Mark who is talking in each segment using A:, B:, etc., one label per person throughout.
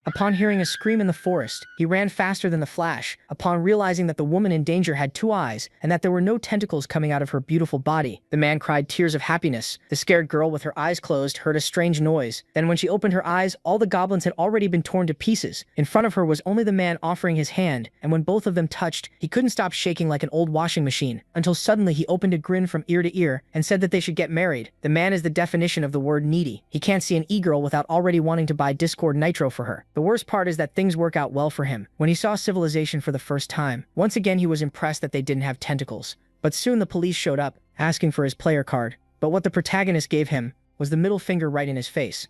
A: Upon hearing a scream in the forest, he ran faster than the flash, upon realizing that the woman in danger had 2 eyes, and that there were no tentacles coming out of her beautiful body. The man cried tears of happiness. The scared girl with her eyes closed heard a strange noise. Then when she opened her eyes, all the goblins had already been torn to pieces. In front of her was only the man offering his hand, and when both of them touched, he couldn't stop shaking like an old washing machine, until suddenly he opened a grin from ear to ear, and said that they should get married. The man is the definition of the word needy. He can't see an e-girl without already wanting to buy Discord Nitro for her. The worst part is that things work out well for him. When he saw civilization for the first time, once again he was impressed that they didn't have tentacles. But soon the police showed up, asking for his player card. But what the protagonist gave him was the middle finger right in his face.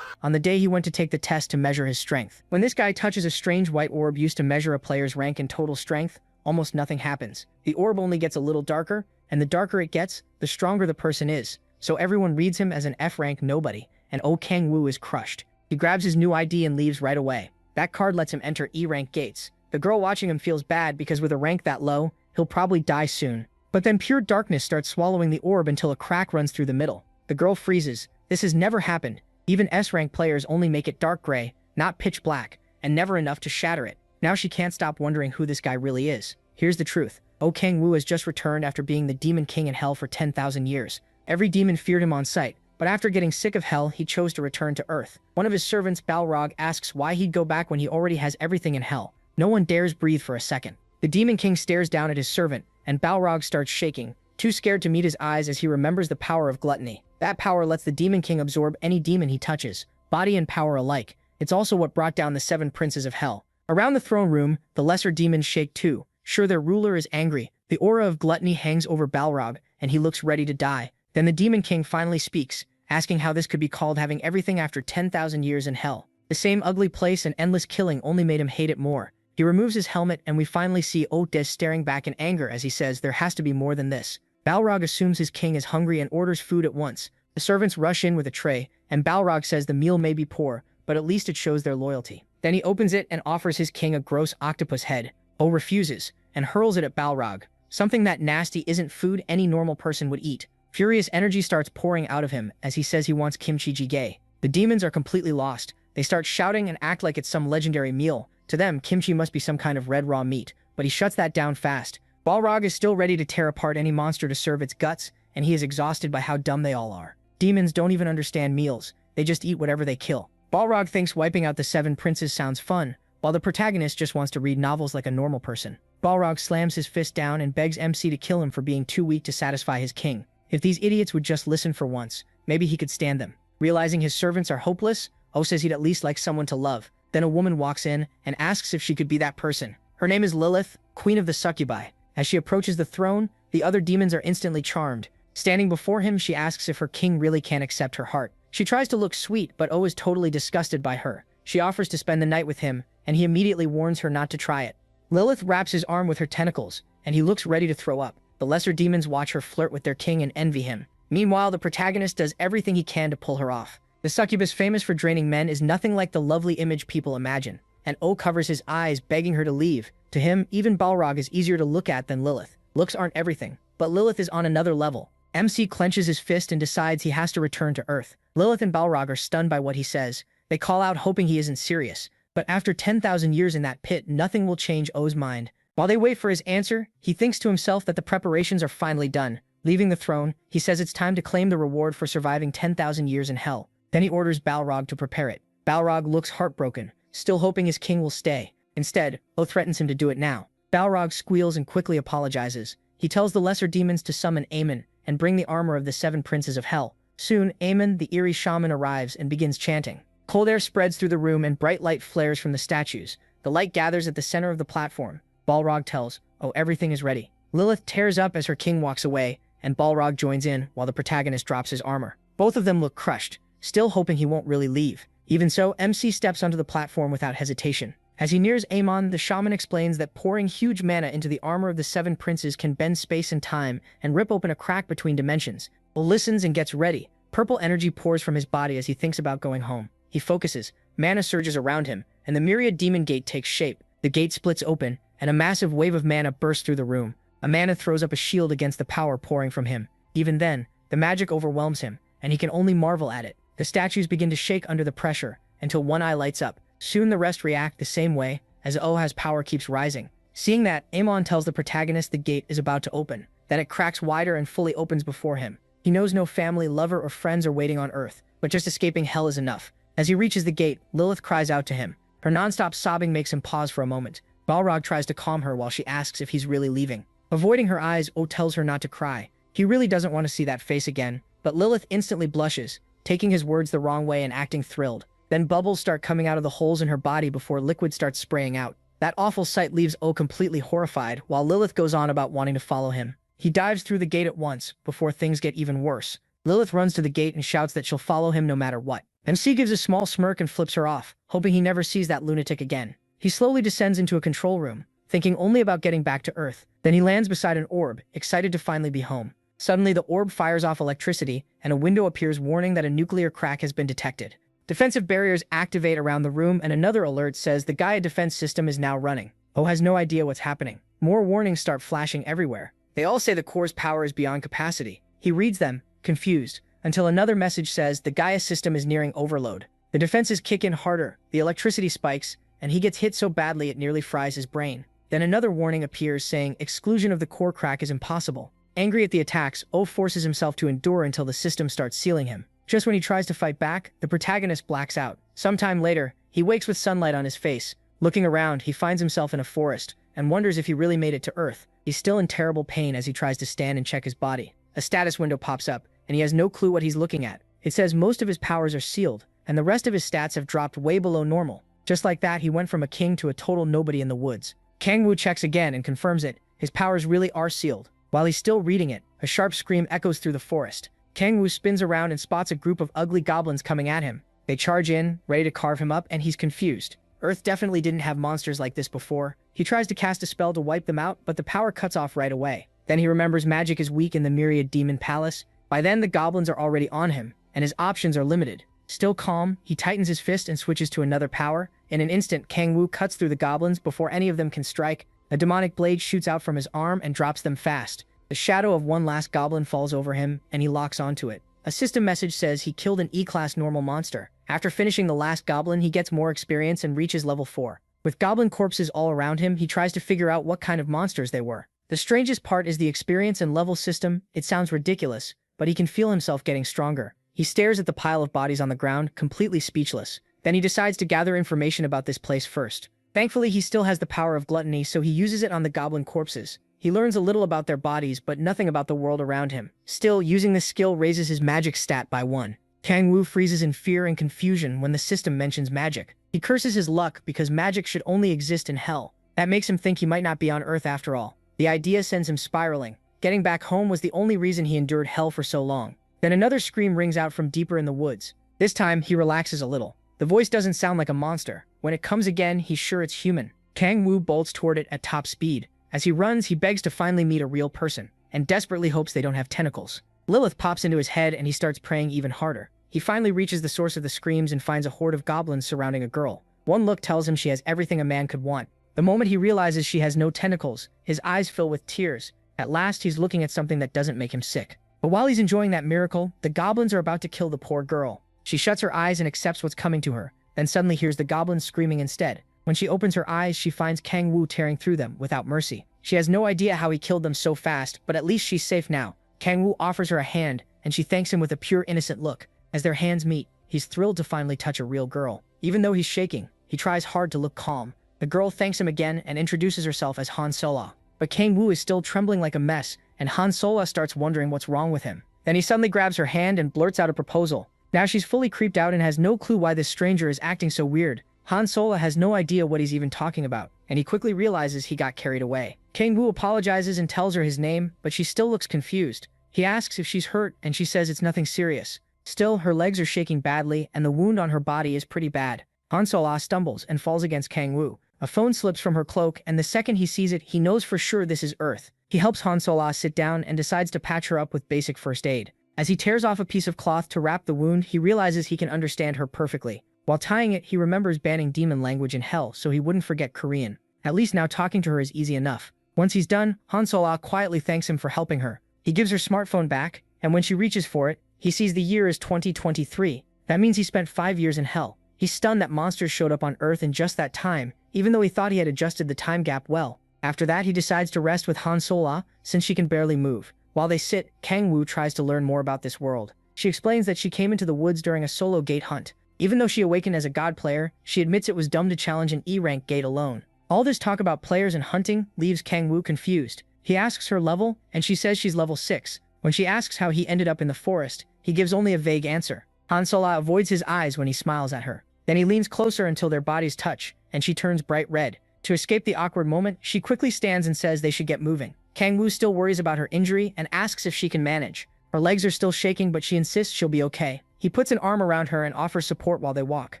A: On the day he went to take the test to measure his strength. When this guy touches a strange white orb used to measure a player's rank and total strength, almost nothing happens. The orb only gets a little darker, and the darker it gets, the stronger the person is. So everyone reads him as an F-rank nobody, and Oh Kang-woo is crushed. He grabs his new ID and leaves right away. That card lets him enter E-rank gates. The girl watching him feels bad because with a rank that low, he'll probably die soon. But then pure darkness starts swallowing the orb until a crack runs through the middle. The girl freezes. This has never happened. Even S-rank players only make it dark gray, not pitch black, and never enough to shatter it. Now she can't stop wondering who this guy really is. Here's the truth. Oh Kang-woo has just returned after being the demon king in hell for 10,000 years. Every demon feared him on sight. But after getting sick of hell, he chose to return to Earth. One of his servants, Balrog, asks why he'd go back when he already has everything in hell. No one dares breathe for a second. The Demon King stares down at his servant, and Balrog starts shaking, too scared to meet his eyes as he remembers the power of gluttony. That power lets the Demon King absorb any demon he touches, body and power alike. It's also what brought down the 7 princes of hell. Around the throne room, the lesser demons shake too. Sure, their ruler is angry. The aura of gluttony hangs over Balrog, and he looks ready to die. Then the Demon King finally speaks, asking how this could be called having everything after 10,000 years in hell. The same ugly place and endless killing only made him hate it more. He removes his helmet and we finally see Otis staring back in anger as he says there has to be more than this. Balrog assumes his king is hungry and orders food at once. The servants rush in with a tray, and Balrog says the meal may be poor, but at least it shows their loyalty. Then he opens it and offers his king a gross octopus head. O refuses, and hurls it at Balrog. Something that nasty isn't food any normal person would eat. Furious energy starts pouring out of him as he says he wants kimchi jjigae. The demons are completely lost. They start shouting and act like it's some legendary meal. To them, kimchi must be some kind of red raw meat, but he shuts that down fast. Balrog is still ready to tear apart any monster to serve its guts, and he is exhausted by how dumb they all are. Demons don't even understand meals. They just eat whatever they kill. Balrog thinks wiping out the 7 princes sounds fun, while the protagonist just wants to read novels like a normal person. Balrog slams his fist down and begs MC to kill him for being too weak to satisfy his king. If these idiots would just listen for once, maybe he could stand them. Realizing his servants are hopeless, O says he'd at least like someone to love. Then a woman walks in and asks if she could be that person. Her name is Lilith, queen of the succubi. As she approaches the throne, the other demons are instantly charmed. Standing before him, she asks if her king really can't accept her heart. She tries to look sweet, but O is totally disgusted by her. She offers to spend the night with him, and he immediately warns her not to try it. Lilith wraps his arm with her tentacles, and he looks ready to throw up. The lesser demons watch her flirt with their king and envy him. Meanwhile, the protagonist does everything he can to pull her off. The succubus famous for draining men is nothing like the lovely image people imagine, and O covers his eyes, begging her to leave. To him, even Balrog is easier to look at than Lilith. Looks aren't everything, but Lilith is on another level. MC clenches his fist and decides he has to return to Earth. Lilith and Balrog are stunned by what he says. They call out hoping he isn't serious, but after 10,000 years in that pit, nothing will change O's mind. While they wait for his answer, he thinks to himself that the preparations are finally done. Leaving the throne, he says it's time to claim the reward for surviving 10,000 years in hell. Then he orders Balrog to prepare it. Balrog looks heartbroken, still hoping his king will stay. Instead, O threatens him to do it now. Balrog squeals and quickly apologizes. He tells the lesser demons to summon Aemon and bring the armor of the 7 princes of hell. Soon, Aemon, the eerie shaman, arrives and begins chanting. Cold air spreads through the room and bright light flares from the statues. The light gathers at the center of the platform. Balrog tells, "Oh, everything is ready." Lilith tears up as her king walks away, and Balrog joins in while the protagonist drops his armor. Both of them look crushed, still hoping he won't really leave. Even so, MC steps onto the platform without hesitation. As he nears Aemon, the shaman explains that pouring huge mana into the armor of the 7 princes can bend space and time and rip open a crack between dimensions. Bull listens and gets ready. Purple energy pours from his body as he thinks about going home. He focuses, mana surges around him, and the myriad demon gate takes shape. The gate splits open, and a massive wave of mana bursts through the room. Amana throws up a shield against the power pouring from him. Even then, the magic overwhelms him, and he can only marvel at it. The statues begin to shake under the pressure, until one eye lights up. Soon the rest react the same way, as Oha's power keeps rising. Seeing that, Amon tells the protagonist the gate is about to open. Then it cracks wider and fully opens before him. He knows no family, lover, or friends are waiting on Earth, but just escaping hell is enough. As he reaches the gate, Lilith cries out to him. Her non-stop sobbing makes him pause for a moment. Balrog tries to calm her while she asks if he's really leaving. Avoiding her eyes, O tells her not to cry. He really doesn't want to see that face again, but Lilith instantly blushes, taking his words the wrong way and acting thrilled. Then bubbles start coming out of the holes in her body before liquid starts spraying out. That awful sight leaves O completely horrified, while Lilith goes on about wanting to follow him. He dives through the gate at once, before things get even worse. Lilith runs to the gate and shouts that she'll follow him no matter what. MC gives a small smirk and flips her off, hoping he never sees that lunatic again. He slowly descends into a control room, thinking only about getting back to Earth. Then he lands beside an orb, excited to finally be home. Suddenly, the orb fires off electricity, and a window appears warning that a nuclear crack has been detected. Defensive barriers activate around the room, and another alert says the Gaia defense system is now running. O has no idea what's happening. More warnings start flashing everywhere. They all say the core's power is beyond capacity. He reads them, confused, until another message says the Gaia system is nearing overload. The defenses kick in harder, the electricity spikes, and he gets hit so badly it nearly fries his brain. Then another warning appears saying exclusion of the core crack is impossible. Angry at the attacks, O forces himself to endure until the system starts sealing him. Just when he tries to fight back, the protagonist blacks out. Sometime later, he wakes with sunlight on his face. Looking around, he finds himself in a forest, and wonders if he really made it to Earth. He's still in terrible pain as he tries to stand and check his body. A status window pops up, and he has no clue what he's looking at. It says most of his powers are sealed, and the rest of his stats have dropped way below normal. Just like that, he went from a king to a total nobody in the woods. Kangwoo checks again and confirms it. His powers really are sealed. While he's still reading it, a sharp scream echoes through the forest. Kangwoo spins around and spots a group of ugly goblins coming at him. They charge in, ready to carve him up, and he's confused. Earth definitely didn't have monsters like this before. He tries to cast a spell to wipe them out, but the power cuts off right away. Then he remembers magic is weak in the Myriad Demon Palace. By then, the goblins are already on him, and his options are limited. Still calm, he tightens his fist and switches to another power. In an instant, Kangwoo cuts through the goblins before any of them can strike. A demonic blade shoots out from his arm and drops them fast. The shadow of one last goblin falls over him, and he locks onto it. A system message says he killed an E-class normal monster. After finishing the last goblin, he gets more experience and reaches level 4. With goblin corpses all around him, he tries to figure out what kind of monsters they were. The strangest part is the experience and level system. It sounds ridiculous, but he can feel himself getting stronger. He stares at the pile of bodies on the ground, completely speechless. Then he decides to gather information about this place first. Thankfully, he still has the power of gluttony, so he uses it on the goblin corpses. He learns a little about their bodies, but nothing about the world around him. Still, using this skill raises his magic stat by 1. Kangwoo freezes in fear and confusion when the system mentions magic. He curses his luck because magic should only exist in hell. That makes him think he might not be on Earth after all. The idea sends him spiraling. Getting back home was the only reason he endured hell for so long. Then another scream rings out from deeper in the woods. This time, he relaxes a little. The voice doesn't sound like a monster. When it comes again, he's sure it's human. Kangwoo bolts toward it at top speed. As he runs, he begs to finally meet a real person, and desperately hopes they don't have tentacles. Lilith pops into his head and he starts praying even harder. He finally reaches the source of the screams and finds a horde of goblins surrounding a girl. One look tells him she has everything a man could want. The moment he realizes she has no tentacles, his eyes fill with tears. At last, he's looking at something that doesn't make him sick. But while he's enjoying that miracle, the goblins are about to kill the poor girl. She shuts her eyes and accepts what's coming to her, then suddenly hears the goblins screaming instead. When she opens her eyes, she finds Kangwoo tearing through them without mercy. She has no idea how he killed them so fast, but at least she's safe now. Kangwoo offers her a hand, and she thanks him with a pure innocent look. As their hands meet, he's thrilled to finally touch a real girl. Even though he's shaking, he tries hard to look calm. The girl thanks him again and introduces herself as Han Sola. But Kangwoo is still trembling like a mess, and Han Sola starts wondering what's wrong with him. Then he suddenly grabs her hand and blurts out a proposal. Now she's fully creeped out and has no clue why this stranger is acting so weird. Han Sola has no idea what he's even talking about, and he quickly realizes he got carried away. Kangwoo apologizes and tells her his name, but she still looks confused. He asks if she's hurt, and she says it's nothing serious. Still, her legs are shaking badly, and the wound on her body is pretty bad. Han Sola stumbles and falls against Kangwoo. A phone slips from her cloak, and the second he sees it, he knows for sure this is Earth. He helps Han Sola sit down and decides to patch her up with basic first aid. As he tears off a piece of cloth to wrap the wound, he realizes he can understand her perfectly. While tying it, he remembers banning demon language in hell so he wouldn't forget Korean. At least now talking to her is easy enough. Once he's done, Han Sola quietly thanks him for helping her. He gives her smartphone back, and when she reaches for it, he sees the year is 2023. That means he spent 5 years in hell. He's stunned that monsters showed up on Earth in just that time, even though he thought he had adjusted the time gap well. After that, he decides to rest with Han Sola, since she can barely move. While they sit, Kang Woo tries to learn more about this world. She explains that she came into the woods during a solo gate hunt. Even though she awakened as a god player, she admits it was dumb to challenge an E-rank gate alone. All this talk about players and hunting leaves Kang Woo confused. He asks her level, and she says she's level 6. When she asks how he ended up in the forest, he gives only a vague answer. Han Sola avoids his eyes when he smiles at her. Then he leans closer until their bodies touch, and she turns bright red. To escape the awkward moment, she quickly stands and says they should get moving. Kang Woo still worries about her injury and asks if she can manage. Her legs are still shaking, but she insists she'll be okay. He puts an arm around her and offers support while they walk.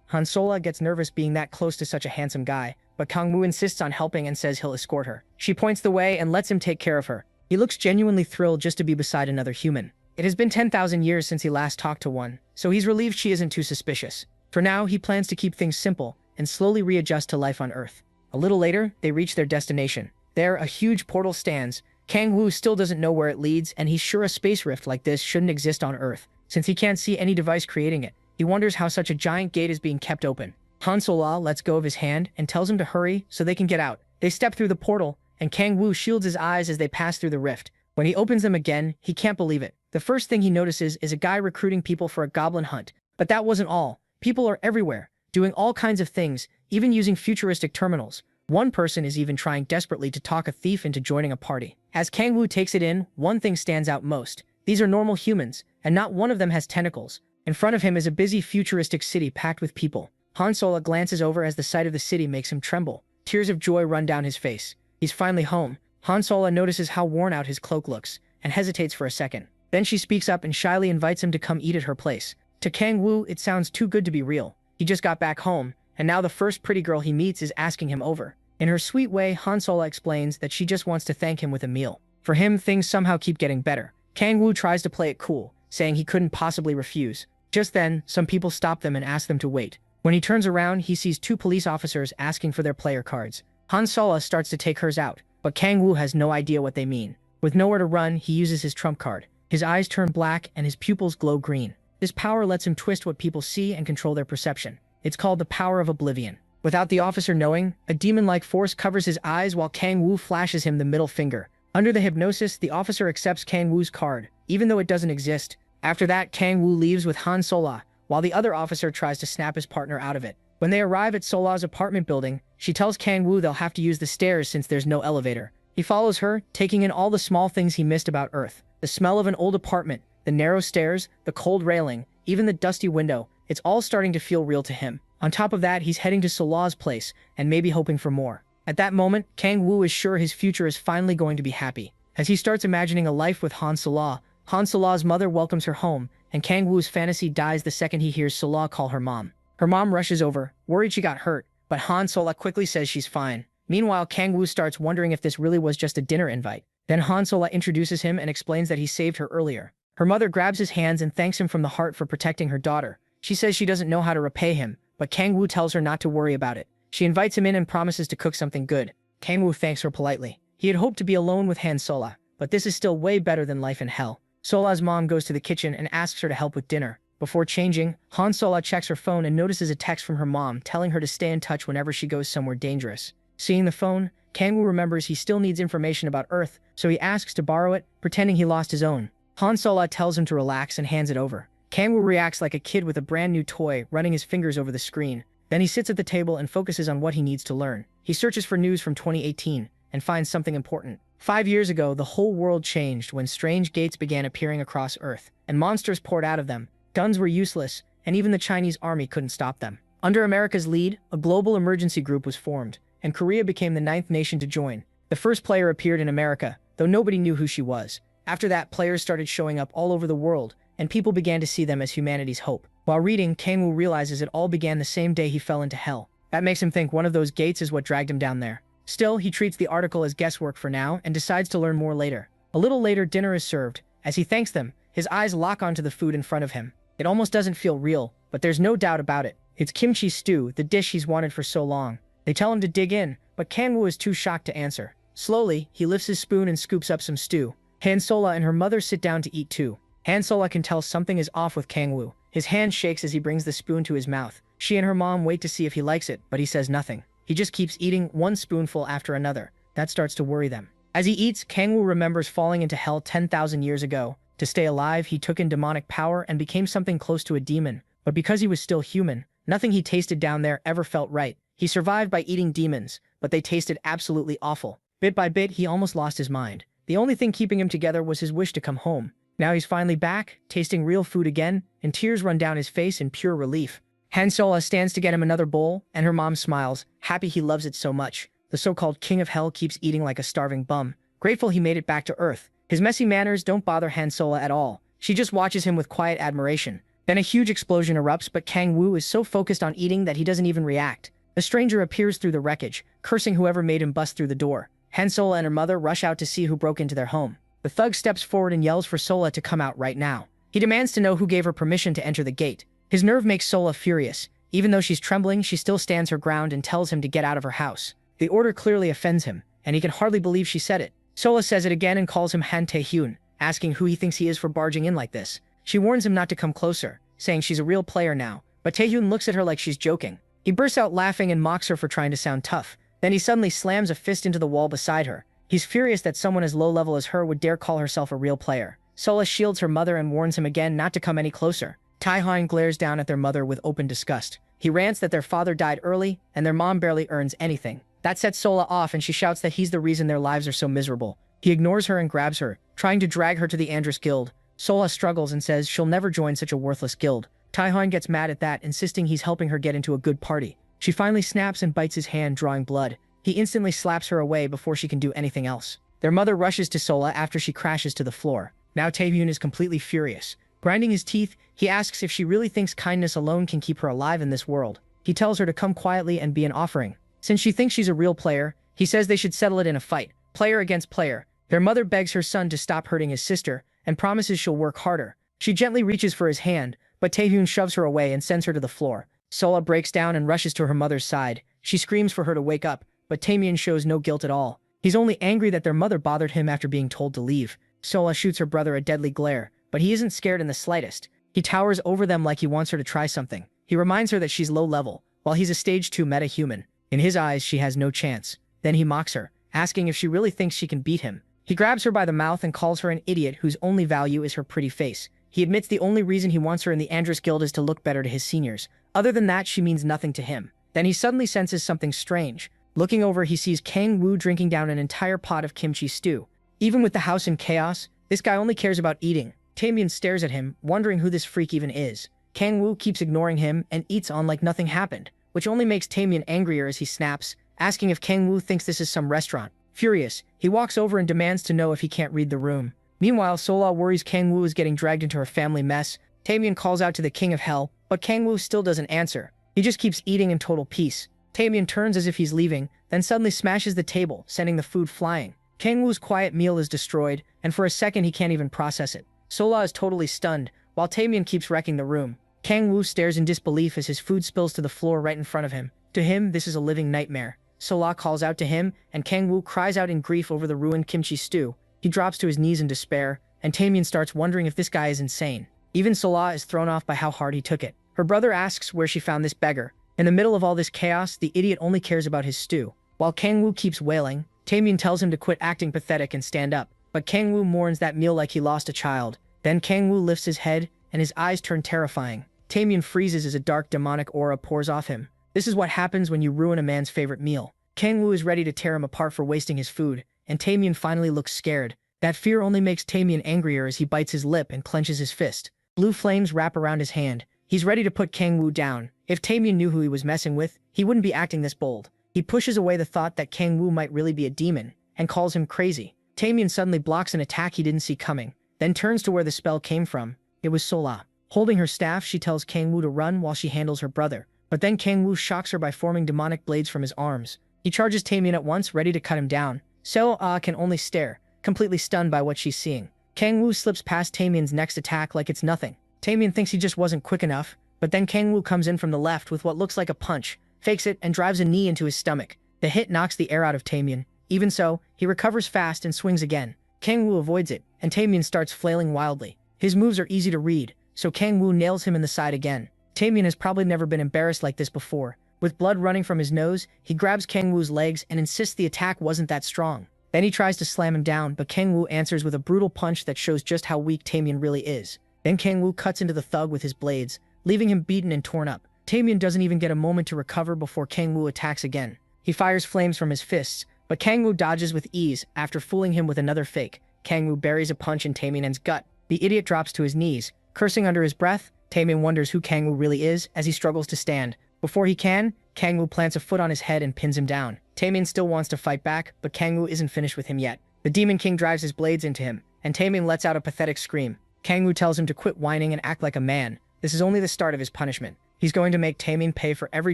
A: Han Sola gets nervous being that close to such a handsome guy, but Kang Woo insists on helping and says he'll escort her. She points the way and lets him take care of her. He looks genuinely thrilled just to be beside another human. It has been 10,000 years since he last talked to one, so he's relieved she isn't too suspicious. For now, he plans to keep things simple and slowly readjust to life on Earth. A little later, they reach their destination. There, a huge portal stands. Kang Woo still doesn't know where it leads, and he's sure a space rift like this shouldn't exist on Earth, since he can't see any device creating it. He wonders how such a giant gate is being kept open. Han Sola lets go of his hand and tells him to hurry so they can get out. They step through the portal, and Kang Woo shields his eyes as they pass through the rift. When he opens them again, he can't believe it. The first thing he notices is a guy recruiting people for a goblin hunt. But that wasn't all. People are everywhere, doing all kinds of things, even using futuristic terminals. One person is even trying desperately to talk a thief into joining a party. As Kang Woo takes it in, one thing stands out most. These are normal humans, and not one of them has tentacles. In front of him is a busy futuristic city packed with people. Han Sola glances over as the sight of the city makes him tremble. Tears of joy run down his face. He's finally home. Han Sola notices how worn out his cloak looks, and hesitates for a second. Then she speaks up and shyly invites him to come eat at her place. To Kang Woo, it sounds too good to be real. He just got back home, and now the first pretty girl he meets is asking him over. In her sweet way, Han Sola explains that she just wants to thank him with a meal. For him, things somehow keep getting better. Kang Woo tries to play it cool, saying he couldn't possibly refuse. Just then, some people stop them and ask them to wait. When he turns around, he sees 2 police officers asking for their player cards. Han Sola starts to take hers out, but Kang Woo has no idea what they mean. With nowhere to run, he uses his trump card. His eyes turn black and his pupils glow green. This power lets him twist what people see and control their perception. It's called the power of oblivion. Without the officer knowing, a demon-like force covers his eyes while Kang Woo flashes him the middle finger. Under the hypnosis, the officer accepts Kang Woo's card, even though it doesn't exist. After that, Kang Woo leaves with Han Sola, while the other officer tries to snap his partner out of it. When they arrive at Sola's apartment building, she tells Kang Woo they'll have to use the stairs since there's no elevator. He follows her, taking in all the small things he missed about Earth. The smell of an old apartment, the narrow stairs, the cold railing, even the dusty window. It's all starting to feel real to him. On top of that, he's heading to Sola's place, and maybe hoping for more. At that moment, Kang Woo is sure his future is finally going to be happy. As he starts imagining a life with Han Sola's mother welcomes her home, and Kang Woo's fantasy dies the second he hears Sola call her mom. Her mom rushes over, worried she got hurt, but Han Sola quickly says she's fine. Meanwhile, Kang Woo starts wondering if this really was just a dinner invite. Then Han Sola introduces him and explains that he saved her earlier. Her mother grabs his hands and thanks him from the heart for protecting her daughter. She says she doesn't know how to repay him, but Kang Woo tells her not to worry about it. She invites him in and promises to cook something good. Kang Woo thanks her politely. He had hoped to be alone with Han Sola, but this is still way better than life in hell. Sola's mom goes to the kitchen and asks her to help with dinner. Before changing, Han Sola checks her phone and notices a text from her mom telling her to stay in touch whenever she goes somewhere dangerous. Seeing the phone, Kang Woo remembers he still needs information about Earth, so he asks to borrow it, pretending he lost his own. Han Sola tells him to relax and hands it over. Kang Woo reacts like a kid with a brand new toy, running his fingers over the screen. Then he sits at the table and focuses on what he needs to learn. He searches for news from 2018 and finds something important. 5 years ago, the whole world changed when strange gates began appearing across Earth, and monsters poured out of them. Guns were useless, and even the Chinese army couldn't stop them. Under America's lead, a global emergency group was formed, and Korea became the 9th nation to join. The first player appeared in America, though nobody knew who she was. After that, players started showing up all over the world, and people began to see them as humanity's hope. While reading, Kang Woo realizes it all began the same day he fell into hell. That makes him think one of those gates is what dragged him down there. Still, he treats the article as guesswork for now and decides to learn more later. A little later, dinner is served. As he thanks them, his eyes lock onto the food in front of him. It almost doesn't feel real, but there's no doubt about it. It's kimchi stew, the dish he's wanted for so long. They tell him to dig in, but Kang Woo is too shocked to answer. Slowly, he lifts his spoon and scoops up some stew. Han Sola and her mother sit down to eat too. Han Sola can tell something is off with Kang Woo. His hand shakes as he brings the spoon to his mouth. She and her mom wait to see if he likes it, but he says nothing. He just keeps eating one spoonful after another. That starts to worry them. As he eats, Kangwoo remembers falling into hell 10,000 years ago. To stay alive, he took in demonic power and became something close to a demon. But because he was still human, nothing he tasted down there ever felt right. He survived by eating demons, but they tasted absolutely awful. Bit by bit, he almost lost his mind. The only thing keeping him together was his wish to come home. Now he's finally back, tasting real food again, and tears run down his face in pure relief. Han-Sola stands to get him another bowl, and her mom smiles, happy he loves it so much. The so-called king of hell keeps eating like a starving bum, grateful he made it back to Earth. His messy manners don't bother Han-Sola at all. She just watches him with quiet admiration. Then a huge explosion erupts, but Kangwoo is so focused on eating that he doesn't even react. A stranger appears through the wreckage, cursing whoever made him bust through the door. Han-Sola and her mother rush out to see who broke into their home. The thug steps forward and yells for Sola to come out right now. He demands to know who gave her permission to enter the gate. His nerve makes Sola furious. Even though she's trembling, she still stands her ground and tells him to get out of her house. The order clearly offends him, and he can hardly believe she said it. Sola says it again and calls him Han Tae-hyun, asking who he thinks he is for barging in like this. She warns him not to come closer, saying she's a real player now, but Tae-hyun looks at her like she's joking. He bursts out laughing and mocks her for trying to sound tough. Then he suddenly slams a fist into the wall beside her. He's furious that someone as low level as her would dare call herself a real player. Sola shields her mother and warns him again not to come any closer. Tae-hyun glares down at their mother with open disgust. He rants that their father died early and their mom barely earns anything. That sets Sola off and she shouts that he's the reason their lives are so miserable. He ignores her and grabs her, trying to drag her to the Andress Guild. Sola struggles and says she'll never join such a worthless guild. Tae-hyun gets mad at that, insisting he's helping her get into a good party. She finally snaps and bites his hand, drawing blood. He instantly slaps her away before she can do anything else. Their mother rushes to Sola after she crashes to the floor. Now Tae-hyun is completely furious. Grinding his teeth, he asks if she really thinks kindness alone can keep her alive in this world. He tells her to come quietly and be an offering. Since she thinks she's a real player, he says they should settle it in a fight, player against player. Their mother begs her son to stop hurting his sister and promises she'll work harder. She gently reaches for his hand, but Tae-hyun shoves her away and sends her to the floor. Sola breaks down and rushes to her mother's side. She screams for her to wake up, but Tae-hyun shows no guilt at all. He's only angry that their mother bothered him after being told to leave. Sola shoots her brother a deadly glare, but he isn't scared in the slightest. He towers over them like he wants her to try something. He reminds her that she's low level, while he's a stage 2 meta-human. In his eyes, she has no chance. Then he mocks her, asking if she really thinks she can beat him. He grabs her by the mouth and calls her an idiot whose only value is her pretty face. He admits the only reason he wants her in the Andress Guild is to look better to his seniors. Other than that, she means nothing to him. Then he suddenly senses something strange. Looking over, he sees Kangwoo drinking down an entire pot of kimchi stew. Even with the house in chaos, this guy only cares about eating. Tae-hyun stares at him, wondering who this freak even is. Kangwoo keeps ignoring him and eats on like nothing happened, which only makes Tae-hyun angrier as he snaps, asking if Kangwoo thinks this is some restaurant. Furious, he walks over and demands to know if he can't read the room. Meanwhile, Sola worries Kangwoo is getting dragged into her family mess. Tae-hyun calls out to the king of hell, but Kangwoo still doesn't answer. He just keeps eating in total peace. Tae-hyun turns as if he's leaving, then suddenly smashes the table, sending the food flying. Kangwoo's quiet meal is destroyed, and for a second he can't even process it. Sola is totally stunned, while Tae-hyun keeps wrecking the room. Kangwoo stares in disbelief as his food spills to the floor right in front of him. To him, this is a living nightmare. Sola calls out to him, and Kangwoo cries out in grief over the ruined kimchi stew. He drops to his knees in despair, and Tae-hyun starts wondering if this guy is insane. Even Sola is thrown off by how hard he took it. Her brother asks where she found this beggar. In the middle of all this chaos, the idiot only cares about his stew. While Kangwoo keeps wailing, Tae-hyun tells him to quit acting pathetic and stand up. But Kangwoo mourns that meal like he lost a child. Then Kangwoo lifts his head, and his eyes turn terrifying. Tae-hyun freezes as a dark demonic aura pours off him. This is what happens when you ruin a man's favorite meal. Kangwoo is ready to tear him apart for wasting his food, and Tae-hyun finally looks scared. That fear only makes Tae-hyun angrier as he bites his lip and clenches his fist. Blue flames wrap around his hand. He's ready to put Kangwoo down. If Tae-hyun knew who he was messing with, he wouldn't be acting this bold. He pushes away the thought that Kangwoo might really be a demon, and calls him crazy. Tae-hyun suddenly blocks an attack he didn't see coming, then turns to where the spell came from. It was Sola. Holding her staff, she tells Kangwoo to run while she handles her brother. But then Kangwoo shocks her by forming demonic blades from his arms. He charges Tae-hyun at once, ready to cut him down. Sola can only stare, completely stunned by what she's seeing. Kangwoo slips past Tae-hyun's next attack like it's nothing. Tae-hyun thinks he just wasn't quick enough, but then Kangwoo comes in from the left with what looks like a punch, fakes it, and drives a knee into his stomach. The hit knocks the air out of Tae-hyun. Even so, he recovers fast and swings again. Kangwoo avoids it, and Tae-hyun starts flailing wildly. His moves are easy to read, so Kangwoo nails him in the side again. Tamian has probably never been embarrassed like this before. With blood running from his nose, he grabs Kang Woo's legs and insists the attack wasn't that strong. Then he tries to slam him down, but Kang Woo answers with a brutal punch that shows just how weak Tamian really is. Then Kang Woo cuts into the thug with his blades, leaving him beaten and torn up. Tamian doesn't even get a moment to recover before Kang Woo attacks again. He fires flames from his fists, but Kang Woo dodges with ease after fooling him with another fake. Kang Woo buries a punch in Tamian's gut. The idiot drops to his knees, cursing under his breath. Tamian wonders who Kang Woo really is as he struggles to stand. Before he can, Kang Woo plants a foot on his head and pins him down. Tamian still wants to fight back, but Kang Woo isn't finished with him yet. The Demon King drives his blades into him, and Tamian lets out a pathetic scream. Kang Woo tells him to quit whining and act like a man. This is only the start of his punishment. He's going to make Tamian pay for every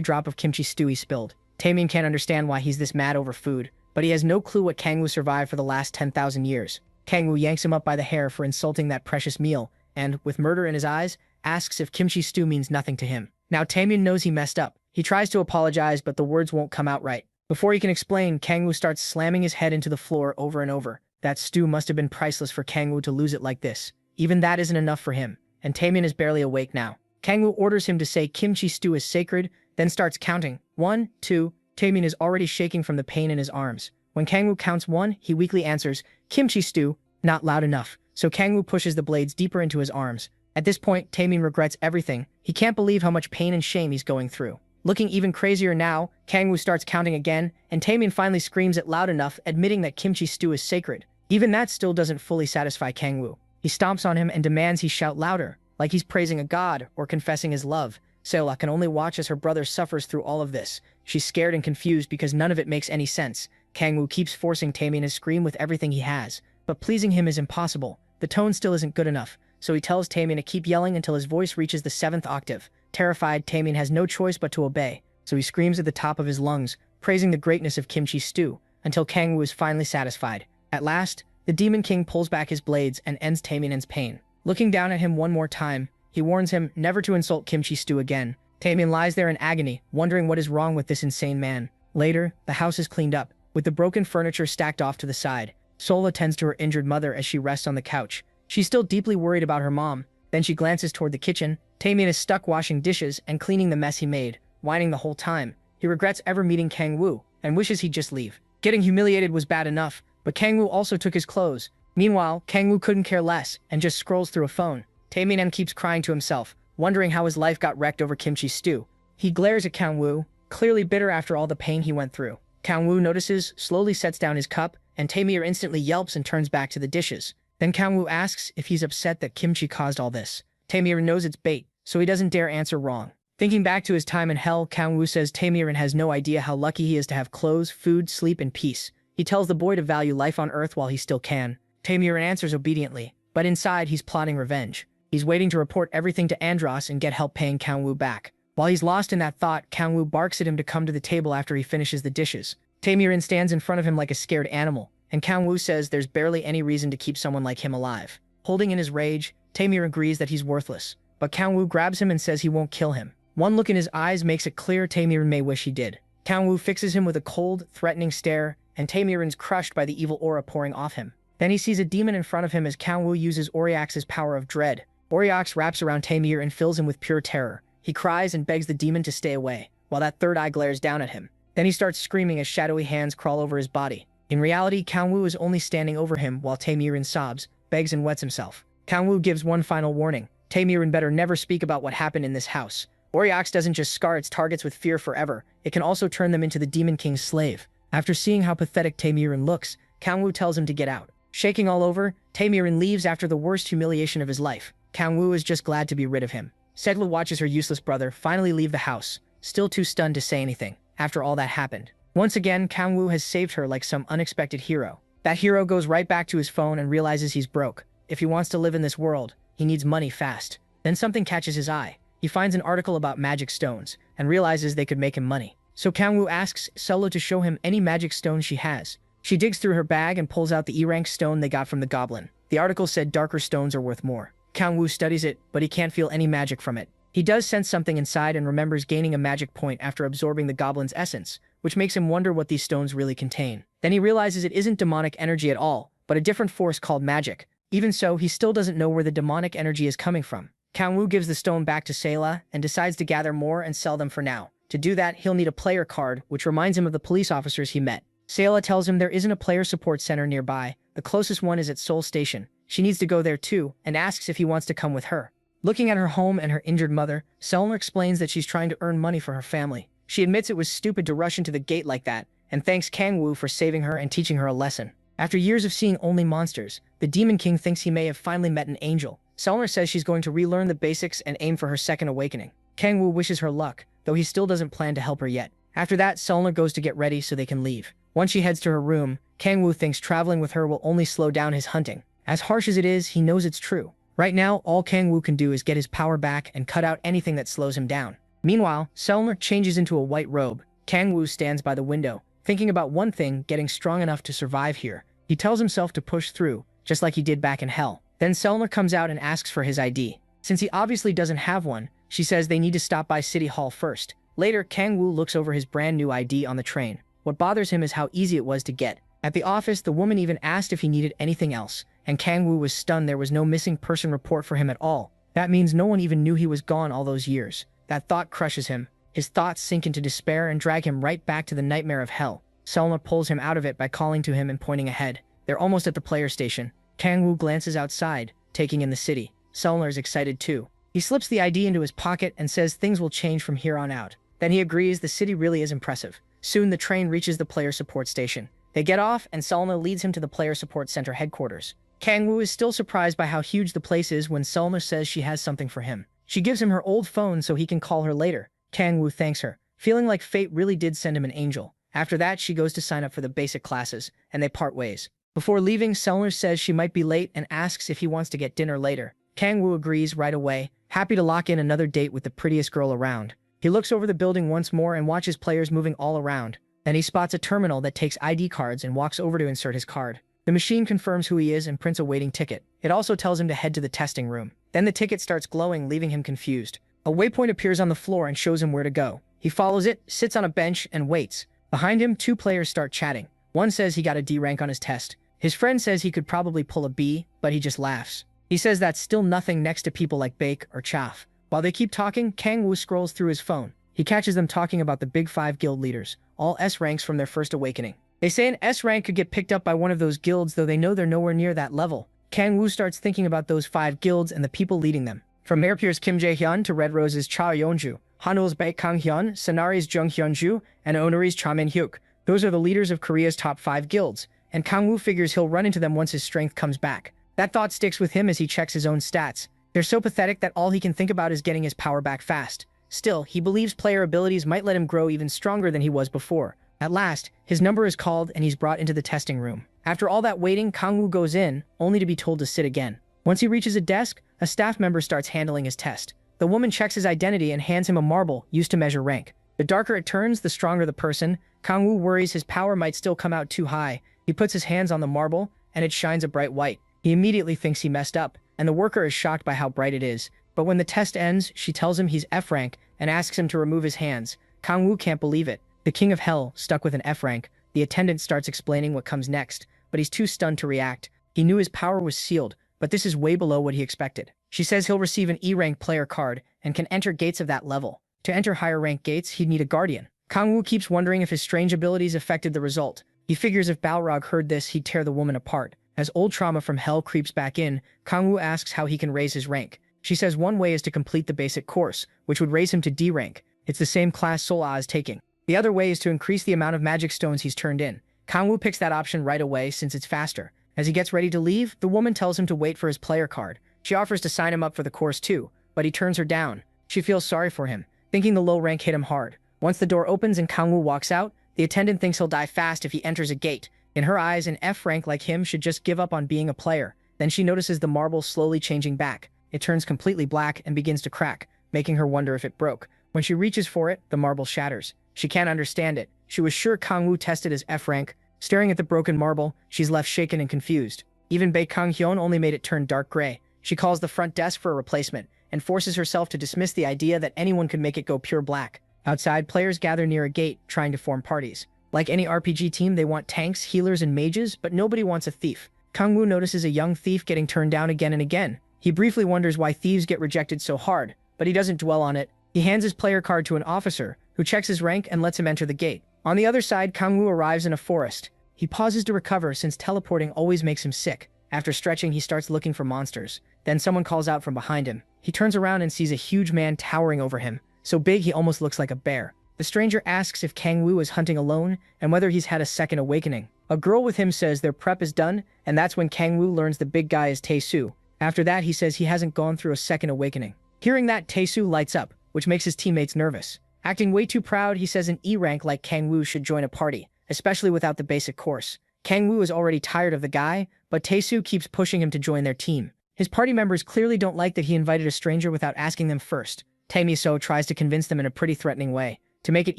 A: drop of kimchi stew he spilled. Tamian can't understand why he's this mad over food, but he has no clue what Kang Woo survived for the last 10,000 years. Kang Woo yanks him up by the hair for insulting that precious meal, and, with murder in his eyes, asks if kimchi stew means nothing to him. Now Tamian knows he messed up. He tries to apologize, but the words won't come out right. Before he can explain, Kang Woo starts slamming his head into the floor over and over. That stew must have been priceless for Kang Woo to lose it like this. Even that isn't enough for him, and Tamian is barely awake now. Kang Woo orders him to say kimchi stew is sacred, then starts counting. 1, 2. Tamian is already shaking from the pain in his arms. When Kang Woo counts 1, he weakly answers, kimchi stew, not loud enough. So Kang Woo pushes the blades deeper into his arms. At this point, Tamian regrets everything. He can't believe how much pain and shame he's going through. Looking even crazier now, Kang Woo starts counting again, and Tamian finally screams it loud enough, admitting that kimchi stew is sacred. Even that still doesn't fully satisfy Kang Woo. He stomps on him and demands he shout louder, like he's praising a god or confessing his love. Seola can only watch as her brother suffers through all of this. She's scared and confused because none of it makes any sense. Kang Woo keeps forcing Tamian to scream with everything he has, but pleasing him is impossible. The tone still isn't good enough, so he tells Tamian to keep yelling until his voice reaches the 7th octave. Terrified, Tamian has no choice but to obey, so he screams at the top of his lungs, praising the greatness of kimchi stew, until Kang Woo is finally satisfied. At last, the Demon King pulls back his blades and ends Tamian's pain. Looking down at him one more time, he warns him never to insult kimchi stew again. Tamian lies there in agony, wondering what is wrong with this insane man. Later, the house is cleaned up, with the broken furniture stacked off to the side. Sola tends to her injured mother as she rests on the couch. She's still deeply worried about her mom. Then she glances toward the kitchen. Tamian is stuck washing dishes and cleaning the mess he made, whining the whole time. He regrets ever meeting Kang Woo, and wishes he'd just leave. Getting humiliated was bad enough, but Kang Woo also took his clothes. Meanwhile, Kang Woo couldn't care less, and just scrolls through a phone. Tamian keeps crying to himself, wondering how his life got wrecked over kimchi stew. He glares at Kang Woo, clearly bitter after all the pain he went through. Kang Woo notices, slowly sets down his cup, and Tamian instantly yelps and turns back to the dishes. Then Kang Woo asks if he's upset that kimchi caused all this. Tamian knows it's bait, so he doesn't dare answer wrong. Thinking back to his time in hell, Kang Woo says Tamian has no idea how lucky he is to have clothes, food, sleep, and peace. He tells the boy to value life on Earth while he still can. Tamian answers obediently, but inside he's plotting revenge. He's waiting to report everything to Andros and get help paying Kang Woo back. While he's lost in that thought, Kang Woo barks at him to come to the table after he finishes the dishes. Tamian stands in front of him like a scared animal, and Kang Woo says there's barely any reason to keep someone like him alive. Holding in his rage, Tamian agrees that he's worthless, but Kang Woo grabs him and says he won't kill him. One look in his eyes makes it clear Tamian may wish he did. Kang Woo fixes him with a cold, threatening stare, and Tamian's crushed by the evil aura pouring off him. Then he sees a demon in front of him as Kang Woo uses Oryax's power of dread. Oryax wraps around Tamian and fills him with pure terror. He cries and begs the demon to stay away, while that third eye glares down at him. Then he starts screaming as shadowy hands crawl over his body. In reality, Kang Woo is only standing over him while Tamian sobs, begs and wets himself. Kang Woo gives one final warning. Tamian better never speak about what happened in this house. Oryax doesn't just scar its targets with fear forever, it can also turn them into the Demon King's slave. After seeing how pathetic Tamian looks, Kang Woo tells him to get out. Shaking all over, Tamian leaves after the worst humiliation of his life. Kang Woo is just glad to be rid of him. Sedla watches her useless brother finally leave the house, still too stunned to say anything, after all that happened. Once again, Kang Woo has saved her like some unexpected hero. That hero goes right back to his phone and realizes he's broke. If he wants to live in this world, he needs money fast. Then something catches his eye. He finds an article about magic stones, and realizes they could make him money. So Kang Woo asks Solo to show him any magic stones she has. She digs through her bag and pulls out the E-rank stone they got from the goblin. The article said darker stones are worth more. Kang Woo studies it, but he can't feel any magic from it. He does sense something inside and remembers gaining a magic point after absorbing the goblin's essence, which makes him wonder what these stones really contain. Then he realizes it isn't demonic energy at all, but a different force called magic. Even so, he still doesn't know where the demonic energy is coming from. Kangwoo gives the stone back to Sayla and decides to gather more and sell them for now. To do that, he'll need a player card, which reminds him of the police officers he met. Sayla tells him there isn't a player support center nearby. The closest one is at Seoul Station. She needs to go there too, and asks if he wants to come with her. Looking at her home and her injured mother, Selner explains that she's trying to earn money for her family. She admits it was stupid to rush into the gate like that, and thanks Kangwoo for saving her and teaching her a lesson. After years of seeing only monsters, the Demon King thinks he may have finally met an angel. Selner says she's going to relearn the basics and aim for her second awakening. Kangwoo wishes her luck, though he still doesn't plan to help her yet. After that, Selner goes to get ready so they can leave. Once she heads to her room, Kangwoo thinks traveling with her will only slow down his hunting. As harsh as it is, he knows it's true. Right now, all Kangwoo can do is get his power back and cut out anything that slows him down. Meanwhile, Selner changes into a white robe. Kangwoo stands by the window, thinking about one thing, getting strong enough to survive here. He tells himself to push through, just like he did back in Hell. Then Selner comes out and asks for his ID. Since he obviously doesn't have one, she says they need to stop by City Hall first. Later, Kangwoo looks over his brand new ID on the train. What bothers him is how easy it was to get. At the office, the woman even asked if he needed anything else, and Kangwoo was stunned there was no missing person report for him at all. That means no one even knew he was gone all those years. That thought crushes him. His thoughts sink into despair and drag him right back to the nightmare of Hell. Selner pulls him out of it by calling to him and pointing ahead. They're almost at the player station. Kangwoo glances outside, taking in the city. Selner is excited too. He slips the ID into his pocket and says things will change from here on out. Then he agrees the city really is impressive. Soon the train reaches the player support station. They get off and Selner leads him to the player support center headquarters. Kangwoo is still surprised by how huge the place is when Selner says she has something for him. She gives him her old phone so he can call her later. Kangwoo thanks her, feeling like fate really did send him an angel. After that, she goes to sign up for the basic classes, and they part ways. Before leaving, Selner says she might be late and asks if he wants to get dinner later. Kangwoo agrees right away, happy to lock in another date with the prettiest girl around. He looks over the building once more and watches players moving all around. Then he spots a terminal that takes ID cards and walks over to insert his card. The machine confirms who he is and prints a waiting ticket. It also tells him to head to the testing room. Then the ticket starts glowing, leaving him confused. A waypoint appears on the floor and shows him where to go. He follows it, sits on a bench, and waits. Behind him, two players start chatting. One says he got a D rank on his test. His friend says he could probably pull a B, but he just laughs. He says that's still nothing next to people like Bake or Chaff. While they keep talking, Kangwoo scrolls through his phone. He catches them talking about the big 5 guild leaders, all S ranks from their first awakening. They say an S rank could get picked up by one of those guilds, though they know they're nowhere near that level. Kangwoo starts thinking about those 5 guilds and the people leading them. From Airpier's Kim Jae-hyun to Red Rose's Cha Yeonju, Hanul's Baek Kang-hyun, Sanari's Jung Hyun-ju, and Onari's Cha Min-hyuk. Those are the leaders of Korea's top 5 guilds, and Kangwoo figures he'll run into them once his strength comes back. That thought sticks with him as he checks his own stats. They're so pathetic that all he can think about is getting his power back fast. Still, he believes player abilities might let him grow even stronger than he was before. At last, his number is called and he's brought into the testing room. After all that waiting, Kangwoo goes in, only to be told to sit again. Once he reaches a desk, a staff member starts handling his test. The woman checks his identity and hands him a marble used to measure rank. The darker it turns, the stronger the person. Kangwoo worries his power might still come out too high. He puts his hands on the marble, and it shines a bright white. He immediately thinks he messed up, and the worker is shocked by how bright it is. But when the test ends, she tells him he's F rank and asks him to remove his hands. Kangwoo can't believe it. The King of Hell, stuck with an F rank. The attendant starts explaining what comes next, but he's too stunned to react. He knew his power was sealed, but this is way below what he expected. She says he'll receive an E rank player card and can enter gates of that level. To enter higher rank gates, he'd need a guardian. Kangwoo keeps wondering if his strange abilities affected the result. He figures if Balrog heard this, he'd tear the woman apart. As old trauma from Hell creeps back in, Kangwoo asks how he can raise his rank. She says one way is to complete the basic course, which would raise him to D rank. It's the same class Sol Ah is taking. The other way is to increase the amount of magic stones he's turned in. Kangwoo picks that option right away since it's faster. As he gets ready to leave, the woman tells him to wait for his player card. She offers to sign him up for the course too, but he turns her down. She feels sorry for him, thinking the low rank hit him hard. Once the door opens and Kangwoo walks out, the attendant thinks he'll die fast if he enters a gate. In her eyes, an F rank like him should just give up on being a player. Then she notices the marble slowly changing back. It turns completely black and begins to crack, making her wonder if it broke. When she reaches for it, the marble shatters. She can't understand it. She was sure Kangwoo tested his F rank. Staring at the broken marble, she's left shaken and confused. Even Bae Kang-hyun only made it turn dark gray. She calls the front desk for a replacement and forces herself to dismiss the idea that anyone could make it go pure black. Outside, players gather near a gate, trying to form parties. Like any RPG team, they want tanks, healers, and mages, but nobody wants a thief. Kangwoo notices a young thief getting turned down again and again. He briefly wonders why thieves get rejected so hard, but he doesn't dwell on it. He hands his player card to an officer, who checks his rank and lets him enter the gate. On the other side, Kangwoo arrives in a forest. He pauses to recover since teleporting always makes him sick. After stretching, he starts looking for monsters. Then someone calls out from behind him. He turns around and sees a huge man towering over him, so big he almost looks like a bear. The stranger asks if Kangwoo is hunting alone and whether he's had a second awakening. A girl with him says their prep is done, and that's when Kangwoo learns the big guy is Tae-soo. After that, he says he hasn't gone through a second awakening. Hearing that, Tae-soo lights up, which makes his teammates nervous. Acting way too proud, he says an E rank like Kangwoo should join a party, especially without the basic course. Kangwoo is already tired of the guy, but Tae-soo keeps pushing him to join their team. His party members clearly don't like that he invited a stranger without asking them first. Tae-miso tries to convince them in a pretty threatening way. To make it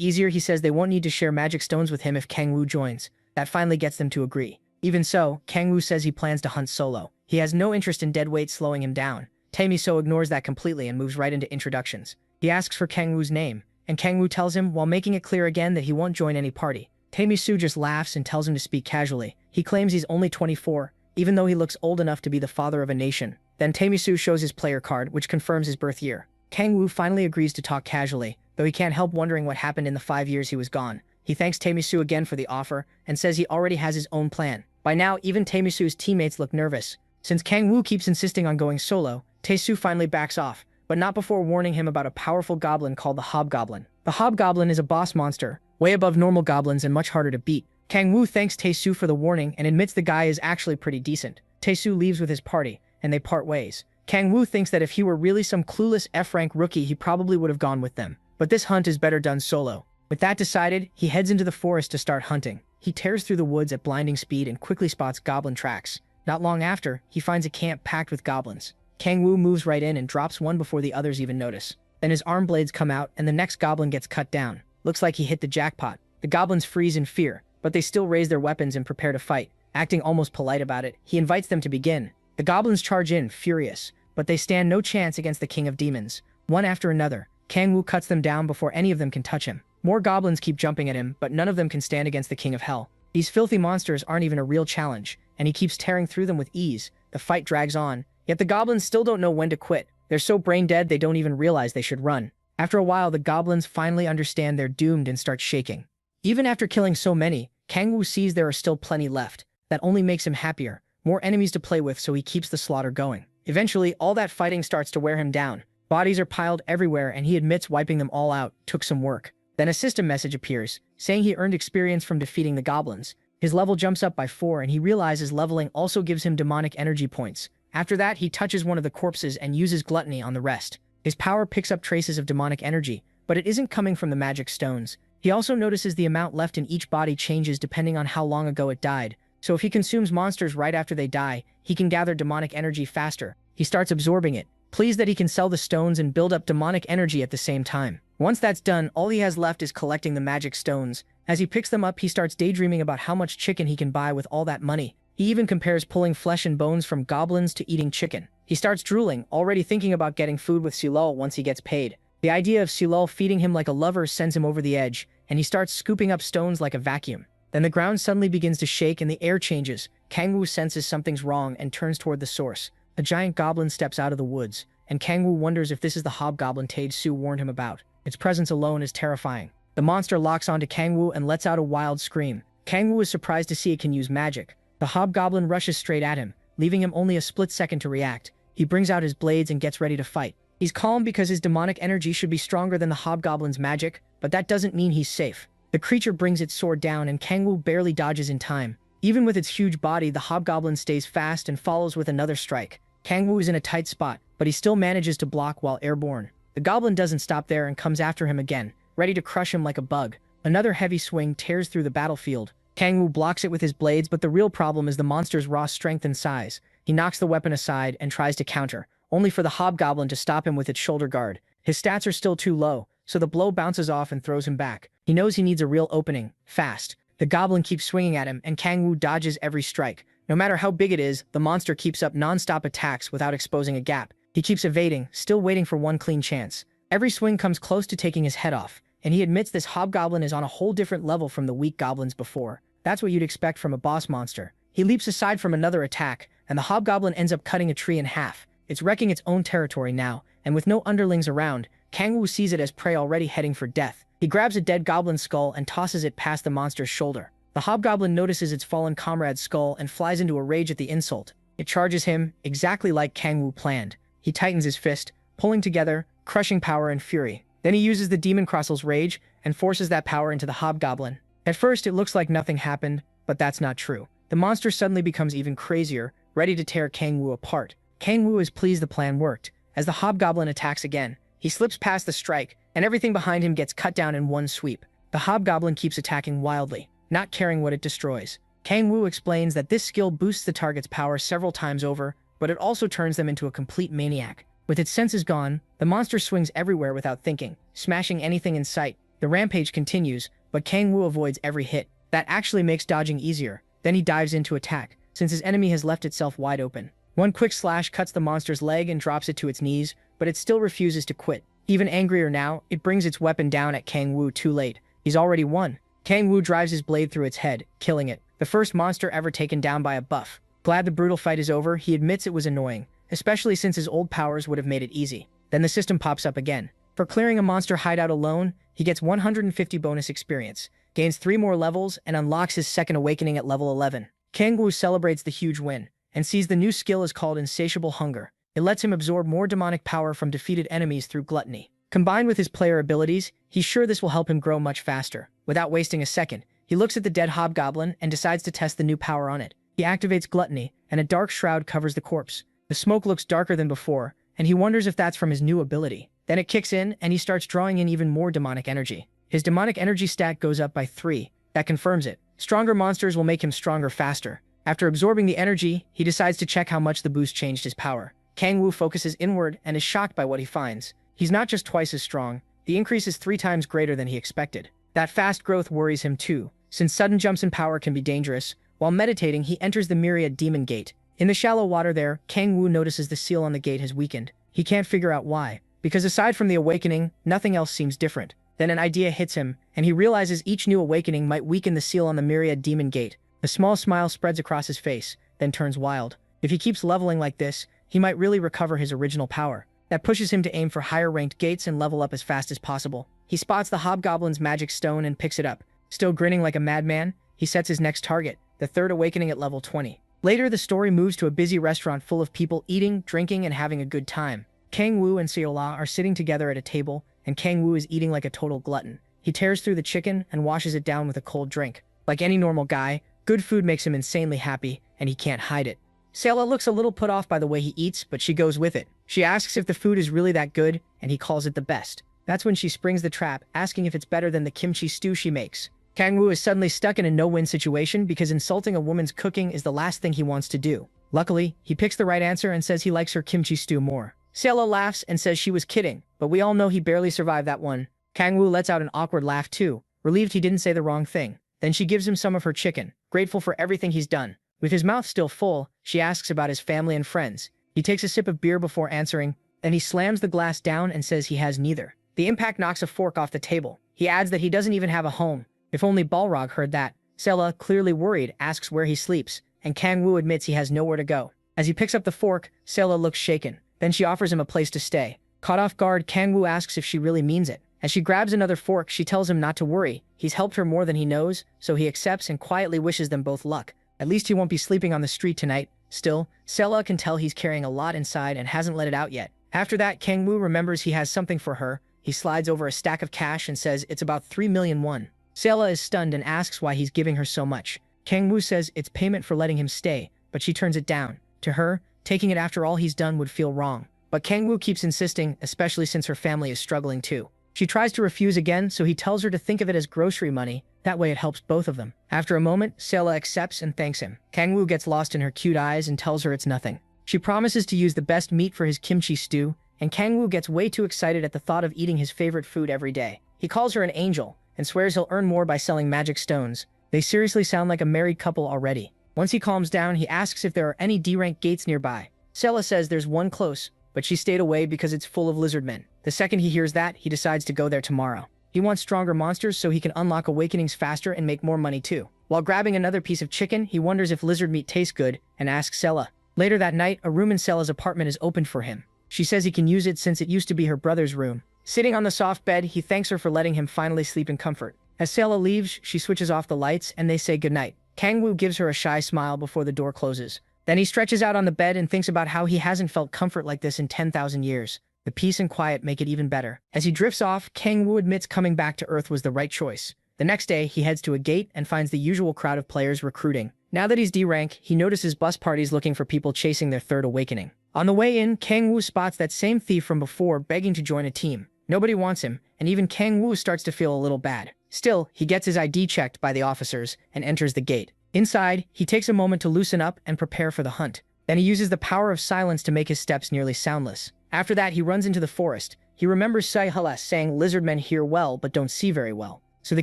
A: easier, he says they won't need to share magic stones with him if Kangwoo joins. That finally gets them to agree. Even so, Kangwoo says he plans to hunt solo. He has no interest in dead weight slowing him down. Tae-miso ignores that completely and moves right into introductions. He asks for Kangwoo's name, and Kangwoo tells him, while making it clear again that he won't join any party. Tae-miso just laughs and tells him to speak casually. He claims he's only 24, even though he looks old enough to be the father of a nation. Then Tae-miso shows his player card, which confirms his birth year. Kangwoo finally agrees to talk casually, though he can't help wondering what happened in the 5 years he was gone. He thanks Tae-miso again for the offer, and says he already has his own plan. By now, even Tae-miso's teammates look nervous. Since Kangwoo keeps insisting on going solo, Tae-soo finally backs off, but not before warning him about a powerful goblin called the Hobgoblin. The Hobgoblin is a boss monster, way above normal goblins and much harder to beat. Kangwoo thanks Tae-soo for the warning and admits the guy is actually pretty decent. Tae-soo leaves with his party, and they part ways. Kangwoo thinks that if he were really some clueless F-rank rookie, he probably would have gone with them. But this hunt is better done solo. With that decided, he heads into the forest to start hunting. He tears through the woods at blinding speed and quickly spots goblin tracks. Not long after, he finds a camp packed with goblins. Kangwoo moves right in and drops one before the others even notice. Then his arm blades come out and the next goblin gets cut down. Looks like he hit the jackpot. The goblins freeze in fear, but they still raise their weapons and prepare to fight. Acting almost polite about it, he invites them to begin. The goblins charge in, furious, but they stand no chance against the king of demons. One after another, Kangwoo cuts them down before any of them can touch him. More goblins keep jumping at him, but none of them can stand against the king of hell. These filthy monsters aren't even a real challenge, and he keeps tearing through them with ease. The fight drags on, yet the goblins still don't know when to quit. They're so brain dead they don't even realize they should run. After a while, the goblins finally understand they're doomed and start shaking. Even after killing so many, Kangwoo sees there are still plenty left. That only makes him happier. More enemies to play with, so he keeps the slaughter going. Eventually, all that fighting starts to wear him down. Bodies are piled everywhere, and he admits wiping them all out took some work. Then a system message appears, saying he earned experience from defeating the goblins. His level jumps up by 4, and he realizes leveling also gives him demonic energy points. After that, he touches one of the corpses and uses gluttony on the rest. His power picks up traces of demonic energy, but it isn't coming from the magic stones. He also notices the amount left in each body changes depending on how long ago it died. So if he consumes monsters right after they die, he can gather demonic energy faster. He starts absorbing it, pleased that he can sell the stones and build up demonic energy at the same time. Once that's done, all he has left is collecting the magic stones. As he picks them up, he starts daydreaming about how much chicken he can buy with all that money. He even compares pulling flesh and bones from goblins to eating chicken. He starts drooling, already thinking about getting food with Silol once he gets paid. The idea of Silol feeding him like a lover sends him over the edge, and he starts scooping up stones like a vacuum. Then the ground suddenly begins to shake and the air changes. Kangwoo senses something's wrong and turns toward the source. A giant goblin steps out of the woods, and Kangwoo wonders if this is the hobgoblin Tae-soo warned him about. Its presence alone is terrifying. The monster locks onto Kangwoo and lets out a wild scream. Kangwoo is surprised to see it can use magic. The hobgoblin rushes straight at him, leaving him only a split second to react. He brings out his blades and gets ready to fight. He's calm because his demonic energy should be stronger than the hobgoblin's magic, but that doesn't mean he's safe. The creature brings its sword down and Kangwoo barely dodges in time. Even with its huge body, the hobgoblin stays fast and follows with another strike. Kangwoo is in a tight spot, but he still manages to block while airborne. The goblin doesn't stop there and comes after him again, ready to crush him like a bug. Another heavy swing tears through the battlefield. Kangwoo blocks it with his blades, but the real problem is the monster's raw strength and size. He knocks the weapon aside and tries to counter, only for the hobgoblin to stop him with its shoulder guard. His stats are still too low, so the blow bounces off and throws him back. He knows he needs a real opening, fast. The goblin keeps swinging at him, and Kangwoo dodges every strike. No matter how big it is, the monster keeps up non-stop attacks without exposing a gap. He keeps evading, still waiting for one clean chance. Every swing comes close to taking his head off, and he admits this hobgoblin is on a whole different level from the weak goblins before. That's what you'd expect from a boss monster. He leaps aside from another attack, and the hobgoblin ends up cutting a tree in half. It's wrecking its own territory now, and with no underlings around, Kang Wu sees it as prey already heading for death. He grabs a dead goblin skull and tosses it past the monster's shoulder. The hobgoblin notices its fallen comrade's skull and flies into a rage at the insult. It charges him, exactly like Kang Wu planned. He tightens his fist, pulling together, crushing power and fury. Then he uses the demon crossel's rage and forces that power into the hobgoblin. At first, it looks like nothing happened, but that's not true. The monster suddenly becomes even crazier, ready to tear Kang Wu apart. Kang Wu is pleased the plan worked. As the hobgoblin attacks again, he slips past the strike, and everything behind him gets cut down in one sweep. The hobgoblin keeps attacking wildly, not caring what it destroys. Kang Wu explains that this skill boosts the target's power several times over, but it also turns them into a complete maniac. With its senses gone, the monster swings everywhere without thinking, smashing anything in sight. The rampage continues, but Kang Wu avoids every hit. That actually makes dodging easier. Then he dives in to attack, since his enemy has left itself wide open. One quick slash cuts the monster's leg and drops it to its knees, but it still refuses to quit. Even angrier now, it brings its weapon down at Kang Wu too late. He's already won. Kang Wu drives his blade through its head, killing it. The first monster ever taken down by a buff. Glad the brutal fight is over, he admits it was annoying, especially since his old powers would have made it easy. Then the system pops up again. For clearing a monster hideout alone, he gets 150 bonus experience, gains 3 more levels, and unlocks his second awakening at level 11. Kang Wu celebrates the huge win, and sees the new skill is called Insatiable Hunger. It lets him absorb more demonic power from defeated enemies through gluttony. Combined with his player abilities, he's sure this will help him grow much faster. Without wasting a second, he looks at the dead hobgoblin and decides to test the new power on it. He activates gluttony, and a dark shroud covers the corpse. The smoke looks darker than before, and he wonders if that's from his new ability. Then it kicks in, and he starts drawing in even more demonic energy. His demonic energy stat goes up by 3. That confirms it. Stronger monsters will make him stronger faster. After absorbing the energy, he decides to check how much the boost changed his power. Kang Wu focuses inward and is shocked by what he finds. He's not just twice as strong, the increase is 3 times greater than he expected. That fast growth worries him too, since sudden jumps in power can be dangerous. While meditating, he enters the Myriad Demon Gate. In the shallow water there, Kang Wu notices the seal on the gate has weakened. He can't figure out why, because aside from the awakening, nothing else seems different. Then an idea hits him, and he realizes each new awakening might weaken the seal on the Myriad Demon Gate. A small smile spreads across his face, then turns wild. If he keeps leveling like this, he might really recover his original power. That pushes him to aim for higher-ranked gates and level up as fast as possible. He spots the hobgoblin's magic stone and picks it up. Still grinning like a madman, he sets his next target, the third awakening at level 20. Later, the story moves to a busy restaurant full of people eating, drinking, and having a good time. Kang Wu and Seola are sitting together at a table, and Kang Wu is eating like a total glutton. He tears through the chicken and washes it down with a cold drink. Like any normal guy, good food makes him insanely happy, and he can't hide it. Seola looks a little put off by the way he eats, but she goes with it. She asks if the food is really that good, and he calls it the best. That's when she springs the trap, asking if it's better than the kimchi stew she makes. Kang Wu is suddenly stuck in a no-win situation because insulting a woman's cooking is the last thing he wants to do. Luckily, he picks the right answer and says he likes her kimchi stew more. Seola laughs and says she was kidding, but we all know he barely survived that one. Kang Wu lets out an awkward laugh too, relieved he didn't say the wrong thing. Then she gives him some of her chicken, grateful for everything he's done. With his mouth still full, she asks about his family and friends. He takes a sip of beer before answering, then he slams the glass down and says he has neither. The impact knocks a fork off the table. He adds that he doesn't even have a home. If only Balrog heard that. Seola, clearly worried, asks where he sleeps, and Kang Wu admits he has nowhere to go. As he picks up the fork, Seola looks shaken. Then she offers him a place to stay. Caught off guard, Kang Wu asks if she really means it. As she grabs another fork, she tells him not to worry. He's helped her more than he knows, so he accepts and quietly wishes them both luck. At least he won't be sleeping on the street tonight. Still, Seola can tell he's carrying a lot inside and hasn't let it out yet. After that, Kang Wu remembers he has something for her. He slides over a stack of cash and says it's about 3 million won. Seola is stunned and asks why he's giving her so much. Kang Wu says it's payment for letting him stay, but she turns it down. To her, taking it after all he's done would feel wrong. But Kang Wu keeps insisting, especially since her family is struggling too. She tries to refuse again, so he tells her to think of it as grocery money. That way it helps both of them. After a moment, Seola accepts and thanks him. Kang Wu gets lost in her cute eyes and tells her it's nothing. She promises to use the best meat for his kimchi stew, and Kang Wu gets way too excited at the thought of eating his favorite food every day. He calls her an angel, and swears he'll earn more by selling magic stones. They seriously sound like a married couple already. Once he calms down, he asks if there are any D-rank gates nearby. Seola says there's one close, but she stayed away because it's full of lizard men. The second he hears that, he decides to go there tomorrow. He wants stronger monsters so he can unlock awakenings faster and make more money too. While grabbing another piece of chicken, he wonders if lizard meat tastes good and asks Seola. Later that night, a room in Sella's apartment is opened for him. She says he can use it since it used to be her brother's room. Sitting on the soft bed, he thanks her for letting him finally sleep in comfort. As Sella leaves, she switches off the lights and they say goodnight. Kangwoo gives her a shy smile before the door closes. Then he stretches out on the bed and thinks about how he hasn't felt comfort like this in 10,000 years. The peace and quiet make it even better. As he drifts off, Kangwoo admits coming back to Earth was the right choice. The next day, he heads to a gate and finds the usual crowd of players recruiting. Now that he's D-rank, he notices bus parties looking for people chasing their third awakening. On the way in, Kangwoo spots that same thief from before begging to join a team. Nobody wants him, and even Kangwoo starts to feel a little bad. Still, he gets his ID checked by the officers and enters the gate. Inside, he takes a moment to loosen up and prepare for the hunt. Then he uses the power of silence to make his steps nearly soundless. After that, he runs into the forest. He remembers Yahello saying lizardmen hear well but don't see very well. So the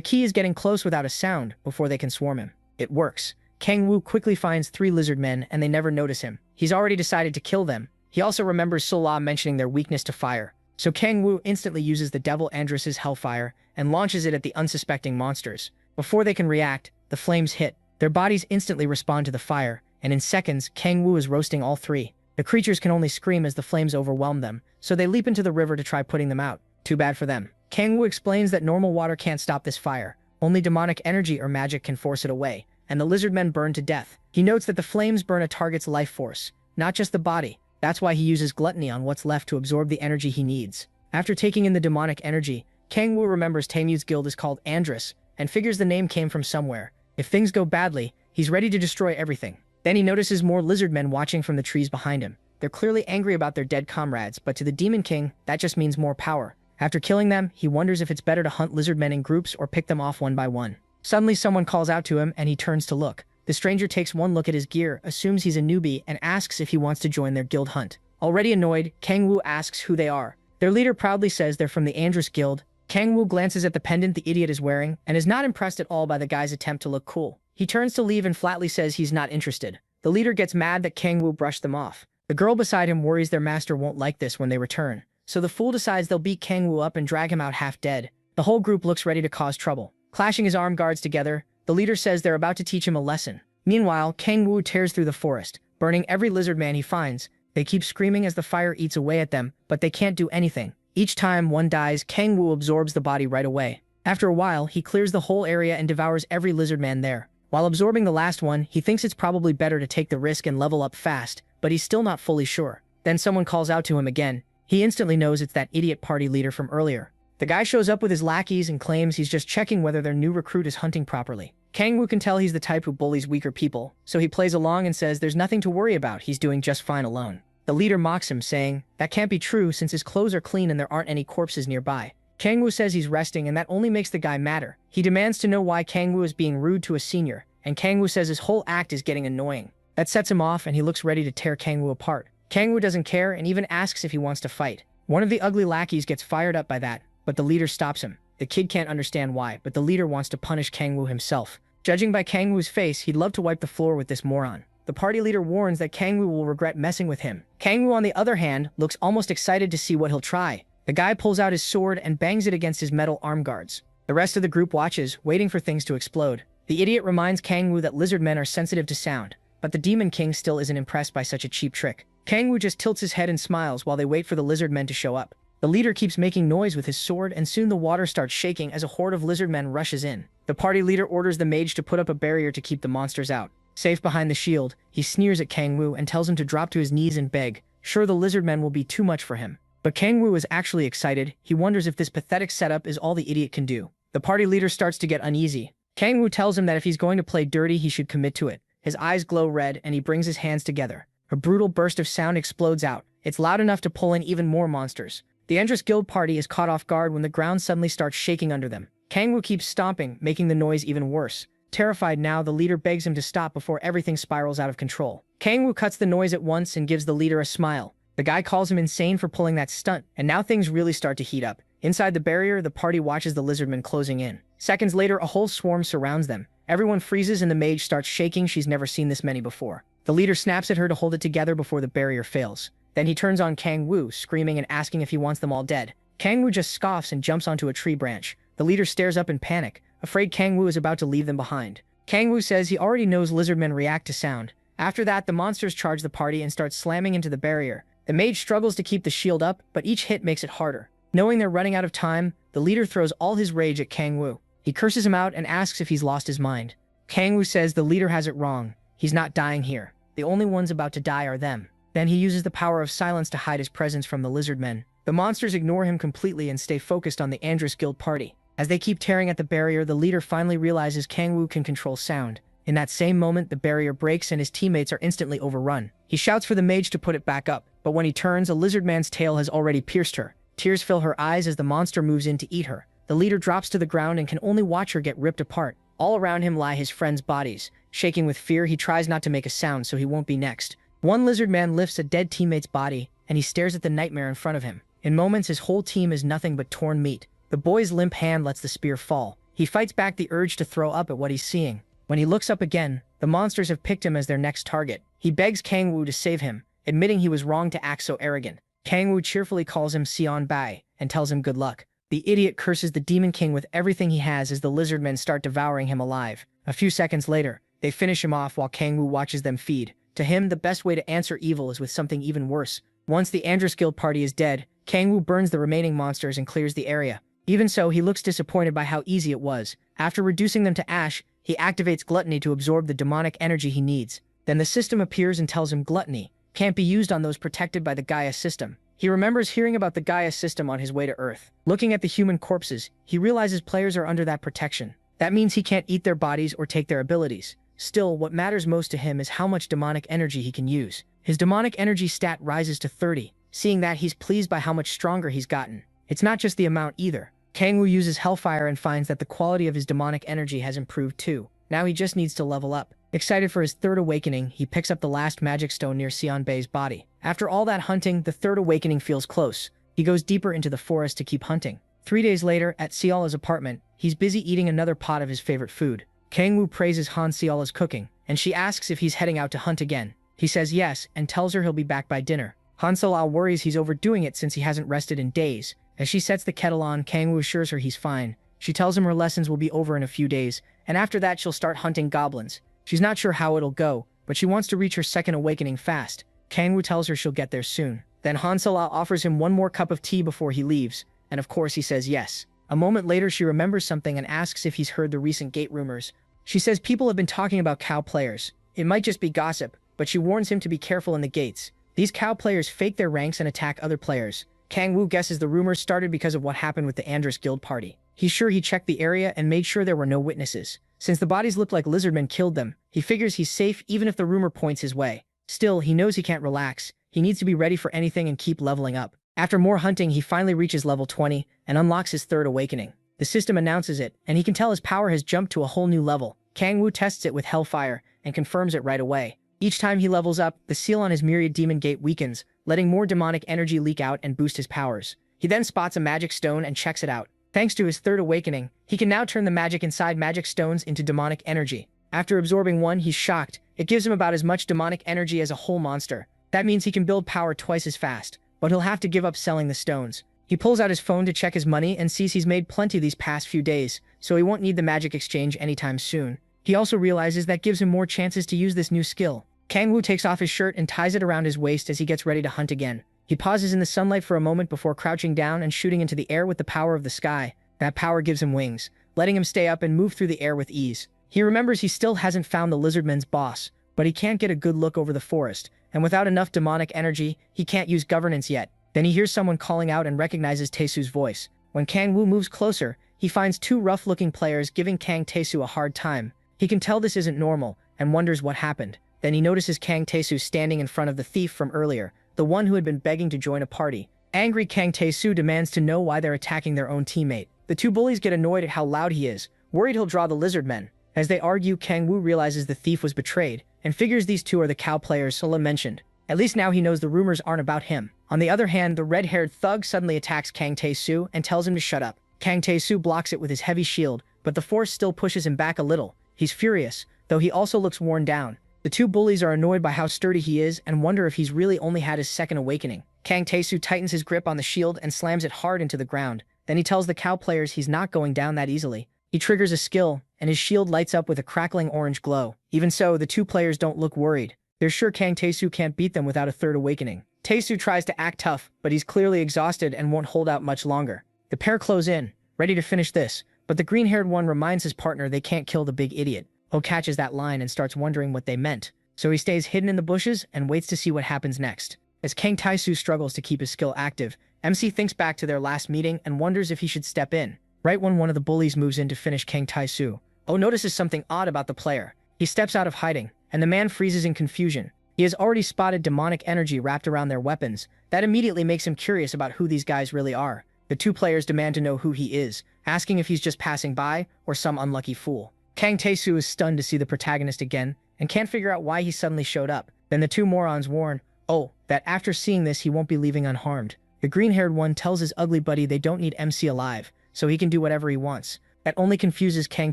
A: key is getting close without a sound before they can swarm him. It works. Kangwoo quickly finds 3 lizardmen and they never notice him. He's already decided to kill them. He also remembers Sola mentioning their weakness to fire. So Kangwoo instantly uses the Devil Andress's Hellfire and launches it at the unsuspecting monsters. Before they can react, the flames hit. Their bodies instantly respond to the fire, and in seconds, Kangwoo is roasting all 3. The creatures can only scream as the flames overwhelm them, so they leap into the river to try putting them out. Too bad for them. Kangwoo explains that normal water can't stop this fire. Only demonic energy or magic can force it away, and the lizardmen burn to death. He notes that the flames burn a target's life force, not just the body. That's why he uses gluttony on what's left to absorb the energy he needs. After taking in the demonic energy, Kangwoo remembers Taemu's guild is called Andress, and figures the name came from somewhere. If things go badly, he's ready to destroy everything. Then he notices more lizardmen watching from the trees behind him. They're clearly angry about their dead comrades, but to the Demon King, that just means more power. After killing them, he wonders if it's better to hunt lizardmen in groups or pick them off one by one. Suddenly someone calls out to him and he turns to look. The stranger takes one look at his gear, assumes he's a newbie, and asks if he wants to join their guild hunt. Already annoyed, Kangwoo asks who they are. Their leader proudly says they're from the Andress Guild. Kangwoo glances at the pendant the idiot is wearing and is not impressed at all by the guy's attempt to look cool. He turns to leave and flatly says he's not interested. The leader gets mad that Kangwoo brushed them off. The girl beside him worries their master won't like this when they return. So the fool decides they'll beat Kangwoo up and drag him out half dead. The whole group looks ready to cause trouble. Clashing his armed guards together, the leader says they're about to teach him a lesson. Meanwhile, Kangwoo tears through the forest, burning every lizard man he finds. They keep screaming as the fire eats away at them, but they can't do anything. Each time one dies, Kangwoo absorbs the body right away. After a while, he clears the whole area and devours every lizard man there. While absorbing the last one, he thinks it's probably better to take the risk and level up fast, but he's still not fully sure. Then someone calls out to him again. He instantly knows it's that idiot party leader from earlier. The guy shows up with his lackeys and claims he's just checking whether their new recruit is hunting properly. Kangwoo can tell he's the type who bullies weaker people, so he plays along and says there's nothing to worry about, he's doing just fine alone. The leader mocks him, saying that can't be true since his clothes are clean and there aren't any corpses nearby. Kangwoo says he's resting and that only makes the guy madder. He demands to know why Kangwoo is being rude to a senior, and Kangwoo says his whole act is getting annoying. That sets him off and he looks ready to tear Kangwoo apart. Kangwoo doesn't care and even asks if he wants to fight. One of the ugly lackeys gets fired up by that, but the leader stops him. The kid can't understand why, but the leader wants to punish Kangwoo himself. Judging by Kangwoo's face, he'd love to wipe the floor with this moron. The party leader warns that Kangwoo will regret messing with him. Kangwoo, on the other hand, looks almost excited to see what he'll try. The guy pulls out his sword and bangs it against his metal arm guards. The rest of the group watches, waiting for things to explode. The idiot reminds Kangwoo that lizard men are sensitive to sound, but the Demon King still isn't impressed by such a cheap trick. Kangwoo just tilts his head and smiles while they wait for the lizard men to show up. The leader keeps making noise with his sword and soon the water starts shaking as a horde of lizard men rushes in. The party leader orders the mage to put up a barrier to keep the monsters out. Safe behind the shield, he sneers at Kangwoo and tells him to drop to his knees and beg. Sure, the lizard men will be too much for him. But Kangwoo is actually excited. He wonders if this pathetic setup is all the idiot can do. The party leader starts to get uneasy. Kangwoo tells him that if he's going to play dirty, he should commit to it. His eyes glow red and he brings his hands together. A brutal burst of sound explodes out. It's loud enough to pull in even more monsters. The Andress Guild party is caught off guard when the ground suddenly starts shaking under them. Kangwoo keeps stomping, making the noise even worse. Terrified now, the leader begs him to stop before everything spirals out of control. Kangwoo cuts the noise at once and gives the leader a smile. The guy calls him insane for pulling that stunt, and now things really start to heat up. Inside the barrier, the party watches the lizardmen closing in. Seconds later, a whole swarm surrounds them. Everyone freezes and the mage starts shaking. She's never seen this many before. The leader snaps at her to hold it together before the barrier fails. Then he turns on Kangwoo, screaming and asking if he wants them all dead. Kangwoo just scoffs and jumps onto a tree branch. The leader stares up in panic, afraid Kangwoo is about to leave them behind. Kangwoo says he already knows lizardmen react to sound, After that, the monsters charge the party and start slamming into the barrier. The mage struggles to keep the shield up, but each hit makes it harder. Knowing they're running out of time, the leader throws all his rage at Kang Wu. He curses him out and asks if he's lost his mind. Kang Wu says the leader has it wrong. He's not dying here. The only ones about to die are them. Then he uses the power of silence to hide his presence from the lizard men. The monsters ignore him completely and stay focused on the Andrus Guild party. As they keep tearing at the barrier, the leader finally realizes Kang Wu can control sound. In that same moment, the barrier breaks and his teammates are instantly overrun. He shouts for the mage to put it back up, but when he turns, a lizard man's tail has already pierced her. Tears fill her eyes as the monster moves in to eat her. The leader drops to the ground and can only watch her get ripped apart. All around him lie his friends' bodies. Shaking with fear, he tries not to make a sound so he won't be next. One lizard man lifts a dead teammate's body, and he stares at the nightmare in front of him. In moments, his whole team is nothing but torn meat. The boy's limp hand lets the spear fall. He fights back the urge to throw up at what he's seeing. When he looks up again, the monsters have picked him as their next target. He begs Kang Wu to save him, admitting he was wrong to act so arrogant. Kang Wu cheerfully calls him Xian Bai and tells him good luck. The idiot curses the Demon King with everything he has as the lizard men start devouring him alive. A few seconds later, they finish him off while Kang Wu watches them feed. To him, the best way to answer evil is with something even worse. Once the Andrus Guild party is dead, Kang Wu burns the remaining monsters and clears the area. Even so, he looks disappointed by how easy it was. After reducing them to ash, he activates Gluttony to absorb the demonic energy he needs. Then the system appears and tells him Gluttony can't be used on those protected by the Gaia system. He remembers hearing about the Gaia system on his way to Earth. Looking at the human corpses, he realizes players are under that protection. That means he can't eat their bodies or take their abilities. Still, what matters most to him is how much demonic energy he can use. His demonic energy stat rises to 30. Seeing that, he's pleased by how much stronger he's gotten. It's not just the amount either. Kang Wu uses Hellfire and finds that the quality of his demonic energy has improved too. Now he just needs to level up. Excited for his third awakening, he picks up the last magic stone near Xian Bei's body. After all that hunting, the third awakening feels close. He goes deeper into the forest to keep hunting. 3 days later, at Xiala's apartment, he's busy eating another pot of his favorite food. Kang Wu praises Han Xiala's cooking, and she asks if he's heading out to hunt again. He says yes, and tells her he'll be back by dinner. Han Xiala worries he's overdoing it since he hasn't rested in days. As she sets the kettle on, Kang Wu assures her he's fine. She tells him her lessons will be over in a few days, and after that she'll start hunting goblins. She's not sure how it'll go, but she wants to reach her second awakening fast. Kang Wu tells her she'll get there soon. Then Han Xiala offers him one more cup of tea before he leaves, and of course he says yes. A moment later, she remembers something and asks if he's heard the recent gate rumors. She says people have been talking about cow players. It might just be gossip, but she warns him to be careful in the gates. These cow players fake their ranks and attack other players. Kang Wu guesses the rumors started because of what happened with the Andrus Guild party. He's sure he checked the area and made sure there were no witnesses. Since the bodies looked like lizardmen killed them, he figures he's safe even if the rumor points his way. Still, he knows he can't relax. He needs to be ready for anything and keep leveling up. After more hunting, he finally reaches level 20 and unlocks his third awakening. The system announces it, and he can tell his power has jumped to a whole new level. Kang Wu tests it with Hellfire and confirms it right away. Each time he levels up, the seal on his Myriad Demon Gate weakens, letting more demonic energy leak out and boost his powers. He then spots a magic stone and checks it out. Thanks to his third awakening, he can now turn the magic inside magic stones into demonic energy. After absorbing one, he's shocked. It gives him about as much demonic energy as a whole monster. That means he can build power twice as fast, but he'll have to give up selling the stones. He pulls out his phone to check his money and sees he's made plenty these past few days, so he won't need the magic exchange anytime soon. He also realizes that gives him more chances to use this new skill. Kang Wu takes off his shirt and ties it around his waist as he gets ready to hunt again. He pauses in the sunlight for a moment before crouching down and shooting into the air with the power of the sky. That power gives him wings, letting him stay up and move through the air with ease. He remembers he still hasn't found the lizardmen's boss, but he can't get a good look over the forest, and without enough demonic energy, he can't use governance yet. Then he hears someone calling out and recognizes Taesu's voice. When Kang Wu moves closer, he finds two rough-looking players giving Kang Taesu a hard time. He can tell this isn't normal, and wonders what happened. Then he notices Kang Taesu standing in front of the thief from earlier, the one who had been begging to join a party. Angry, Kang Taesu demands to know why they're attacking their own teammate. The two bullies get annoyed at how loud he is, worried he'll draw the lizard men. As they argue, Kang Wu realizes the thief was betrayed, and figures these two are the cow players Sola mentioned. At least now he knows the rumors aren't about him. On the other hand, the red-haired thug suddenly attacks Kang Taesu and tells him to shut up. Kang Taesu blocks it with his heavy shield, but the force still pushes him back a little. He's furious, though he also looks worn down. The two bullies are annoyed by how sturdy he is and wonder if he's really only had his second awakening. Kang Taesu tightens his grip on the shield and slams it hard into the ground. Then he tells the cow players he's not going down that easily. He triggers a skill, and his shield lights up with a crackling orange glow. Even so, the two players don't look worried. They're sure Kang Tae-soo can't beat them without a third awakening. Tae-soo tries to act tough, but he's clearly exhausted and won't hold out much longer. The pair close in, ready to finish this, but the green-haired one reminds his partner they can't kill the big idiot. Oh catches that line and starts wondering what they meant, so he stays hidden in the bushes and waits to see what happens next. As Kang Tae-soo struggles to keep his skill active, MC thinks back to their last meeting and wonders if he should step in. Right when one of the bullies moves in to finish Kang Tae-soo, Oh notices something odd about the player. He steps out of hiding, and the man freezes in confusion. He has already spotted demonic energy wrapped around their weapons. That immediately makes him curious about who these guys really are. The two players demand to know who he is, asking if he's just passing by or some unlucky fool. Kang Tae-soo is stunned to see the protagonist again and can't figure out why he suddenly showed up. Then the two morons warn, Oh, that after seeing this he won't be leaving unharmed. The green-haired one tells his ugly buddy they don't need MC alive, so he can do whatever he wants. That only confuses Kang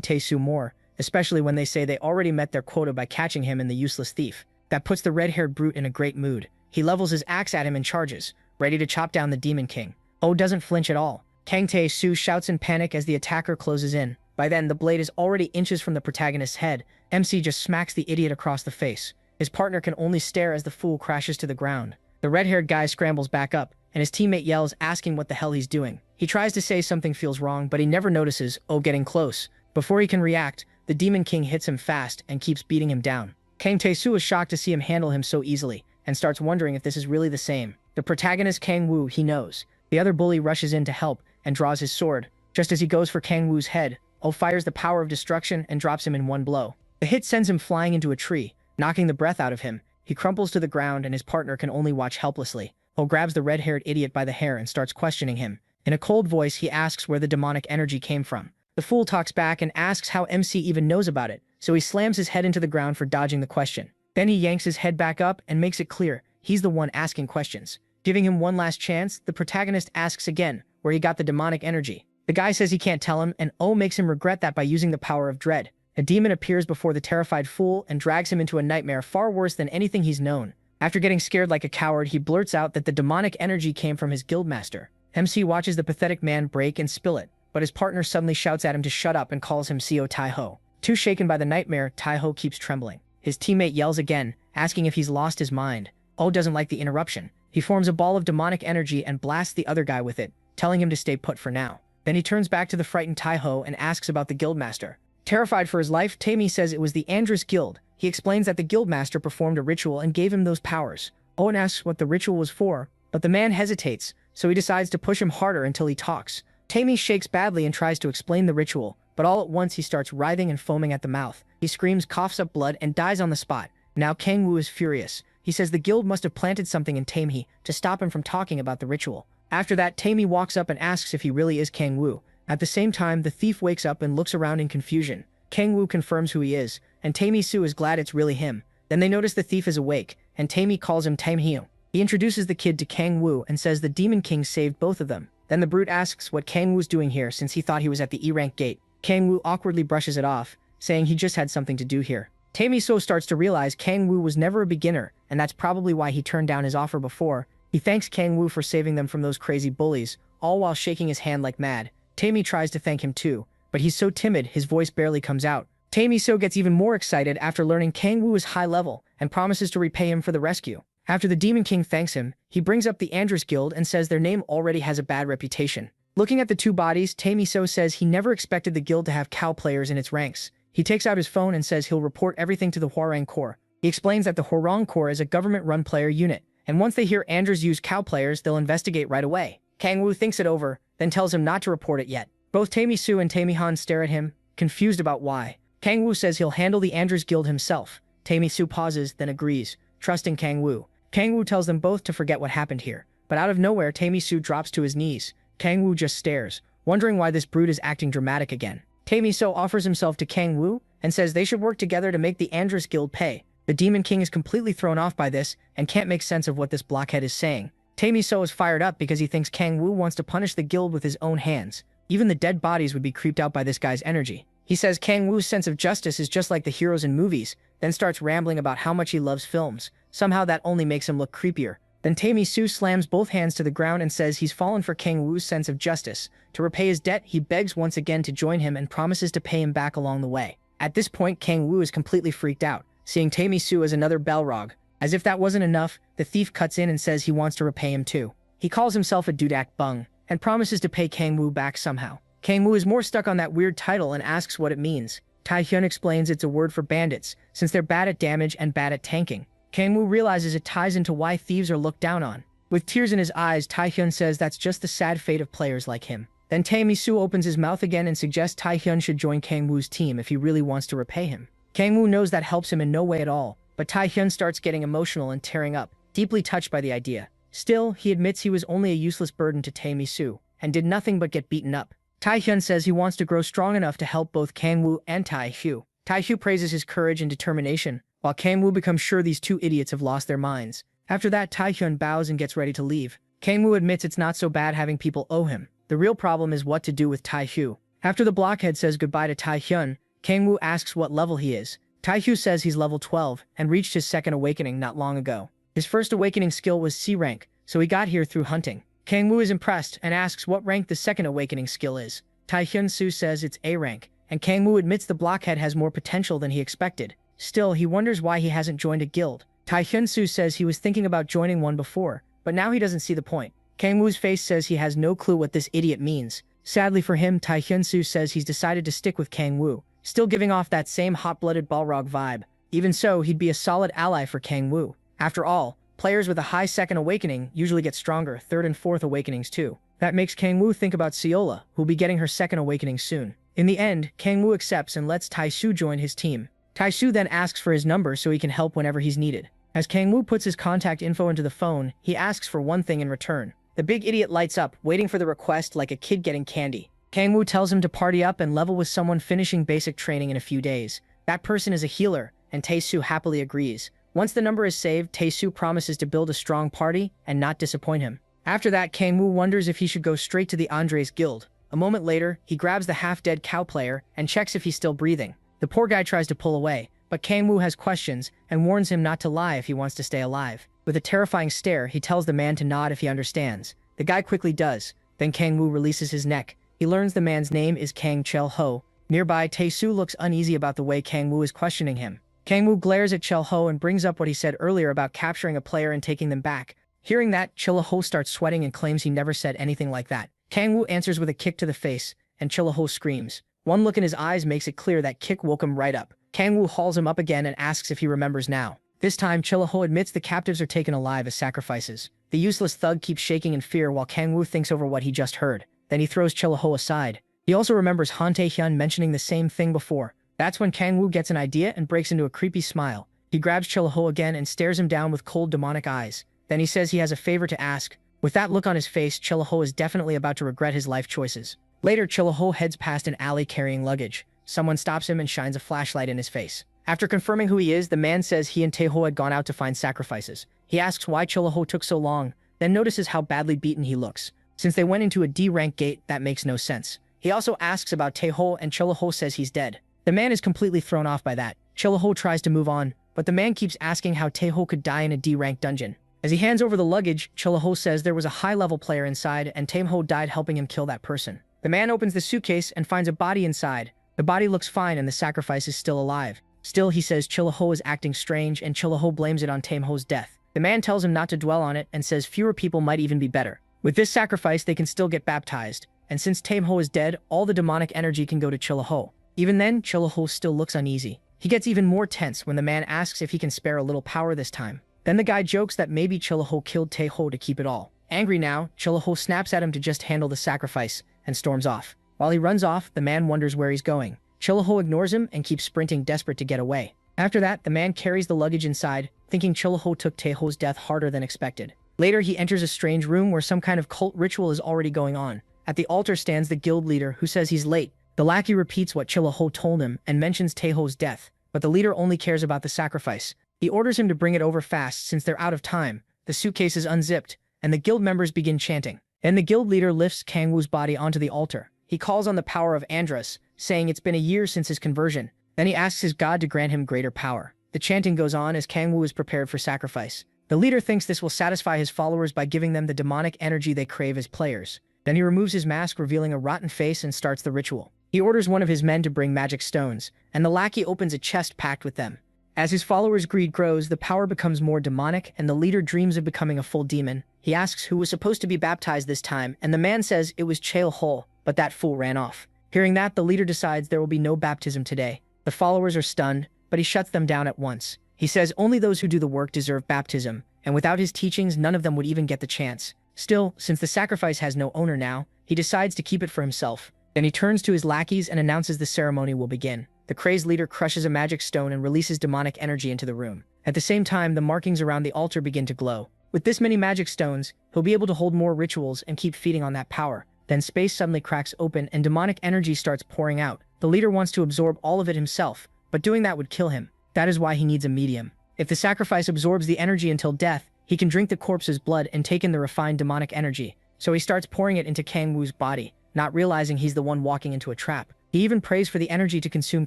A: Tae-soo more, especially when they say they already met their quota by catching him and the useless thief. That puts the red-haired brute in a great mood. He levels his axe at him and charges, ready to chop down the Demon King. Oh doesn't flinch at all. Kang Tae-soo shouts in panic as the attacker closes in. By then, the blade is already inches from the protagonist's head. MC just smacks the idiot across the face. His partner can only stare as the fool crashes to the ground. The red-haired guy scrambles back up, and his teammate yells, asking what the hell he's doing. He tries to say something feels wrong, but he never notices Oh getting close. Before he can react, the Demon King hits him fast and keeps beating him down. Kang Tae-soo is shocked to see him handle him so easily, and starts wondering if this is really the same. The protagonist Kang Woo, he knows. The other bully rushes in to help and draws his sword. Just as he goes for Kang Woo's head, Oh fires the power of destruction and drops him in one blow. The hit sends him flying into a tree, knocking the breath out of him. He crumples to the ground and his partner can only watch helplessly. Oh grabs the red-haired idiot by the hair and starts questioning him. In a cold voice, he asks where the demonic energy came from. The fool talks back and asks how MC even knows about it, so he slams his head into the ground for dodging the question. Then he yanks his head back up and makes it clear he's the one asking questions. Giving him one last chance, the protagonist asks again where he got the demonic energy. The guy says he can't tell him, and Oh makes him regret that by using the power of dread. A demon appears before the terrified fool and drags him into a nightmare far worse than anything he's known. After getting scared like a coward, he blurts out that the demonic energy came from his guildmaster. MC watches the pathetic man break and spill it, but his partner suddenly shouts at him to shut up and calls him Co Tai-ho. Too shaken by the nightmare, Tai-ho keeps trembling. His teammate yells again, asking if he's lost his mind. Oh doesn't like the interruption. He forms a ball of demonic energy and blasts the other guy with it, telling him to stay put for now. Then he turns back to the frightened Tai-ho and asks about the guildmaster. Terrified for his life, Tae-mi says it was the Andrus Guild. He explains that the guildmaster performed a ritual and gave him those powers. Owen asks what the ritual was for, but the man hesitates, so he decides to push him harder until he talks. Tae-mi shakes badly and tries to explain the ritual, but all at once he starts writhing and foaming at the mouth. He screams, coughs up blood, and dies on the spot. Now Kang Woo is furious. He says the guild must have planted something in Tae-mi to stop him from talking about the ritual. After that, Tae-mi walks up and asks if he really is Kang Woo. At the same time, the thief wakes up and looks around in confusion. Kang Woo confirms who he is, and Tae-mi-soo is glad it's really him. Then they notice the thief is awake, and Tae-mi calls him Tae-mi-hyo. He introduces the kid to Kang Woo and says the Demon King saved both of them. Then the brute asks what Kang Woo's doing here since he thought he was at the E-rank gate. Kang Woo awkwardly brushes it off, saying he just had something to do here. Tae-mi-soo starts to realize Kang Woo was never a beginner, and that's probably why he turned down his offer before. He thanks Kang Woo for saving them from those crazy bullies, all while shaking his hand like mad. Tae-mi tries to thank him too, but he's so timid his voice barely comes out. Tae-mi-soo gets even more excited after learning Kang Woo is high level and promises to repay him for the rescue. After the Demon King thanks him, he brings up the Andrus Guild and says their name already has a bad reputation. Looking at the two bodies, Tae-mi-soo says he never expected the guild to have cow players in its ranks. He takes out his phone and says he'll report everything to the Hwarang Corps. He explains that the Hwarang Corps is a government-run player unit, and once they hear Andrus use cow players, they'll investigate right away. Kang Woo thinks it over, then tells him not to report it yet. Both Tae-mi-soo and Tae-mi-han stare at him, confused about why. Kang Woo says he'll handle the Andrus Guild himself. Tae-mi-soo pauses, then agrees, trusting Kang Woo. Kang Woo tells them both to forget what happened here, but out of nowhere Tae-mi-soo drops to his knees. Kang Woo just stares, wondering why this brute is acting dramatic again. Tae-mi-soo offers himself to Kang Woo and says they should work together to make the Andrus Guild pay. The Demon King is completely thrown off by this and can't make sense of what this blockhead is saying. Tae-mi-soo is fired up because he thinks Kang Woo wants to punish the guild with his own hands. Even the dead bodies would be creeped out by this guy's energy. He says Kang Woo's sense of justice is just like the heroes in movies, then starts rambling about how much he loves films. Somehow that only makes him look creepier. Then Tae-mi-soo slams both hands to the ground and says he's fallen for Kang Woo's sense of justice. To repay his debt, he begs once again to join him and promises to pay him back along the way. At this point, Kang Woo is completely freaked out, seeing Tae-mi-soo as another Balrog. As if that wasn't enough, the thief cuts in and says he wants to repay him too. He calls himself a Dudak Bung, and promises to pay Kang-woo back somehow. Kang-woo is more stuck on that weird title and asks what it means. Tae-hyun explains it's a word for bandits, since they're bad at damage and bad at tanking. Kang-woo realizes it ties into why thieves are looked down on. With tears in his eyes, Tae-hyun says that's just the sad fate of players like him. Then Tae-mi-soo opens his mouth again and suggests Tae-hyun should join Kang-woo's team if he really wants to repay him. Kang-woo knows that helps him in no way at all, but Tae-hyun starts getting emotional and tearing up, deeply touched by the idea. Still, he admits he was only a useless burden to Tae-mi-soo, and did nothing but get beaten up. Tae-hyun says he wants to grow strong enough to help both Kang-woo and Tae-hyo. Tae-hyo praises his courage and determination, while Kang-woo becomes sure these two idiots have lost their minds. After that, Tae-hyun bows and gets ready to leave. Kang-woo admits it's not so bad having people owe him. The real problem is what to do with Tae-hyo. After the blockhead says goodbye to Tae-hyun, Kang-woo asks what level he is. Tae-hyo says he's level 12 and reached his second awakening not long ago. His first awakening skill was C rank, so he got here through hunting. Kang-woo is impressed and asks what rank the second awakening skill is. Tae-hyun-soo says it's A rank, and Kang-woo admits the blockhead has more potential than he expected. Still, he wonders why he hasn't joined a guild. Tae-hyun-soo says he was thinking about joining one before, but now he doesn't see the point. Kang-woo's face says he has no clue what this idiot means. Sadly for him, Tae-hyun-soo says he's decided to stick with Kang-woo, still giving off that same hot-blooded Balrog vibe. Even so, he'd be a solid ally for Kang-woo. After all, players with a high second awakening usually get stronger third and fourth awakenings too. That makes Kang-woo think about Seola, who'll be getting her second awakening soon. In the end, Kang-woo accepts and lets Tae-soo join his team. Tae-soo then asks for his number so he can help whenever he's needed. As Kang-woo puts his contact info into the phone, he asks for one thing in return. The big idiot lights up, waiting for the request like a kid getting candy. Kang-woo tells him to party up and level with someone finishing basic training in a few days. That person is a healer, and Tae-soo happily agrees. Once the number is saved, Tae-soo promises to build a strong party and not disappoint him. After that, Kang-woo wonders if he should go straight to the Andres Guild. A moment later, he grabs the half-dead cow player and checks if he's still breathing. The poor guy tries to pull away, but Kang-woo has questions and warns him not to lie if he wants to stay alive. With a terrifying stare, he tells the man to nod if he understands. The guy quickly does. Then Kang-woo releases his neck. He learns the man's name is Kang Chel-ho. Nearby, Tae-soo looks uneasy about the way Kang-woo is questioning him. Kang-woo glares at Chel-ho and brings up what he said earlier about capturing a player and taking them back. Hearing that, Chel-ho starts sweating and claims he never said anything like that. Kang-woo answers with a kick to the face, and Chel-ho screams. One look in his eyes makes it clear that kick woke him right up. Kang-woo hauls him up again and asks if he remembers now. This time, Chel-ho admits the captives are taken alive as sacrifices. The useless thug keeps shaking in fear while Kang-woo thinks over what he just heard. Then he throws Chel-ho aside. He also remembers Han Tae-hyun mentioning the same thing before. That's when Kang-woo gets an idea and breaks into a creepy smile. He grabs Chel-ho again and stares him down with cold demonic eyes. Then he says he has a favor to ask. With that look on his face, Chel-ho is definitely about to regret his life choices. Later, Chel-ho heads past an alley carrying luggage. Someone stops him and shines a flashlight in his face. After confirming who he is, the man says he and Tae-ho had gone out to find sacrifices. He asks why Chel-ho took so long, then notices how badly beaten he looks. Since they went into a D-rank gate, that makes no sense. He also asks about Tae-ho and Chel-ho says he's dead. The man is completely thrown off by that. Chel-ho tries to move on, but the man keeps asking how Tae-ho could die in a D-rank dungeon. As he hands over the luggage, Chel-ho says there was a high-level player inside and Tae-ho died helping him kill that person. The man opens the suitcase and finds a body inside. The body looks fine and the sacrifice is still alive. Still, he says Chel-ho is acting strange and Chel-ho blames it on Tae-ho's death. The man tells him not to dwell on it and says fewer people might even be better. With this sacrifice, they can still get baptized. And since Tae-ho is dead, all the demonic energy can go to Chel-ho. Even then, Chel-ho still looks uneasy. He gets even more tense when the man asks if he can spare a little power this time. Then the guy jokes that maybe Chel-ho killed Tae-ho to keep it all. Angry now, Chel-ho snaps at him to just handle the sacrifice and storms off. While he runs off, the man wonders where he's going. Chel-ho ignores him and keeps sprinting, desperate to get away. After that, the man carries the luggage inside, thinking Chel-ho took Tae-ho's death harder than expected. Later, he enters a strange room where some kind of cult ritual is already going on. At the altar stands the guild leader, who says he's late. The lackey repeats what Chel-ho told him and mentions Tae-ho's death, but the leader only cares about the sacrifice. He orders him to bring it over fast since they're out of time. The suitcase is unzipped, and the guild members begin chanting. Then the guild leader lifts Kang-woo's body onto the altar. He calls on the power of Andros, saying it's been a year since his conversion. Then he asks his god to grant him greater power. The chanting goes on as Kang-woo is prepared for sacrifice. The leader thinks this will satisfy his followers by giving them the demonic energy they crave as players. Then he removes his mask, revealing a rotten face, and starts the ritual. He orders one of his men to bring magic stones, and the lackey opens a chest packed with them. As his followers' greed grows, the power becomes more demonic, and the leader dreams of becoming a full demon. He asks who was supposed to be baptized this time, and the man says it was Yahello, but that fool ran off. Hearing that, the leader decides there will be no baptism today. The followers are stunned, but he shuts them down at once. He says only those who do the work deserve baptism, and without his teachings, none of them would even get the chance. Still, since the sacrifice has no owner now, he decides to keep it for himself. Then he turns to his lackeys and announces the ceremony will begin. The crazed leader crushes a magic stone and releases demonic energy into the room. At the same time, the markings around the altar begin to glow. With this many magic stones, he'll be able to hold more rituals and keep feeding on that power. Then space suddenly cracks open and demonic energy starts pouring out. The leader wants to absorb all of it himself, but doing that would kill him. That is why he needs a medium. If the sacrifice absorbs the energy until death, he can drink the corpse's blood and take in the refined demonic energy. So he starts pouring it into Kang Wu's body, not realizing he's the one walking into a trap. He even prays for the energy to consume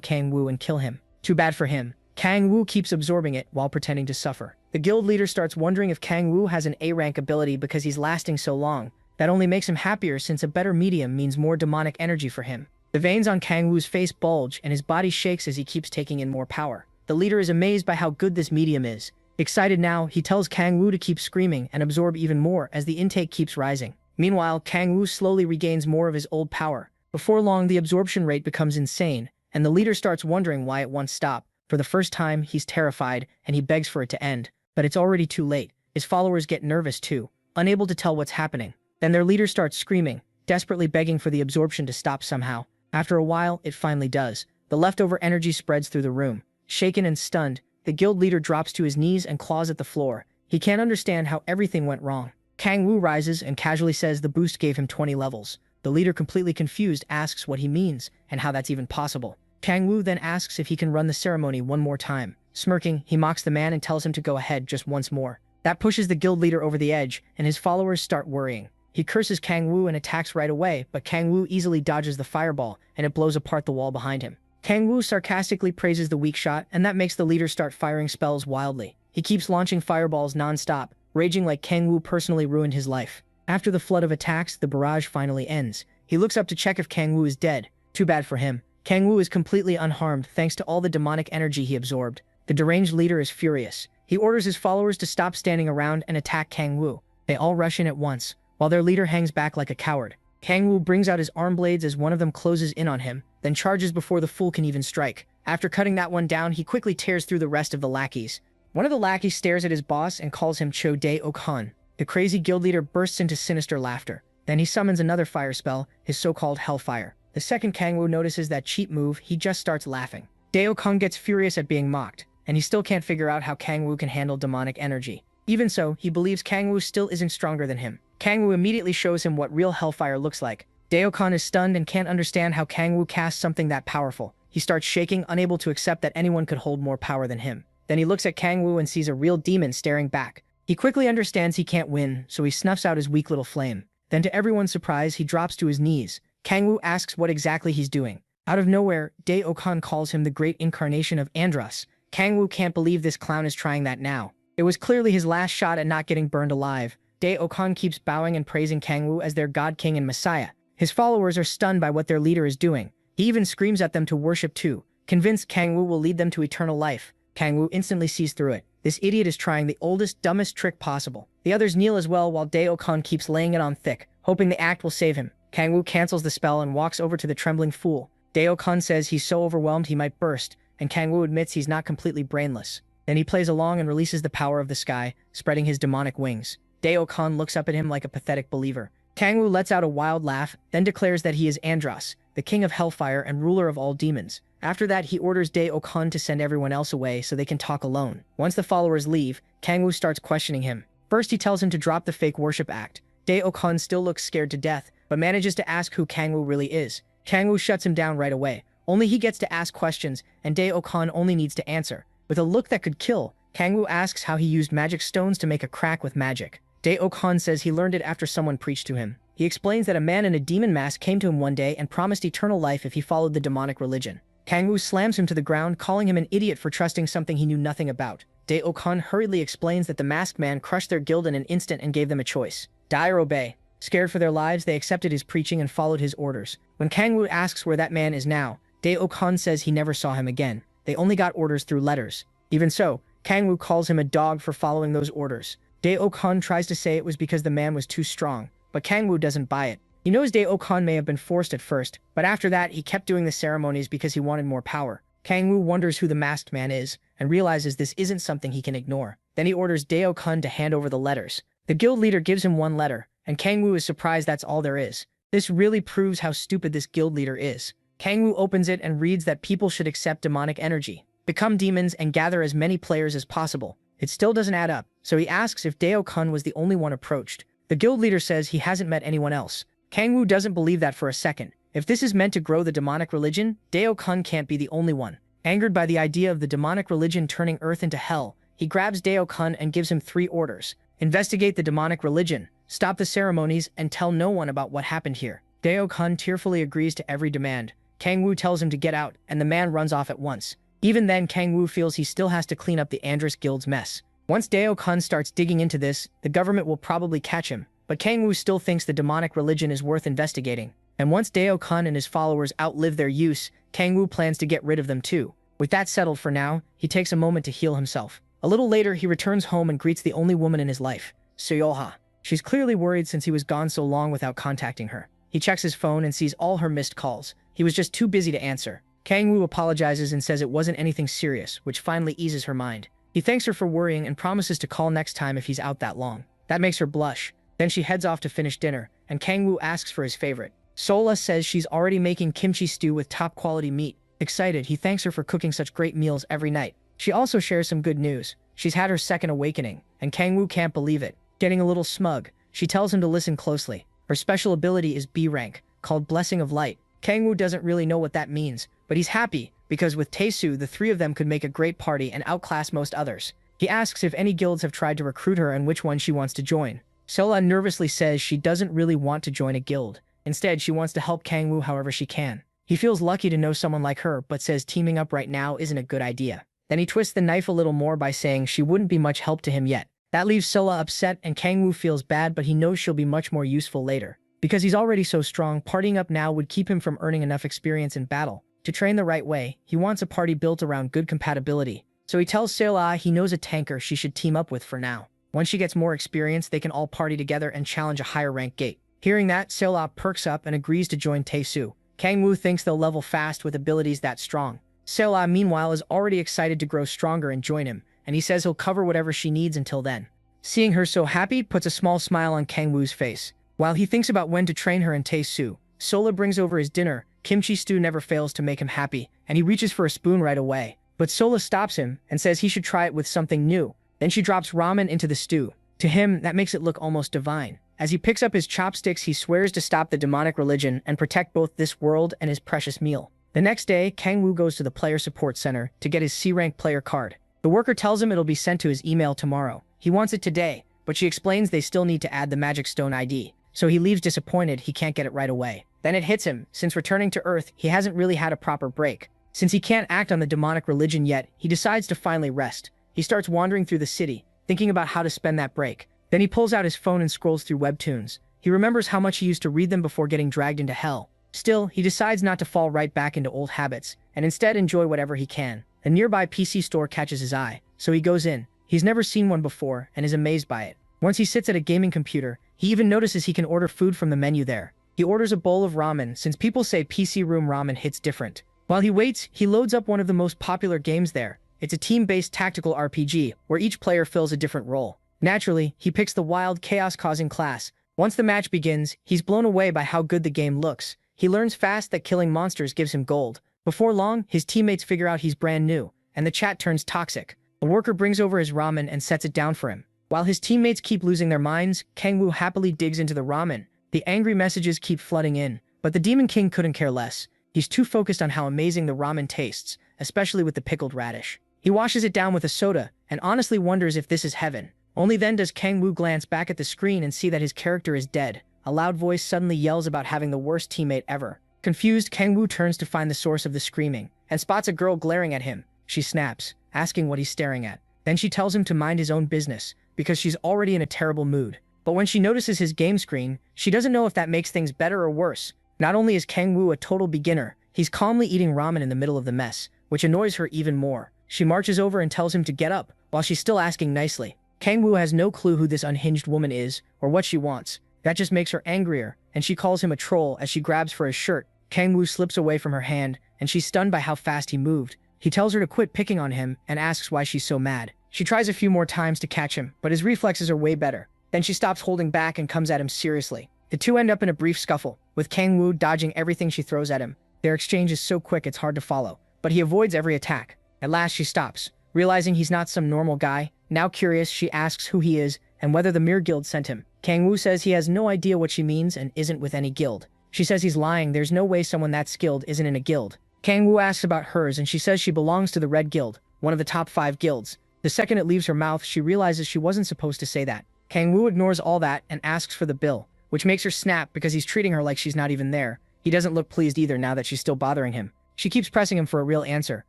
A: Kang Wu and kill him. Too bad for him. Kang Wu keeps absorbing it while pretending to suffer. The guild leader starts wondering if Kang Wu has an A-rank ability because he's lasting so long. That only makes him happier since a better medium means more demonic energy for him. The veins on Kang Wu's face bulge and his body shakes as he keeps taking in more power. The leader is amazed by how good this medium is. Excited now, he tells Kang Wu to keep screaming and absorb even more as the intake keeps rising. Meanwhile, Kang Wu slowly regains more of his old power. Before long, the absorption rate becomes insane, and the leader starts wondering why it won't stop. For the first time, he's terrified, and he begs for it to end. But it's already too late. His followers get nervous too, unable to tell what's happening. Then their leader starts screaming, desperately begging for the absorption to stop somehow. After a while, it finally does. The leftover energy spreads through the room. Shaken and stunned, the guild leader drops to his knees and claws at the floor. He can't understand how everything went wrong. Kang Wu rises and casually says the boost gave him 20 levels. The leader, completely confused, asks what he means and how that's even possible. Kang Wu then asks if he can run the ceremony one more time. Smirking, he mocks the man and tells him to go ahead just once more. That pushes the guild leader over the edge, and his followers start worrying. He curses Kang Wu and attacks right away, but Kang Wu easily dodges the fireball, and it blows apart the wall behind him. Kang Wu sarcastically praises the weak shot, and that makes the leader start firing spells wildly. He keeps launching fireballs non-stop, raging like Kang Wu personally ruined his life. After the flood of attacks, the barrage finally ends. He looks up to check if Kang Wu is dead. Too bad for him. Kang Wu is completely unharmed thanks to all the demonic energy he absorbed. The deranged leader is furious. He orders his followers to stop standing around and attack Kang Wu. They all rush in at once, while their leader hangs back like a coward. Kang Wu brings out his arm blades as one of them closes in on him, then charges before the fool can even strike. After cutting that one down, he quickly tears through the rest of the lackeys. One of the lackeys stares at his boss and calls him Cho Dae-ok-han. The crazy guild leader bursts into sinister laughter. Then he summons another fire spell, his so-called Hellfire. The second Kang Wu notices that cheap move, he just starts laughing. Dae-ok-han gets furious at being mocked, and he still can't figure out how Kang Wu can handle demonic energy. Even so, he believes Kang Wu still isn't stronger than him. Kang Wu immediately shows him what real Hellfire looks like. Dae-ok-han is stunned and can't understand how Kang Wu casts something that powerful. He starts shaking, unable to accept that anyone could hold more power than him. Then he looks at Kang Wu and sees a real demon staring back. He quickly understands he can't win, so he snuffs out his weak little flame. Then to everyone's surprise, he drops to his knees. Kang Wu asks what exactly he's doing. Out of nowhere, Dae-ok-han calls him the great incarnation of Andros. Kang Wu can't believe this clown is trying that now. It was clearly his last shot at not getting burned alive. Dae-ok-han keeps bowing and praising Kang Wu as their god king and messiah. His followers are stunned by what their leader is doing. He even screams at them to worship too. Convinced Kang Wu will lead them to eternal life, Kang Wu instantly sees through it. This idiot is trying the oldest, dumbest trick possible. The others kneel as well while Dae-ok-han keeps laying it on thick, hoping the act will save him. Kang Wu cancels the spell and walks over to the trembling fool. Dae-ok-han says he's so overwhelmed he might burst, and Kang Wu admits he's not completely brainless. Then he plays along and releases the power of the sky, spreading his demonic wings. Dae-ok-han looks up at him like a pathetic believer. Kang Wu lets out a wild laugh, then declares that he is Andros, the king of hellfire and ruler of all demons. After that, he orders Dae-ok-han to send everyone else away so they can talk alone. Once the followers leave, Kang Wu starts questioning him. First, he tells him to drop the fake worship act. Dae-ok-han still looks scared to death, but manages to ask who Kang Wu really is. Kang Wu shuts him down right away. Only he gets to ask questions, and Dae-ok-han only needs to answer. With a look that could kill, Kang Wu asks how he used magic stones to make a crack with magic. Dae-ok-han says he learned it after someone preached to him. He explains that a man in a demon mask came to him one day and promised eternal life if he followed the demonic religion. Kang Wu slams him to the ground, calling him an idiot for trusting something he knew nothing about. Dae-ok-han hurriedly explains that the masked man crushed their guild in an instant and gave them a choice: die or obey. Scared for their lives, they accepted his preaching and followed his orders. When Kang Wu asks where that man is now, Dae-ok-han says he never saw him again. They only got orders through letters. Even so, Kang Woo calls him a dog for following those orders. Dae-ok-han tries to say it was because the man was too strong, but Kang Woo doesn't buy it. He knows Dae-ok-han may have been forced at first, but after that he kept doing the ceremonies because he wanted more power. Kang Woo wonders who the masked man is, and realizes this isn't something he can ignore. Then he orders Dae-ok-han to hand over the letters. The guild leader gives him one letter, and Kang Woo is surprised that's all there is. This really proves how stupid this guild leader is. Kang Woo opens it and reads that people should accept demonic energy, become demons, and gather as many players as possible. It still doesn't add up, so he asks if Dae-ok-han was the only one approached. The guild leader says he hasn't met anyone else. Kang Woo doesn't believe that for a second. If this is meant to grow the demonic religion, Dae-ok-han can't be the only one. Angered by the idea of the demonic religion turning Earth into hell, he grabs Dae-ok-han and gives him 3 orders. Investigate the demonic religion, stop the ceremonies, and tell no one about what happened here. Dae-ok-han tearfully agrees to every demand. Kang Woo tells him to get out, and the man runs off at once. Even then, Kang Woo feels he still has to clean up the Andris Guild's mess. Once Dae-ok-han starts digging into this, the government will probably catch him. But Kang Woo still thinks the demonic religion is worth investigating. And once Dae-ok-han and his followers outlive their use, Kang Woo plans to get rid of them too. With that settled for now, he takes a moment to heal himself. A little later, he returns home and greets the only woman in his life, Seolha. She's clearly worried since he was gone so long without contacting her. He checks his phone and sees all her missed calls. He was just too busy to answer. Kang Woo apologizes and says it wasn't anything serious, which finally eases her mind. He thanks her for worrying and promises to call next time if he's out that long. That makes her blush. Then she heads off to finish dinner, and Kang Woo asks for his favorite. Sola says she's already making kimchi stew with top-quality meat. Excited, he thanks her for cooking such great meals every night. She also shares some good news. She's had her second awakening, and Kang Woo can't believe it. Getting a little smug, she tells him to listen closely. Her special ability is B rank, called Blessing of Light. Kang Woo doesn't really know what that means, but he's happy, because with Tae-soo, the 3 of them could make a great party and outclass most others. He asks if any guilds have tried to recruit her and which one she wants to join. Sola nervously says she doesn't really want to join a guild. Instead, she wants to help Kang Woo however she can. He feels lucky to know someone like her, but says teaming up right now isn't a good idea. Then he twists the knife a little more by saying she wouldn't be much help to him yet. That leaves Sola upset, and Kang Woo feels bad, but he knows she'll be much more useful later. Because he's already so strong, partying up now would keep him from earning enough experience in battle. To train the right way, he wants a party built around good compatibility. So he tells Sola he knows a tanker she should team up with for now. Once she gets more experience, they can all party together and challenge a higher rank gate. Hearing that, Sola perks up and agrees to join Tae-soo. Kang Woo thinks they'll level fast with abilities that strong. Sola, meanwhile, is already excited to grow stronger and join him, and he says he'll cover whatever she needs until then. Seeing her so happy puts a small smile on Kang Woo's face. While he thinks about when to train her and Tae-soo, Sola brings over his dinner. Kimchi stew never fails to make him happy, and he reaches for a spoon right away. But Sola stops him and says he should try it with something new. Then she drops ramen into the stew. To him, that makes it look almost divine. As he picks up his chopsticks, he swears to stop the demonic religion and protect both this world and his precious meal. The next day, Kang Woo goes to the player support center to get his C-rank player card. The worker tells him it'll be sent to his email tomorrow. He wants it today, but she explains they still need to add the magic stone ID. So he leaves disappointed he can't get it right away. Then it hits him. Since returning to Earth, he hasn't really had a proper break. Since he can't act on the demonic religion yet, he decides to finally rest. He starts wandering through the city, thinking about how to spend that break. Then he pulls out his phone and scrolls through webtoons. He remembers how much he used to read them before getting dragged into hell. Still, he decides not to fall right back into old habits, and instead enjoy whatever he can. A nearby PC store catches his eye, so he goes in. He's never seen one before, and is amazed by it. Once he sits at a gaming computer, he even notices he can order food from the menu there. He orders a bowl of ramen, since people say PC room ramen hits different. While he waits, he loads up one of the most popular games there. It's a team-based tactical RPG, where each player fills a different role. Naturally, he picks the wild, chaos-causing class. Once the match begins, he's blown away by how good the game looks. He learns fast that killing monsters gives him gold. Before long, his teammates figure out he's brand new, and the chat turns toxic. The worker brings over his ramen and sets it down for him. While his teammates keep losing their minds, Kang Woo happily digs into the ramen. The angry messages keep flooding in, but the Demon King couldn't care less. He's too focused on how amazing the ramen tastes, especially with the pickled radish. He washes it down with a soda, and honestly wonders if this is heaven. Only then does Kang Woo glance back at the screen and see that his character is dead. A loud voice suddenly yells about having the worst teammate ever. Confused, Kang Woo turns to find the source of the screaming, and spots a girl glaring at him. She snaps, asking what he's staring at. Then she tells him to mind his own business, because she's already in a terrible mood. But when she notices his game screen, she doesn't know if that makes things better or worse. Not only is Kang Woo a total beginner, he's calmly eating ramen in the middle of the mess, which annoys her even more. She marches over and tells him to get up, while she's still asking nicely. Kang Woo has no clue who this unhinged woman is, or what she wants. That just makes her angrier, and she calls him a troll as she grabs for his shirt. Kang Woo slips away from her hand, and she's stunned by how fast he moved. He tells her to quit picking on him, and asks why she's so mad. She tries a few more times to catch him, but his reflexes are way better. Then she stops holding back and comes at him seriously. The two end up in a brief scuffle, with Kang Woo dodging everything she throws at him. Their exchange is so quick it's hard to follow, but he avoids every attack. At last she stops, realizing he's not some normal guy. Now curious, she asks who he is and whether the Mir Guild sent him. Kang Woo says he has no idea what she means and isn't with any guild. She says he's lying, there's no way someone that skilled isn't in a guild. Kang Woo asks about hers and she says she belongs to the Red Guild, one of the top 5 guilds. The second it leaves her mouth, she realizes she wasn't supposed to say that. Kang Woo ignores all that and asks for the bill, which makes her snap because he's treating her like she's not even there. He doesn't look pleased either now that she's still bothering him. She keeps pressing him for a real answer,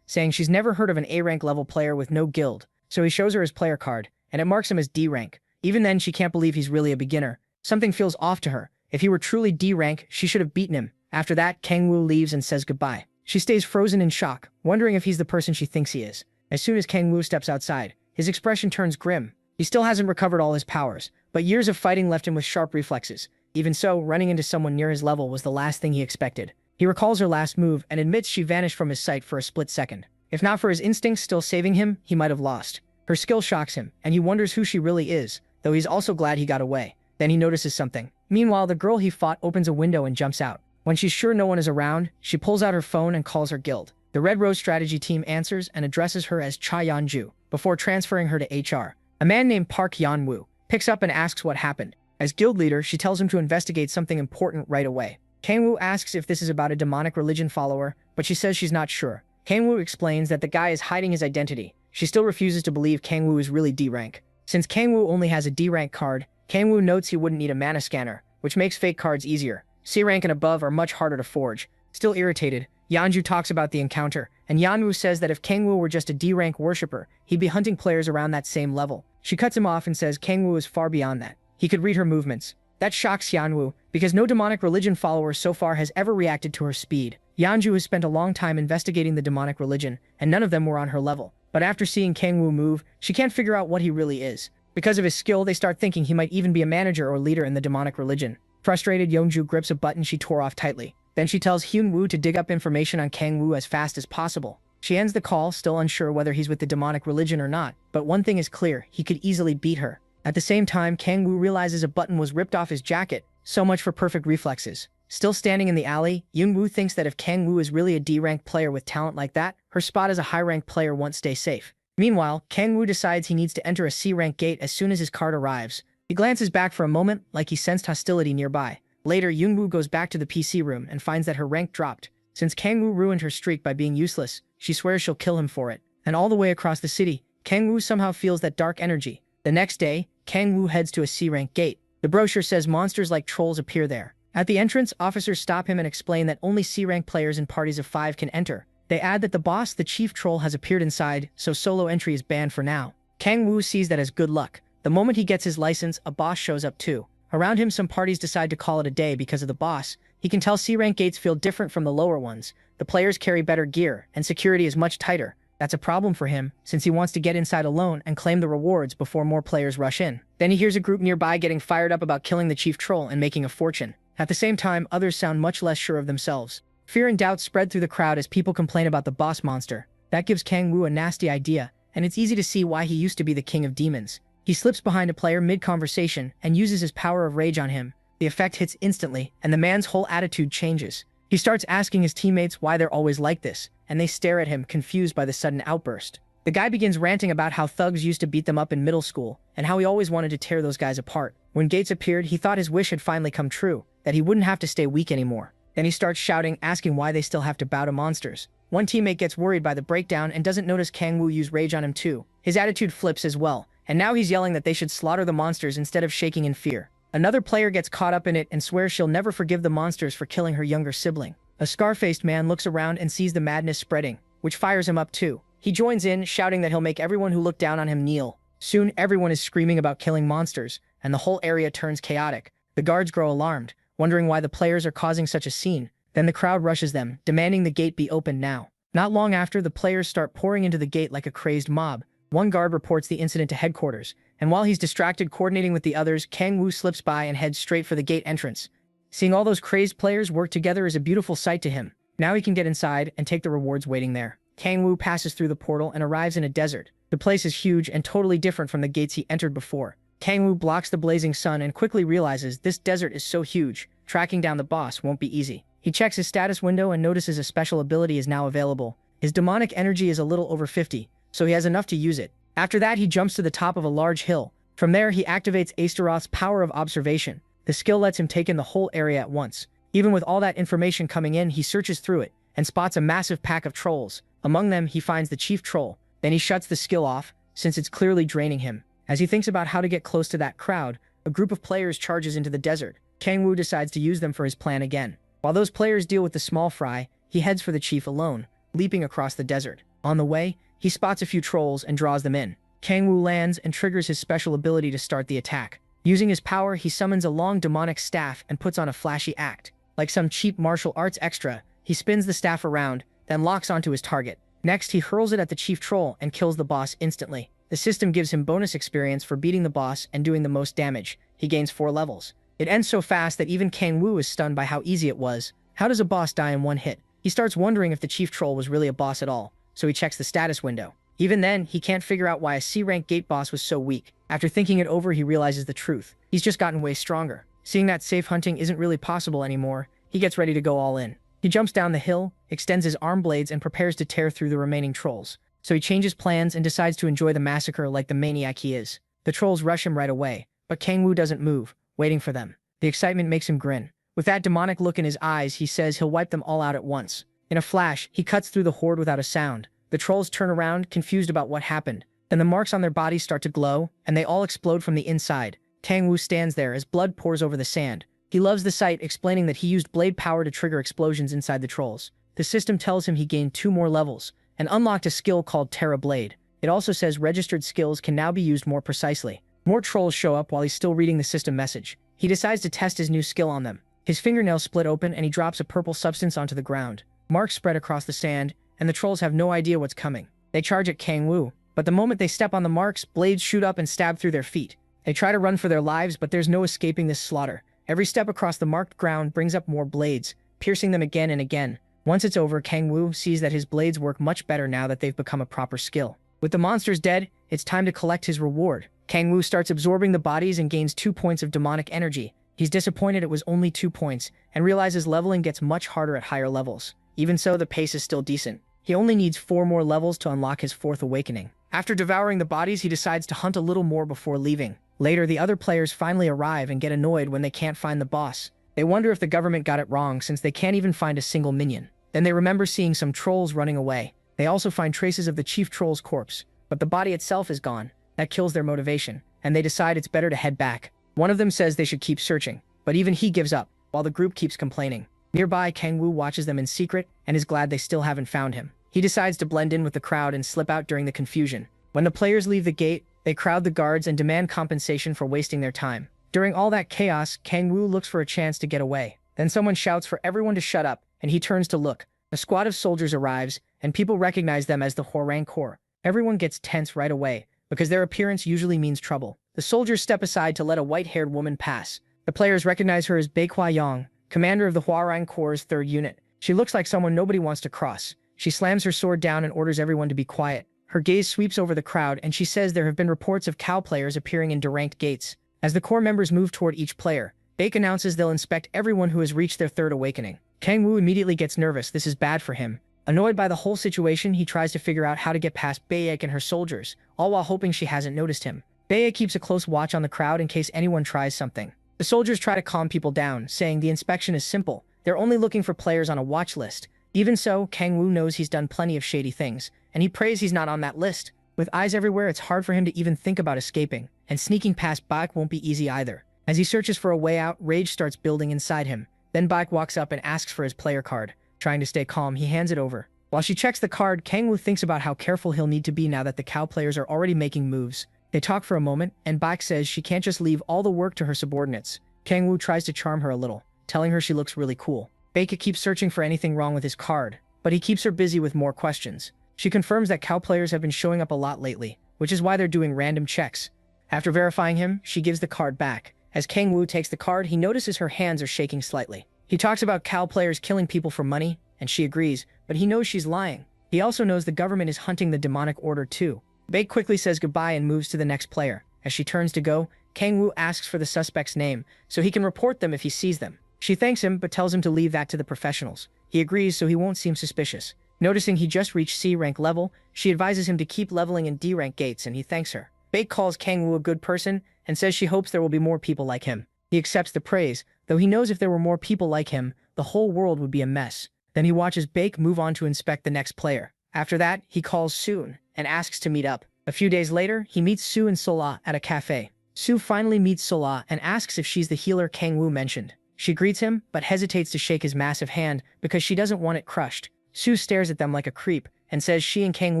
A: saying she's never heard of an A rank level player with no guild. So he shows her his player card, and it marks him as D rank. Even then, she can't believe he's really a beginner. Something feels off to her. If he were truly D rank, she should have beaten him. After that, Kang Woo leaves and says goodbye. She stays frozen in shock, wondering if he's the person she thinks he is. As soon as Kang Woo steps outside, his expression turns grim. He still hasn't recovered all his powers, but years of fighting left him with sharp reflexes. Even so, running into someone near his level was the last thing he expected. He recalls her last move and admits she vanished from his sight for a split second. If not for his instincts still saving him, he might have lost. Her skill shocks him, and he wonders who she really is, though he's also glad he got away. Then he notices something. Meanwhile, the girl he fought opens a window and jumps out. When she's sure no one is around, she pulls out her phone and calls her guild. The Red Rose strategy team answers and addresses her as Cha Yeonju, before transferring her to HR. A man named Park Yeonwoo picks up and asks what happened. As guild leader, she tells him to investigate something important right away. Kang Woo asks if this is about a demonic religion follower, but she says she's not sure. Kang Woo explains that the guy is hiding his identity. She still refuses to believe Kang Woo is really D rank. Since Kang Woo only has a D rank card, Kang Woo notes he wouldn't need a mana scanner, which makes fake cards easier. C rank and above are much harder to forge. Still irritated, Yeonju talks about the encounter, and Yeonwoo says that if Kang Woo were just a D rank worshipper, he'd be hunting players around that same level. She cuts him off and says Kang Woo is far beyond that. He could read her movements. That shocks Yeonwoo, because no demonic religion follower so far has ever reacted to her speed. Yeonju has spent a long time investigating the demonic religion, and none of them were on her level. But after seeing Kang Woo move, she can't figure out what he really is. Because of his skill, they start thinking he might even be a manager or leader in the demonic religion. Frustrated, Yeonju grips a button she tore off tightly. Then she tells Hyun Woo to dig up information on Kang Woo as fast as possible. She ends the call, still unsure whether he's with the demonic religion or not, but one thing is clear, he could easily beat her. At the same time, Kang Woo realizes a button was ripped off his jacket. So much for perfect reflexes. Still standing in the alley, Hyun Woo thinks that if Kang Woo is really a D-rank player with talent like that, her spot as a high-rank player won't stay safe. Meanwhile, Kang Woo decides he needs to enter a C-rank gate as soon as his card arrives. He glances back for a moment, like he sensed hostility nearby. Later, Hyun Woo goes back to the PC room and finds that her rank dropped. Since Kang Woo ruined her streak by being useless, she swears she'll kill him for it. And all the way across the city, Kang Woo somehow feels that dark energy. The next day, Kang Woo heads to a C-rank gate. The brochure says monsters like trolls appear there. At the entrance, officers stop him and explain that only C-rank players in parties of 5 can enter. They add that the boss, the chief troll, has appeared inside, so solo entry is banned for now. Kang Woo sees that as good luck. The moment he gets his license, a boss shows up too. Around him, some parties decide to call it a day because of the boss. He can tell C-rank gates feel different from the lower ones. The players carry better gear, and security is much tighter. That's a problem for him, since he wants to get inside alone and claim the rewards before more players rush in. Then he hears a group nearby getting fired up about killing the chief troll and making a fortune. At the same time, others sound much less sure of themselves. Fear and doubt spread through the crowd as people complain about the boss monster. That gives Kang Woo a nasty idea, and it's easy to see why he used to be the king of demons. He slips behind a player mid-conversation and uses his power of rage on him. The effect hits instantly, and the man's whole attitude changes. He starts asking his teammates why they're always like this, and they stare at him, confused by the sudden outburst. The guy begins ranting about how thugs used to beat them up in middle school, and how he always wanted to tear those guys apart. When Gates appeared, he thought his wish had finally come true, that he wouldn't have to stay weak anymore. Then he starts shouting, asking why they still have to bow to monsters. One teammate gets worried by the breakdown and doesn't notice Kang Woo use rage on him too. His attitude flips as well, and now he's yelling that they should slaughter the monsters instead of shaking in fear. Another player gets caught up in it and swears she'll never forgive the monsters for killing her younger sibling. A scar-faced man looks around and sees the madness spreading, which fires him up too. He joins in, shouting that he'll make everyone who look down on him kneel. Soon, everyone is screaming about killing monsters, and the whole area turns chaotic. The guards grow alarmed, wondering why the players are causing such a scene. Then the crowd rushes them, demanding the gate be opened now. Not long after, the players start pouring into the gate like a crazed mob. One guard reports the incident to headquarters, and while he's distracted coordinating with the others, Kang Woo slips by and heads straight for the gate entrance. Seeing all those crazed players work together is a beautiful sight to him. Now he can get inside and take the rewards waiting there. Kang Woo passes through the portal and arrives in a desert. The place is huge and totally different from the gates he entered before. Kang Woo blocks the blazing sun and quickly realizes this desert is so huge, tracking down the boss won't be easy. He checks his status window and notices a special ability is now available. His demonic energy is a little over 50, so he has enough to use it. After that, he jumps to the top of a large hill. From there, he activates Astaroth's power of observation. The skill lets him take in the whole area at once. Even with all that information coming in, he searches through it and spots a massive pack of trolls. Among them, he finds the chief troll. Then he shuts the skill off, since it's clearly draining him. As he thinks about how to get close to that crowd, a group of players charges into the desert. Kang Woo decides to use them for his plan again. While those players deal with the small fry, he heads for the chief alone, leaping across the desert. On the way, he spots a few trolls and draws them in. Kang Woo lands and triggers his special ability to start the attack. Using his power, he summons a long demonic staff and puts on a flashy act. Like some cheap martial arts extra, he spins the staff around, then locks onto his target. Next, he hurls it at the chief troll and kills the boss instantly. The system gives him bonus experience for beating the boss and doing the most damage. He gains 4 levels. It ends so fast that even Kang Woo is stunned by how easy it was. How does a boss die in one hit? He starts wondering if the chief troll was really a boss at all, so he checks the status window. Even then, he can't figure out why a C-rank gate boss was so weak. After thinking it over, he realizes the truth. He's just gotten way stronger. Seeing that safe hunting isn't really possible anymore, he gets ready to go all in. He jumps down the hill, extends his arm blades, and prepares to tear through the remaining trolls. So he changes plans and decides to enjoy the massacre like the maniac he is. The trolls rush him right away, but Kang Woo doesn't move, waiting for them. The excitement makes him grin. With that demonic look in his eyes, he says he'll wipe them all out at once. In a flash, he cuts through the horde without a sound. The trolls turn around, confused about what happened. Then the marks on their bodies start to glow, and they all explode from the inside. Kang Woo stands there as blood pours over the sand. He loves the sight, explaining that he used blade power to trigger explosions inside the trolls. The system tells him he gained 2 more levels, and unlocked a skill called Terra Blade. It also says registered skills can now be used more precisely. More trolls show up while he's still reading the system message. He decides to test his new skill on them. His fingernails split open and he drops a purple substance onto the ground. Marks spread across the sand, and the trolls have no idea what's coming. They charge at Kang Woo, but the moment they step on the marks, blades shoot up and stab through their feet. They try to run for their lives, but there's no escaping this slaughter. Every step across the marked ground brings up more blades, piercing them again and again. Once it's over, Kang Woo sees that his blades work much better now that they've become a proper skill. With the monsters dead, it's time to collect his reward. Kang Woo starts absorbing the bodies and gains 2 points of demonic energy. He's disappointed it was only 2 points, and realizes leveling gets much harder at higher levels. Even so, the pace is still decent. He only needs 4 more levels to unlock his 4th awakening. After devouring the bodies, he decides to hunt a little more before leaving. Later, the other players finally arrive and get annoyed when they can't find the boss. They wonder if the government got it wrong since they can't even find a single minion. Then they remember seeing some trolls running away. They also find traces of the chief troll's corpse, but the body itself is gone. That kills their motivation, and they decide it's better to head back. One of them says they should keep searching, but even he gives up, while the group keeps complaining. Nearby, Kang Woo watches them in secret and is glad they still haven't found him. He decides to blend in with the crowd and slip out during the confusion. When the players leave the gate, they crowd the guards and demand compensation for wasting their time. During all that chaos, Kang Woo looks for a chance to get away. Then someone shouts for everyone to shut up, and he turns to look. A squad of soldiers arrives, and people recognize them as the Hwarang Corps. Everyone gets tense right away, because their appearance usually means trouble. The soldiers step aside to let a white-haired woman pass. The players recognize her as Baekwha Yang, commander of the Hwarang Corps' 3rd unit. She looks like someone nobody wants to cross. She slams her sword down and orders everyone to be quiet. Her gaze sweeps over the crowd, and she says there have been reports of cow players appearing in deranked gates. As the Corps members move toward each player, Baek announces they'll inspect everyone who has reached their 3rd awakening. Kang Woo immediately gets nervous. This is bad for him. Annoyed by the whole situation, he tries to figure out how to get past Baek and her soldiers, all while hoping she hasn't noticed him. Baek keeps a close watch on the crowd in case anyone tries something. The soldiers try to calm people down, saying the inspection is simple. They're only looking for players on a watch list. Even so, Kang Woo knows he's done plenty of shady things, and he prays he's not on that list. With eyes everywhere, it's hard for him to even think about escaping, and sneaking past Baek won't be easy either. As he searches for a way out, rage starts building inside him. Then Baek walks up and asks for his player card. Trying to stay calm, he hands it over. While she checks the card, Kang Woo thinks about how careful he'll need to be now that the cow players are already making moves. They talk for a moment, and Baek says she can't just leave all the work to her subordinates. Kang Woo tries to charm her a little, telling her she looks really cool. Baek keeps searching for anything wrong with his card, but he keeps her busy with more questions. She confirms that cow players have been showing up a lot lately, which is why they're doing random checks. After verifying him, she gives the card back. As Kang Woo takes the card, he notices her hands are shaking slightly. He talks about cow players killing people for money, and she agrees, but he knows she's lying. He also knows the government is hunting the demonic order too. Baek quickly says goodbye and moves to the next player. As she turns to go, Kang Woo asks for the suspect's name, so he can report them if he sees them. She thanks him, but tells him to leave that to the professionals. He agrees so he won't seem suspicious. Noticing he just reached C rank level, she advises him to keep leveling in D rank gates, and he thanks her. Baek calls Kang Woo a good person, and says she hopes there will be more people like him. He accepts the praise, though he knows if there were more people like him, the whole world would be a mess. Then he watches Baek move on to inspect the next player. After that, he calls Soon, and asks to meet up. A few days later, he meets Sue and Sola at a cafe. Sue finally meets Sola and asks if she's the healer Kang Woo mentioned. She greets him, but hesitates to shake his massive hand because she doesn't want it crushed. Sue stares at them like a creep, and says she and Kang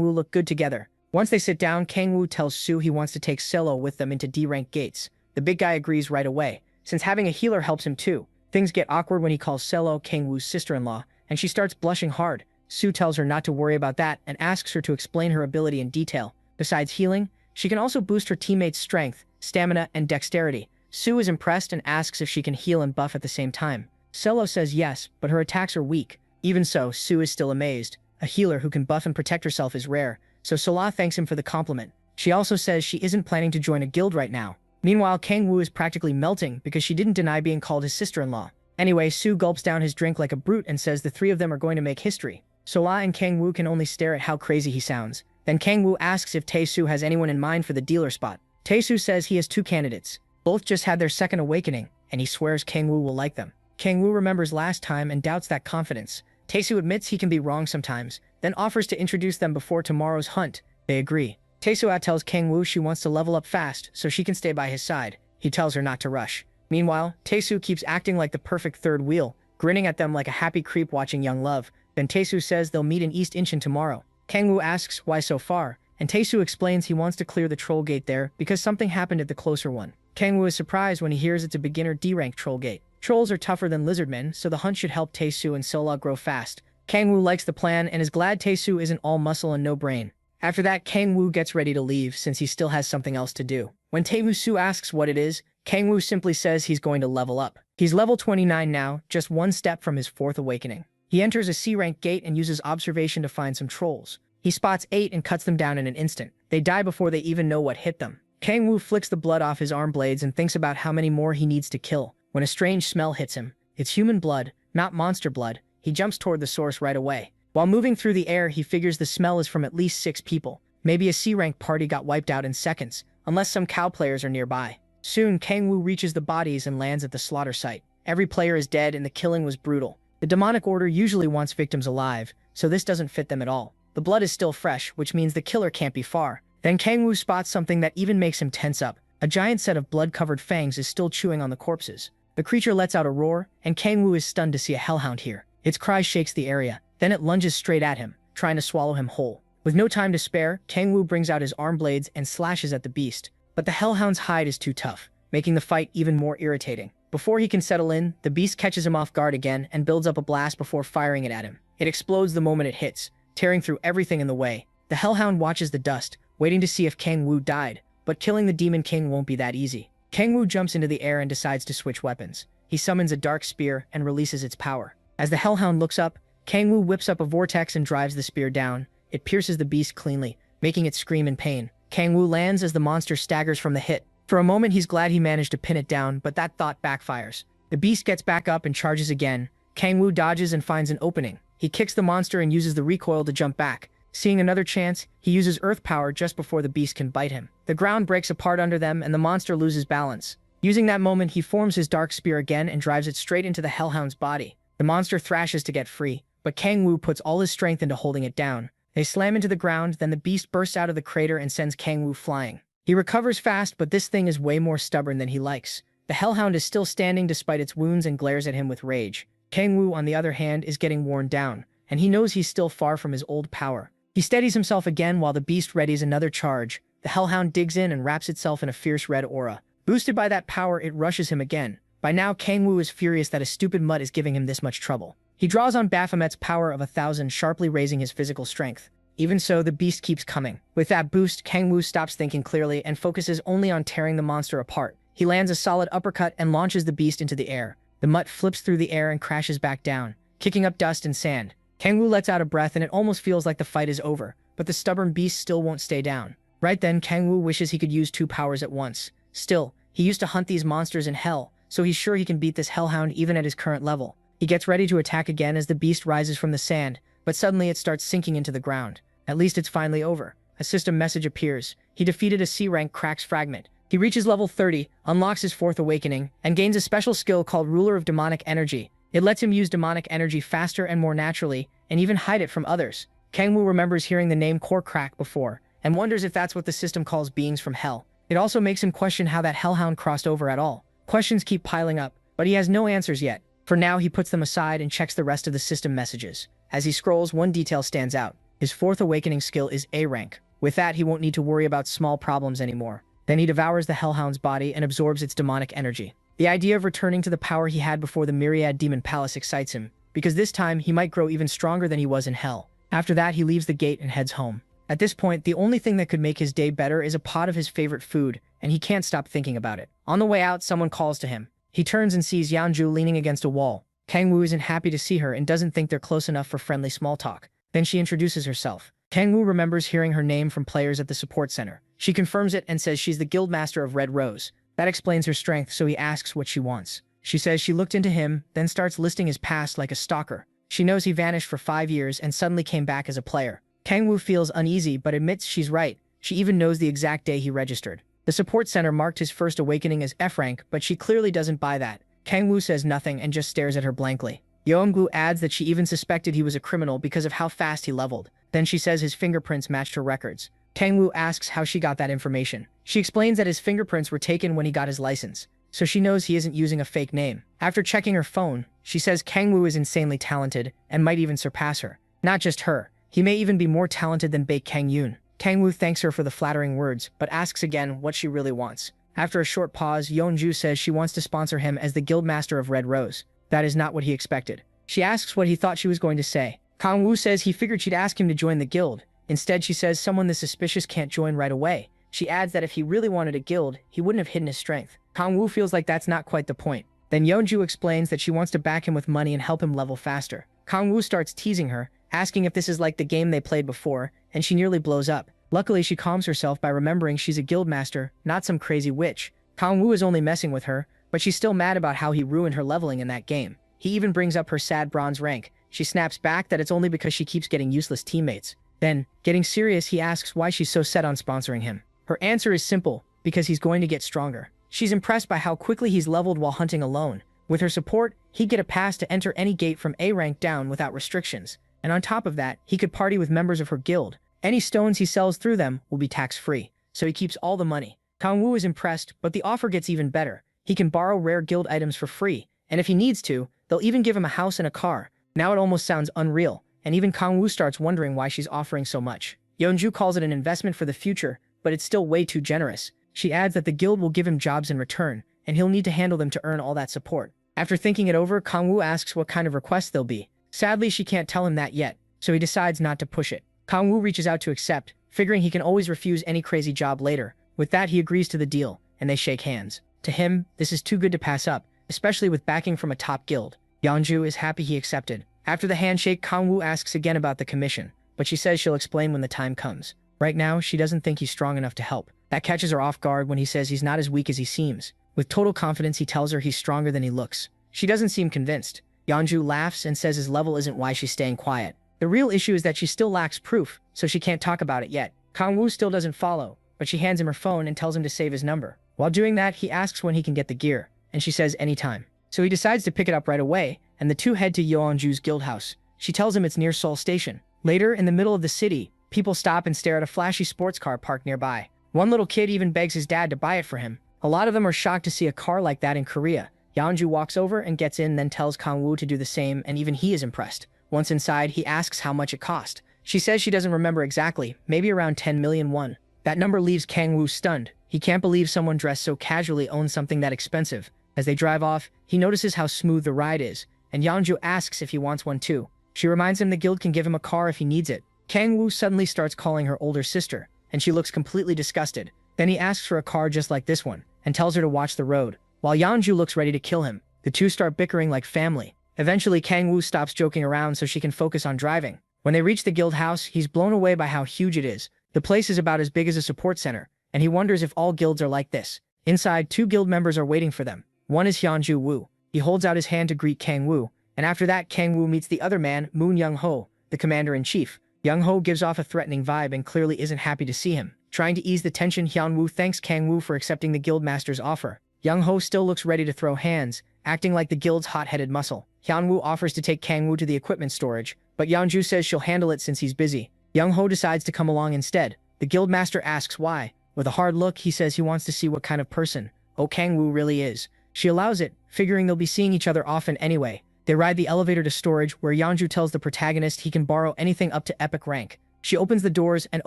A: Woo look good together. Once they sit down, Kang Woo tells Sue he wants to take Selo with them into D-rank gates. The big guy agrees right away, since having a healer helps him too. Things get awkward when he calls Selo Kang Woo's sister-in-law, and she starts blushing hard. Sue tells her not to worry about that and asks her to explain her ability in detail. Besides healing, she can also boost her teammates' strength, stamina, and dexterity. Sue is impressed and asks if she can heal and buff at the same time. Selo says yes, but her attacks are weak. Even so, Sue is still amazed. A healer who can buff and protect herself is rare, so Sola thanks him for the compliment. She also says she isn't planning to join a guild right now. Meanwhile, Kang Woo is practically melting because she didn't deny being called his sister-in-law. Anyway, Sue gulps down his drink like a brute and says the three of them are going to make history. Sola and Kang Woo can only stare at how crazy he sounds. Then Kang Woo asks if Tae-Soo has anyone in mind for the dealer spot. Tae-Soo says he has two candidates. Both just had their second awakening, and he swears Kang Woo will like them. Kang Woo remembers last time and doubts that confidence. Tae-Soo admits he can be wrong sometimes, then offers to introduce them before tomorrow's hunt. They agree. Tae-Soo tells Kang Woo she wants to level up fast so she can stay by his side. He tells her not to rush. Meanwhile, Tae-Soo keeps acting like the perfect third wheel, grinning at them like a happy creep watching Young Love. Then Tae-Soo says they'll meet in East Incheon tomorrow. Kang Woo asks why so far, and Tae-Soo explains he wants to clear the troll gate there because something happened at the closer one. Kang Woo is surprised when he hears it's a beginner D-rank troll gate. Trolls are tougher than lizardmen, so the hunt should help Tae-Soo and Sola grow fast. Kang Woo likes the plan and is glad Tae-Soo isn't all muscle and no brain. After that, Kang Woo gets ready to leave since he still has something else to do. When Tae-Soo asks what it is, Kang Woo simply says he's going to level up. He's level 29 now, just one step from his fourth awakening. He enters a C-rank gate and uses observation to find some trolls. He spots 8 and cuts them down in an instant. They die before they even know what hit them. Kang Woo flicks the blood off his arm blades and thinks about how many more he needs to kill. When a strange smell hits him, it's human blood, not monster blood. He jumps toward the source right away. While moving through the air, he figures the smell is from at least 6 people. Maybe a C-rank party got wiped out in seconds, unless some cow players are nearby. Soon, Kang Woo reaches the bodies and lands at the slaughter site. Every player is dead and the killing was brutal. The demonic order usually wants victims alive, so this doesn't fit them at all. The blood is still fresh, which means the killer can't be far. Then Kang Woo spots something that even makes him tense up. A giant set of blood-covered fangs is still chewing on the corpses. The creature lets out a roar, and Kang Woo is stunned to see a hellhound here. Its cry shakes the area. Then it lunges straight at him, trying to swallow him whole. With no time to spare, Kang Woo brings out his arm blades and slashes at the beast. But the hellhound's hide is too tough, making the fight even more irritating. Before he can settle in, the beast catches him off guard again and builds up a blast before firing it at him. It explodes the moment it hits, tearing through everything in the way. The hellhound watches the dust, waiting to see if Kang Woo died, but killing the Demon King won't be that easy. Kang Woo jumps into the air and decides to switch weapons. He summons a dark spear and releases its power. As the hellhound looks up, Kang Woo whips up a vortex and drives the spear down. It pierces the beast cleanly, making it scream in pain. Kang Woo lands as the monster staggers from the hit. For a moment, he's glad he managed to pin it down, but that thought backfires. The beast gets back up and charges again. Kang Woo dodges and finds an opening. He kicks the monster and uses the recoil to jump back. Seeing another chance, he uses earth power just before the beast can bite him. The ground breaks apart under them and the monster loses balance. Using that moment, he forms his dark spear again and drives it straight into the hellhound's body. The monster thrashes to get free, but Kang Woo puts all his strength into holding it down. They slam into the ground, then the beast bursts out of the crater and sends Kang Woo flying. He recovers fast, but this thing is way more stubborn than he likes. The hellhound is still standing despite its wounds and glares at him with rage. Kang Woo, on the other hand, is getting worn down, and he knows he's still far from his old power. He steadies himself again while the beast readies another charge. The hellhound digs in and wraps itself in a fierce red aura. Boosted by that power, it rushes him again. By now, Kang Woo is furious that a stupid mutt is giving him this much trouble. He draws on Baphomet's power of 1,000, sharply raising his physical strength. Even so, the beast keeps coming. With that boost, Kangwoo stops thinking clearly and focuses only on tearing the monster apart. He lands a solid uppercut and launches the beast into the air. The mutt flips through the air and crashes back down, kicking up dust and sand. Kangwoo lets out a breath and it almost feels like the fight is over, but the stubborn beast still won't stay down. Right then, Kangwoo wishes he could use 2 powers at once. Still, he used to hunt these monsters in hell, so he's sure he can beat this hellhound even at his current level. He gets ready to attack again as the beast rises from the sand, but suddenly it starts sinking into the ground. At least it's finally over. A system message appears. He defeated a C-rank Cracks fragment. He reaches level 30, unlocks his 4th awakening, and gains a special skill called Ruler of Demonic Energy. It lets him use demonic energy faster and more naturally, and even hide it from others. Kangwoo remembers hearing the name Core Crack before, and wonders if that's what the system calls beings from hell. It also makes him question how that hellhound crossed over at all. Questions keep piling up, but he has no answers yet. For now, he puts them aside and checks the rest of the system messages. As he scrolls, one detail stands out. His 4th awakening skill is A rank. With that, he won't need to worry about small problems anymore. Then he devours the hellhound's body and absorbs its demonic energy. The idea of returning to the power he had before the Myriad Demon Palace excites him, because this time he might grow even stronger than he was in hell. After that, he leaves the gate and heads home. At this point, the only thing that could make his day better is a pot of his favorite food, and he can't stop thinking about it. On the way out, someone calls to him. He turns and sees Yeonju leaning against a wall. Kangwoo isn't happy to see her and doesn't think they're close enough for friendly small talk. Then she introduces herself. Kangwoo remembers hearing her name from players at the support center. She confirms it and says she's the guildmaster of Red Rose. That explains her strength, so he asks what she wants. She says she looked into him, then starts listing his past like a stalker. She knows he vanished for 5 years and suddenly came back as a player. Kangwoo feels uneasy but admits she's right. She even knows the exact day he registered. The support center marked his 1st awakening as F rank, but she clearly doesn't buy that. Kangwoo says nothing and just stares at her blankly. Yeonju adds that she even suspected he was a criminal because of how fast he leveled. Then she says his fingerprints matched her records. Kangwoo asks how she got that information. She explains that his fingerprints were taken when he got his license, so she knows he isn't using a fake name. After checking her phone, she says Kangwoo is insanely talented and might even surpass her. Not just her, he may even be more talented than Baek Kang-yoon. Kangwoo thanks her for the flattering words, but asks again what she really wants. After a short pause, Yeonju says she wants to sponsor him as the guildmaster of Red Rose. That is not what he expected. She asks what he thought she was going to say. Kangwoo says he figured she'd ask him to join the guild. Instead, she says someone this suspicious can't join right away. She adds that if he really wanted a guild, he wouldn't have hidden his strength. Kangwoo feels like that's not quite the point. Then Yeonju explains that she wants to back him with money and help him level faster. Kangwoo starts teasing her, asking if this is like the game they played before, and she nearly blows up. Luckily, she calms herself by remembering she's a guildmaster, not some crazy witch. Kangwoo is only messing with her, but she's still mad about how he ruined her leveling in that game. He even brings up her sad bronze rank. She snaps back that it's only because she keeps getting useless teammates. Then, getting serious, he asks why she's so set on sponsoring him. Her answer is simple, because he's going to get stronger. She's impressed by how quickly he's leveled while hunting alone. With her support, he'd get a pass to enter any gate from A rank down without restrictions. And on top of that, he could party with members of her guild. Any stones he sells through them will be tax-free, so he keeps all the money. Kangwoo is impressed, but the offer gets even better. He can borrow rare guild items for free, and if he needs to, they'll even give him a house and a car. Now it almost sounds unreal, and even Kangwoo starts wondering why she's offering so much. Yeonju calls it an investment for the future, but it's still way too generous. She adds that the guild will give him jobs in return, and he'll need to handle them to earn all that support. After thinking it over, Kangwoo asks what kind of requests they'll be. Sadly, she can't tell him that yet, so he decides not to push it. Kangwoo reaches out to accept, figuring he can always refuse any crazy job later. With that, he agrees to the deal, and they shake hands. To him, this is too good to pass up, especially with backing from a top guild. Yeonju is happy he accepted. After the handshake, Kangwoo asks again about the commission, but she says she'll explain when the time comes. Right now, she doesn't think he's strong enough to help. That catches her off guard when he says he's not as weak as he seems. With total confidence, he tells her he's stronger than he looks. She doesn't seem convinced. Yeonju laughs and says his level isn't why she's staying quiet. The real issue is that she still lacks proof, so she can't talk about it yet. Kangwoo still doesn't follow, but she hands him her phone and tells him to save his number. While doing that, he asks when he can get the gear, and she says anytime. So he decides to pick it up right away, and the two head to Yeonju's guild house. She tells him it's near Seoul Station. Later, in the middle of the city, people stop and stare at a flashy sports car parked nearby. One little kid even begs his dad to buy it for him. A lot of them are shocked to see a car like that in Korea. Yeonju walks over and gets in, then tells Kangwoo to do the same, and even he is impressed. Once inside, he asks how much it cost. She says she doesn't remember exactly, maybe around 10 million won. That number leaves Kangwoo stunned. He can't believe someone dressed so casually owns something that expensive. As they drive off, he notices how smooth the ride is. and Yangju asks if he wants one too. She reminds him the guild can give him a car if he needs it. Kang Woo suddenly starts calling her older sister, and she looks completely disgusted. Then he asks for a car just like this one, and tells her to watch the road. While Yangju looks ready to kill him, the two start bickering like family. Eventually, Kang Woo stops joking around so she can focus on driving. When they reach the guild house, he's blown away by how huge it is. The place is about as big as a support center, and he wonders if all guilds are like this. Inside, two guild members are waiting for them. One is Hyunju Woo. He holds out his hand to greet Kang Woo, and after that, Kang Woo meets the other man, Moon Young-ho, the commander-in-chief. Young-ho gives off a threatening vibe and clearly isn't happy to see him. Trying to ease the tension, Hyun-woo thanks Kang Woo for accepting the guildmaster's offer. Young-ho still looks ready to throw hands, acting like the guild's hot-headed muscle. Hyun-woo offers to take Kang Woo to the equipment storage, but Yeonju says she'll handle it since he's busy. Young-ho decides to come along instead. The guildmaster asks why. With a hard look, he says he wants to see what kind of person Kang Woo really is. She allows it, figuring they'll be seeing each other often anyway. They ride the elevator to storage, where Yeonju tells the protagonist he can borrow anything up to epic rank. She opens the doors, and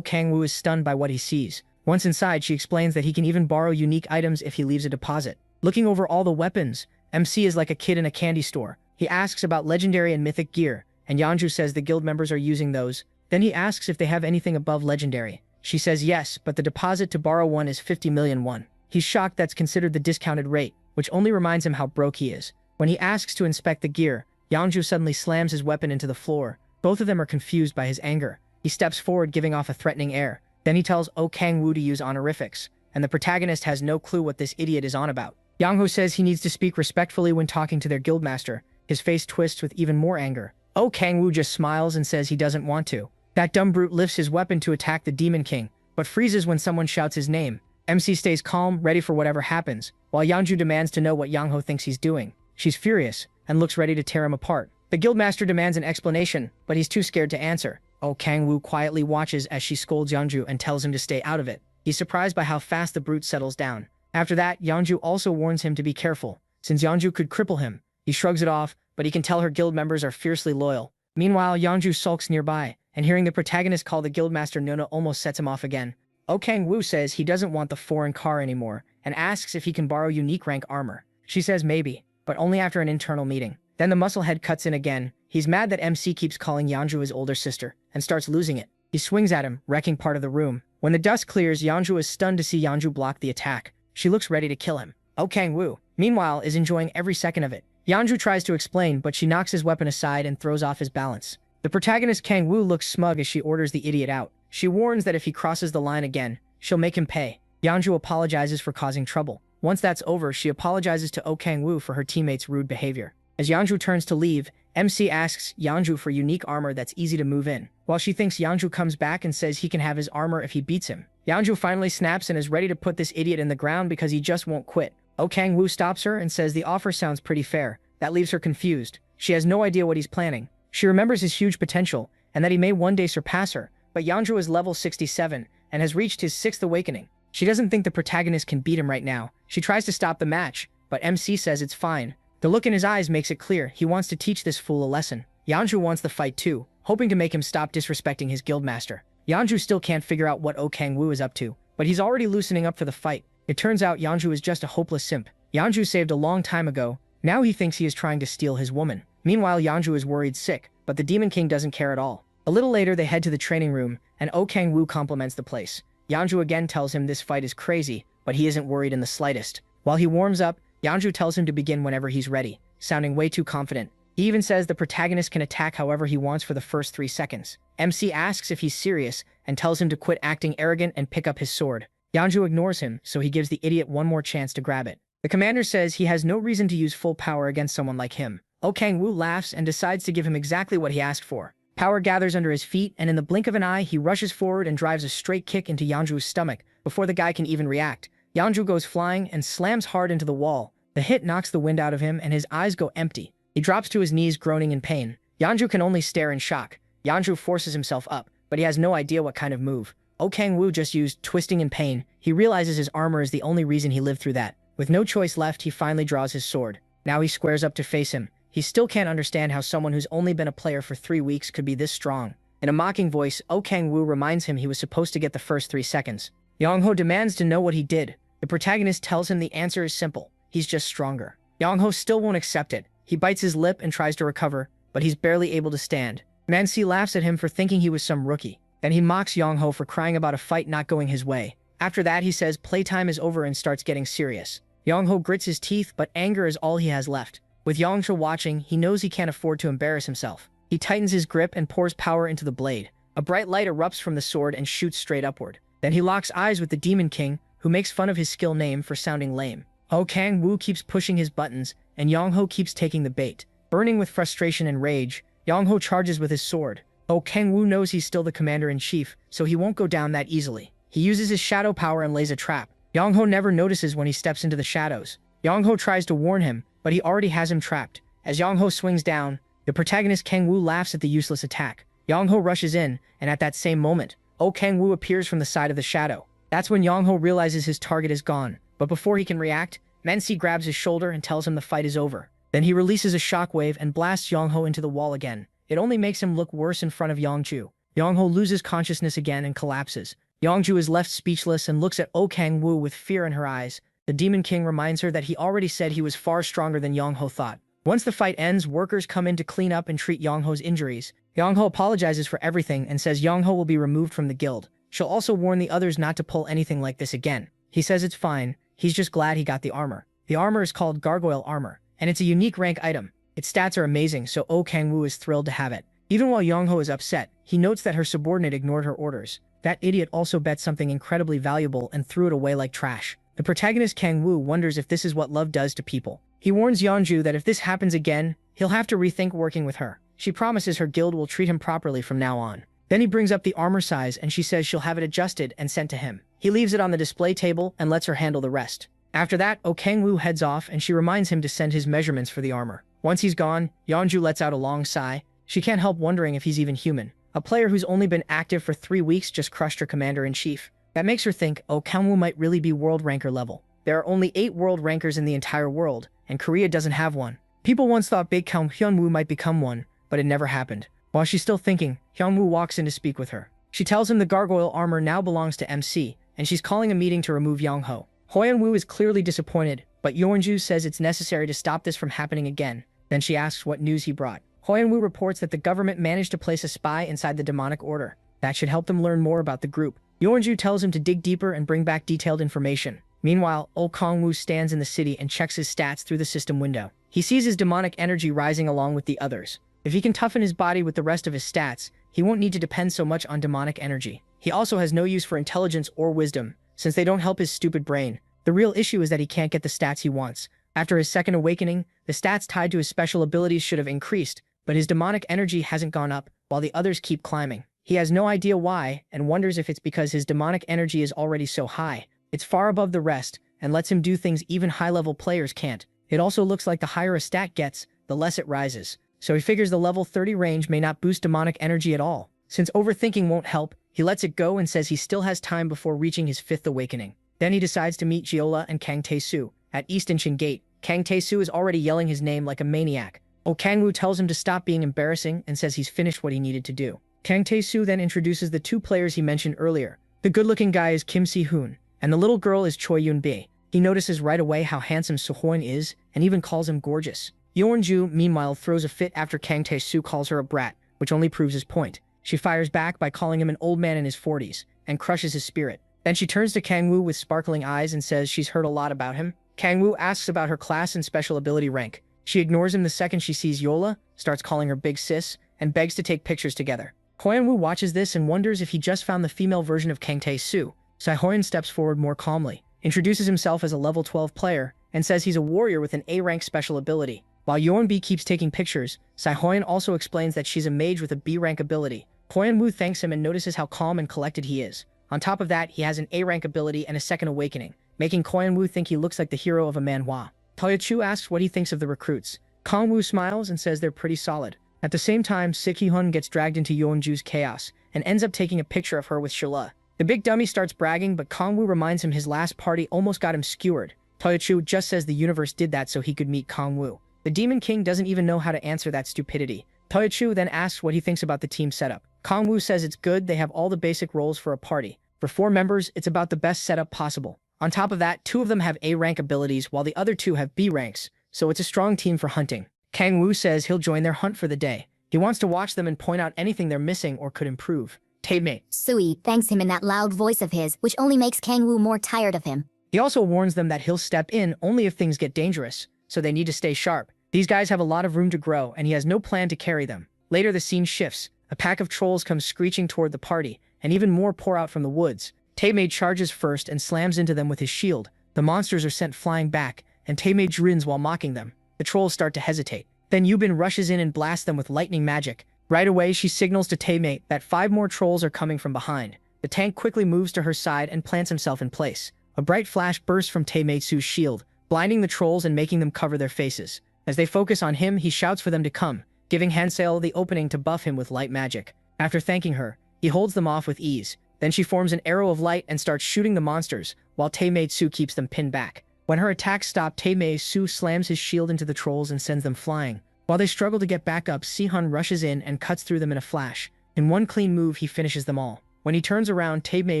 A: Kang Woo is stunned by what he sees. Once inside, she explains that he can even borrow unique items if he leaves a deposit. Looking over all the weapons, MC is like a kid in a candy store. He asks about legendary and mythic gear, and Yeonju says the guild members are using those. Then he asks if they have anything above legendary. She says yes, but the deposit to borrow one is 50 million won. He's shocked that's considered the discounted rate, which only reminds him how broke he is. When he asks to inspect the gear, Yeonju suddenly slams his weapon into the floor. Both of them are confused by his anger. He steps forward, giving off a threatening air. Then he tells Kang Woo to use honorifics, and the protagonist has no clue what this idiot is on about. Young-ho says he needs to speak respectfully when talking to their guildmaster. His face twists with even more anger. Kang Woo just smiles and says he doesn't want to. That dumb brute lifts his weapon to attack the Demon King, but freezes when someone shouts his name. MC stays calm, ready for whatever happens, while Yeonju demands to know what Young-ho thinks he's doing. She's furious, and looks ready to tear him apart. The guildmaster demands an explanation, but he's too scared to answer. Kang Woo quietly watches as she scolds Yeonju and tells him to stay out of it. He's surprised by how fast the brute settles down. After that, Yeonju also warns him to be careful, since Yeonju could cripple him. He shrugs it off, but he can tell her guild members are fiercely loyal. Meanwhile, Yeonju sulks nearby, and hearing the protagonist call the guildmaster Nona almost sets him off again. Kang Woo says he doesn't want the foreign car anymore, and asks if he can borrow unique rank armor. She says maybe, but only after an internal meeting. Then the musclehead cuts in again. He's mad that MC keeps calling Yeonju his older sister, and starts losing it. He swings at him, wrecking part of the room. When the dust clears, Yeonju is stunned to see Yeonju block the attack. She looks ready to kill him. Kang Woo, meanwhile, is enjoying every second of it. Yeonju tries to explain, but she knocks his weapon aside and throws off his balance. The protagonist Kang Woo looks smug as she orders the idiot out. She warns that if he crosses the line again, she'll make him pay. Yeonju apologizes for causing trouble. Once that's over, she apologizes to Kang Woo for her teammates' rude behavior. As Yeonju turns to leave, MC asks Yeonju for unique armor that's easy to move in. While she thinks Yeonju comes back and says he can have his armor if he beats him. Yeonju finally snaps and is ready to put this idiot in the ground because he just won't quit. Kang Woo stops her and says the offer sounds pretty fair. That leaves her confused. She has no idea what he's planning. She remembers his huge potential, and that he may one day surpass her, but Yeonju is level 67, and has reached his 6th awakening. She doesn't think the protagonist can beat him right now. She tries to stop the match, but MC says it's fine. The look in his eyes makes it clear he wants to teach this fool a lesson. Yeonju wants the fight too, hoping to make him stop disrespecting his guildmaster. Yeonju still can't figure out what Kang Woo is up to, but he's already loosening up for the fight. It turns out Yeonju is just a hopeless simp. Yeonju saved a long time ago. Now he thinks he is trying to steal his woman. Meanwhile, Yeonju is worried sick, but the Demon King doesn't care at all. A little later, they head to the training room, and Kang Woo compliments the place. Yeonju again tells him this fight is crazy, but he isn't worried in the slightest. While he warms up, Yeonju tells him to begin whenever he's ready, sounding way too confident. He even says the protagonist can attack however he wants for the first 3 seconds. MC asks if he's serious, and tells him to quit acting arrogant and pick up his sword. Yeonju ignores him, so he gives the idiot one more chance to grab it. The commander says he has no reason to use full power against someone like him. Kang Woo laughs and decides to give him exactly what he asked for. Power gathers under his feet, and in the blink of an eye, he rushes forward and drives a straight kick into Yeonju's stomach before the guy can even react. Yeonju goes flying and slams hard into the wall. The hit knocks the wind out of him, and his eyes go empty. He drops to his knees, groaning in pain. Yeonju can only stare in shock. Yeonju forces himself up, but he has no idea what kind of move. Kang Woo just used twisting in pain. He realizes his armor is the only reason he lived through that. With no choice left, he finally draws his sword. Now he squares up to face him. He still can't understand how someone who's only been a player for 3 weeks could be this strong. In a mocking voice, Kang Woo reminds him he was supposed to get the first 3 seconds. Young-ho demands to know what he did. The protagonist tells him the answer is simple. He's just stronger. Young-ho still won't accept it, He bites his lip and tries to recover, but he's barely able to stand. Man-Si laughs at him for thinking he was some rookie. Then he mocks Yang-ho for crying about a fight not going his way. After that, he says playtime is over and starts getting serious. Yang-ho grits his teeth, but anger is all he has left. With Yang-ho watching, he knows he can't afford to embarrass himself. He tightens his grip and pours power into the blade. A bright light erupts from the sword and shoots straight upward. Then he locks eyes with the Demon King, who makes fun of his skill name for sounding lame. Oh Kang-woo keeps pushing his buttons, and Yang-ho keeps taking the bait. Burning with frustration and rage, Yang-ho charges with his sword. Oh Kang-woo knows he's still the commander-in-chief, so he won't go down that easily. He uses his shadow power and lays a trap. Yang-ho never notices when he steps into the shadows. Yang-ho tries to warn him, but he already has him trapped. As Yang-ho swings down, the protagonist Kang-woo laughs at the useless attack. Yang-ho rushes in, and at that same moment, Oh Kang-woo appears from the side of the shadow. That's when Yang-ho realizes his target is gone. But before he can react, Man-Si grabs his shoulder and tells him the fight is over. Then he releases a shockwave and blasts Yang-ho into the wall again. It only makes him look worse in front of Yang-ju. Yang-ho loses consciousness again and collapses. Yang-ju is left speechless and looks at Oh Kang-woo with fear in her eyes. The Demon King reminds her that he already said he was far stronger than Yang-ho thought. Once the fight ends, workers come in to clean up and treat Yang-ho's injuries. Yang-ho apologizes for everything and says Yang-ho will be removed from the guild. She'll also warn the others not to pull anything like this again. He says it's fine, he's just glad he got the armor. The armor is called Gargoyle Armor, and it's a unique rank item. Its stats are amazing, so Oh Kang-woo is thrilled to have it. Even while Yang-ho is upset, he notes that her subordinate ignored her orders. That idiot also bet something incredibly valuable and threw it away like trash. The protagonist Kang-woo wonders if this is what love does to people. He warns Yeonju that if this happens again, he'll have to rethink working with her. She promises her guild will treat him properly from now on. Then he brings up the armor size and she says she'll have it adjusted and sent to him. He leaves it on the display table and lets her handle the rest. After that, Oh Kang-woo heads off and she reminds him to send his measurements for the armor. Once he's gone, Yeonju lets out a long sigh. She can't help wondering if he's even human. A player who's only been active for 3 weeks just crushed her commander-in-chief. That makes her think Oh Kang-woo might really be world ranker level. There are only 8 world rankers in the entire world, and Korea doesn't have one. People once thought Big Kang Hyunwoo might become one, but it never happened. While she's still thinking, Hyunwoo walks in to speak with her. She tells him the gargoyle armor now belongs to MC, and she's calling a meeting to remove Yang-ho. Hyunwoo is clearly disappointed, but Yeonju says it's necessary to stop this from happening again. Then she asks what news he brought. Hyunwoo reports that the government managed to place a spy inside the demonic order. That should help them learn more about the group. Yeonju tells him to dig deeper and bring back detailed information. Meanwhile, Oh Kang-woo stands in the city and checks his stats through the system window. He sees his demonic energy rising along with the others. If he can toughen his body with the rest of his stats, he won't need to depend so much on demonic energy. He also has no use for intelligence or wisdom, since they don't help his stupid brain. The real issue is that he can't get the stats he wants. After his second awakening, the stats tied to his special abilities should have increased, but his demonic energy hasn't gone up, while the others keep climbing. He has no idea why, and wonders if it's because his demonic energy is already so high. It's far above the rest, and lets him do things even high-level players can't. It also looks like the higher a stat gets, the less it rises. So he figures the level 30 range may not boost demonic energy at all. Since overthinking won't help, he lets it go and says he still has time before reaching his 5th awakening. Then he decides to meet Jeolla and Kang Tae-soo. At East Incheon Gate, Kang Tae-soo is already yelling his name like a maniac. Oh Kang-woo tells him to stop being embarrassing and says he's finished what he needed to do. Kang Tae-soo then introduces the 2 players he mentioned earlier. The good-looking guy is Kim Si-hoon, and the little girl is Choi Yoon-bi. He notices right away how handsome So-hoon is, and even calls him gorgeous. Yeon-ju, meanwhile, throws a fit after Kang Tae-soo calls her a brat, which only proves his point. She fires back by calling him an old man in his 40s, and crushes his spirit. Then she turns to Kang-woo with sparkling eyes and says she's heard a lot about him. Kang-woo asks about her class and special ability rank. She ignores him the second she sees Yeolla, starts calling her big sis, and begs to take pictures together. Hyunwoo watches this and wonders if he just found the female version of Kang Tae-soo. Seo-hyun steps forward more calmly, introduces himself as a level 12 player, and says he's a warrior with an A-rank special ability. While Yeon-bi keeps taking pictures, Seo-hyun also explains that she's a mage with a B-rank ability. Hyunwoo thanks him and notices how calm and collected he is. On top of that, he has an A-rank ability and a second awakening, making Hyunwoo think he looks like the hero of a manhwa. Tae-chu asks what he thinks of the recruits. Kang-woo smiles and says they're pretty solid. At the same time, Sik-hee-hun gets dragged into Yeonju's chaos, and ends up taking a picture of her with Shala. The big dummy starts bragging, but Kang-woo reminds him his last party almost got him skewered. Tae-chu just says the universe did that so he could meet Kang-woo. The Demon King doesn't even know how to answer that stupidity. Tae-chu then asks what he thinks about the team setup. Kang-woo says it's good, they have all the basic roles for a party. For 4 members, it's about the best setup possible. On top of that, 2 of them have A-rank abilities while the other 2 have B ranks, so it's a strong team for hunting. Kang Woo says he'll join their hunt for the day. He wants to watch them and point out anything they're missing or could improve. Taemei
B: Sui thanks him in that loud voice of his, which only makes Kang Woo more tired of him.
A: He also warns them that he'll step in only if things get dangerous, so they need to stay sharp. These guys have a lot of room to grow, and he has no plan to carry them. Later, the scene shifts. A pack of trolls comes screeching toward the party, and even more pour out from the woods. Taemei charges first and slams into them with his shield. The monsters are sent flying back, and Taemei grins while mocking them. The trolls start to hesitate. Then Yubin rushes in and blasts them with lightning magic. Right away, she signals to Taemei that 5 more trolls are coming from behind. The tank quickly moves to her side and plants himself in place. A bright flash bursts from Taemeitsu's shield, blinding the trolls and making them cover their faces. As they focus on him, he shouts for them to come, giving Hansel the opening to buff him with light magic. After thanking her, he holds them off with ease. Then she forms an arrow of light and starts shooting the monsters, while Taemeitsu keeps them pinned back. When her attacks stop, Taemeitsu slams his shield into the trolls and sends them flying. While they struggle to get back up, Sihun rushes in and cuts through them in a flash. In one clean move, he finishes them all. When he turns around, Taemei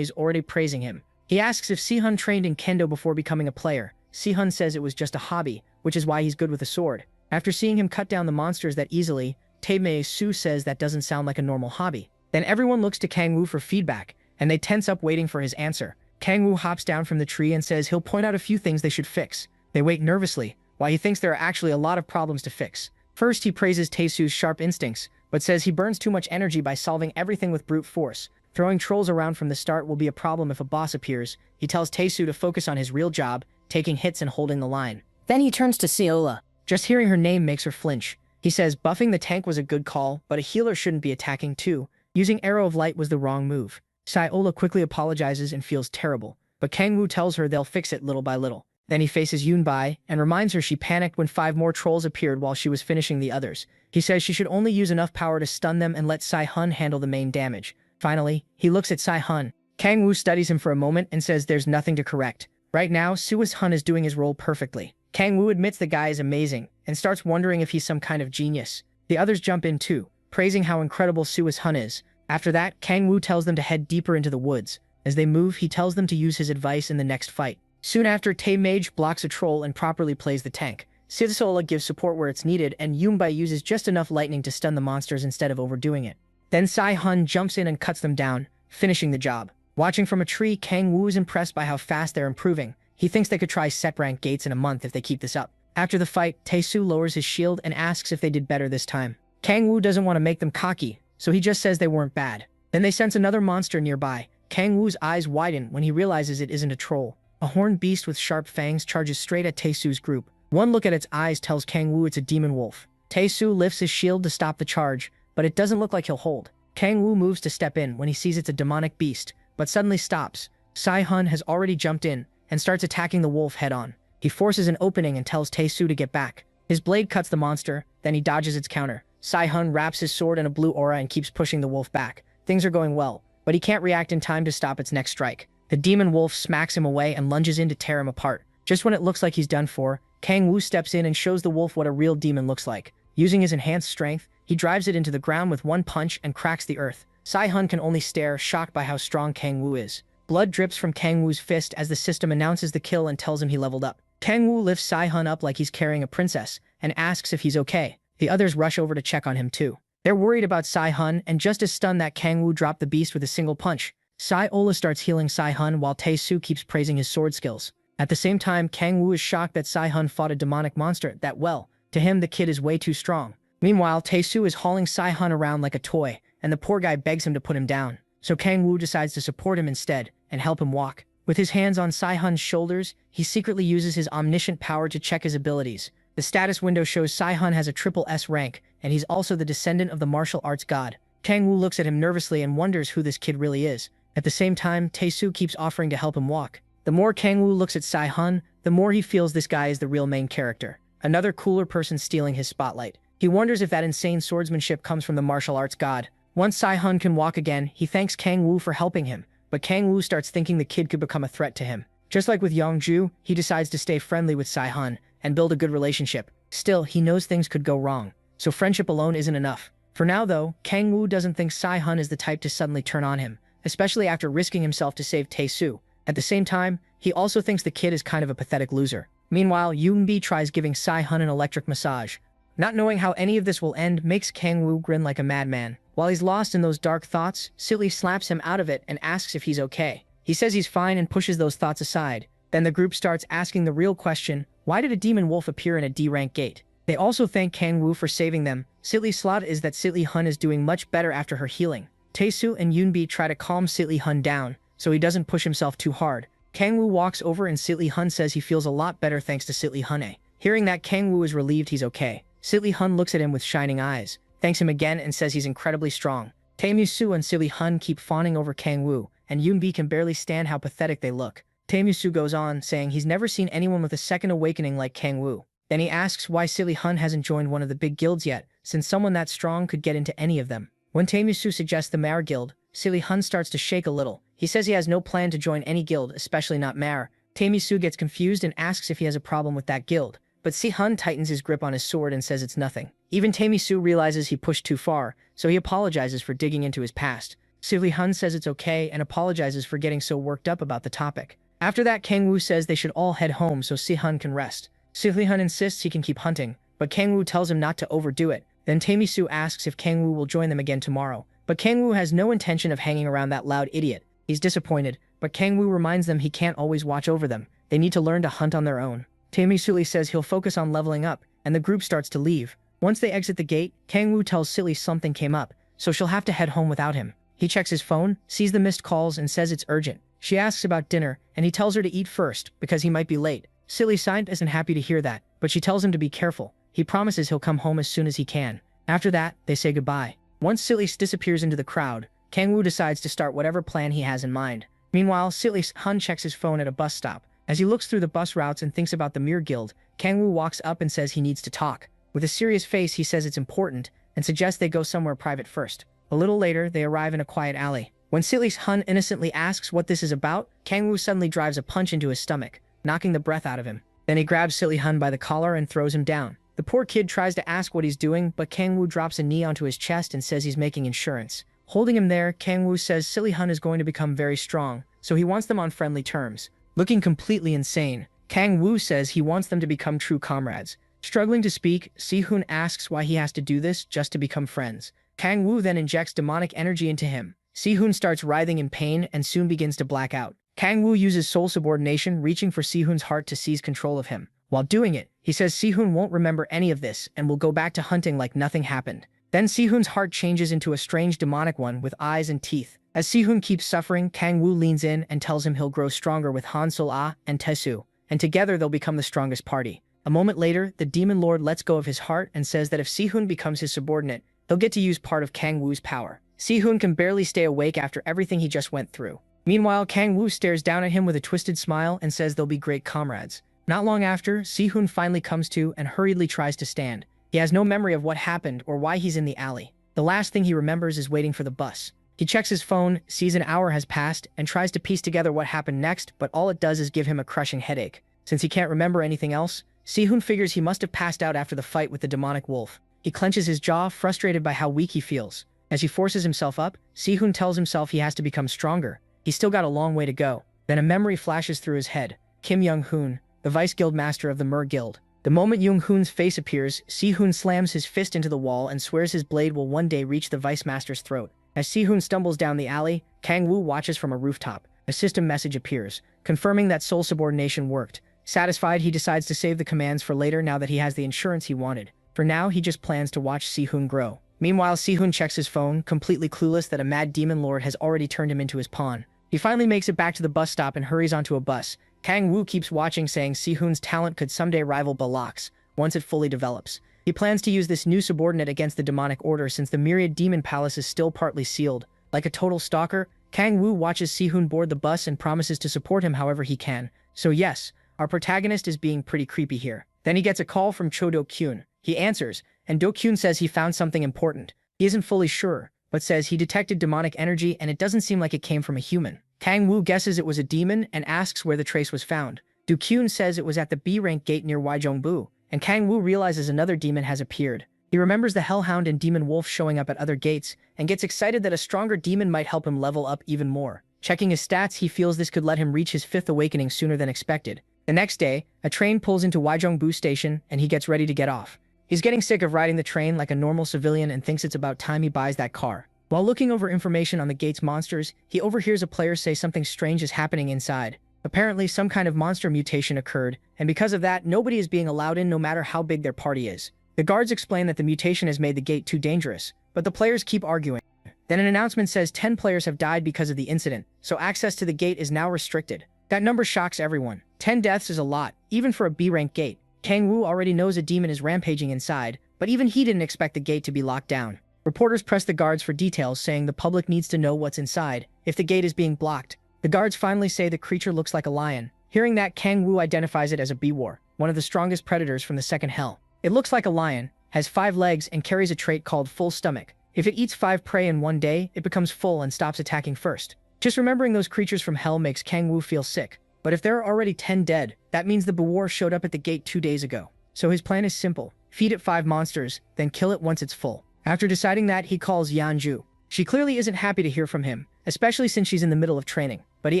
A: is already praising him. He asks if Sihun trained in kendo before becoming a player. Sihun says it was just a hobby, which is why he's good with a sword. After seeing him cut down the monsters that easily, Taemei says that doesn't sound like a normal hobby. Then everyone looks to Kang Woo for feedback, and they tense up waiting for his answer. Kang Woo hops down from the tree and says he'll point out a few things they should fix. They wait nervously, while he thinks there are actually a lot of problems to fix. First, he praises Taesu's sharp instincts, but says he burns too much energy by solving everything with brute force. Throwing trolls around from the start will be a problem if a boss appears. He tells Taesu to focus on his real job, taking hits and holding the line. Then he turns to Seola. Just hearing her name makes her flinch. He says buffing the tank was a good call, but a healer shouldn't be attacking too. Using Arrow of Light was the wrong move. Seola quickly apologizes and feels terrible, but Kang Woo tells her they'll fix it little by little. Then he faces Yunbai and reminds her she panicked when 5 more trolls appeared while she was finishing the others. He says she should only use enough power to stun them and let Sai-hun handle the main damage. Finally, he looks at Sai-hun. Kang Woo studies him for a moment and says there's nothing to correct. Right now, Suis-hun is doing his role perfectly. Kang Woo admits the guy is amazing and starts wondering if he's some kind of genius. The others jump in too, praising how incredible Suis-hun is. After that, Kang Woo tells them to head deeper into the woods. As they move, he tells them to use his advice in the next fight. Soon after, Taemei blocks a troll and properly plays the tank. Sisola gives support where it's needed, and Yunbai uses just enough lightning to stun the monsters instead of overdoing it. Then Sai-hun jumps in and cuts them down, finishing the job. Watching from a tree, Kang Woo is impressed by how fast they're improving. He thinks they could try set rank gates in a month if they keep this up. After the fight, Taesu lowers his shield and asks if they did better this time. Kang Woo doesn't want to make them cocky, so he just says they weren't bad. Then they sense another monster nearby. Kang Woo's eyes widen when he realizes it isn't a troll. A horned beast with sharp fangs charges straight at Taesu's group. One look at its eyes tells Kang Woo it's a demon wolf. Taesu lifts his shield to stop the charge, but it doesn't look like he'll hold. Kang Woo moves to step in when he sees it's a demonic beast, but suddenly stops. Sai-hun has already jumped in and starts attacking the wolf head-on. He forces an opening and tells Taesu to get back. His blade cuts the monster, then he dodges its counter. Sai-hun wraps his sword in a blue aura and keeps pushing the wolf back. Things are going well, but he can't react in time to stop its next strike. The demon wolf smacks him away and lunges in to tear him apart. Just when it looks like he's done for, Kang Woo steps in and shows the wolf what a real demon looks like. Using his enhanced strength, he drives it into the ground with one punch and cracks the earth. Sai-hun can only stare, shocked by how strong Kang Woo is. Blood drips from Kang Woo's fist as the system announces the kill and tells him he leveled up. Kang Woo lifts Sai-hun up like he's carrying a princess and asks if he's okay. The others rush over to check on him too. They're worried about Sai-hun and just as stunned that Kang Woo dropped the beast with a single punch. Sai-ola starts healing Sai-hun while Taesu keeps praising his sword skills. At the same time, Kang Woo is shocked that Sai-hun fought a demonic monster that well. To him, the kid is way too strong. Meanwhile, Taesu is hauling Sai-hun around like a toy, and the poor guy begs him to put him down. So Kang Woo decides to support him instead and help him walk. With his hands on Sai-hun's shoulders, he secretly uses his omniscient power to check his abilities. The status window shows Sai-hun has a triple S rank, and he's also the descendant of the martial arts god. Kang Woo looks at him nervously and wonders who this kid really is. At the same time, Taesu keeps offering to help him walk. The more Kang Woo looks at Sai-hun, the more he feels this guy is the real main character. Another cooler person stealing his spotlight. He wonders if that insane swordsmanship comes from the martial arts god. Once Sai-hun can walk again, he thanks Kang Woo for helping him, but Kang Woo starts thinking the kid could become a threat to him. Just like with Yongju, he decides to stay friendly with Sai-hun and build a good relationship. Still, he knows things could go wrong, so friendship alone isn't enough. For now though, Kang Woo doesn't think Sai-hun is the type to suddenly turn on him, especially after risking himself to save Taesu. At the same time, he also thinks the kid is kind of a pathetic loser. Meanwhile, Yoonbi tries giving Sai-hun an electric massage. Not knowing how any of this will end makes Kang Woo grin like a madman. While he's lost in those dark thoughts, Silly slaps him out of it and asks if he's okay. He says he's fine and pushes those thoughts aside. Then the group starts asking the real question, why did a demon wolf appear in a D-rank gate? They also thank Kang Woo for saving them. Silly's slot is that Silly Hun is doing much better after her healing. Taesu and Yoonbi try to calm Silly Hun down, so he doesn't push himself too hard. Kang Woo walks over and Silly Hun says he feels a lot better thanks to Silly Hun. Hearing that, Kang Woo is relieved he's okay. Silly Hun looks at him with shining eyes, thanks him again and says he's incredibly strong. Taemusu and Silly Hun keep fawning over Kang Woo, and Yoonbi can barely stand how pathetic they look. Taemusu goes on, saying he's never seen anyone with a second awakening like Kang Woo. Then he asks why Silly Hun hasn't joined one of the big guilds yet, since someone that strong could get into any of them. When Taemusu suggests the Mare Guild, Silly Hun starts to shake a little. He says he has no plan to join any guild, especially not Mare. Taemusu gets confused and asks if he has a problem with that guild, but Si Hun tightens his grip on his sword and says it's nothing. Even Taemusu realizes he pushed too far, so he apologizes for digging into his past. Silly Hun says it's okay and apologizes for getting so worked up about the topic. After that, Kang Woo says they should all head home so Si Hun can rest. Silly Hun insists he can keep hunting, but Kang Woo tells him not to overdo it. Then Taemusu asks if Kang Woo will join them again tomorrow, but Kang Woo has no intention of hanging around that loud idiot. He's disappointed, but Kang Woo reminds them he can't always watch over them. They need to learn to hunt on their own. Taemusu says he'll focus on leveling up, and the group starts to leave. Once they exit the gate, Kang Woo tells Silly something came up, so she'll have to head home without him. He checks his phone, sees the missed calls, and says it's urgent. She asks about dinner, and he tells her to eat first, because he might be late. Silly isn't happy to hear that, but she tells him to be careful. He promises he'll come home as soon as he can. After that, they say goodbye. Once Silly disappears into the crowd, Kang Woo decides to start whatever plan he has in mind. Meanwhile, Silly Hun checks his phone at a bus stop. As he looks through the bus routes and thinks about the Mere Guild, Kang Woo walks up and says he needs to talk. With a serious face, he says it's important, and suggests they go somewhere private first. A little later, they arrive in a quiet alley. When Silly Hun innocently asks what this is about, Kang Woo suddenly drives a punch into his stomach, knocking the breath out of him. Then he grabs Silly Hun by the collar and throws him down. The poor kid tries to ask what he's doing, but Kang Woo drops a knee onto his chest and says he's making insurance. Holding him there, Kang Woo says Silly Hun is going to become very strong, so he wants them on friendly terms. Looking completely insane, Kang Woo says he wants them to become true comrades. Struggling to speak, Si Hun asks why he has to do this just to become friends. Kang Woo then injects demonic energy into him. Si Hun starts writhing in pain and soon begins to black out. Kang Woo uses soul subordination, reaching for Si Hun's heart to seize control of him. While doing it, he says Si Hun won't remember any of this and will go back to hunting like nothing happened. Then Si Hun's heart changes into a strange demonic one with eyes and teeth. As Si Hun keeps suffering, Kang Woo leans in and tells him he'll grow stronger with Han Sol-ah and Taesu, and together they'll become the strongest party. A moment later, the Demon Lord lets go of his heart and says that if Si Hun becomes his subordinate, he'll get to use part of Kang Woo's power. Si Hun can barely stay awake after everything he just went through. Meanwhile, Kang Woo stares down at him with a twisted smile and says they'll be great comrades. Not long after, Si Hun finally comes to and hurriedly tries to stand. He has no memory of what happened or why he's in the alley. The last thing he remembers is waiting for the bus. He checks his phone, sees an hour has passed, and tries to piece together what happened next, but all it does is give him a crushing headache. Since he can't remember anything else, Si Hun figures he must have passed out after the fight with the demonic wolf. He clenches his jaw, frustrated by how weak he feels. As he forces himself up, Si Hun tells himself he has to become stronger. He's still got a long way to go. Then a memory flashes through his head. Kim Young-hoon, the vice guild master of the Mer Guild. The moment Young-hoon's face appears, Si Hun slams his fist into the wall and swears his blade will one day reach the vice master's throat. As Si Hun stumbles down the alley, Kang Woo watches from a rooftop. A system message appears, confirming that soul subordination worked. Satisfied, he decides to save the commands for later now that he has the insurance he wanted. For now, he just plans to watch Si Hun grow. Meanwhile, Si Hun checks his phone, completely clueless that a mad demon lord has already turned him into his pawn. He finally makes it back to the bus stop and hurries onto a bus. Kang Woo keeps watching, saying Si Hun's talent could someday rival Balak's, once it fully develops. He plans to use this new subordinate against the demonic order since the Myriad Demon Palace is still partly sealed. Like a total stalker, Kang Woo watches Si Hun board the bus and promises to support him however he can. So yes, our protagonist is being pretty creepy here. Then he gets a call from Cho Do-kyun. He answers, and Do-kyun says he found something important. He isn't fully sure, but says he detected demonic energy and it doesn't seem like it came from a human. Kang Woo guesses it was a demon and asks where the trace was found. Do-kyun says it was at the B-rank gate near Wajongbu, and Kang Woo realizes another demon has appeared. He remembers the Hellhound and Demon Wolf showing up at other gates, and gets excited that a stronger demon might help him level up even more. Checking his stats, he feels this could let him reach his 5th awakening sooner than expected. The next day, a train pulls into Wajongbu Station, and he gets ready to get off. He's getting sick of riding the train like a normal civilian and thinks it's about time he buys that car. While looking over information on the gate's monsters, he overhears a player say something strange is happening inside. Apparently, some kind of monster mutation occurred, and because of that, nobody is being allowed in no matter how big their party is. The guards explain that the mutation has made the gate too dangerous, but the players keep arguing. Then an announcement says 10 players have died because of the incident, so access to the gate is now restricted. That number shocks everyone. 10 deaths is a lot, even for a B-rank gate. Kang Wu already knows a demon is rampaging inside, but even he didn't expect the gate to be locked down. Reporters press the guards for details, saying the public needs to know what's inside if the gate is being blocked. The guards finally say the creature looks like a lion. Hearing that, Kang Wu identifies it as a B-war, one of the strongest predators from the second hell. It looks like a lion, has 5 legs, and carries a trait called full stomach. If it eats 5 prey in one day, it becomes full and stops attacking first. Just remembering those creatures from hell makes Kang Wu feel sick. But if there are already 10 dead, that means the B-war showed up at the gate 2 days ago. So his plan is simple. Feed it 5 monsters, then kill it once it's full. After deciding that, he calls Yanju. She clearly isn't happy to hear from him, especially since she's in the middle of training. But he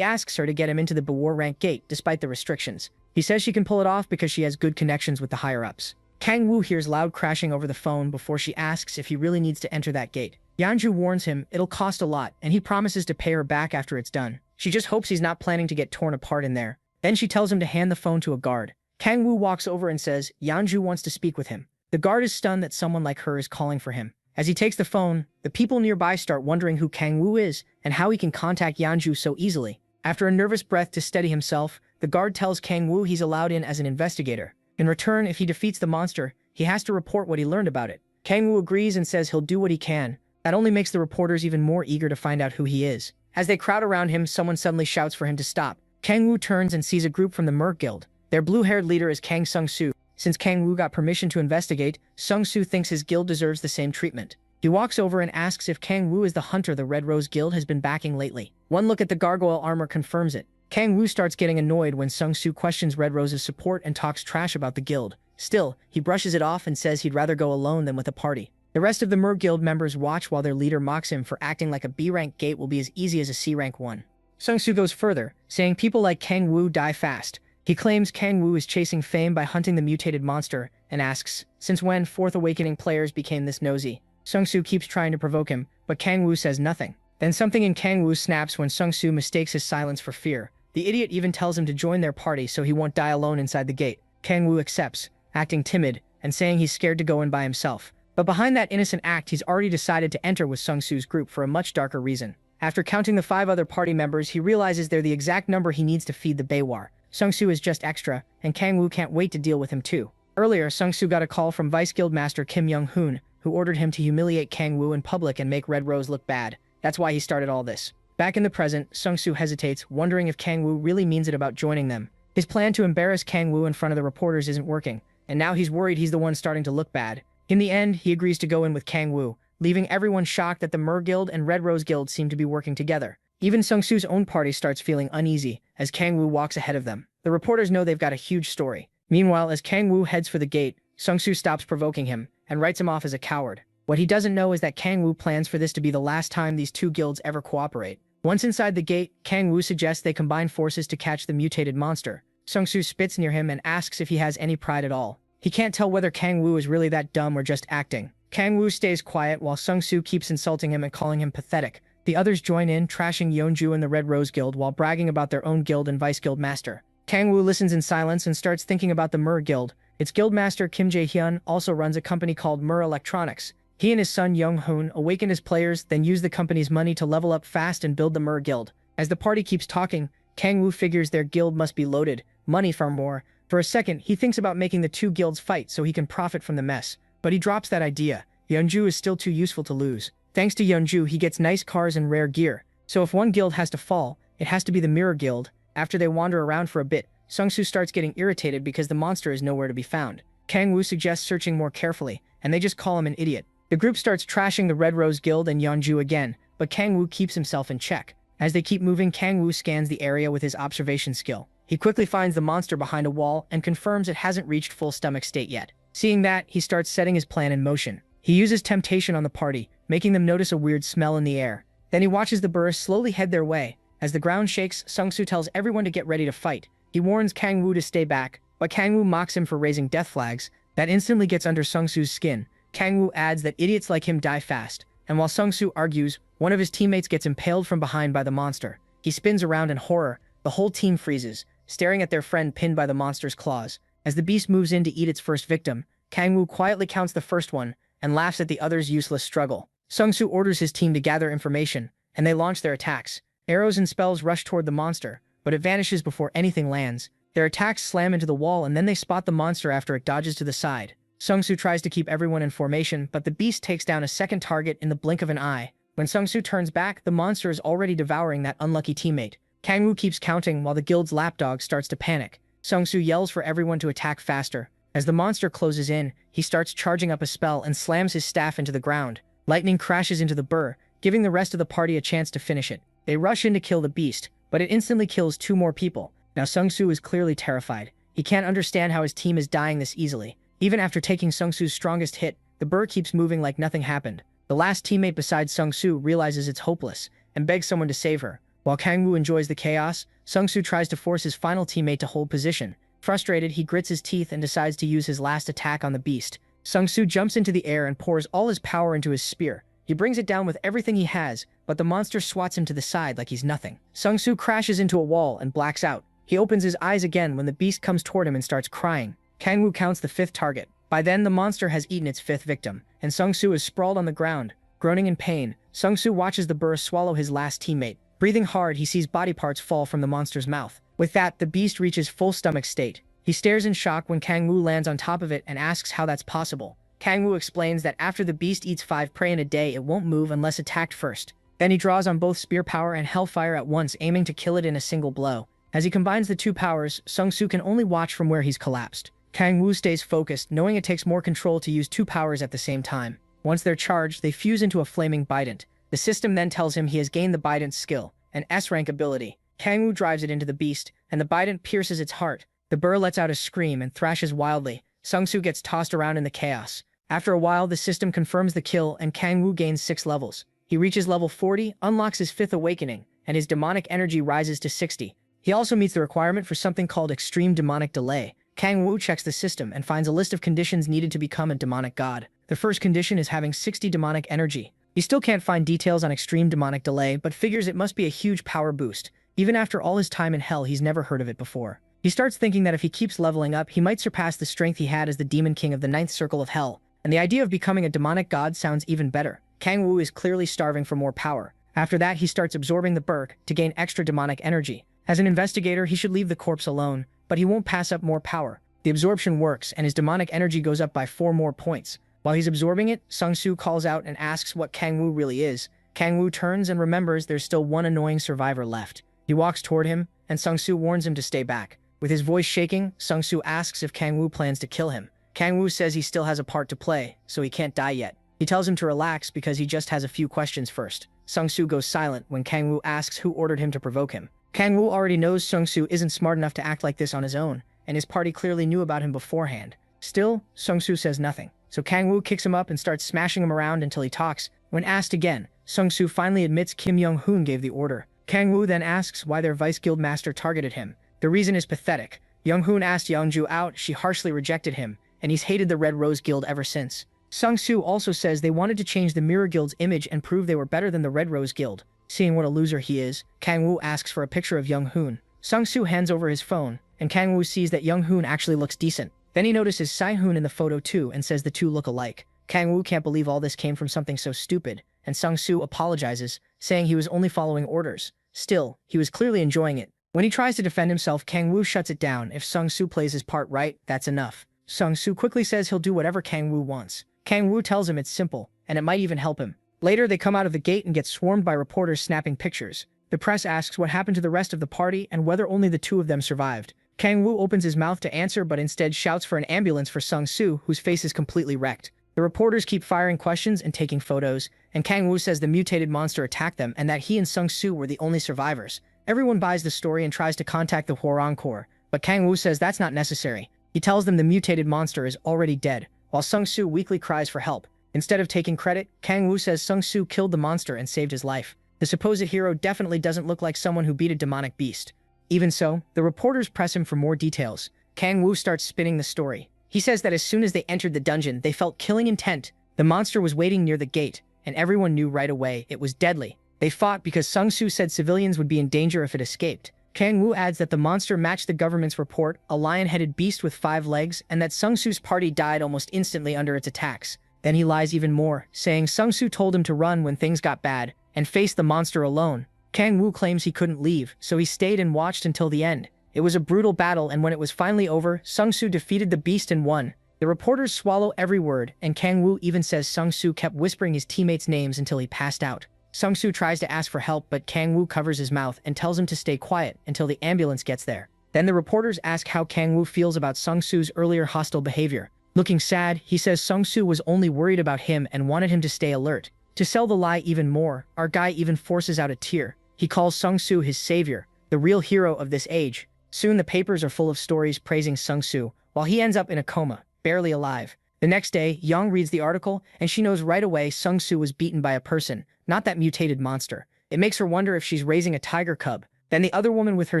A: asks her to get him into the B-war rank gate, despite the restrictions. He says she can pull it off because she has good connections with the higher-ups. Kang Wu hears loud crashing over the phone before she asks if he really needs to enter that gate. Yanju warns him it'll cost a lot, and he promises to pay her back after it's done. She just hopes he's not planning to get torn apart in there. Then she tells him to hand the phone to a guard. Kang Wu walks over and says Yanju wants to speak with him. The guard is stunned that someone like her is calling for him. As he takes the phone, the people nearby start wondering who Kang Wu is and how he can contact Yanju so easily. After a nervous breath to steady himself, the guard tells Kang Wu he's allowed in as an investigator. In return, if he defeats the monster, he has to report what he learned about it. Kang Wu agrees and says he'll do what he can. That only makes the reporters even more eager to find out who he is. As they crowd around him, someone suddenly shouts for him to stop. Kang Wu turns and sees a group from the Mer Guild. Their blue-haired leader is Kang Sung-soo. Since Kang Wu got permission to investigate, Sung-soo thinks his guild deserves the same treatment. He walks over and asks if Kang Wu is the hunter the Red Rose Guild has been backing lately. One look at the gargoyle armor confirms it. Kang Wu starts getting annoyed when Sung-soo questions Red Rose's support and talks trash about the guild. Still, he brushes it off and says he'd rather go alone than with a party. The rest of the Mer Guild members watch while their leader mocks him for acting like a B-rank gate will be as easy as a C-rank one. Sung-soo goes further, saying people like Kang Wu die fast. He claims Kang Wu is chasing fame by hunting the mutated monster, and asks, since when Fourth Awakening players became this nosy? Sung-soo keeps trying to provoke him, but Kang Wu says nothing. Then something in Kang Wu snaps when Sung-soo mistakes his silence for fear. The idiot even tells him to join their party so he won't die alone inside the gate. Kang Wu accepts, acting timid, and saying he's scared to go in by himself. But behind that innocent act, he's already decided to enter with Sung-soo's group for a much darker reason. After counting the 5 other party members, he realizes they're the exact number he needs to feed the B-war. Sung-soo is just extra, and Kang Wu can't wait to deal with him too. Earlier, Sung-soo got a call from Vice Guild Master Kim Young-hoon, who ordered him to humiliate Kang Wu in public and make Red Rose look bad. That's why he started all this. Back in the present, Sung-soo hesitates, wondering if Kang Wu really means it about joining them. His plan to embarrass Kang Wu in front of the reporters isn't working, and now he's worried he's the one starting to look bad. In the end, he agrees to go in with Kang Wu, leaving everyone shocked that the Mer Guild and Red Rose Guild seem to be working together. Even Sung-soo's own party starts feeling uneasy as Kang Wu walks ahead of them. The reporters know they've got a huge story. Meanwhile, as Kang Wu heads for the gate, Sung-soo stops provoking him and writes him off as a coward. What he doesn't know is that Kang Wu plans for this to be the last time these 2 guilds ever cooperate. Once inside the gate, Kang Wu suggests they combine forces to catch the mutated monster. Sung-soo spits near him and asks if he has any pride at all. He can't tell whether Kang Wu is really that dumb or just acting. Kang Wu stays quiet while Sung-soo keeps insulting him and calling him pathetic. The others join in, trashing Yeonju and the Red Rose Guild while bragging about their own guild and Vice Guild Master. Kang Wu listens in silence and starts thinking about the Mer Guild. Its guild master Kim Jae-hyun also runs a company called Mer Electronics. He and his son Young-hoon awaken as players, then use the company's money to level up fast and build the Mer Guild. As the party keeps talking, Kang Wu figures their guild must be loaded, money for more. For a second, he thinks about making the 2 guilds fight so he can profit from the mess. But he drops that idea. Yeonju is still too useful to lose. Thanks to Yeonju, he gets nice cars and rare gear. So if one guild has to fall, it has to be the Mirror Guild. After they wander around for a bit, Sung-soo starts getting irritated because the monster is nowhere to be found. Kang Wu suggests searching more carefully, and they just call him an idiot. The group starts trashing the Red Rose Guild and Yeonju again, but Kang Wu keeps himself in check. As they keep moving, Kang Wu scans the area with his observation skill. He quickly finds the monster behind a wall and confirms it hasn't reached full stomach state yet. Seeing that, he starts setting his plan in motion. He uses temptation on the party, making them notice a weird smell in the air. Then he watches the burrs slowly head their way. As the ground shakes, Sung-soo tells everyone to get ready to fight. He warns Kang Wu to stay back, but Kang Wu mocks him for raising death flags. That instantly gets under Sung-Soo's skin. Kang-woo adds that idiots like him die fast, and while Sung-Soo argues, one of his teammates gets impaled from behind by the monster. He spins around in horror. The whole team freezes, staring at their friend pinned by the monster's claws. As the beast moves in to eat its first victim, Kang-woo quietly counts the first one and laughs at the other's useless struggle. Sung-Soo orders his team to gather information, and they launch their attacks. Arrows and spells rush toward the monster, but it vanishes before anything lands. Their attacks slam into the wall, and then they spot the monster after it dodges to the side. Sung-Soo tries to keep everyone in formation, but the beast takes down a second target in the blink of an eye. When Sung-Soo turns back, the monster is already devouring that unlucky teammate. Kang-woo keeps counting while the guild's lapdog starts to panic. Sung-Soo yells for everyone to attack faster. As the monster closes in, he starts charging up a spell and slams his staff into the ground. Lightning crashes into the burr, giving the rest of the party a chance to finish it. They rush in to kill the beast, but it instantly kills 2 more people. Now Sung-Soo is clearly terrified. He can't understand how his team is dying this easily. Even after taking Sung-Soo's strongest hit, the burr keeps moving like nothing happened. The last teammate besides Sung-Soo realizes it's hopeless and begs someone to save her. While Kang-woo enjoys the chaos, Sung-Soo tries to force his final teammate to hold position. Frustrated, he grits his teeth and decides to use his last attack on the beast. Sung-Soo jumps into the air and pours all his power into his spear. He brings it down with everything he has, but the monster swats him to the side like he's nothing. Sung-Soo crashes into a wall and blacks out. He opens his eyes again when the beast comes toward him and starts crying. Kang-woo counts the 5th target. By then, the monster has eaten its 5th victim, and Sung-Soo is sprawled on the ground, groaning in pain. Sung-Soo watches the burr swallow his last teammate. Breathing hard, he sees body parts fall from the monster's mouth. With that, the beast reaches full stomach state. He stares in shock when Kang-woo lands on top of it and asks how that's possible. Kang-woo explains that after the beast eats 5 prey in a day, it won't move unless attacked first. Then he draws on both spear power and hellfire at once, aiming to kill it in a single blow. As he combines the 2 powers, Sung-Soo can only watch from where he's collapsed. Kang-woo stays focused, knowing it takes more control to use 2 powers at the same time. Once they're charged, they fuse into a flaming bident. The system then tells him he has gained the bident skill, an S-rank ability. Kang-woo drives it into the beast, and the bident pierces its heart. The burr lets out a scream and thrashes wildly. Sung-Soo gets tossed around in the chaos. After a while, the system confirms the kill, and Kang-woo gains 6 levels. He reaches level 40, unlocks his 5th awakening, and his demonic energy rises to 60. He also meets the requirement for something called extreme demonic delay. Kang-woo checks the system and finds a list of conditions needed to become a demonic god. The first condition is having 60 demonic energy. He still can't find details on extreme demonic delay, but figures it must be a huge power boost. Even after all his time in hell, he's never heard of it before. He starts thinking that if he keeps leveling up, he might surpass the strength he had as the demon king of the 9th circle of hell. And the idea of becoming a demonic god sounds even better. Kang-woo is clearly starving for more power. After that, he starts absorbing the burk to gain extra demonic energy. As an investigator, he should leave the corpse alone, but he won't pass up more power. The absorption works, and his demonic energy goes up by 4 more points. While he's absorbing it, Sung-Soo calls out and asks what Kang-woo really is. Kang-woo turns and remembers there's still one annoying survivor left. He walks toward him, and Sung-Soo warns him to stay back. With his voice shaking, Sung-Soo asks if Kang-woo plans to kill him. Kang-woo says he still has a part to play, so he can't die yet. He tells him to relax because he just has a few questions first. Sung-Soo goes silent when Kang-woo asks who ordered him to provoke him. Kang-woo already knows Sung-Soo isn't smart enough to act like this on his own, and his party clearly knew about him beforehand. Still, Sung-Soo says nothing, so Kang-woo kicks him up and starts smashing him around until he talks. When asked again, Sung-Soo finally admits Kim Young-hoon gave the order. Kang-woo then asks why their vice guild master targeted him. The reason is pathetic. Young-hoon asked Young-ju out, she harshly rejected him, and he's hated the Red Rose Guild ever since. Sung-Soo also says they wanted to change the Mirror Guild's image and prove they were better than the Red Rose Guild. Seeing what a loser he is, Kang-woo asks for a picture of Young-hoon. Sung-Soo hands over his phone, and Kang-woo sees that Young-hoon actually looks decent. Then he notices Sai-hoon in the photo too and says the two look alike. Kang-woo can't believe all this came from something so stupid, and Sung-Soo apologizes, saying he was only following orders. Still, he was clearly enjoying it. When he tries to defend himself, Kang-woo shuts it down. If Sung-Soo plays his part right, that's enough. Sung-Soo quickly says he'll do whatever Kang-woo wants. Kang-woo tells him it's simple, and it might even help him. Later, they come out of the gate and get swarmed by reporters snapping pictures. The press asks what happened to the rest of the party and whether only the 2 of them survived. Kang-woo opens his mouth to answer but instead shouts for an ambulance for Sung-Soo, whose face is completely wrecked. The reporters keep firing questions and taking photos, and Kang-woo says the mutated monster attacked them and that he and Sung-Soo were the only survivors. Everyone buys the story and tries to contact the Hwoarang Corps, but Kang-woo says that's not necessary. He tells them the mutated monster is already dead, while Sung-Soo weakly cries for help. Instead of taking credit, Kang-woo says Sung-Soo killed the monster and saved his life. The supposed hero definitely doesn't look like someone who beat a demonic beast. Even so, the reporters press him for more details. Kang-woo starts spinning the story. He says that as soon as they entered the dungeon, they felt killing intent. The monster was waiting near the gate, and everyone knew right away it was deadly. They fought because Sung Soo said civilians would be in danger if it escaped. Kang Woo adds that the monster matched the government's report, a lion-headed beast with 5 legs, and that Sung Soo's party died almost instantly under its attacks. Then he lies even more, saying Sung Soo told him to run when things got bad, and face the monster alone. Kang Woo claims he couldn't leave, so he stayed and watched until the end. It was a brutal battle, and when it was finally over, Sung Soo defeated the beast and won. The reporters swallow every word, and Kang Woo even says Sung Soo kept whispering his teammates' names until he passed out. Sung Soo tries to ask for help, but Kang Woo covers his mouth and tells him to stay quiet until the ambulance gets there. Then the reporters ask how Kang Woo feels about Sung Soo's earlier hostile behavior. Looking sad, he says Sung Soo was only worried about him and wanted him to stay alert. To sell the lie even more, our guy even forces out a tear. He calls Sung Soo his savior, the real hero of this age. Soon the papers are full of stories praising Sung Soo, while he ends up in a coma, barely alive. The next day, Young reads the article, and she knows right away Sung Soo was beaten by a person, not that mutated monster. It makes her wonder if she's raising a tiger cub. Then the other woman with her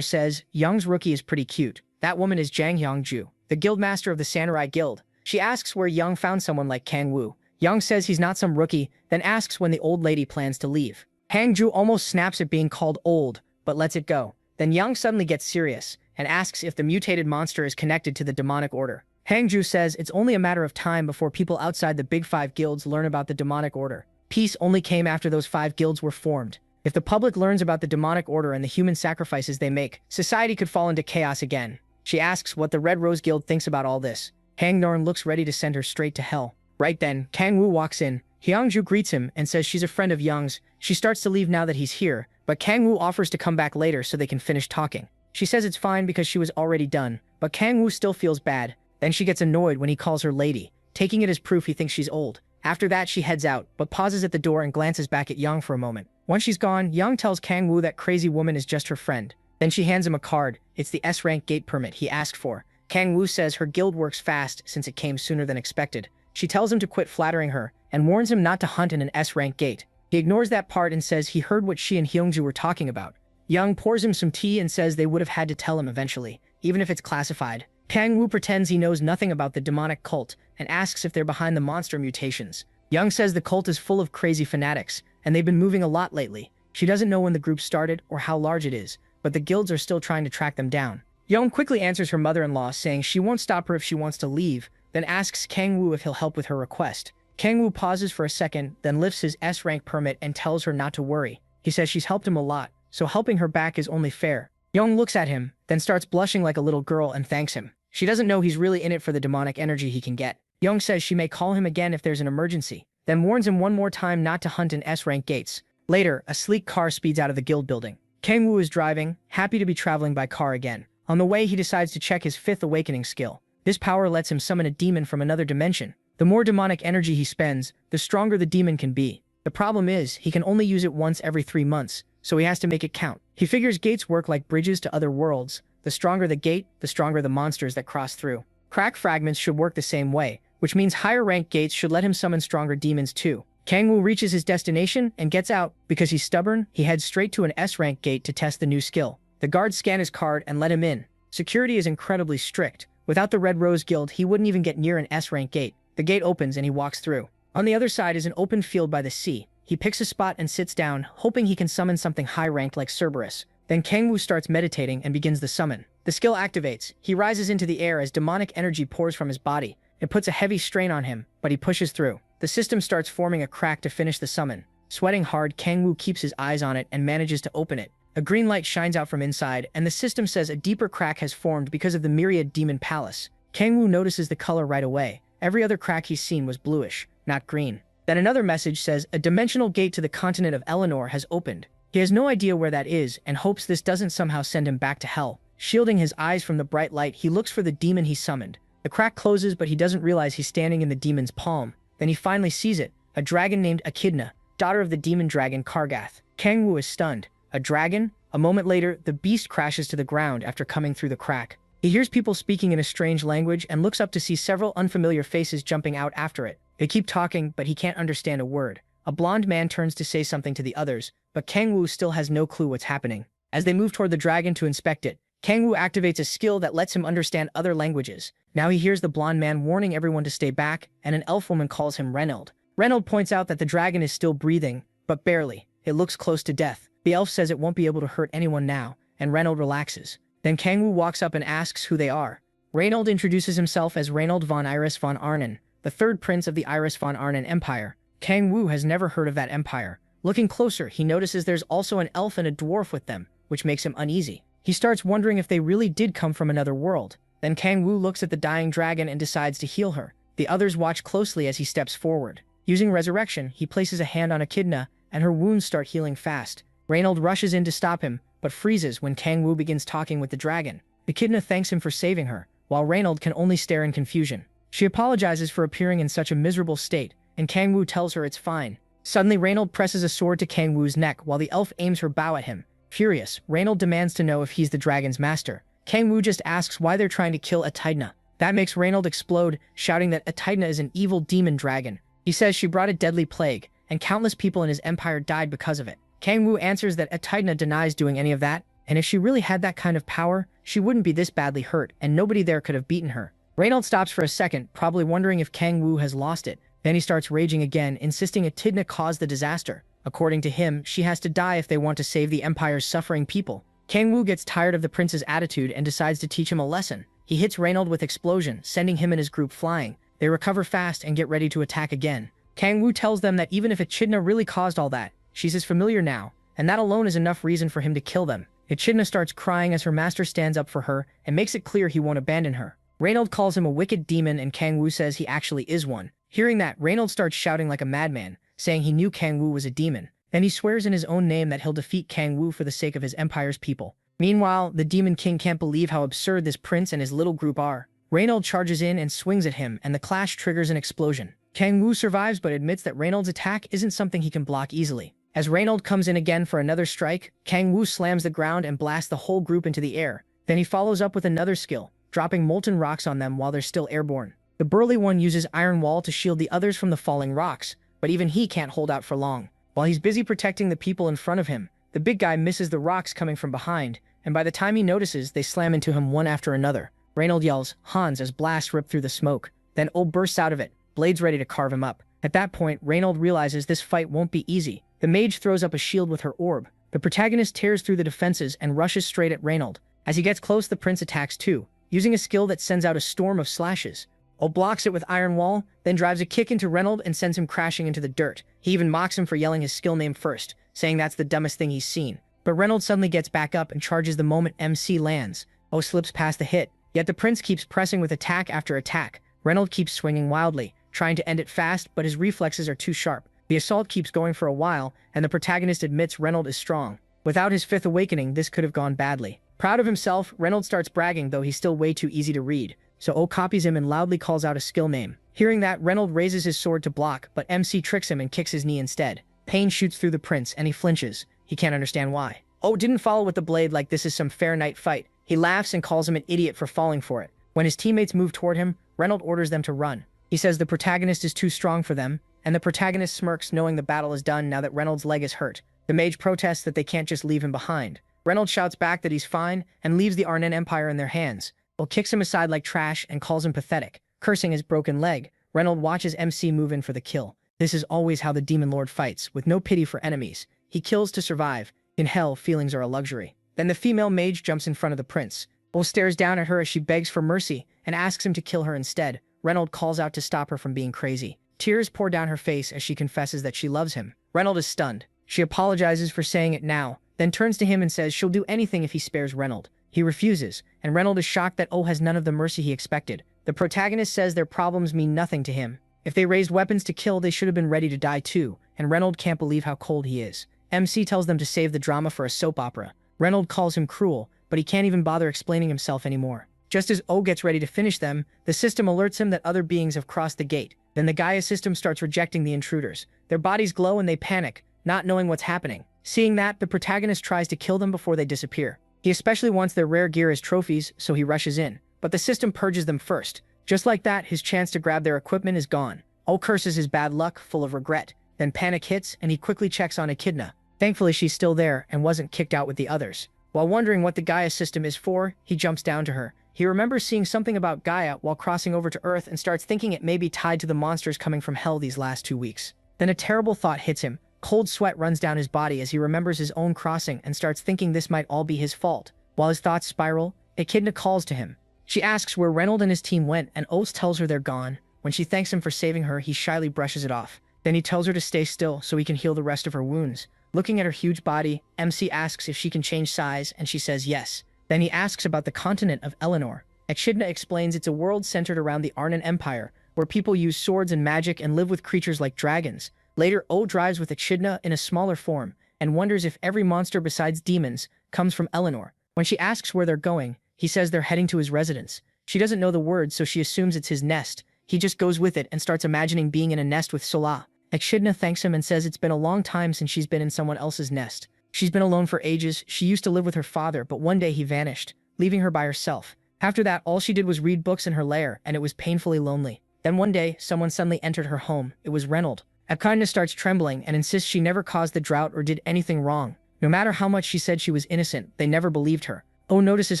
A: says, Young's rookie is pretty cute. That woman is Jang Hyungju, the guildmaster of the Samurai Guild. She asks where Young found someone like Kang Woo. Young says he's not some rookie, then asks when the old lady plans to leave. Hangju almost snaps at being called old, but lets it go. Then Young suddenly gets serious, and asks if the mutated monster is connected to the demonic order. Hangju says it's only a matter of time before people outside the big 5 guilds learn about the demonic order. Peace only came after those 5 guilds were formed. If the public learns about the demonic order and the human sacrifices they make, society could fall into chaos again. She asks what the Red Rose Guild thinks about all this. Hang Norn looks ready to send her straight to hell. Right then, Kang Woo walks in. Hyungju greets him and says she's a friend of Young's. She starts to leave now that he's here, but Kang Woo offers to come back later so they can finish talking. She says it's fine because she was already done, but Kang Woo still feels bad. Then she gets annoyed when he calls her lady, taking it as proof he thinks she's old. After that, she heads out, but pauses at the door and glances back at Young for a moment. Once she's gone, Young tells Kang Woo that crazy woman is just her friend. Then she hands him a card. It's the S-rank gate permit he asked for. Kang Woo says her guild works fast since it came sooner than expected. She tells him to quit flattering her, and warns him not to hunt in an S-rank gate. He ignores that part and says he heard what she and Hyungju were talking about. Young pours him some tea and says they would have had to tell him eventually, even if it's classified. Kang Woo pretends he knows nothing about the demonic cult, and asks if they're behind the monster mutations. Young says the cult is full of crazy fanatics, and they've been moving a lot lately. She doesn't know when the group started or how large it is, but the guilds are still trying to track them down. Young quickly answers her mother-in-law, saying she won't stop her if she wants to leave, then asks Kang Woo if he'll help with her request. Kang Woo pauses for a second, then lifts his S-rank permit and tells her not to worry. He says she's helped him a lot, so helping her back is only fair. Young looks at him, then starts blushing like a little girl and thanks him. She doesn't know he's really in it for the demonic energy he can get. Young says she may call him again if there's an emergency, then warns him one more time not to hunt in S-rank gates. Later, a sleek car speeds out of the guild building. Kang Woo is driving, happy to be traveling by car again. On the way, he decides to check his 5th awakening skill. This power lets him summon a demon from another dimension. The more demonic energy he spends, the stronger the demon can be. The problem is, he can only use it once every 3 months, so he has to make it count. He figures gates work like bridges to other worlds. The stronger the gate, the stronger the monsters that cross through. Crack fragments should work the same way, which means higher ranked gates should let him summon stronger demons too. Kang Woo reaches his destination and gets out. Because he's stubborn, he heads straight to an S-rank gate to test the new skill. The guards scan his card and let him in. Security is incredibly strict. Without the Red Rose Guild, he wouldn't even get near an S-rank gate. The gate opens and he walks through. On the other side is an open field by the sea. He picks a spot and sits down, hoping he can summon something high-ranked like Cerberus. Then Kang Woo starts meditating and begins the summon. The skill activates. He rises into the air as demonic energy pours from his body. It puts a heavy strain on him, but he pushes through. The system starts forming a crack to finish the summon. Sweating hard, Kang Woo keeps his eyes on it and manages to open it. A green light shines out from inside, and the system says a deeper crack has formed because of the Myriad Demon Palace. Kang Woo notices the color right away. Every other crack he's seen was bluish, not green. Then another message says a dimensional gate to the continent of Eleanor has opened. He has no idea where that is and hopes this doesn't somehow send him back to hell. Shielding his eyes from the bright light, he looks for the demon he summoned. The crack closes, but he doesn't realize he's standing in the demon's palm. Then he finally sees it, a dragon named Echidna, daughter of the demon dragon Kargath. Kang Woo is stunned. A dragon? A moment later, the beast crashes to the ground after coming through the crack. He hears people speaking in a strange language and looks up to see several unfamiliar faces jumping out after it. They keep talking, but he can't understand a word. A blonde man turns to say something to the others, but Kang Woo still has no clue what's happening. As they move toward the dragon to inspect it, Kangwoo activates a skill that lets him understand other languages. Now he hears the blonde man warning everyone to stay back, and an elf woman calls him Reynold. Reynold points out that the dragon is still breathing, but barely. It looks close to death. The elf says it won't be able to hurt anyone now, and Reynold relaxes. Then Kangwoo walks up and asks who they are. Reynold introduces himself as Reynold von Iris von Arnon, the third prince of the Iris von Arnon Empire. Kangwoo has never heard of that empire. Looking closer, he notices there's also an elf and a dwarf with them, which makes him uneasy. He starts wondering if they really did come from another world. Then Kangwoo looks at the dying dragon and decides to heal her. The others watch closely as he steps forward. Using resurrection, he places a hand on Echidna, and her wounds start healing fast. Reynold rushes in to stop him, but freezes when Kangwoo begins talking with the dragon. Echidna thanks him for saving her, while Reynold can only stare in confusion. She apologizes for appearing in such a miserable state, and Kangwoo tells her it's fine. Suddenly, Reynold presses a sword to Kangwoo's neck while the elf aims her bow at him. Furious, Reynold demands to know if he's the dragon's master. Kangwoo just asks why they're trying to kill Echidna. That makes Reynold explode, shouting that Echidna is an evil demon dragon. He says she brought a deadly plague, and countless people in his empire died because of it. Kangwoo answers that Echidna denies doing any of that, and if she really had that kind of power, she wouldn't be this badly hurt, and nobody there could have beaten her. Reynold stops for a second, probably wondering if Kangwoo has lost it. Then he starts raging again, insisting Echidna caused the disaster. According to him, she has to die if they want to save the empire's suffering people. Kangwoo gets tired of the prince's attitude and decides to teach him a lesson. He hits Reynold with explosion, sending him and his group flying. They recover fast and get ready to attack again. Kangwoo tells them that even if Echidna really caused all that, she's his familiar now, and that alone is enough reason for him to kill them. Echidna starts crying as her master stands up for her and makes it clear he won't abandon her. Reynold calls him a wicked demon, and Kangwoo says he actually is one. Hearing that, Reynold starts shouting like a madman, saying he knew Kangwoo was a demon. Then he swears in his own name that he'll defeat Kangwoo for the sake of his empire's people. Meanwhile, the Demon King can't believe how absurd this prince and his little group are. Reynold charges in and swings at him, and the clash triggers an explosion. Kangwoo survives but admits that Reynold's attack isn't something he can block easily. As Reynold comes in again for another strike, Kangwoo slams the ground and blasts the whole group into the air. Then he follows up with another skill, dropping molten rocks on them while they're still airborne. The burly one uses Iron Wall to shield the others from the falling rocks, but even he can't hold out for long. While he's busy protecting the people in front of him, the big guy misses the rocks coming from behind, and by the time he notices, they slam into him one after another. Reynold yells, "Hans," as blasts rip through the smoke. Then O bursts out of it, blades ready to carve him up. At that point, Reynold realizes this fight won't be easy. The mage throws up a shield with her orb. The protagonist tears through the defenses and rushes straight at Reynold. As he gets close, the prince attacks too, using a skill that sends out a storm of slashes. O blocks it with Iron Wall, then drives a kick into Reynold and sends him crashing into the dirt. He even mocks him for yelling his skill name first, saying that's the dumbest thing he's seen. But Reynold suddenly gets back up and charges the moment MC lands. O slips past the hit, yet the prince keeps pressing with attack after attack. Reynold keeps swinging wildly, trying to end it fast, but his reflexes are too sharp. The assault keeps going for a while, and the protagonist admits Reynold is strong. Without his fifth awakening, this could have gone badly. Proud of himself, Reynold starts bragging, though he's still way too easy to read. So O copies him and loudly calls out a skill name. Hearing that, Reynold raises his sword to block, but MC tricks him and kicks his knee instead. Pain shoots through the prince, and he flinches. He can't understand why. O didn't follow with the blade like this is some fair night fight. He laughs and calls him an idiot for falling for it. When his teammates move toward him, Reynold orders them to run. He says the protagonist is too strong for them, and the protagonist smirks knowing the battle is done now that Reynold's leg is hurt. The mage protests that they can't just leave him behind. Reynold shouts back that he's fine and leaves the Arnon Empire in their hands. O kicks him aside like trash and calls him pathetic. Cursing his broken leg, Reynold watches MC move in for the kill. This is always how the Demon Lord fights, with no pity for enemies. He kills to survive. In hell, feelings are a luxury. Then the female mage jumps in front of the prince. O stares down at her as she begs for mercy and asks him to kill her instead. Reynold calls out to stop her from being crazy. Tears pour down her face as she confesses that she loves him. Reynold is stunned. She apologizes for saying it now, then turns to him and says she'll do anything if he spares Reynold. He refuses, and Reynold is shocked that O has none of the mercy he expected. The protagonist says their problems mean nothing to him. If they raised weapons to kill, they should have been ready to die too, and Reynold can't believe how cold he is. MC tells them to save the drama for a soap opera. Reynold calls him cruel, but he can't even bother explaining himself anymore. Just as O gets ready to finish them, the system alerts him that other beings have crossed the gate. Then the Gaia system starts rejecting the intruders. Their bodies glow and they panic, not knowing what's happening. Seeing that, the protagonist tries to kill them before they disappear. He especially wants their rare gear as trophies, so he rushes in. But the system purges them first. Just like that, his chance to grab their equipment is gone. O curses his bad luck, full of regret. Then panic hits, and he quickly checks on Echidna. Thankfully, she's still there and wasn't kicked out with the others. While wondering what the Gaia system is for, he jumps down to her. He remembers seeing something about Gaia while crossing over to Earth and starts thinking it may be tied to the monsters coming from hell these last 2 weeks. Then a terrible thought hits him. Cold sweat runs down his body as he remembers his own crossing and starts thinking this might all be his fault. While his thoughts spiral, Echidna calls to him. She asks where Reynold and his team went, and Oates tells her they're gone. When she thanks him for saving her, he shyly brushes it off. Then he tells her to stay still so he can heal the rest of her wounds. Looking at her huge body, MC asks if she can change size, and she says yes. Then he asks about the continent of Eleanor. Echidna explains it's a world centered around the Arnon Empire, where people use swords and magic and live with creatures like dragons. Later, O drives with Echidna in a smaller form, and wonders if every monster besides demons comes from Eleanor. When she asks where they're going, he says they're heading to his residence. She doesn't know the word, so she assumes it's his nest. He just goes with it and starts imagining being in a nest with Sola. Echidna thanks him and says it's been a long time since she's been in someone else's nest. She's been alone for ages. She used to live with her father, but one day he vanished, leaving her by herself. After that, all she did was read books in her lair, and it was painfully lonely. Then one day, someone suddenly entered her home. It was Reynold. Echidna starts trembling and insists she never caused the drought or did anything wrong. No matter how much she said she was innocent, they never believed her. O notices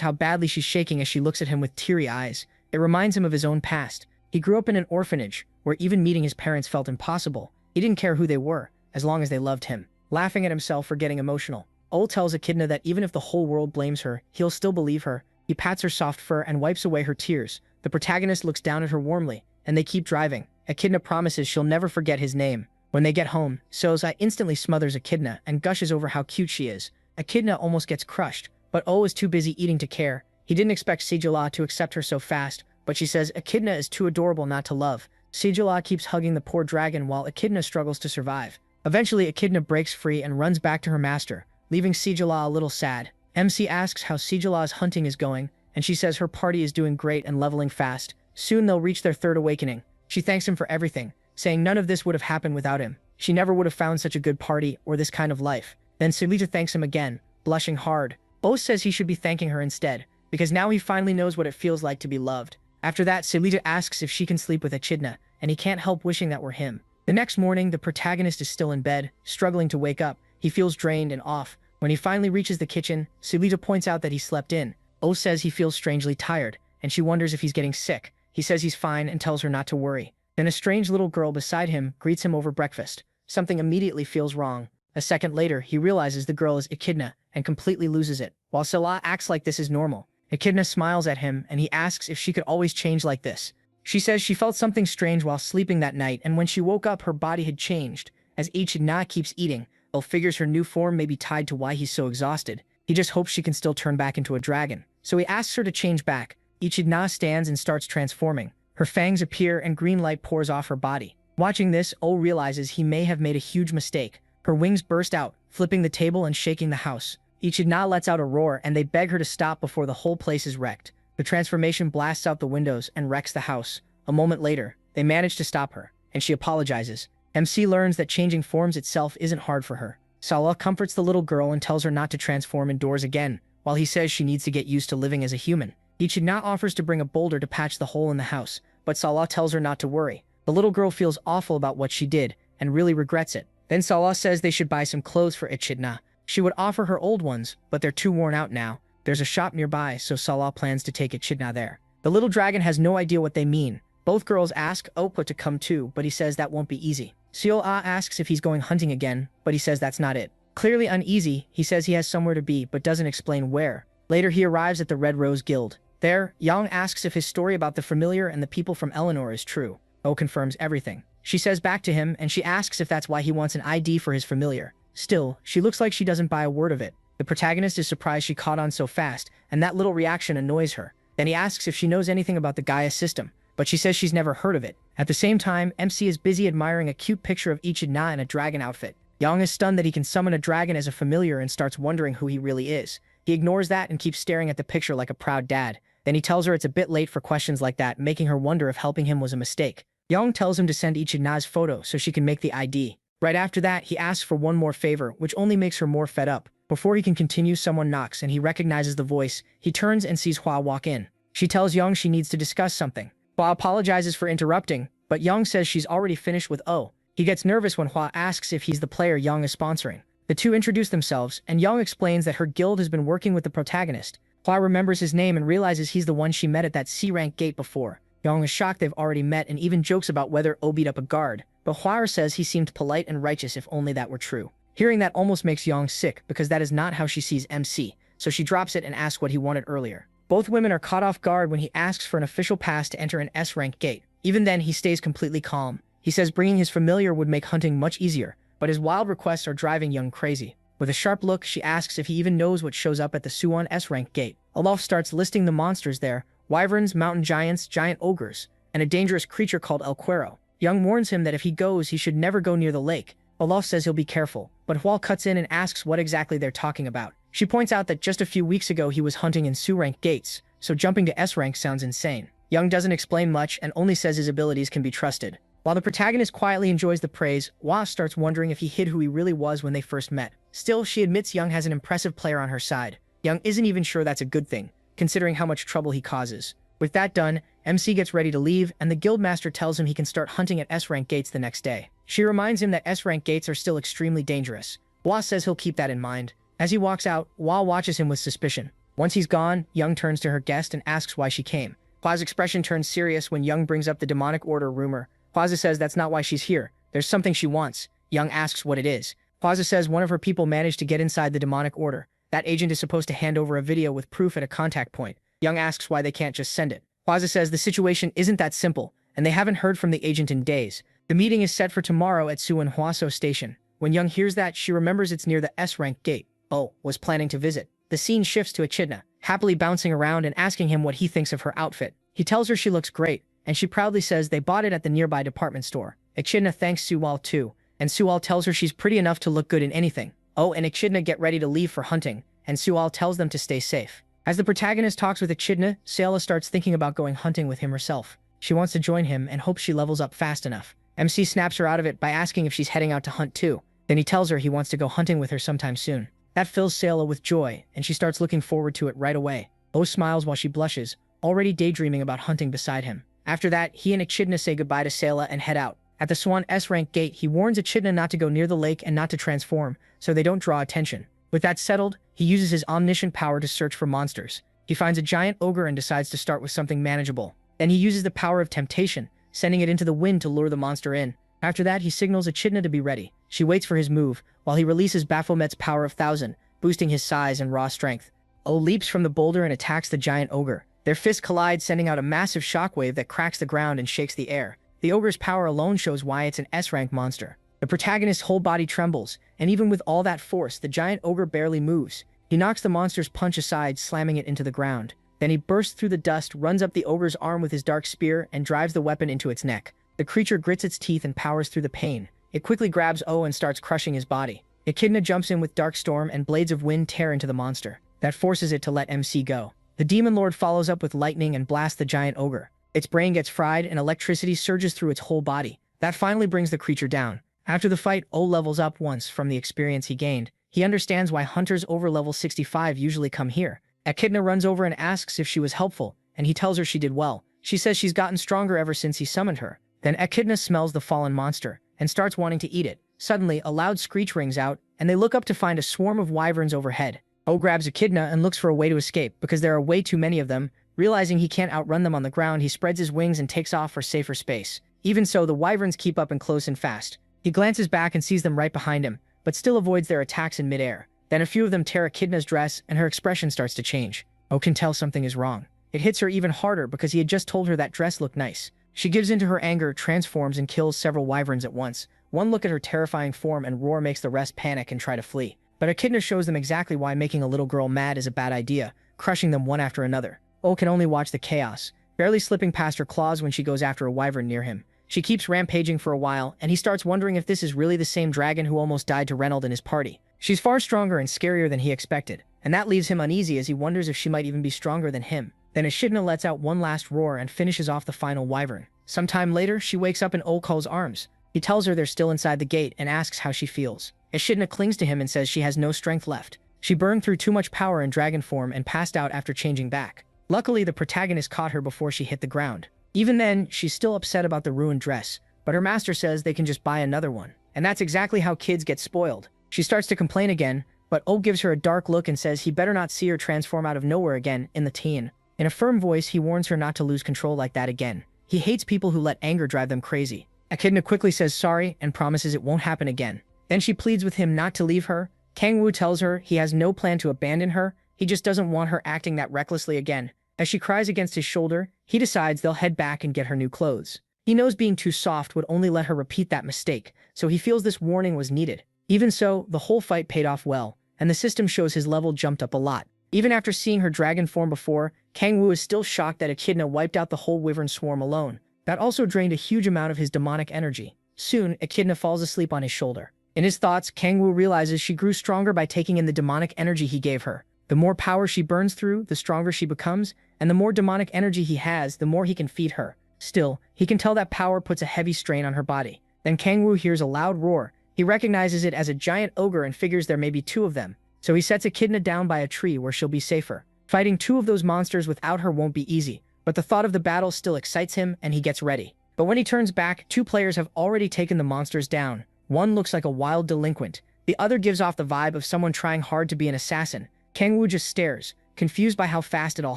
A: how badly she's shaking as she looks at him with teary eyes. It reminds him of his own past. He grew up in an orphanage, where even meeting his parents felt impossible. He didn't care who they were, as long as they loved him. Laughing at himself for getting emotional, O tells Echidna that even if the whole world blames her, he'll still believe her. He pats her soft fur and wipes away her tears. The protagonist looks down at her warmly, and they keep driving. Echidna promises she'll never forget his name. When they get home, Soza instantly smothers Echidna and gushes over how cute she is. Echidna almost gets crushed, but O is too busy eating to care. He didn't expect Sigila to accept her so fast, but she says Echidna is too adorable not to love. Sigila keeps hugging the poor dragon while Echidna struggles to survive. Eventually, Echidna breaks free and runs back to her master, leaving Sigila a little sad. MC asks how Sigila's hunting is going, and she says her party is doing great and leveling fast. Soon they'll reach their third awakening. She thanks him for everything, saying none of this would have happened without him. She never would have found such a good party or this kind of life. Then Sulita thanks him again, blushing hard. O says he should be thanking her instead, because now he finally knows what it feels like to be loved. After that, Sulita asks if she can sleep with Echidna, and he can't help wishing that were him. The next morning, the protagonist is still in bed, struggling to wake up. He feels drained and off. When he finally reaches the kitchen, Sulita points out that he slept in. O says he feels strangely tired, and she wonders if he's getting sick. He says he's fine and tells her not to worry. Then a strange little girl beside him greets him over breakfast. Something immediately feels wrong. A second later, he realizes the girl is Echidna and completely loses it. While Salah acts like this is normal, Echidna smiles at him and he asks if she could always change like this. She says she felt something strange while sleeping that night, and when she woke up her body had changed. As Echidna keeps eating, O figures her new form may be tied to why he's so exhausted. He just hopes she can still turn back into a dragon. So he asks her to change back. Echidna stands and starts transforming. Her fangs appear and green light pours off her body. Watching this, O realizes he may have made a huge mistake. Her wings burst out, flipping the table and shaking the house. Echidna lets out a roar and they beg her to stop before the whole place is wrecked. The transformation blasts out the windows and wrecks the house. A moment later, they manage to stop her, and she apologizes. MC learns that changing forms itself isn't hard for her. Salah comforts the little girl and tells her not to transform indoors again, while he says she needs to get used to living as a human. Echidna offers to bring a boulder to patch the hole in the house, but Salah tells her not to worry. The little girl feels awful about what she did, and really regrets it. Then Salah says they should buy some clothes for Echidna. She would offer her old ones, but they're too worn out now. There's a shop nearby, so Salah plans to take Echidna there. The little dragon has no idea what they mean. Both girls ask Opa to come too, but he says that won't be easy. Seol-Ah asks if he's going hunting again, but he says that's not it. Clearly uneasy, he says he has somewhere to be, but doesn't explain where. Later he arrives at the Red Rose Guild. There, Yang asks if his story about the familiar and the people from Eleanor is true. O confirms everything. She says back to him, and she asks if that's why he wants an ID for his familiar. Still, she looks like she doesn't buy a word of it. The protagonist is surprised she caught on so fast, and that little reaction annoys her. Then he asks if she knows anything about the Gaia system, but she says she's never heard of it. At the same time, MC is busy admiring a cute picture of Echidna in a dragon outfit. Yang is stunned that he can summon a dragon as a familiar and starts wondering who he really is. He ignores that and keeps staring at the picture like a proud dad. Then he tells her it's a bit late for questions like that, making her wonder if helping him was a mistake. Yang tells him to send Echidna's photo so she can make the ID. Right after that, he asks for one more favor, which only makes her more fed up. Before he can continue, someone knocks and he recognizes the voice. He turns and sees Hua walk in. She tells Yang she needs to discuss something. Hua apologizes for interrupting, but Yang says she's already finished with O. He gets nervous when Hua asks if he's the player Yang is sponsoring. The two introduce themselves, and Young explains that her guild has been working with the protagonist. Hua remembers his name and realizes he's the one she met at that C-rank gate before. Young is shocked they've already met and even jokes about whether Oh beat up a guard, but Hua says he seemed polite and righteous if only that were true. Hearing that almost makes Young sick because that is not how she sees MC, so she drops it and asks what he wanted earlier. Both women are caught off guard when he asks for an official pass to enter an S-rank gate. Even then, he stays completely calm. He says bringing his familiar would make hunting much easier, but his wild requests are driving Young crazy. With a sharp look, she asks if he even knows what shows up at the Suwon S-rank gate. Olaf starts listing the monsters there: wyverns, mountain giants, giant ogres, and a dangerous creature called El Cuero. Young warns him that if he goes, he should never go near the lake. Olaf says he'll be careful, but Hwal cuts in and asks what exactly they're talking about. She points out that just a few weeks ago he was hunting in Su-rank gates, so jumping to S-rank sounds insane. Young doesn't explain much and only says his abilities can be trusted. While the protagonist quietly enjoys the praise, Hwa starts wondering if he hid who he really was when they first met. Still, she admits Young has an impressive player on her side. Young isn't even sure that's a good thing, considering how much trouble he causes. With that done, MC gets ready to leave, and the guildmaster tells him he can start hunting at S-rank gates the next day. She reminds him that S-rank gates are still extremely dangerous. Hwa says he'll keep that in mind. As he walks out, Hwa watches him with suspicion. Once he's gone, Young turns to her guest and asks why she came. Hwa's expression turns serious when Young brings up the demonic order rumor. Hwaza says that's not why she's here. There's something she wants. Young asks what it is. Hwaza says one of her people managed to get inside the demonic order. That agent is supposed to hand over a video with proof at a contact point. Young asks why they can't just send it. Hwaza says the situation isn't that simple, and they haven't heard from the agent in days. The meeting is set for tomorrow at Suwon Hwaso Station. When Young hears that, she remembers it's near the S-rank gate. Oh, was planning to visit. The scene shifts to Echidna, happily bouncing around and asking him what he thinks of her outfit. He tells her she looks great, and she proudly says they bought it at the nearby department store. Echidna thanks Suwal too, and Suwal tells her she's pretty enough to look good in anything. Oh, and Echidna get ready to leave for hunting, and Suwal tells them to stay safe. As the protagonist talks with Echidna, Sayla starts thinking about going hunting with him herself. She wants to join him and hopes she levels up fast enough. MC snaps her out of it by asking if she's heading out to hunt too. Then he tells her he wants to go hunting with her sometime soon. That fills Sayla with joy, and she starts looking forward to it right away. O smiles while she blushes, already daydreaming about hunting beside him. After that, he and Echidna say goodbye to Sayla and head out. At the Swan S-rank gate, he warns Echidna not to go near the lake and not to transform, so they don't draw attention. With that settled, he uses his omniscient power to search for monsters. He finds a giant ogre and decides to start with something manageable. Then he uses the power of temptation, sending it into the wind to lure the monster in. After that, he signals Echidna to be ready. She waits for his move, while he releases Baphomet's power of 1000, boosting his size and raw strength. O leaps from the boulder and attacks the giant ogre. Their fists collide, sending out a massive shockwave that cracks the ground and shakes the air. The ogre's power alone shows why it's an S-rank monster. The protagonist's whole body trembles, and even with all that force, the giant ogre barely moves. He knocks the monster's punch aside, slamming it into the ground. Then he bursts through the dust, runs up the ogre's arm with his dark spear, and drives the weapon into its neck. The creature grits its teeth and powers through the pain. It quickly grabs O and starts crushing his body. Echidna jumps in with Dark Storm, and blades of wind tear into the monster. That forces it to let MC go. The Demon Lord follows up with lightning and blasts the giant ogre. Its brain gets fried and electricity surges through its whole body. That finally brings the creature down. After the fight, O levels up once from the experience he gained. He understands why hunters over level 65 usually come here. Echidna runs over and asks if she was helpful, and he tells her she did well. She says she's gotten stronger ever since he summoned her. Then Echidna smells the fallen monster and starts wanting to eat it. Suddenly, a loud screech rings out, and they look up to find a swarm of wyverns overhead. O grabs Echidna and looks for a way to escape because there are way too many of them. Realizing he can't outrun them on the ground, he spreads his wings and takes off for safer space. Even so, the wyverns keep up and close and fast. He glances back and sees them right behind him, but still avoids their attacks in midair. Then a few of them tear Echidna's dress, and her expression starts to change. O can tell something is wrong. It hits her even harder because he had just told her that dress looked nice. She gives in to her anger, transforms, and kills several wyverns at once. One look at her terrifying form and roar makes the rest panic and try to flee. But Echidna shows them exactly why making a little girl mad is a bad idea, crushing them one after another. O can only watch the chaos, barely slipping past her claws when she goes after a wyvern near him. She keeps rampaging for a while, and he starts wondering if this is really the same dragon who almost died to Reynold and his party. She's far stronger and scarier than he expected, and that leaves him uneasy as he wonders if she might even be stronger than him. Then Echidna lets out one last roar and finishes off the final wyvern. Sometime later, she wakes up in Olko's arms. He tells her they're still inside the gate and asks how she feels. Echidna clings to him and says she has no strength left. She burned through too much power in dragon form and passed out after changing back. Luckily, the protagonist caught her before she hit the ground. Even then, she's still upset about the ruined dress, but her master says they can just buy another one. And that's exactly how kids get spoiled. She starts to complain again, but Oh gives her a dark look and says he better not see her transform out of nowhere again in the teen. In a firm voice, he warns her not to lose control like that again. He hates people who let anger drive them crazy. Echidna quickly says sorry and promises it won't happen again. Then she pleads with him not to leave her. Kangwoo tells her he has no plan to abandon her, he just doesn't want her acting that recklessly again. As she cries against his shoulder, he decides they'll head back and get her new clothes. He knows being too soft would only let her repeat that mistake, so he feels this warning was needed. Even so, the whole fight paid off well, and the system shows his level jumped up a lot. Even after seeing her dragon form before, Kangwoo is still shocked that Echidna wiped out the whole wyvern swarm alone. That also drained a huge amount of his demonic energy. Soon, Echidna falls asleep on his shoulder. In his thoughts, Kangwoo realizes she grew stronger by taking in the demonic energy he gave her. The more power she burns through, the stronger she becomes, and the more demonic energy he has, the more he can feed her. Still, he can tell that power puts a heavy strain on her body. Then Kangwoo hears a loud roar. He recognizes it as a giant ogre and figures there may be two of them. So he sets Echidna down by a tree where she'll be safer. Fighting two of those monsters without her won't be easy, but the thought of the battle still excites him and he gets ready. But when he turns back, two players have already taken the monsters down. One looks like a wild delinquent. The other gives off the vibe of someone trying hard to be an assassin. Kangwoo just stares, confused by how fast it all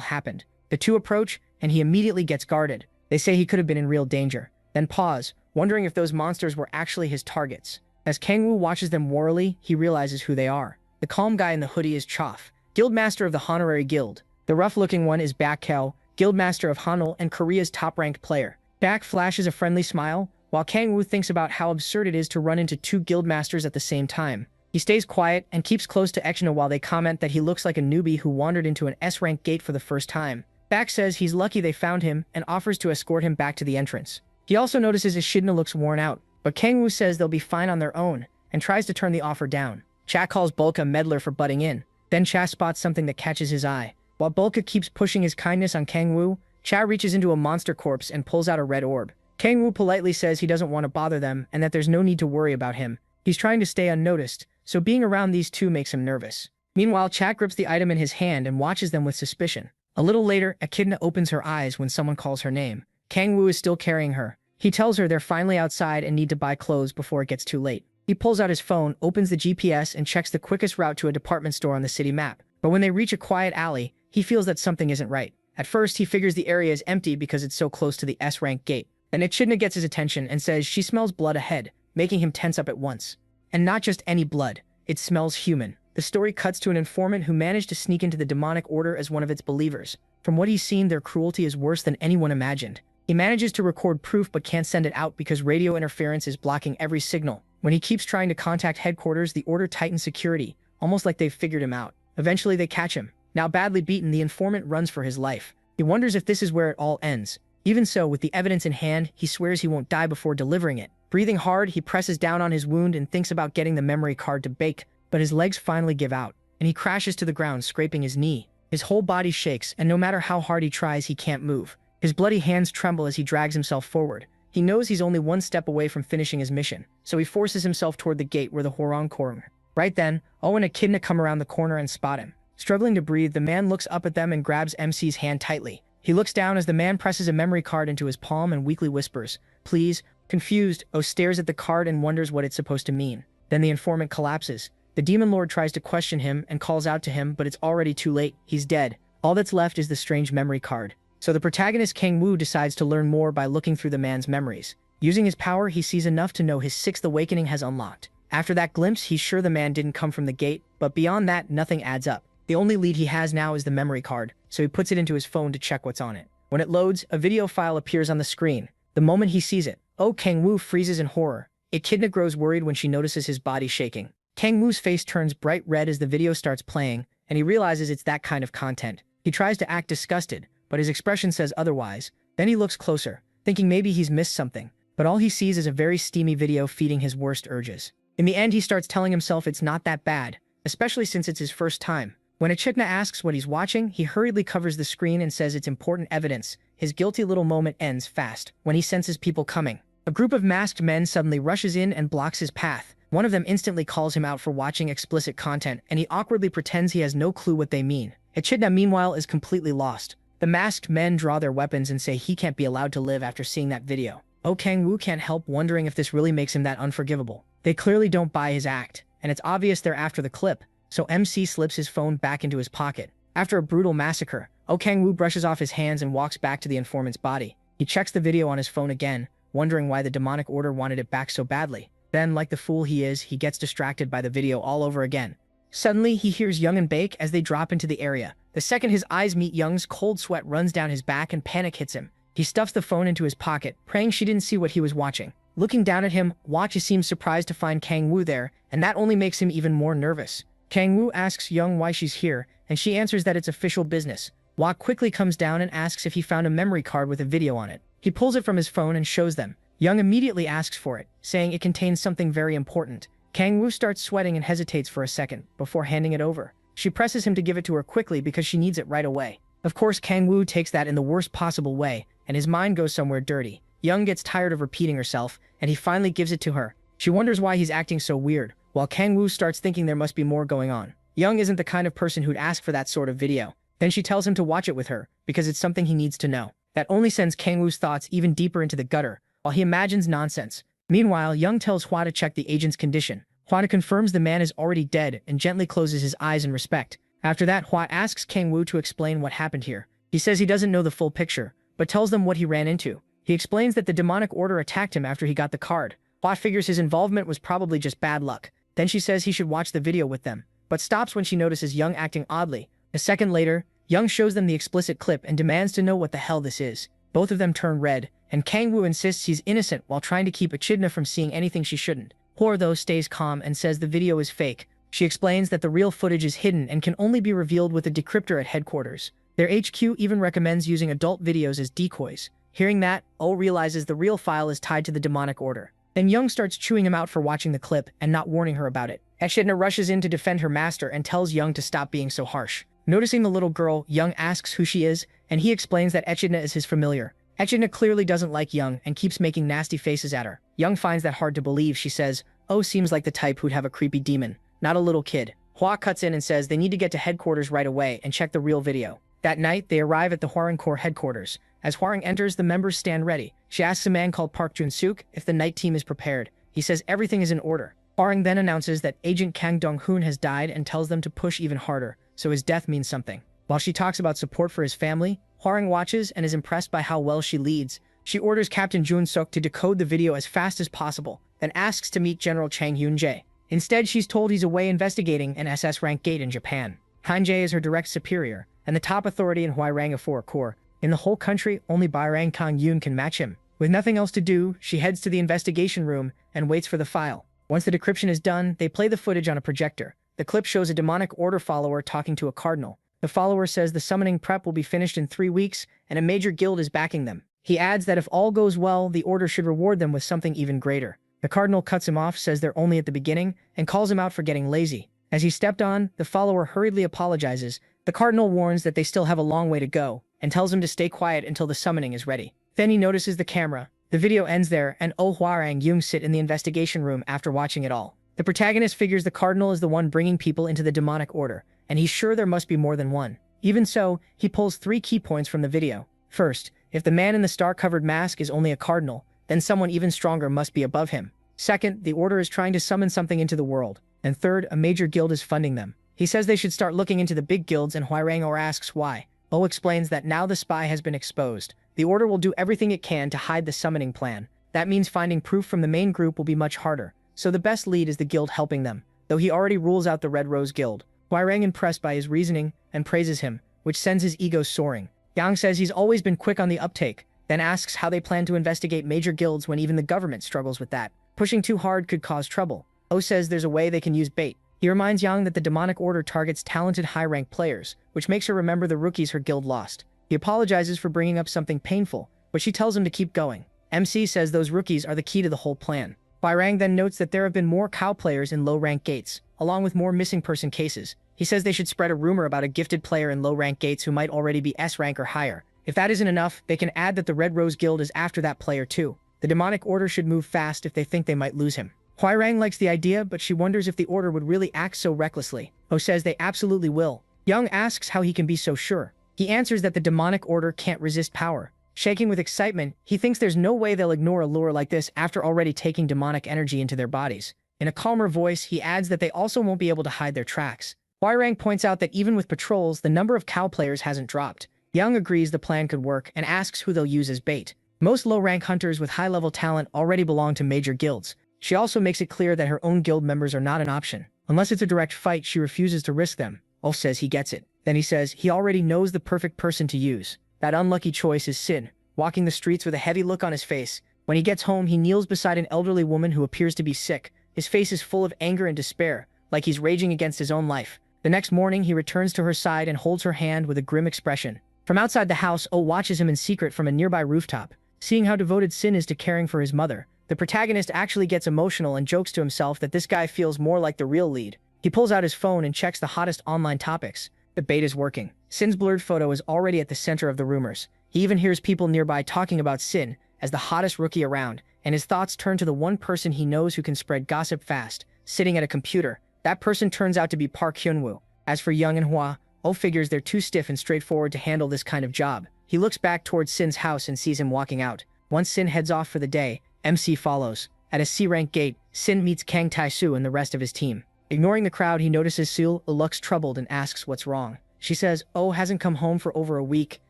A: happened. The two approach, and he immediately gets guarded. They say he could have been in real danger. Then pause, wondering if those monsters were actually his targets. As Kangwoo watches them warily, he realizes who they are. The calm guy in the hoodie is Choff, guildmaster of the Honorary Guild. The rough-looking one is Bakkeo, guildmaster of Hanul and Korea's top-ranked player. Bak flashes a friendly smile, while Kangwoo thinks about how absurd it is to run into two guildmasters at the same time. He stays quiet and keeps close to Echidna while they comment that he looks like a newbie who wandered into an S-rank gate for the first time. Bak says he's lucky they found him and offers to escort him back to the entrance. He also notices Echidna looks worn out, but Kangwoo says they'll be fine on their own and tries to turn the offer down. Cha calls Bulka a meddler for butting in. Then Cha spots something that catches his eye. While Bulka keeps pushing his kindness on Kangwoo, Cha reaches into a monster corpse and pulls out a red orb. Kangwoo politely says he doesn't want to bother them and that there's no need to worry about him. He's trying to stay unnoticed, so being around these two makes him nervous. Meanwhile, Cha grips the item in his hand and watches them with suspicion. A little later, Echidna opens her eyes when someone calls her name. Kangwoo is still carrying her. He tells her they're finally outside and need to buy clothes before it gets too late. He pulls out his phone, opens the GPS, and checks the quickest route to a department store on the city map. But when they reach a quiet alley, he feels that something isn't right. At first, he figures the area is empty because it's so close to the S-rank gate. Then Echidna gets his attention and says she smells blood ahead, making him tense up at once. And not just any blood, it smells human. The story cuts to an informant who managed to sneak into the demonic order as one of its believers. From what he's seen, their cruelty is worse than anyone imagined. He manages to record proof but can't send it out because radio interference is blocking every signal. When he keeps trying to contact headquarters, the order tightens security, almost like they've figured him out. Eventually they catch him. Now badly beaten, the informant runs for his life. He wonders if this is where it all ends. Even so, with the evidence in hand, he swears he won't die before delivering it. Breathing hard, he presses down on his wound and thinks about getting the memory card to bake, but his legs finally give out, and he crashes to the ground, scraping his knee. His whole body shakes, and no matter how hard he tries, he can't move. His bloody hands tremble as he drags himself forward. He knows he's only one step away from finishing his mission, so he forces himself toward the gate where the Horong corner. Right then, Owen and Echidna come around the corner and spot him. Struggling to breathe, the man looks up at them and grabs MC's hand tightly. He looks down as the man presses a memory card into his palm and weakly whispers, "Please." Confused, O stares at the card and wonders what it's supposed to mean. Then the informant collapses. The demon lord tries to question him and calls out to him, but it's already too late. He's dead. All that's left is the strange memory card. So the protagonist Kangwoo decides to learn more by looking through the man's memories. Using his power, he sees enough to know his sixth awakening has unlocked. After that glimpse, he's sure the man didn't come from the gate, but beyond that, nothing adds up. The only lead he has now is the memory card, so he puts it into his phone to check what's on it. When it loads, a video file appears on the screen. The moment he sees it, Kangwoo freezes in horror. Echidna grows worried when she notices his body shaking. Kangwoo's face turns bright red as the video starts playing, and he realizes it's that kind of content. He tries to act disgusted, but his expression says otherwise. Then he looks closer, thinking maybe he's missed something, but all he sees is a very steamy video feeding his worst urges. In the end, he starts telling himself it's not that bad, especially since it's his first time. When Echidna asks what he's watching, he hurriedly covers the screen and says it's important evidence. His guilty little moment ends fast when he senses people coming. A group of masked men suddenly rushes in and blocks his path. One of them instantly calls him out for watching explicit content, and he awkwardly pretends he has no clue what they mean. Echidna, meanwhile, is completely lost. The masked men draw their weapons and say he can't be allowed to live after seeing that video. Kangwoo can't help wondering if this really makes him that unforgivable. They clearly don't buy his act. and it's obvious they're after the clip, so MC slips his phone back into his pocket. After a brutal massacre, Kang-woo brushes off his hands and walks back to the informant's body. He checks the video on his phone again, wondering why the demonic order wanted it back so badly. Then, like the fool he is, he gets distracted by the video all over again. Suddenly, he hears Young and Bake as they drop into the area. The second his eyes meet Young's, cold sweat runs down his back and panic hits him. He stuffs the phone into his pocket, praying she didn't see what he was watching. Looking down at him, Hwa seems surprised to find Kang-woo there, and that only makes him even more nervous. Kang-woo asks Young why she's here, and she answers that it's official business. Hwa quickly comes down and asks if he found a memory card with a video on it. He pulls it from his phone and shows them. Young immediately asks for it, saying it contains something very important. Kang-woo starts sweating and hesitates for a second, before handing it over. She presses him to give it to her quickly because she needs it right away. Of course, Kang-woo takes that in the worst possible way, and his mind goes somewhere dirty. Young gets tired of repeating herself, and he finally gives it to her. She wonders why he's acting so weird, while Kang-woo starts thinking there must be more going on. Young isn't the kind of person who'd ask for that sort of video. Then she tells him to watch it with her, because it's something he needs to know. That only sends Kang-woo's thoughts even deeper into the gutter, while he imagines nonsense. Meanwhile, Young tells Hwa to check the agent's condition. Hwa confirms the man is already dead and gently closes his eyes in respect. After that, Hwa asks Kang-woo to explain what happened here. He says he doesn't know the full picture, but tells them what he ran into. He explains that the demonic order attacked him after he got the card. Hwa figures his involvement was probably just bad luck. Then she says he should watch the video with them, but stops when she notices Young acting oddly. A second later, Young shows them the explicit clip and demands to know what the hell this is. Both of them turn red, and Kang-woo insists he's innocent while trying to keep Echidna from seeing anything she shouldn't. Hwa, though, stays calm and says the video is fake. She explains that the real footage is hidden and can only be revealed with a decryptor at headquarters. Their HQ even recommends using adult videos as decoys. Hearing that, realizes the real file is tied to the demonic order. Then Young starts chewing him out for watching the clip and not warning her about it. Echidna rushes in to defend her master and tells Young to stop being so harsh. Noticing the little girl, Young asks who she is, and he explains that Echidna is his familiar. Echidna clearly doesn't like Young and keeps making nasty faces at her. Young finds that hard to believe. She says, seems like the type who'd have a creepy demon, not a little kid. Hwa cuts in and says they need to get to headquarters right away and check the real video. That night, they arrive at the Hwarang Corps headquarters. As Hwarang enters, the members stand ready. She asks a man called Park Jun-suk if the night team is prepared. He says everything is in order. Hwarang then announces that Agent Kang Dong-hoon has died and tells them to push even harder, so his death means something. While she talks about support for his family, Hwarang watches and is impressed by how well she leads. She orders Captain Jun-suk to decode the video as fast as possible, then asks to meet General Chang Hyun-jae. Instead, she's told he's away investigating an SS rank gate in Japan. Han-jae is her direct superior, and the top authority in Hwarang Corps. In the whole country, only Bairang Kang-yoon can match him. With nothing else to do, she heads to the investigation room and waits for the file. Once the decryption is done, they play the footage on a projector. The clip shows a demonic order follower talking to a cardinal. The follower says the summoning prep will be finished in 3 weeks, and a major guild is backing them. He adds that if all goes well, the order should reward them with something even greater. The cardinal cuts him off, says they're only at the beginning, and calls him out for getting lazy. As he stepped on, the follower hurriedly apologizes. The cardinal warns that they still have a long way to go, and tells him to stay quiet until the summoning is ready. Then he notices the camera. The video ends there, and Hwarang Young sit in the investigation room after watching it all. The protagonist figures the cardinal is the one bringing people into the demonic order, and he's sure there must be more than one. Even so, he pulls 3 key points from the video. First, if the man in the star-covered mask is only a cardinal, then someone even stronger must be above him. Second, the order is trying to summon something into the world. And third, a major guild is funding them. He says they should start looking into the big guilds, and Hwarang asks why. Explains that now the spy has been exposed. The order will do everything it can to hide the summoning plan. That means finding proof from the main group will be much harder. So the best lead is the guild helping them, though he already rules out the Red Rose Guild. Hwarang impressed by his reasoning and praises him, which sends his ego soaring. Yang says he's always been quick on the uptake, then asks how they plan to investigate major guilds when even the government struggles with that. Pushing too hard could cause trouble. Says there's a way they can use bait. He reminds Yang that the demonic order targets talented high-rank players, which makes her remember the rookies her guild lost. He apologizes for bringing up something painful, but she tells him to keep going. MC says those rookies are the key to the whole plan. Hwarang then notes that there have been more cow players in low-rank gates, along with more missing person cases. He says they should spread a rumor about a gifted player in low-rank gates who might already be S rank or higher. If that isn't enough, they can add that the Red Rose Guild is after that player too. The demonic order should move fast if they think they might lose him. Hwarang likes the idea, but she wonders if the order would really act so recklessly. Says they absolutely will. Young asks how he can be so sure. He answers that the demonic order can't resist power. Shaking with excitement, he thinks there's no way they'll ignore a lure like this after already taking demonic energy into their bodies. In a calmer voice, he adds that they also won't be able to hide their tracks. Huairang points out that even with patrols, the number of cow players hasn't dropped. Young agrees the plan could work and asks who they'll use as bait. Most low-rank hunters with high-level talent already belong to major guilds. She also makes it clear that her own guild members are not an option. Unless it's a direct fight, she refuses to risk them. Ulf says he gets it. Then he says he already knows the perfect person to use. That unlucky choice is Sin, walking the streets with a heavy look on his face. When he gets home, he kneels beside an elderly woman who appears to be sick. His face is full of anger and despair, like he's raging against his own life. The next morning, he returns to her side and holds her hand with a grim expression. From outside the house, O watches him in secret from a nearby rooftop. Seeing how devoted Sin is to caring for his mother, the protagonist actually gets emotional and jokes to himself that this guy feels more like the real lead. He pulls out his phone and checks the hottest online topics. The bait is working. Sin's blurred photo is already at the center of the rumors. He even hears people nearby talking about Sin as the hottest rookie around, and his thoughts turn to the one person he knows who can spread gossip fast, sitting at a computer. That person turns out to be Park Hyunwoo. As for Young and Hwa, O figures they're too stiff and straightforward to handle this kind of job. He looks back towards Sin's house and sees him walking out. Once Sin heads off for the day, MC follows. At a C-rank gate, Sin meets Kang Tae-soo and the rest of his team. Ignoring the crowd, he notices Seul looks troubled and asks what's wrong. She says Oh hasn't come home for over a week,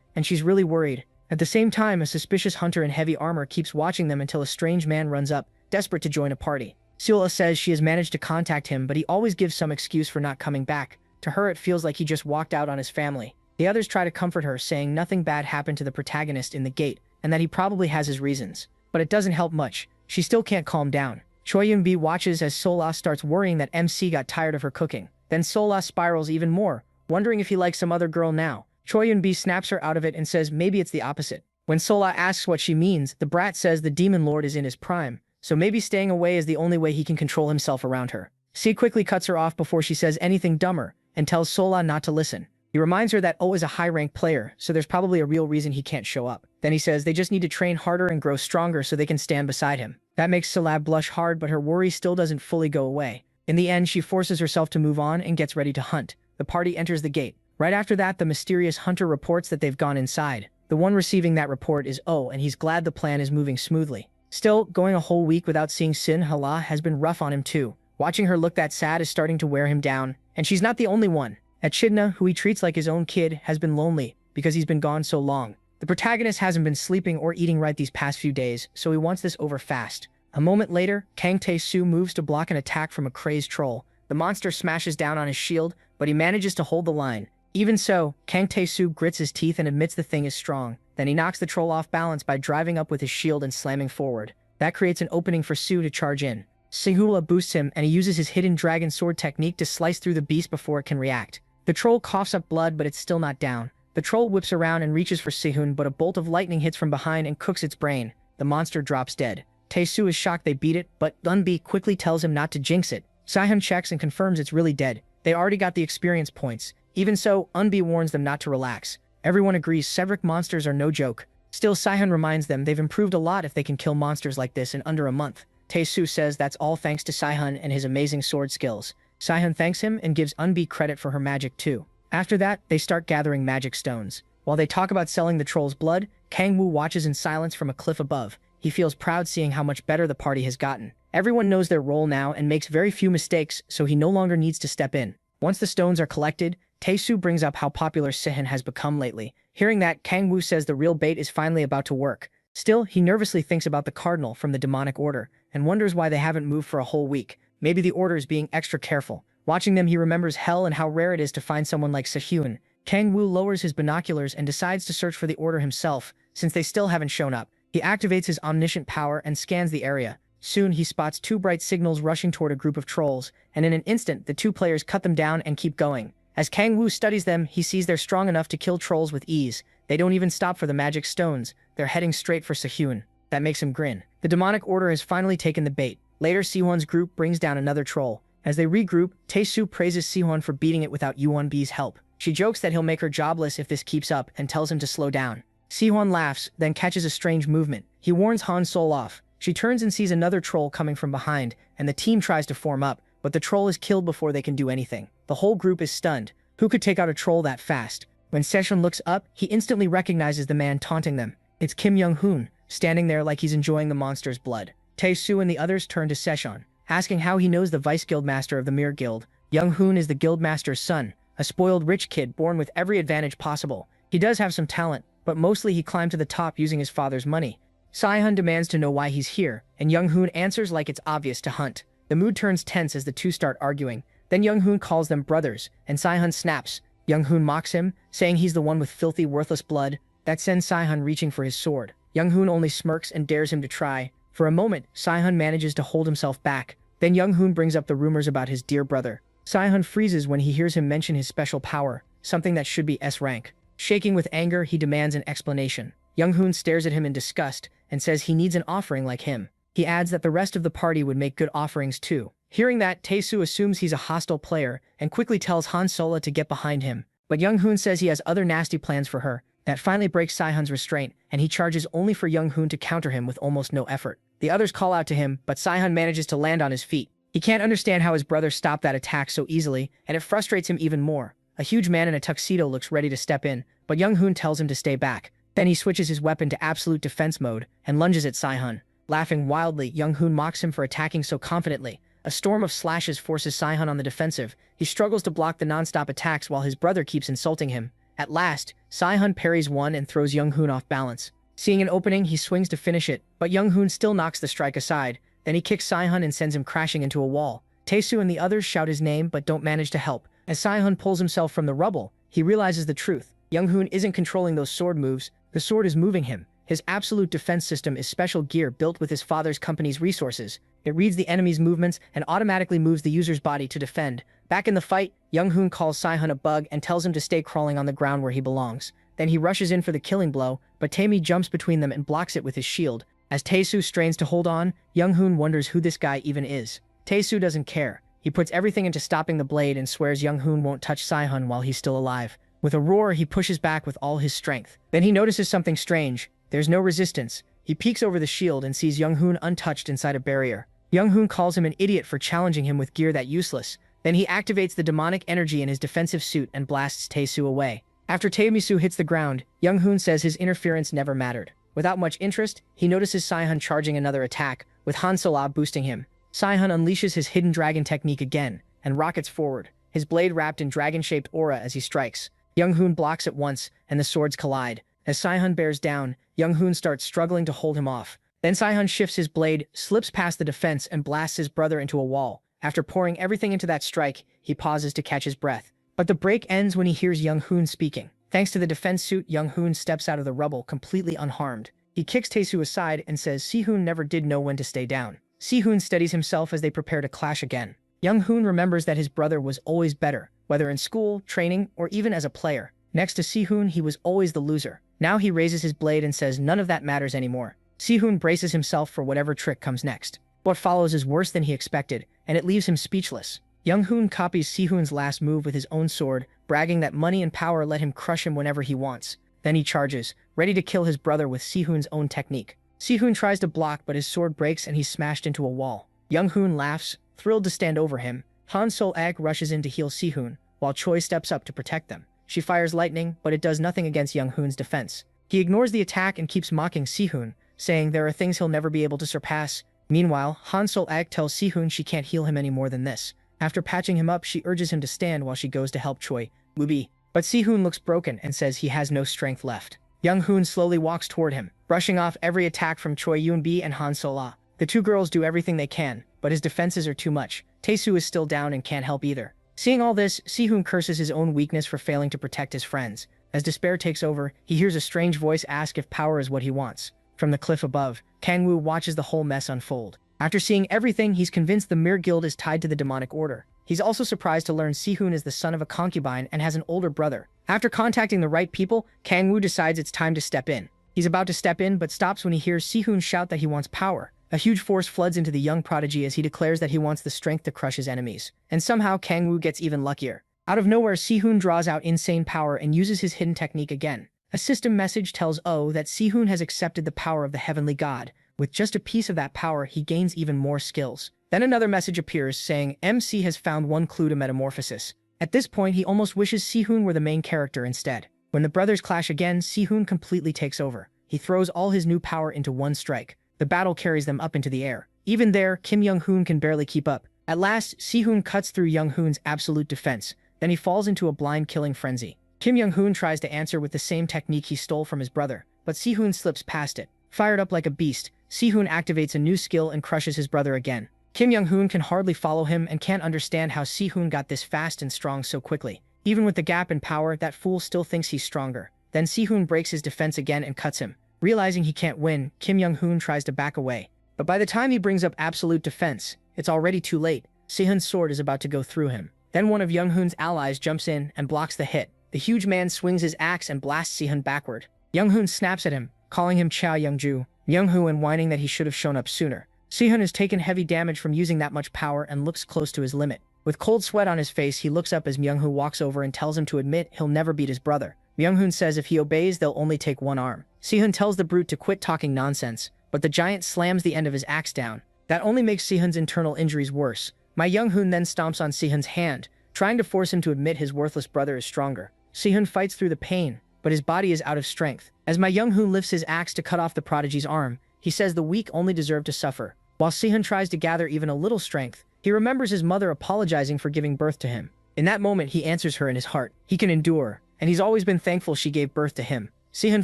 A: and she's really worried. At the same time, a suspicious hunter in heavy armor keeps watching them until a strange man runs up, desperate to join a party. Seul says she has managed to contact him, but he always gives some excuse for not coming back. To her, it feels like he just walked out on his family. The others try to comfort her, saying nothing bad happened to the protagonist in the gate, and that he probably has his reasons. But it doesn't help much. She still can't calm down. Choi Yun-bi watches as Sola starts worrying that MC got tired of her cooking. Then Sola spirals even more, wondering if he likes some other girl now. Choi Yun-bi snaps her out of it and says maybe it's the opposite. When Sola asks what she means, the brat says the demon lord is in his prime, so maybe staying away is the only way he can control himself around her. C quickly cuts her off before she says anything dumber, and tells Sola not to listen. He reminds her that O is a high-ranked player, so there's probably a real reason he can't show up. Then he says they just need to train harder and grow stronger so they can stand beside him. That makes Sola blush hard, but her worry still doesn't fully go away. In the end, she forces herself to move on and gets ready to hunt. The party enters the gate. Right after that, the mysterious hunter reports that they've gone inside. The one receiving that report is O, and he's glad the plan is moving smoothly. Still, going a whole week without seeing Sin Hala has been rough on him too. Watching her look that sad is starting to wear him down, and she's not the only one. Echidna, who he treats like his own kid, has been lonely because he's been gone so long. The protagonist hasn't been sleeping or eating right these past few days, so he wants this over fast. A moment later, Kang Tae-soo moves to block an attack from a crazed troll. The monster smashes down on his shield, but he manages to hold the line. Even so, Kang Tae-soo grits his teeth and admits the thing is strong. Then he knocks the troll off balance by driving up with his shield and slamming forward. That creates an opening for Soo to charge in. Sehula boosts him, and he uses his hidden dragon sword technique to slice through the beast before it can react. The troll coughs up blood, but it's still not down. The troll whips around and reaches for Sehun, but a bolt of lightning hits from behind and cooks its brain. The monster drops dead. Tae-soo is shocked they beat it, but Eunbi quickly tells him not to jinx it. Sehun checks and confirms it's really dead. They already got the experience points. Even so, Eunbi warns them not to relax. Everyone agrees Severick monsters are no joke. Still, Sehun reminds them they've improved a lot if they can kill monsters like this in under a month. Tae-soo says that's all thanks to Sehun and his amazing sword skills. Sehun thanks him and gives Eunbi credit for her magic too. After that, they start gathering magic stones. While they talk about selling the troll's blood, Kang-woo watches in silence from a cliff above. He feels proud seeing how much better the party has gotten. Everyone knows their role now and makes very few mistakes, so he no longer needs to step in. Once the stones are collected, Tae-soo brings up how popular Sehun has become lately. Hearing that, Kang-woo says the real bait is finally about to work. Still, he nervously thinks about the cardinal from the demonic order, and wonders why they haven't moved for a whole week. Maybe the order is being extra careful. Watching them, he remembers hell and how rare it is to find someone like Sehun. Kang-woo lowers his binoculars and decides to search for the order himself, since they still haven't shown up. He activates his omniscient power and scans the area. Soon, he spots two bright signals rushing toward a group of trolls, and in an instant, the two players cut them down and keep going. As Kang-woo studies them, he sees they're strong enough to kill trolls with ease. They don't even stop for the magic stones. They're heading straight for Sehun. That makes him grin. The demonic order has finally taken the bait. Later, Sehun's group brings down another troll. As they regroup, Tae-soo praises Sehun for beating it without Yuan-bi's help. She jokes that he'll make her jobless if this keeps up and tells him to slow down. Sehun laughs, then catches a strange movement. He warns Han Sol off. She turns and sees another troll coming from behind, and the team tries to form up, but the troll is killed before they can do anything. The whole group is stunned. Who could take out a troll that fast? When Sehun looks up, he instantly recognizes the man taunting them. It's Kim Young-hoon, standing there like he's enjoying the monster's blood. Tae-soo and the others turn to Sehun. asking how he knows the vice guildmaster of the Mirror Guild. Young-hoon is the guildmaster's son, a spoiled rich kid born with every advantage possible. He does have some talent, but mostly he climbed to the top using his father's money. Saihun demands to know why he's here, and Young-hoon answers like it's obvious to hunt. The mood turns tense as the two start arguing. Then Young-hoon calls them brothers, and Saihun snaps. Young-hoon mocks him, saying he's the one with filthy, worthless blood. That sends Saihun reaching for his sword. Young-hoon only smirks and dares him to try. For a moment, Saihun manages to hold himself back. Then Young-hoon brings up the rumors about his dear brother. Saihun freezes when he hears him mention his special power, something that should be S rank. Shaking with anger, he demands an explanation. Young-hoon stares at him in disgust and says he needs an offering like him. He adds that the rest of the party would make good offerings too. Hearing that, Tae-soo assumes he's a hostile player and quickly tells Han Sola to get behind him. But Young-hoon says he has other nasty plans for her. That finally breaks Saihun's restraint, and he charges only for Young-hoon to counter him with almost no effort. The others call out to him, but Saihun manages to land on his feet. He can't understand how his brother stopped that attack so easily, and it frustrates him even more. A huge man in a tuxedo looks ready to step in, but Young-hoon tells him to stay back. Then he switches his weapon to absolute defense mode and lunges at Saihun. Laughing wildly, Young-hoon mocks him for attacking so confidently. A storm of slashes forces Saihun on the defensive. He struggles to block the non-stop attacks while his brother keeps insulting him. At last, Saihun parries one and throws Young-hoon off balance. Seeing an opening, he swings to finish it, but Young-hoon still knocks the strike aside. Then he kicks Saihun and sends him crashing into a wall. Tae-soo and the others shout his name but don't manage to help. As Saihun pulls himself from the rubble, he realizes the truth. Young-hoon isn't controlling those sword moves, the sword is moving him. His absolute defense system is special gear built with his father's company's resources. It reads the enemy's movements and automatically moves the user's body to defend. Back in the fight, Young-hoon calls Saihun a bug and tells him to stay crawling on the ground where he belongs. Then he rushes in for the killing blow, but Tae-mi jumps between them and blocks it with his shield. As Tae-soo strains to hold on, Young-hoon wonders who this guy even is. Tae-soo doesn't care. He puts everything into stopping the blade and swears Young-hoon won't touch Saihun while he's still alive. With a roar, he pushes back with all his strength. Then he notices something strange. There's no resistance. He peeks over the shield and sees Young-hoon untouched inside a barrier. Young-hoon calls him an idiot for challenging him with gear that useless. Then he activates the demonic energy in his defensive suit and blasts Tae-soo away. After Tae-mi-soo hits the ground, Young-hoon says his interference never mattered. Without much interest, he notices Saihun charging another attack, with Han Sola boosting him. Saihun unleashes his hidden dragon technique again, and rockets forward, his blade wrapped in dragon-shaped aura as he strikes. Young-hoon blocks at once, and the swords collide. As Saihun bears down, Young-hoon starts struggling to hold him off. Then Saihun shifts his blade, slips past the defense, and blasts his brother into a wall. After pouring everything into that strike, he pauses to catch his breath. But the break ends when he hears Young-hoon speaking. Thanks to the defense suit, Young-hoon steps out of the rubble completely unharmed. He kicks Tae-soo aside and says Si-hoon never did know when to stay down. Si-hoon steadies himself as they prepare to clash again. Young-hoon remembers that his brother was always better, whether in school, training, or even as a player. Next to Si-hoon, he was always the loser. Now he raises his blade and says none of that matters anymore. Si-hoon braces himself for whatever trick comes next. What follows is worse than he expected, and it leaves him speechless. Young-hoon copies Si-hoon's last move with his own sword, bragging that money and power let him crush him whenever he wants. Then he charges, ready to kill his brother with Si-hoon's own technique. Si-hoon tries to block, but his sword breaks and he's smashed into a wall. Young-hoon laughs, thrilled to stand over him. Han Sol-ag rushes in to heal Si-hoon, while Choi steps up to protect them. She fires lightning, but it does nothing against Young-hoon's defense. He ignores the attack and keeps mocking Si-hoon, saying there are things he'll never be able to surpass. Meanwhile, Han Sol-ag tells Si-hoon she can't heal him any more than this. After patching him up, she urges him to stand while she goes to help Choi, Woo-bi. But Si-hoon looks broken and says he has no strength left. Young-hoon slowly walks toward him, brushing off every attack from Choi Yoon-bi and Han Sola. The two girls do everything they can, but his defenses are too much. Tae-soo is still down and can't help either. Seeing all this, Si-hoon curses his own weakness for failing to protect his friends. As despair takes over, he hears a strange voice ask if power is what he wants. From the cliff above, Kang-woo watches the whole mess unfold. After seeing everything, he's convinced the Mirror Guild is tied to the demonic order. He's also surprised to learn Si-hoon is the son of a concubine and has an older brother. After contacting the right people, Kang-woo decides it's time to step in. He's about to step in, but stops when he hears Si-hoon shout that he wants power. A huge force floods into the young prodigy as he declares that he wants the strength to crush his enemies. And somehow, Kang-woo gets even luckier. Out of nowhere, Si-hoon draws out insane power and uses his hidden technique again. A system message tells Oh that Si-hoon has accepted the power of the heavenly god. With just a piece of that power, he gains even more skills. Then another message appears saying MC has found one clue to metamorphosis. At this point, he almost wishes Si-hoon were the main character instead. When the brothers clash again, Si-hoon completely takes over. He throws all his new power into one strike. The battle carries them up into the air. Even there, Kim Young-hoon can barely keep up. At last, Si-hoon cuts through Young-hoon's absolute defense. Then he falls into a blind killing frenzy. Kim Young-hoon tries to answer with the same technique he stole from his brother, but Si-hoon slips past it. Fired up like a beast, Si-hoon activates a new skill and crushes his brother again. Kim Young-hoon can hardly follow him and can't understand how Si-hoon got this fast and strong so quickly. Even with the gap in power, that fool still thinks he's stronger. Then Si-hoon breaks his defense again and cuts him. Realizing he can't win, Kim Young-hoon tries to back away. But by the time he brings up absolute defense, it's already too late. Si-hoon's sword is about to go through him. Then one of Young-hoon's allies jumps in and blocks the hit. The huge man swings his axe and blasts Si-hoon backward. Young-hoon snaps at him, calling him Chow Young-ju, Young-hoon whining that he should have shown up sooner. Si-hoon has taken heavy damage from using that much power and looks close to his limit. With cold sweat on his face, he looks up as Myung-hoo walks over and tells him to admit he'll never beat his brother. Myung-hoon says if he obeys, they'll only take one arm. Si-hoon tells the brute to quit talking nonsense, but the giant slams the end of his axe down. That only makes Si-hoon's internal injuries worse. My Young-hoon then stomps on Si-hoon's hand, trying to force him to admit his worthless brother is stronger. Si-hoon fights through the pain, but his body is out of strength. As my Young-hoon lifts his axe to cut off the prodigy's arm, he says the weak only deserve to suffer. While Si-hoon tries to gather even a little strength, he remembers his mother apologizing for giving birth to him. In that moment, he answers her in his heart. He can endure, and he's always been thankful she gave birth to him. Si-hoon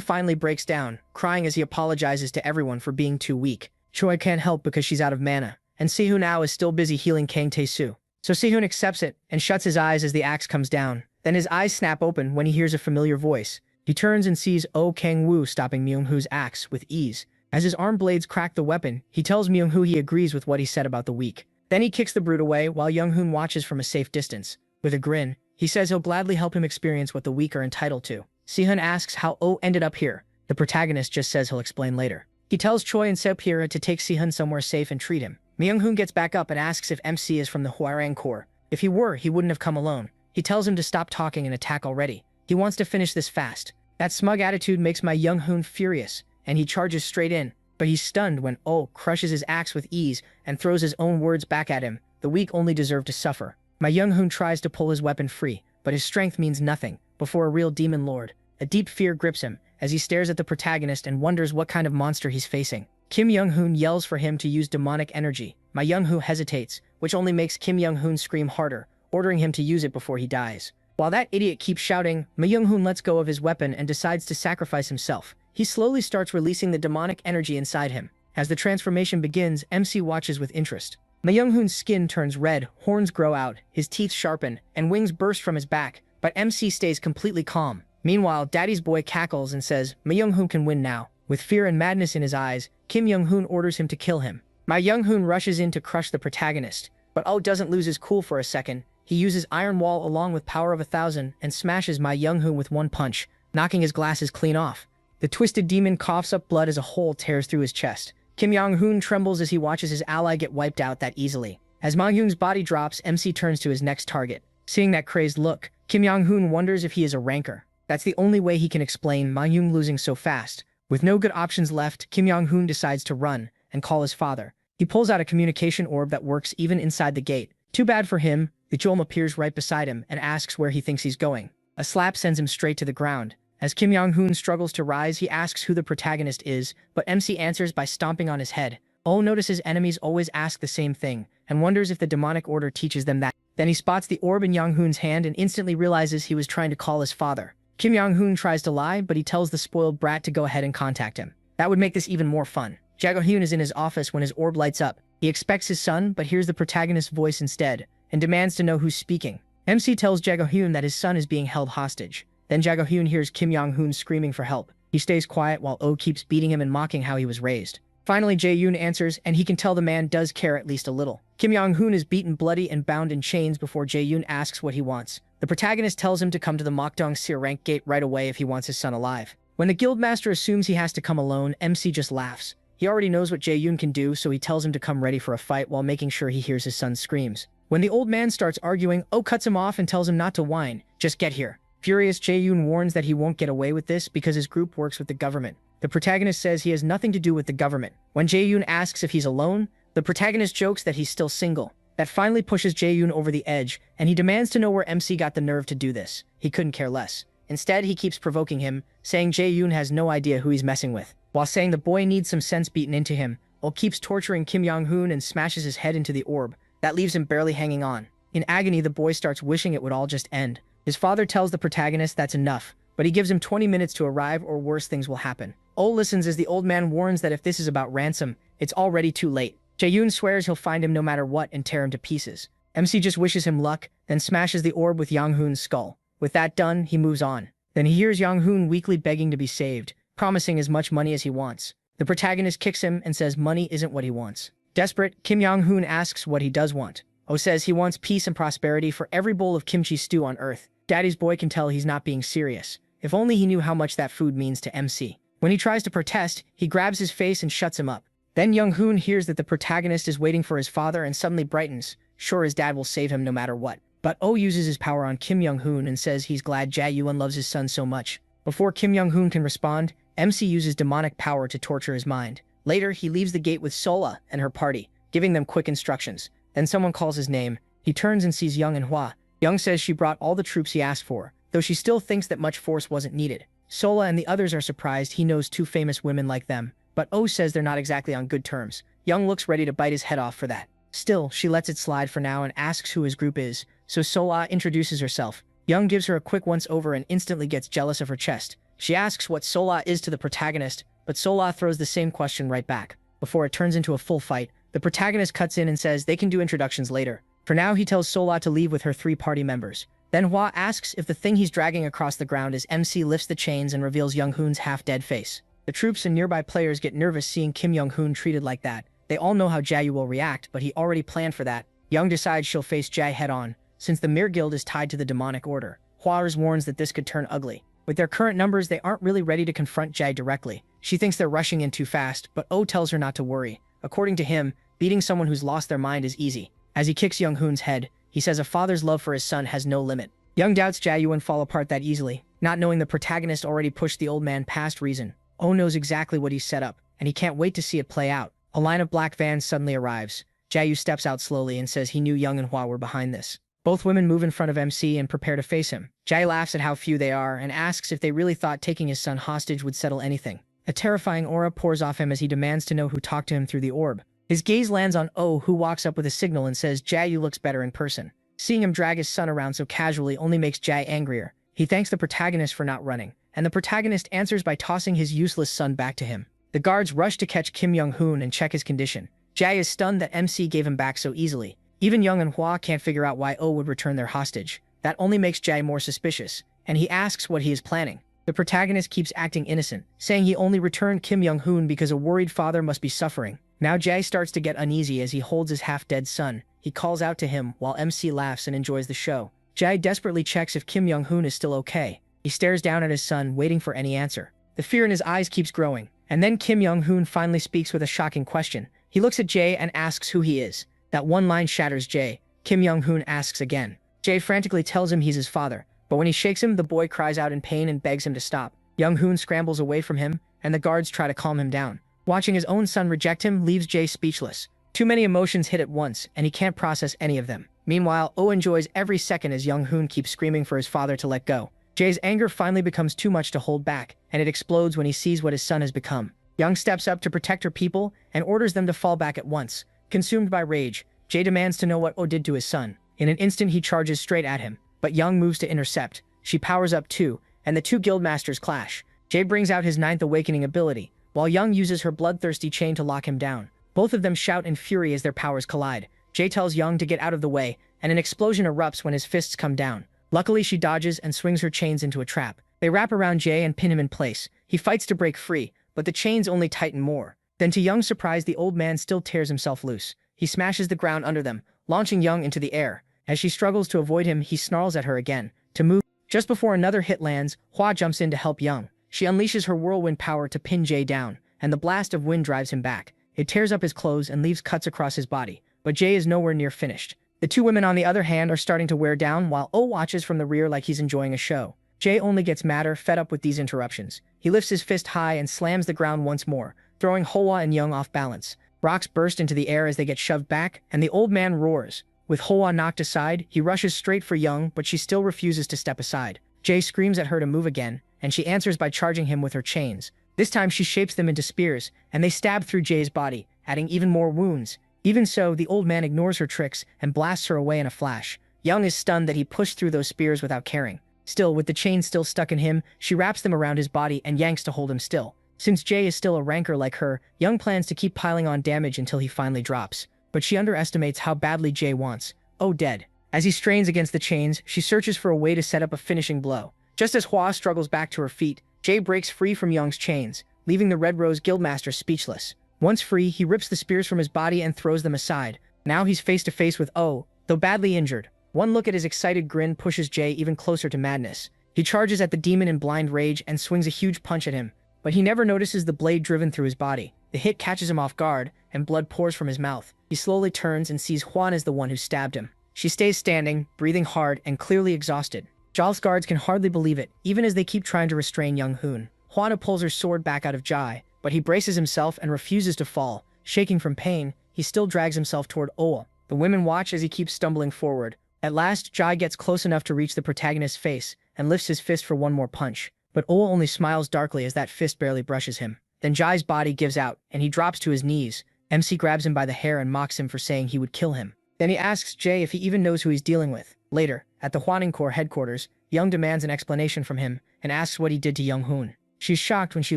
A: finally breaks down, crying as he apologizes to everyone for being too weak. Choi can't help because she's out of mana, and Si-hoon now is still busy healing Kang Tae-soo. So Si-hoon accepts it and shuts his eyes as the axe comes down. Then his eyes snap open when he hears a familiar voice. He turns and sees Oh Kang-woo stopping Myung-hoo's axe with ease. As his arm blades crack the weapon, he tells Myung-hoo he agrees with what he said about the weak. Then he kicks the brute away while Young-hoon watches from a safe distance. With a grin, he says he'll gladly help him experience what the weak are entitled to. Si-hoon asks how Oh ended up here. The protagonist just says he'll explain later. He tells Choi and Sepira to take Si-hoon somewhere safe and treat him. Myung-hoon gets back up and asks if MC is from the Hwarang Corps. If he were, he wouldn't have come alone. He tells him to stop talking and attack already. He wants to finish this fast. That smug attitude makes my Young-hoon furious, and he charges straight in. But he's stunned when Oh crushes his axe with ease and throws his own words back at him. The weak only deserve to suffer. My Young-hoon tries to pull his weapon free, but his strength means nothing before a real demon lord. A deep fear grips him as he stares at the protagonist and wonders what kind of monster he's facing. Kim Young-hoon yells for him to use demonic energy. My Young-hoon hesitates, which only makes Kim Young-hoon scream harder, ordering him to use it before he dies. While that idiot keeps shouting, Ma Young-hoon lets go of his weapon and decides to sacrifice himself. He slowly starts releasing the demonic energy inside him. As the transformation begins, MC watches with interest. Ma Young-hoon's skin turns red, horns grow out, his teeth sharpen, and wings burst from his back, but MC stays completely calm. Meanwhile, Daddy's boy cackles and says, Ma Young-hoon can win now. With fear and madness in his eyes, Kim Young-hoon orders him to kill him. Ma Young-hoon rushes in to crush the protagonist, but Oh doesn't lose his cool for a second. He uses Iron Wall along with Power of 1,000 and smashes Ma Young-hoon with one punch, knocking his glasses clean off. The twisted demon coughs up blood as a hole tears through his chest. Kim Young-hoon trembles as he watches his ally get wiped out that easily. As Ma Young's body drops, MC turns to his next target. Seeing that crazed look, Kim Young-hoon wonders if he is a ranker. That's the only way he can explain Ma Young losing so fast. With no good options left, Kim Young-hoon decides to run and call his father. He pulls out a communication orb that works even inside the gate. Too bad for him, the Jolm appears right beside him and asks where he thinks he's going. A slap sends him straight to the ground. As Kim Young-hoon struggles to rise, he asks who the protagonist is, but MC answers by stomping on his head. Oh notices enemies always ask the same thing, and wonders if the demonic order teaches them that. Then he spots the orb in Young-hoon's hand and instantly realizes he was trying to call his father. Kim Young-hoon tries to lie, but he tells the spoiled brat to go ahead and contact him. That would make this even more fun. Jago-hyun is in his office when his orb lights up. He expects his son, but hears the protagonist's voice instead, and demands to know who's speaking. MC tells Jago-hyun that his son is being held hostage. Then Jago-hyun hears Kim Young-hoon screaming for help. He stays quiet while Oh keeps beating him and mocking how he was raised. Finally, Jae-yoon answers, and he can tell the man does care at least a little. Kim Young-hoon is beaten bloody and bound in chains before Jae-yoon asks what he wants. The protagonist tells him to come to the Mokdong-sir rank gate right away if he wants his son alive. When the guildmaster assumes he has to come alone, MC just laughs. He already knows what Jae-yoon can do, so he tells him to come ready for a fight while making sure he hears his son's screams. When the old man starts arguing, Oh cuts him off and tells him not to whine. Just get here. Furious, Jae-yoon warns that he won't get away with this because his group works with the government. The protagonist says he has nothing to do with the government. When Jae-yoon asks if he's alone, the protagonist jokes that he's still single. That finally pushes Jae-yoon over the edge, and he demands to know where MC got the nerve to do this. He couldn't care less. Instead, he keeps provoking him, saying Jae-yoon has no idea who he's messing with, while saying the boy needs some sense beaten into him, Oh keeps torturing Kim Yong-hoon and smashes his head into the orb. That leaves him barely hanging on. In agony, the boy starts wishing it would all just end. His father tells the protagonist that's enough, but he gives him 20 minutes to arrive or worse things will happen. Oh listens as the old man warns that if this is about ransom, it's already too late. Jae-yoon swears he'll find him no matter what and tear him to pieces. MC just wishes him luck, then smashes the orb with Yong-hoon's skull. With that done, he moves on. Then he hears Yong-hoon weakly begging to be saved, promising as much money as he wants. The protagonist kicks him and says money isn't what he wants. Desperate, Kim Yong-hoon asks what he does want. Oh says he wants peace and prosperity for every bowl of kimchi stew on earth. Daddy's boy can tell he's not being serious. If only he knew how much that food means to MC. When he tries to protest, he grabs his face and shuts him up. Then Yong-hoon hears that the protagonist is waiting for his father and suddenly brightens, sure his dad will save him no matter what. But Oh uses his power on Kim Yong-hoon and says he's glad Jae-yoon loves his son so much. Before Kim Yong-hoon can respond, MC uses demonic power to torture his mind. Later, he leaves the gate with Sola and her party, giving them quick instructions. Then someone calls his name. He turns and sees Young and Hwa. Young says she brought all the troops he asked for, though she still thinks that much force wasn't needed. Sola and the others are surprised he knows two famous women like them, but Oh says they're not exactly on good terms. Young looks ready to bite his head off for that. Still, she lets it slide for now and asks who his group is, so Sola introduces herself. Young gives her a quick once-over and instantly gets jealous of her chest. She asks what Sola is to the protagonist, but Sola throws the same question right back. Before it turns into a full fight, the protagonist cuts in and says they can do introductions later. For now, he tells Sola to leave with her 3 party members. Then Hwa asks if the thing he's dragging across the ground is MC lifts the chains and reveals Young-hoon's half-dead face. The troops and nearby players get nervous seeing Kim Yong-hoon treated like that. They all know how Jae will react, but he already planned for that. Young decides she'll face Jae head-on, since the Mir Guild is tied to the demonic order. Hwa warns that this could turn ugly. With their current numbers, they aren't really ready to confront Jae directly. She thinks they're rushing in too fast, but Oh tells her not to worry. According to him, beating someone who's lost their mind is easy. As he kicks Young-hoon's head, he says a father's love for his son has no limit. Young doubts Jae wouldn't fall apart that easily, not knowing the protagonist already pushed the old man past reason. Oh knows exactly what he's set up, and he can't wait to see it play out. A line of black vans suddenly arrives. Jae steps out slowly and says he knew Young and Hwa were behind this. Both women move in front of MC and prepare to face him. Jae laughs at how few they are and asks if they really thought taking his son hostage would settle anything. A terrifying aura pours off him as he demands to know who talked to him through the orb. His gaze lands on Oh, who walks up with a signal and says Jae looks better in person. Seeing him drag his son around so casually only makes Jae angrier. He thanks the protagonist for not running, and the protagonist answers by tossing his useless son back to him. The guards rush to catch Kim Yong-hoon and check his condition. Jae is stunned that MC gave him back so easily. Even Young and Hwa can't figure out why Oh would return their hostage. That only makes Jae more suspicious, and he asks what he is planning. The protagonist keeps acting innocent, saying he only returned Kim Yong-hoon because a worried father must be suffering. Now Jae starts to get uneasy as he holds his half-dead son. He calls out to him while MC laughs and enjoys the show. Jae desperately checks if Kim Yong-hoon is still okay. He stares down at his son, waiting for any answer. The fear in his eyes keeps growing, and then Kim Yong-hoon finally speaks with a shocking question. He looks at Jae and asks who he is. That one line shatters Jae. Kim Yong-hoon asks again. Jae frantically tells him he's his father, but when he shakes him, the boy cries out in pain and begs him to stop. Yong-hoon scrambles away from him, and the guards try to calm him down. Watching his own son reject him leaves Jae speechless. Too many emotions hit at once, and he can't process any of them. Meanwhile, Oh enjoys every second as Yong-hoon keeps screaming for his father to let go. Jae's anger finally becomes too much to hold back, and it explodes when he sees what his son has become. Young steps up to protect her people and orders them to fall back at once. Consumed by rage, Jae demands to know what Oh did to his son. In an instant, he charges straight at him, but Young moves to intercept. She powers up too, and the two guildmasters clash. Jae brings out his 9th awakening ability, while Young uses her bloodthirsty chain to lock him down. Both of them shout in fury as their powers collide. Jae tells Young to get out of the way, and an explosion erupts when his fists come down. Luckily, she dodges and swings her chains into a trap. They wrap around Jae and pin him in place. He fights to break free, but the chains only tighten more. Then to Young's surprise, the old man still tears himself loose. He smashes the ground under them, launching Young into the air. As she struggles to avoid him, he snarls at her again to move. Just before another hit lands, Hwa jumps in to help Young. She unleashes her whirlwind power to pin Jae down, and the blast of wind drives him back. It tears up his clothes and leaves cuts across his body, but Jae is nowhere near finished. The two women, on the other hand, are starting to wear down while Oh watches from the rear like he's enjoying a show. Jae only gets madder, fed up with these interruptions. He lifts his fist high and slams the ground once more, throwing Hwa and Young off balance. Rocks burst into the air as they get shoved back, and the old man roars. With Hwa knocked aside, he rushes straight for Young, but she still refuses to step aside. Jae screams at her to move again, and she answers by charging him with her chains. This time she shapes them into spears, and they stab through Jae's body, adding even more wounds. Even so, the old man ignores her tricks and blasts her away in a flash. Young is stunned that he pushed through those spears without caring. Still, with the chains still stuck in him, she wraps them around his body and yanks to hold him still. Since Jay is still a ranker like her, Young plans to keep piling on damage until he finally drops. But she underestimates how badly Jay wants. Oh, dead. As he strains against the chains, she searches for a way to set up a finishing blow. Just as Hua struggles back to her feet, Jay breaks free from Young's chains, leaving the Red Rose Guildmaster speechless. Once free, he rips the spears from his body and throws them aside. Now he's face to face with Oh, though badly injured. One look at his excited grin pushes Jay even closer to madness. He charges at the demon in blind rage and swings a huge punch at him, but he never notices the blade driven through his body. The hit catches him off guard, and blood pours from his mouth. He slowly turns and sees Huan as the one who stabbed him. She stays standing, breathing hard and clearly exhausted. Zhal's guards can hardly believe it, even as they keep trying to restrain young Hoon. Huana pulls her sword back out of Jai, but he braces himself and refuses to fall. Shaking from pain, he still drags himself toward Oa. The women watch as he keeps stumbling forward. At last, Jai gets close enough to reach the protagonist's face and lifts his fist for one more punch. But Oa only smiles darkly as that fist barely brushes him. Then Jai's body gives out, and he drops to his knees. MC grabs him by the hair and mocks him for saying he would kill him. Then he asks Jay if he even knows who he's dealing with. Later, at the Huaning Corps headquarters, Young demands an explanation from him and asks what he did to Young Hoon. She's shocked when she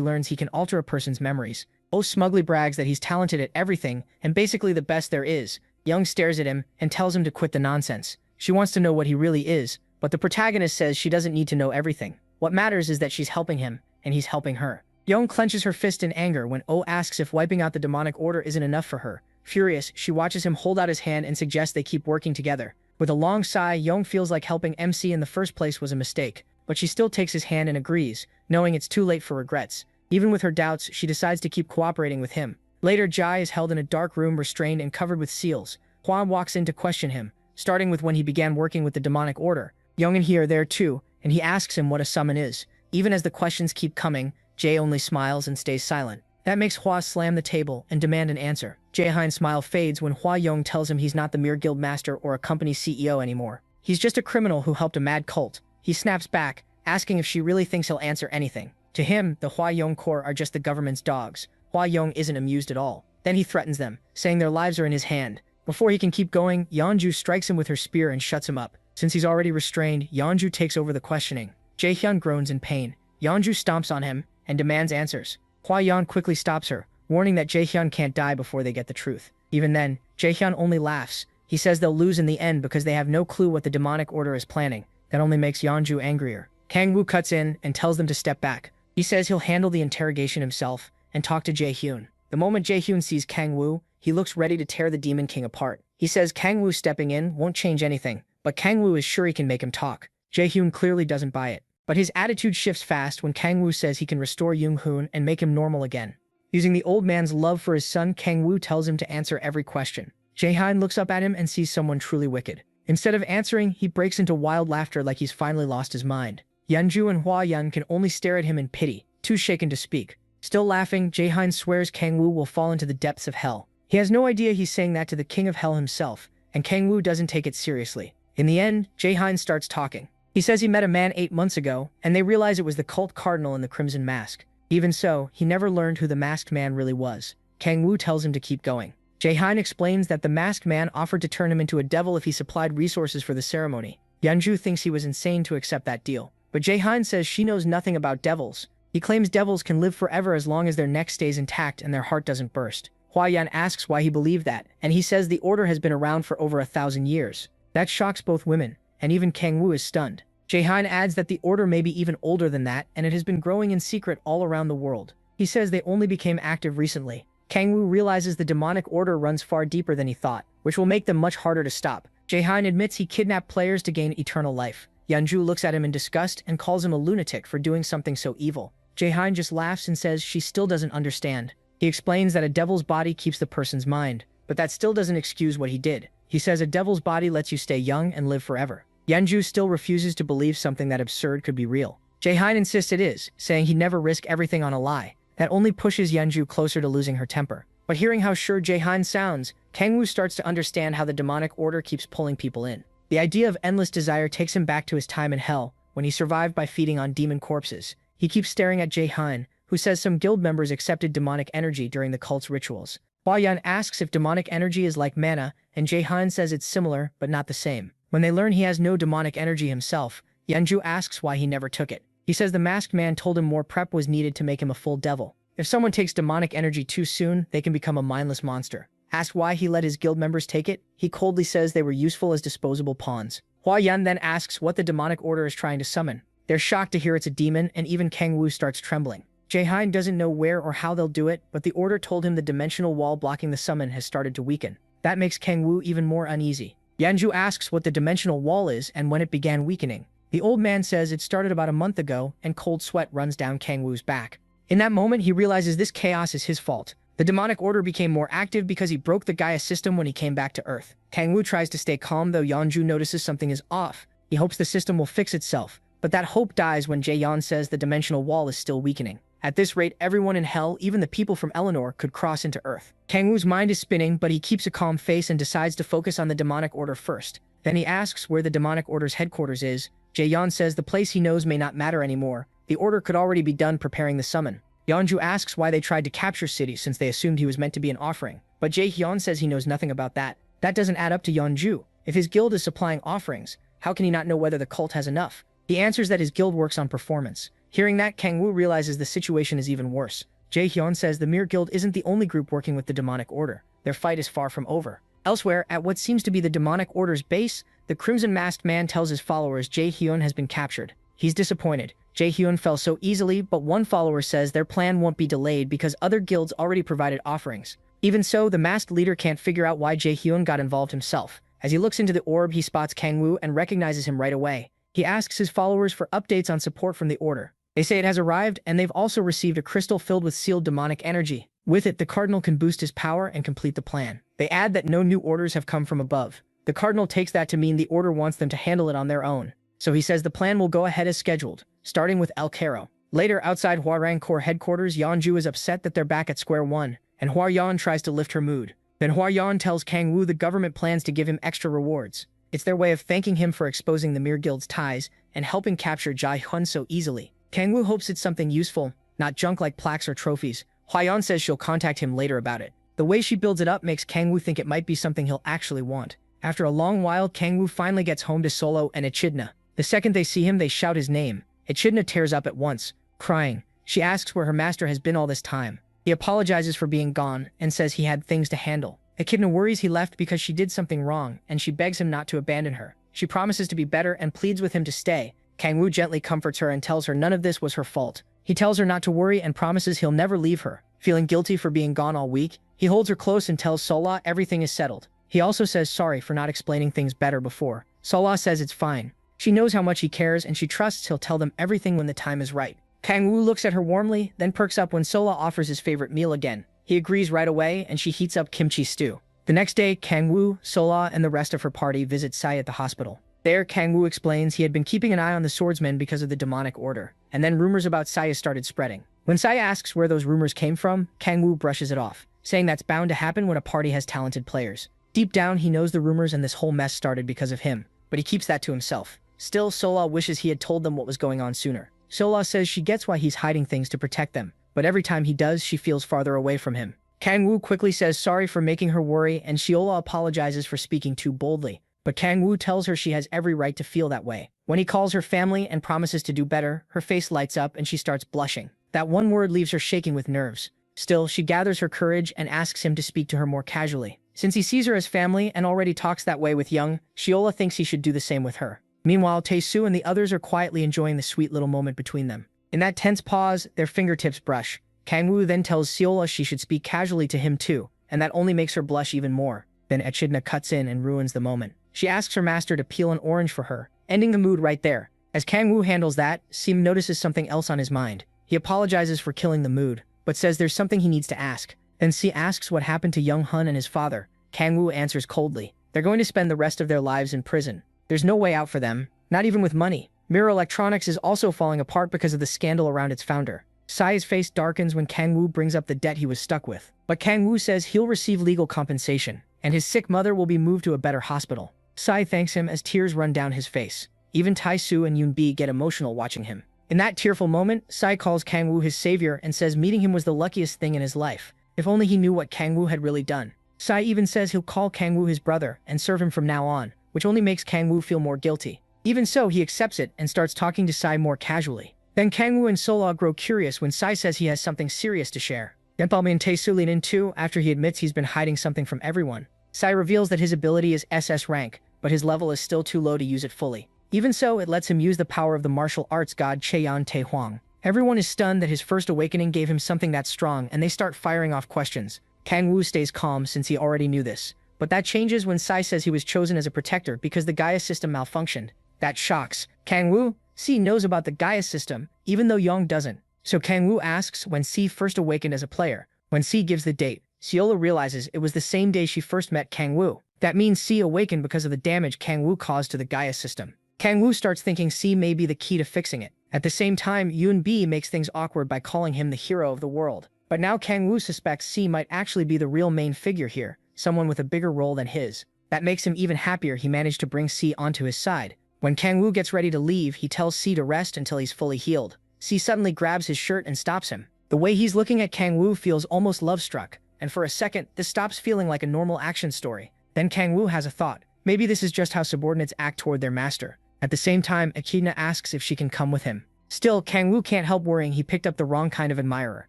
A: learns he can alter a person's memories. Oh smugly brags that he's talented at everything and basically the best there is. Young stares at him and tells him to quit the nonsense. She wants to know what he really is, but the protagonist says she doesn't need to know everything. What matters is that she's helping him, and he's helping her. Young clenches her fist in anger when Oh asks if wiping out the demonic order isn't enough for her. Furious, she watches him hold out his hand and suggests they keep working together. With a long sigh, Young feels like helping MC in the first place was a mistake, but she still takes his hand and agrees, knowing it's too late for regrets. Even with her doubts, she decides to keep cooperating with him. Later, Jai is held in a dark room restrained and covered with seals. Huan walks in to question him, starting with when he began working with the demonic order. Young and he are there too, and he asks him what a summon is. Even as the questions keep coming, Jay only smiles and stays silent. That makes Hua slam the table and demand an answer. Jae-Hein's smile fades when Hua Yong tells him he's not the mere guild master or a company CEO anymore. He's just a criminal who helped a mad cult. He snaps back, asking if she really thinks he'll answer anything. To him, the Hua Yong Corps are just the government's dogs. Hua Yong isn't amused at all. Then he threatens them, saying their lives are in his hand. Before he can keep going, Yeonju strikes him with her spear and shuts him up. Since he's already restrained, Yeonju takes over the questioning. Jae-Hyun groans in pain. Yeonju stomps on him and demands answers. Hua Yeon quickly stops her, warning that Jae-Hyun can't die before they get the truth. Even then, Jae-Hyun only laughs. He says they'll lose in the end because they have no clue what the demonic order is planning. That only makes Yeonju angrier. Kang-woo cuts in and tells them to step back. He says he'll handle the interrogation himself and talk to Jae-Hyun. The moment Jae-Hyun sees Kang-woo, he looks ready to tear the Demon King apart. He says Kang-woo stepping in won't change anything, but Kang-woo is sure he can make him talk. Jae-Hyun clearly doesn't buy it. But his attitude shifts fast when Kang-woo says he can restore Young-hoon and make him normal again. Using the old man's love for his son, Kang-woo tells him to answer every question. Jae-Hyun looks up at him and sees someone truly wicked. Instead of answering, he breaks into wild laughter like he's finally lost his mind. Yeonju and Hua Yeon can only stare at him in pity, too shaken to speak. Still laughing, Jae-Hyun swears Kang-woo will fall into the depths of hell. He has no idea he's saying that to the king of hell himself, and Kang-woo doesn't take it seriously. In the end, Jae-Hyun starts talking. He says he met a man 8 months ago, and they realize it was the cult cardinal in the crimson mask. Even so, he never learned who the masked man really was. Kang-woo tells him to keep going. Jae-Hyun explains that the masked man offered to turn him into a devil if he supplied resources for the ceremony. Yeonju thinks he was insane to accept that deal. But Jae-Hyun says she knows nothing about devils. He claims devils can live forever as long as their neck stays intact and their heart doesn't burst. Hua Yeon asks why he believed that, and he says the order has been around for over 1,000 years. That shocks both women, and even Kang-woo is stunned. Jae-Hyun adds that the order may be even older than that, and it has been growing in secret all around the world. He says they only became active recently. Kang-woo realizes the demonic order runs far deeper than he thought, which will make them much harder to stop. Jae-Hyun admits he kidnapped players to gain eternal life. Yeonju looks at him in disgust and calls him a lunatic for doing something so evil. Jae-Hyun just laughs and says she still doesn't understand. He explains that a devil's body keeps the person's mind, but that still doesn't excuse what he did. He says a devil's body lets you stay young and live forever. Yeonju still refuses to believe something that absurd could be real. Jae-Hyun insists it is, saying he'd never risk everything on a lie. That only pushes Yeonju closer to losing her temper. But hearing how sure Jae-Hyun sounds, Kang-woo starts to understand how the demonic order keeps pulling people in. The idea of endless desire takes him back to his time in hell, when he survived by feeding on demon corpses. He keeps staring at Jae-Hyun, who says some guild members accepted demonic energy during the cult's rituals. Hua Yun asks if demonic energy is like mana, and Jae-hyun says it's similar, but not the same. When they learn he has no demonic energy himself, Yeonju asks why he never took it. He says the masked man told him more prep was needed to make him a full devil. If someone takes demonic energy too soon, they can become a mindless monster. Asked why he let his guild members take it, he coldly says they were useful as disposable pawns. Hua Yun then asks what the demonic order is trying to summon. They're shocked to hear it's a demon, and even Kang Woo starts trembling. Jae-hyun doesn't know where or how they'll do it, but the order told him the dimensional wall blocking the summon has started to weaken. That makes Kang Woo even more uneasy. Yeonju asks what the dimensional wall is and when it began weakening. The old man says it started about a month ago, and cold sweat runs down Kang Woo's back. In that moment, he realizes this chaos is his fault. The demonic order became more active because he broke the Gaia system when he came back to Earth. Kang Woo tries to stay calm, though Yeonju notices something is off. He hopes the system will fix itself, but that hope dies when Jae-yeon says the dimensional wall is still weakening. At this rate, everyone in hell, even the people from Eleanor, could cross into Earth. Kang Woo's mind is spinning, but he keeps a calm face and decides to focus on the demonic order first. Then he asks where the demonic order's headquarters is. Jae-yeon says the place he knows may not matter anymore. The order could already be done preparing the summon. Yeonju asks why they tried to capture City since they assumed he was meant to be an offering. But Jae-hyun says he knows nothing about that. That doesn't add up to Yeonju. If his guild is supplying offerings, how can he not know whether the cult has enough? He answers that his guild works on performance. Hearing that, Kang Woo realizes the situation is even worse. Jae-hyun says the Mir Guild isn't the only group working with the demonic order. Their fight is far from over. Elsewhere, at what seems to be the demonic order's base, the Crimson Masked Man tells his followers Jae-hyun has been captured. He's disappointed. Jae-hyun fell so easily, but one follower says their plan won't be delayed because other guilds already provided offerings. Even so, the masked leader can't figure out why Jae-hyun got involved himself. As he looks into the orb, he spots Kang Woo and recognizes him right away. He asks his followers for updates on support from the order. They say it has arrived, and they've also received a crystal filled with sealed demonic energy. With it, the Cardinal can boost his power and complete the plan. They add that no new orders have come from above. The Cardinal takes that to mean the order wants them to handle it on their own. So he says the plan will go ahead as scheduled, starting with El Cairo. Later, outside Hwarang Corps headquarters, Yeonju is upset that they're back at square one, and Hwa Yeon tries to lift her mood. Then Hwa Yeon tells Kang Woo the government plans to give him extra rewards. It's their way of thanking him for exposing the Mir Guild's ties and helping capture Jae-hyun so easily. Kang Woo hopes it's something useful, not junk like plaques or trophies. Hwa Yeon says she'll contact him later about it. The way she builds it up makes Kang Woo think it might be something he'll actually want. After a long while, Kang Woo finally gets home to Solo and Echidna. The second they see him, they shout his name. Echidna tears up at once, crying. She asks where her master has been all this time. He apologizes for being gone and says he had things to handle. Echidna worries he left because she did something wrong, and she begs him not to abandon her. She promises to be better and pleads with him to stay. Kang Woo gently comforts her and tells her none of this was her fault. He tells her not to worry and promises he'll never leave her. Feeling guilty for being gone all week, he holds her close and tells Sola everything is settled. He also says sorry for not explaining things better before. Sola says it's fine. She knows how much he cares, and she trusts he'll tell them everything when the time is right. Kang Woo looks at her warmly, then perks up when Sola offers his favorite meal again. He agrees right away, and she heats up kimchi stew. The next day, Kang Woo, Sola, and the rest of her party visit Sai at the hospital. There, Kang Woo explains he had been keeping an eye on the swordsman because of the demonic order, and then rumors about Sai started spreading. When Sai asks where those rumors came from, Kang Woo brushes it off, saying that's bound to happen when a party has talented players. Deep down, he knows the rumors and this whole mess started because of him, but he keeps that to himself. Still, Sola wishes he had told them what was going on sooner. Sola says she gets why he's hiding things to protect them, but every time he does, she feels farther away from him. Kang Woo quickly says sorry for making her worry, and Shiola apologizes for speaking too boldly. But Kang Woo tells her she has every right to feel that way. When he calls her family and promises to do better, her face lights up and she starts blushing. That one word leaves her shaking with nerves. Still, she gathers her courage and asks him to speak to her more casually. Since he sees her as family and already talks that way with Young, Shiola thinks he should do the same with her. Meanwhile, Tae-soo and the others are quietly enjoying the sweet little moment between them. In that tense pause, their fingertips brush. Kang Woo then tells Shiola she should speak casually to him too, and that only makes her blush even more. Then Echidna cuts in and ruins the moment. She asks her master to peel an orange for her, ending the mood right there. As Kang Woo handles that, Sim notices something else on his mind. He apologizes for killing the mood, but says there's something he needs to ask. Then Si asks what happened to Young Hun and his father. Kang Woo answers coldly. They're going to spend the rest of their lives in prison. There's no way out for them, not even with money. Mirror Electronics is also falling apart because of the scandal around its founder. Sai's face darkens when Kang Woo brings up the debt he was stuck with. But Kang Woo says he'll receive legal compensation, and his sick mother will be moved to a better hospital. Sai thanks him as tears run down his face. Even Tae-soo and Yoon-bi get emotional watching him. In that tearful moment, Sai calls Kang Woo his savior and says meeting him was the luckiest thing in his life. If only he knew what Kang Woo had really done. Sai even says he'll call Kang Woo his brother and serve him from now on, which only makes Kang Woo feel more guilty. Even so, he accepts it and starts talking to Sai more casually. Then Kang Woo and Sola grow curious when Sai says he has something serious to share. Denpalmin Tae-sulin in too, after he admits he's been hiding something from everyone. Sai reveals that his ability is SS rank, but his level is still too low to use it fully. Even so, it lets him use the power of the martial arts god Cheon Tae-hwang. Everyone is stunned that his first awakening gave him something that strong, and they start firing off questions. Kang Woo stays calm since he already knew this. But that changes when Sai says he was chosen as a protector because the Gaia system malfunctioned. That shocks Kang Woo. C knows about the Gaia system, even though Young doesn't. So Kang Woo asks when C first awakened as a player. When C gives the date, Seola realizes it was the same day she first met Kang Woo. That means C awakened because of the damage Kang Woo caused to the Gaia system. Kang Woo starts thinking C may be the key to fixing it. At the same time, Yoon B makes things awkward by calling him the hero of the world. But now Kang Woo suspects C might actually be the real main figure here, someone with a bigger role than his. That makes him even happier he managed to bring C onto his side. When Kang Woo gets ready to leave, he tells C to rest until he's fully healed. C suddenly grabs his shirt and stops him. The way he's looking at Kang Woo feels almost love-struck, and for a second, this stops feeling like a normal action story. Then Kang Woo has a thought. Maybe this is just how subordinates act toward their master. At the same time, Echidna asks if she can come with him. Still, Kang Woo can't help worrying he picked up the wrong kind of admirer,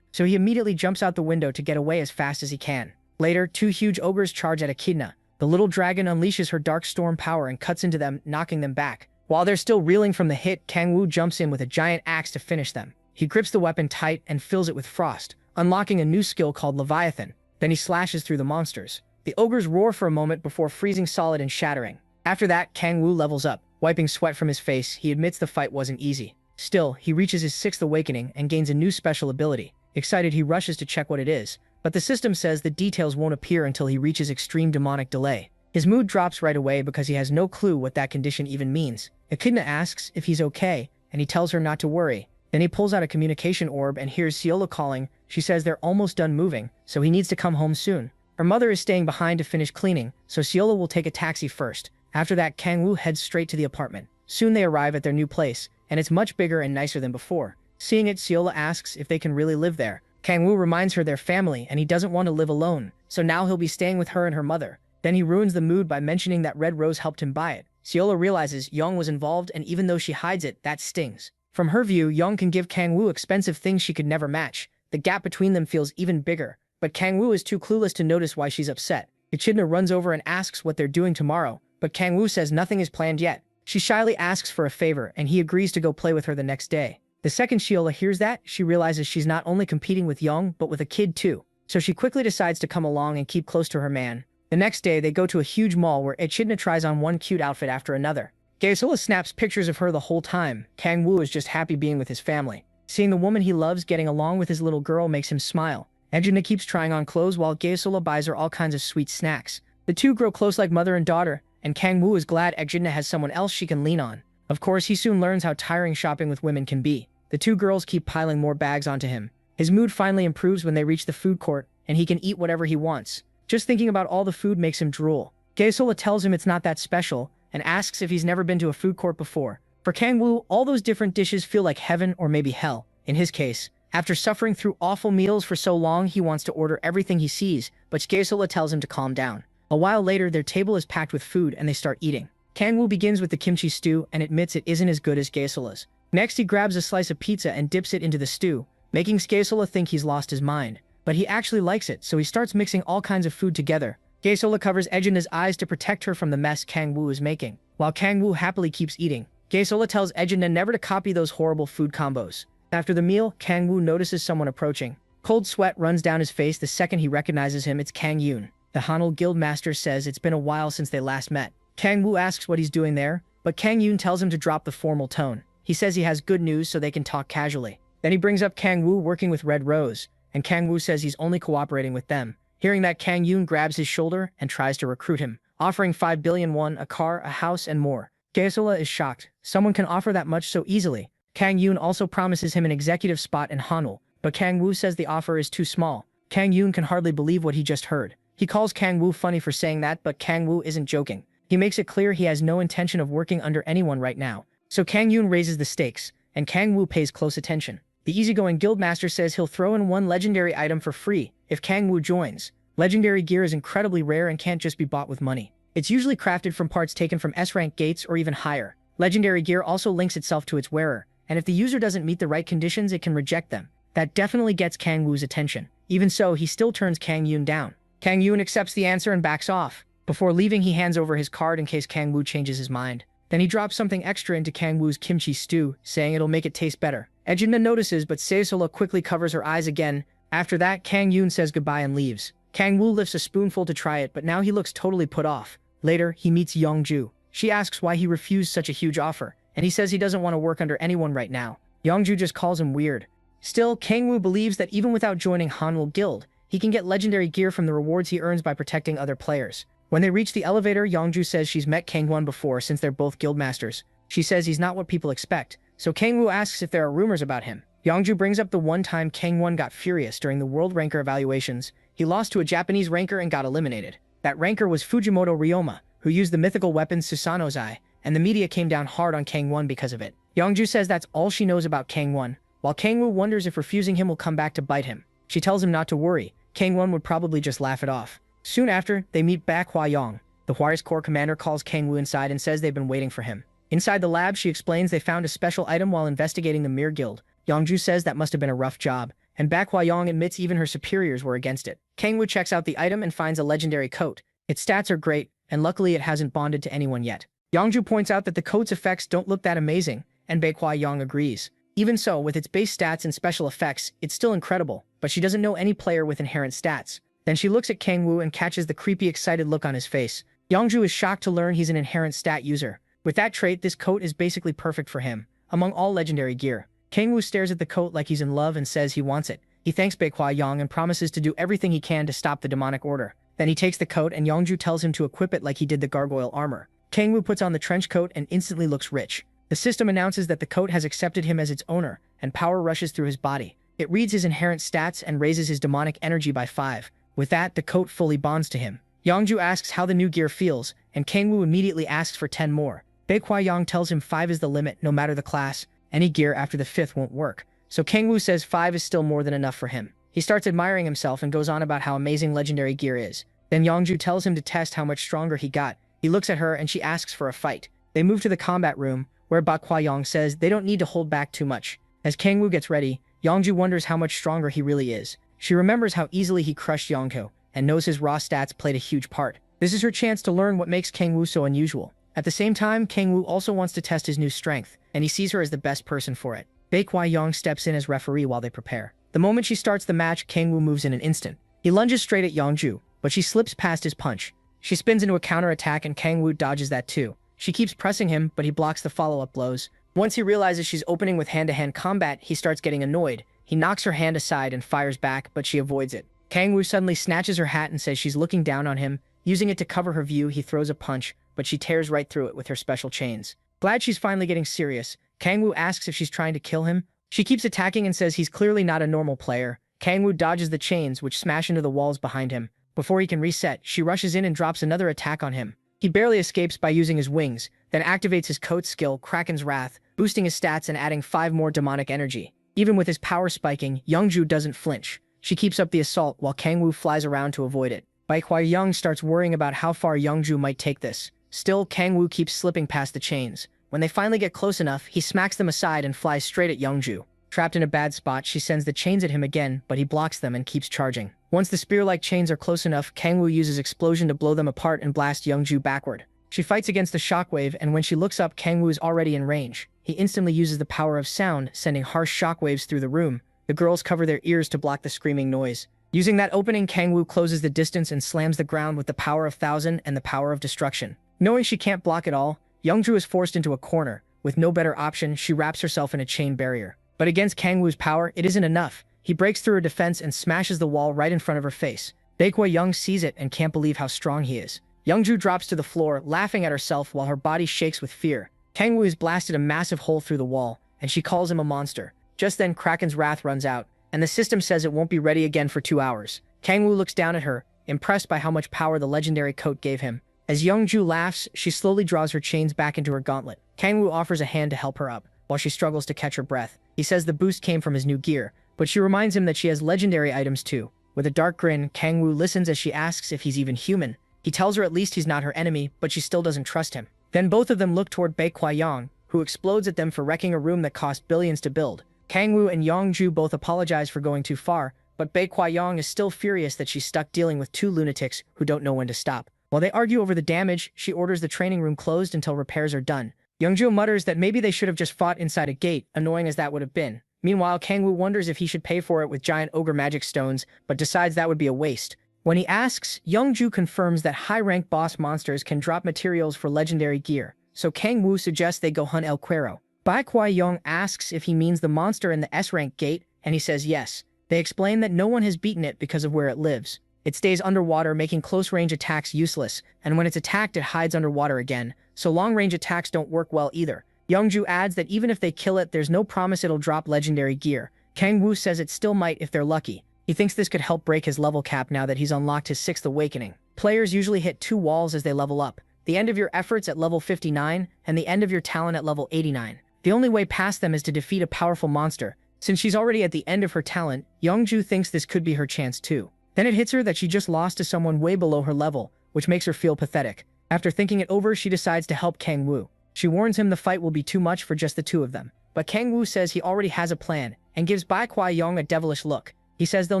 A: so he immediately jumps out the window to get away as fast as he can. Later, two huge ogres charge at Echidna. The little dragon unleashes her dark storm power and cuts into them, knocking them back. While they're still reeling from the hit, Kang Woo jumps in with a giant axe to finish them. He grips the weapon tight and fills it with frost, unlocking a new skill called Leviathan. Then he slashes through the monsters. The ogres roar for a moment before freezing solid and shattering. After that, Kang Woo levels up. Wiping sweat from his face, he admits the fight wasn't easy. Still, he reaches his 6th awakening and gains a new special ability. Excited, he rushes to check what it is, but the system says the details won't appear until he reaches extreme demonic delay. His mood drops right away because he has no clue what that condition even means. Echidna asks if he's okay, and he tells her not to worry. Then he pulls out a communication orb and hears Seola calling. She says they're almost done moving, so he needs to come home soon. Her mother is staying behind to finish cleaning, so Seola will take a taxi first. After that, Kang Woo heads straight to the apartment. Soon they arrive at their new place, and it's much bigger and nicer than before. Seeing it, Seola asks if they can really live there. Kang Woo reminds her they're family and he doesn't want to live alone, so now he'll be staying with her and her mother. Then he ruins the mood by mentioning that Red Rose helped him buy it. Seola realizes Young was involved, and even though she hides it, that stings. From her view, Young can give Kang Woo expensive things she could never match. The gap between them feels even bigger, but Kang Woo is too clueless to notice why she's upset. Echidna runs over and asks what they're doing tomorrow, but Kang Woo says nothing is planned yet. She shyly asks for a favor, and he agrees to go play with her the next day. The second Seola hears that, she realizes she's not only competing with Young, but with a kid too. So she quickly decides to come along and keep close to her man. The next day, they go to a huge mall where Echidna tries on one cute outfit after another. Gaesola snaps pictures of her the whole time. Kang Woo is just happy being with his family. Seeing the woman he loves getting along with his little girl makes him smile. Echidna keeps trying on clothes while Gaesola buys her all kinds of sweet snacks. The two grow close like mother and daughter, and Kang Woo is glad Echidna has someone else she can lean on. Of course, he soon learns how tiring shopping with women can be. The two girls keep piling more bags onto him. His mood finally improves when they reach the food court, and he can eat whatever he wants. Just thinking about all the food makes him drool. Gaesola tells him it's not that special, and asks if he's never been to a food court before. For Kang Woo, all those different dishes feel like heaven or maybe hell. In his case, after suffering through awful meals for so long, he wants to order everything he sees, but Gaesola tells him to calm down. A while later, their table is packed with food and they start eating. Kang Woo begins with the kimchi stew and admits it isn't as good as Gaesola's. Next, he grabs a slice of pizza and dips it into the stew, making Gaesola think he's lost his mind. But he actually likes it, so he starts mixing all kinds of food together. Gaesola covers Echidna's eyes to protect her from the mess Kang Woo is making. While Kang Woo happily keeps eating, Gaesola tells Echidna never to copy those horrible food combos. After the meal, Kang Woo notices someone approaching. Cold sweat runs down his face the second he recognizes him. It's Kang Yoon. The Hanul Guild Master says it's been a while since they last met. Kang Woo asks what he's doing there, but Kang Yoon tells him to drop the formal tone. He says he has good news so they can talk casually. Then he brings up Kang Woo working with Red Rose, and Kang Woo says he's only cooperating with them. Hearing that, Kang Yoon grabs his shoulder and tries to recruit him, offering 5 billion won, a car, a house, and more. Gaesola is shocked. Someone can offer that much so easily. Kang Yoon also promises him an executive spot in Hanul, but Kang Woo says the offer is too small. Kang Yoon can hardly believe what he just heard. He calls Kang Woo funny for saying that, but Kang Woo isn't joking. He makes it clear he has no intention of working under anyone right now. So Kang Yoon raises the stakes, and Kang Woo pays close attention. The easygoing guildmaster says he'll throw in one legendary item for free if Kang Wu joins. Legendary gear is incredibly rare and can't just be bought with money. It's usually crafted from parts taken from S-rank gates or even higher. Legendary gear also links itself to its wearer, and if the user doesn't meet the right conditions, it can reject them. That definitely gets Kang Wu's attention. Even so, he still turns Kang Yun down. Kang Yun accepts the answer and backs off. Before leaving, he hands over his card in case Kang Wu changes his mind. Then he drops something extra into Kang Wu's kimchi stew, saying it'll make it taste better. Ejinma notices, but Seosola quickly covers her eyes again. After that, Kang Yun says goodbye and leaves. Kang Wu lifts a spoonful to try it, but now he looks totally put off. Later, he meets Yongju. She asks why he refused such a huge offer, and he says he doesn't want to work under anyone right now. Yongju just calls him weird. Still, Kang Wu believes that even without joining Hanwoo Guild, he can get legendary gear from the rewards he earns by protecting other players. When they reach the elevator, Yongju says she's met Kang Won before since they're both guildmasters. She says he's not what people expect, so Kang Wu asks if there are rumors about him. Yongju brings up the one time Kang Won got furious during the world ranker evaluations. He lost to a Japanese ranker and got eliminated. That ranker was Fujimoto Ryoma, who used the mythical weapon Susanoo-zai, and the media came down hard on Kang Won because of it. Yongju says that's all she knows about Kang Won, while Kang Wu wonders if refusing him will come back to bite him. She tells him not to worry, Kang Won would probably just laugh it off. Soon after, they meet Ba Hua-yong. The Juarez Corps commander calls Kang Wu inside and says they've been waiting for him. Inside the lab, she explains they found a special item while investigating the Mir Guild. Yongju says that must have been a rough job, and Ba Hua-yong admits even her superiors were against it. Kang Wu checks out the item and finds a legendary coat. Its stats are great, and luckily it hasn't bonded to anyone yet. Yongju points out that the coat's effects don't look that amazing, and Ba Hua-yong agrees. Even so, with its base stats and special effects, it's still incredible, but she doesn't know any player with inherent stats. Then she looks at Kang Wu and catches the creepy, excited look on his face. Yongju is shocked to learn he's an inherent stat user. With that trait, this coat is basically perfect for him, among all legendary gear. Kang Wu stares at the coat like he's in love and says he wants it. He thanks Ba Hua-yong and promises to do everything he can to stop the demonic order. Then he takes the coat and Yongju tells him to equip it like he did the gargoyle armor. Kang Wu puts on the trench coat and instantly looks rich. The system announces that the coat has accepted him as its owner, and power rushes through his body. It reads his inherent stats and raises his demonic energy by 5. With that, the coat fully bonds to him. Yongju asks how the new gear feels, and Kang Wu immediately asks for 10 more. Ba Hua-yong tells him 5 is the limit, no matter the class. Any gear after the 5th won't work. So Kang Wu says 5 is still more than enough for him. He starts admiring himself and goes on about how amazing legendary gear is. Then Yongju tells him to test how much stronger he got. He looks at her and she asks for a fight. They move to the combat room, where Ba Hua-yong says they don't need to hold back too much. As Kang Wu gets ready, Yongju wonders how much stronger he really is. She remembers how easily he crushed Yongko, and knows his raw stats played a huge part. This is her chance to learn what makes Kang Wu so unusual. At the same time, Kang Wu also wants to test his new strength, and he sees her as the best person for it. Ba Hua-yong steps in as referee while they prepare. The moment she starts the match, Kang Wu moves in an instant. He lunges straight at Yongju, but she slips past his punch. She spins into a counterattack and Kang Wu dodges that too. She keeps pressing him, but he blocks the follow-up blows. Once he realizes she's opening with hand-to-hand combat, he starts getting annoyed. He knocks her hand aside and fires back, but she avoids it. Kang Wu suddenly snatches her hat and says she's looking down on him. Using it to cover her view, he throws a punch, but she tears right through it with her special chains. Glad she's finally getting serious, Kang Wu asks if she's trying to kill him. She keeps attacking and says he's clearly not a normal player. Kang Wu dodges the chains, which smash into the walls behind him. Before he can reset, she rushes in and drops another attack on him. He barely escapes by using his wings, then activates his coat skill, Kraken's Wrath, boosting his stats and adding 5 more demonic energy. Even with his power spiking, Yongju doesn't flinch. She keeps up the assault while Kang Wu flies around to avoid it. Ba Hua-yong starts worrying about how far Yongju might take this. Still, Kang Wu keeps slipping past the chains. When they finally get close enough, he smacks them aside and flies straight at Yongju. Trapped in a bad spot, she sends the chains at him again, but he blocks them and keeps charging. Once the spear-like chains are close enough, Kang Wu uses explosion to blow them apart and blast Yongju backward. She fights against the shockwave, and when she looks up, Kang Wu is already in range. He instantly uses the power of sound, sending harsh shockwaves through the room. The girls cover their ears to block the screaming noise. Using that opening, Kang Wu closes the distance and slams the ground with the power of 1000 and the power of destruction. Knowing she can't block it all, Yongju is forced into a corner. With no better option, she wraps herself in a chain barrier. But against Kang Wu's power, it isn't enough. He breaks through her defense and smashes the wall right in front of her face. Ba Hua-yong sees it and can't believe how strong he is. Yongju drops to the floor, laughing at herself while her body shakes with fear. Kang Wu has blasted a massive hole through the wall, and she calls him a monster. Just then, Kraken's Wrath runs out, and the system says it won't be ready again for 2 hours. Kang Wu looks down at her, impressed by how much power the legendary coat gave him. As Yongju laughs, she slowly draws her chains back into her gauntlet. Kang Wu offers a hand to help her up. while she struggles to catch her breath. He says the boost came from his new gear, but she reminds him that she has legendary items too. With a dark grin, Kangwoo listens as she asks if he's even human. He tells her at least he's not her enemy, but she still doesn't trust him. Then both of them look toward Baekwayong, who explodes at them for wrecking a room that cost billions to build. Kangwoo and Yongju both apologize for going too far, but Baekwayong is still furious that she's stuck dealing with two lunatics who don't know when to stop. While they argue over the damage, she orders the training room closed until repairs are done. Youngju mutters that maybe they should have just fought inside a gate, annoying as that would have been. Meanwhile, Kangwoo wonders if he should pay for it with giant ogre magic stones, but decides that would be a waste. When he asks, Youngju confirms that high-rank boss monsters can drop materials for legendary gear, so Kangwoo suggests they go hunt El Cuero. Baekwayong asks if he means the monster in the S-rank gate, and he says yes. They explain that no one has beaten it because of where it lives. It stays underwater, making close-range attacks useless, and when it's attacked it hides underwater again, so long-range attacks don't work well either. Youngju adds that even if they kill it, there's no promise it'll drop legendary gear. Kangwoo says it still might if they're lucky. He thinks this could help break his level cap now that he's unlocked his 6th awakening. Players usually hit 2 walls as they level up. The end of your efforts at level 59, and the end of your talent at level 89. The only way past them is to defeat a powerful monster. Since she's already at the end of her talent, Youngju thinks this could be her chance too. Then it hits her that she just lost to someone way below her level, which makes her feel pathetic. After thinking it over, she decides to help Kangwoo. She warns him the fight will be too much for just the two of them. But Kangwoo says he already has a plan, and gives Baekwayong a devilish look. He says they'll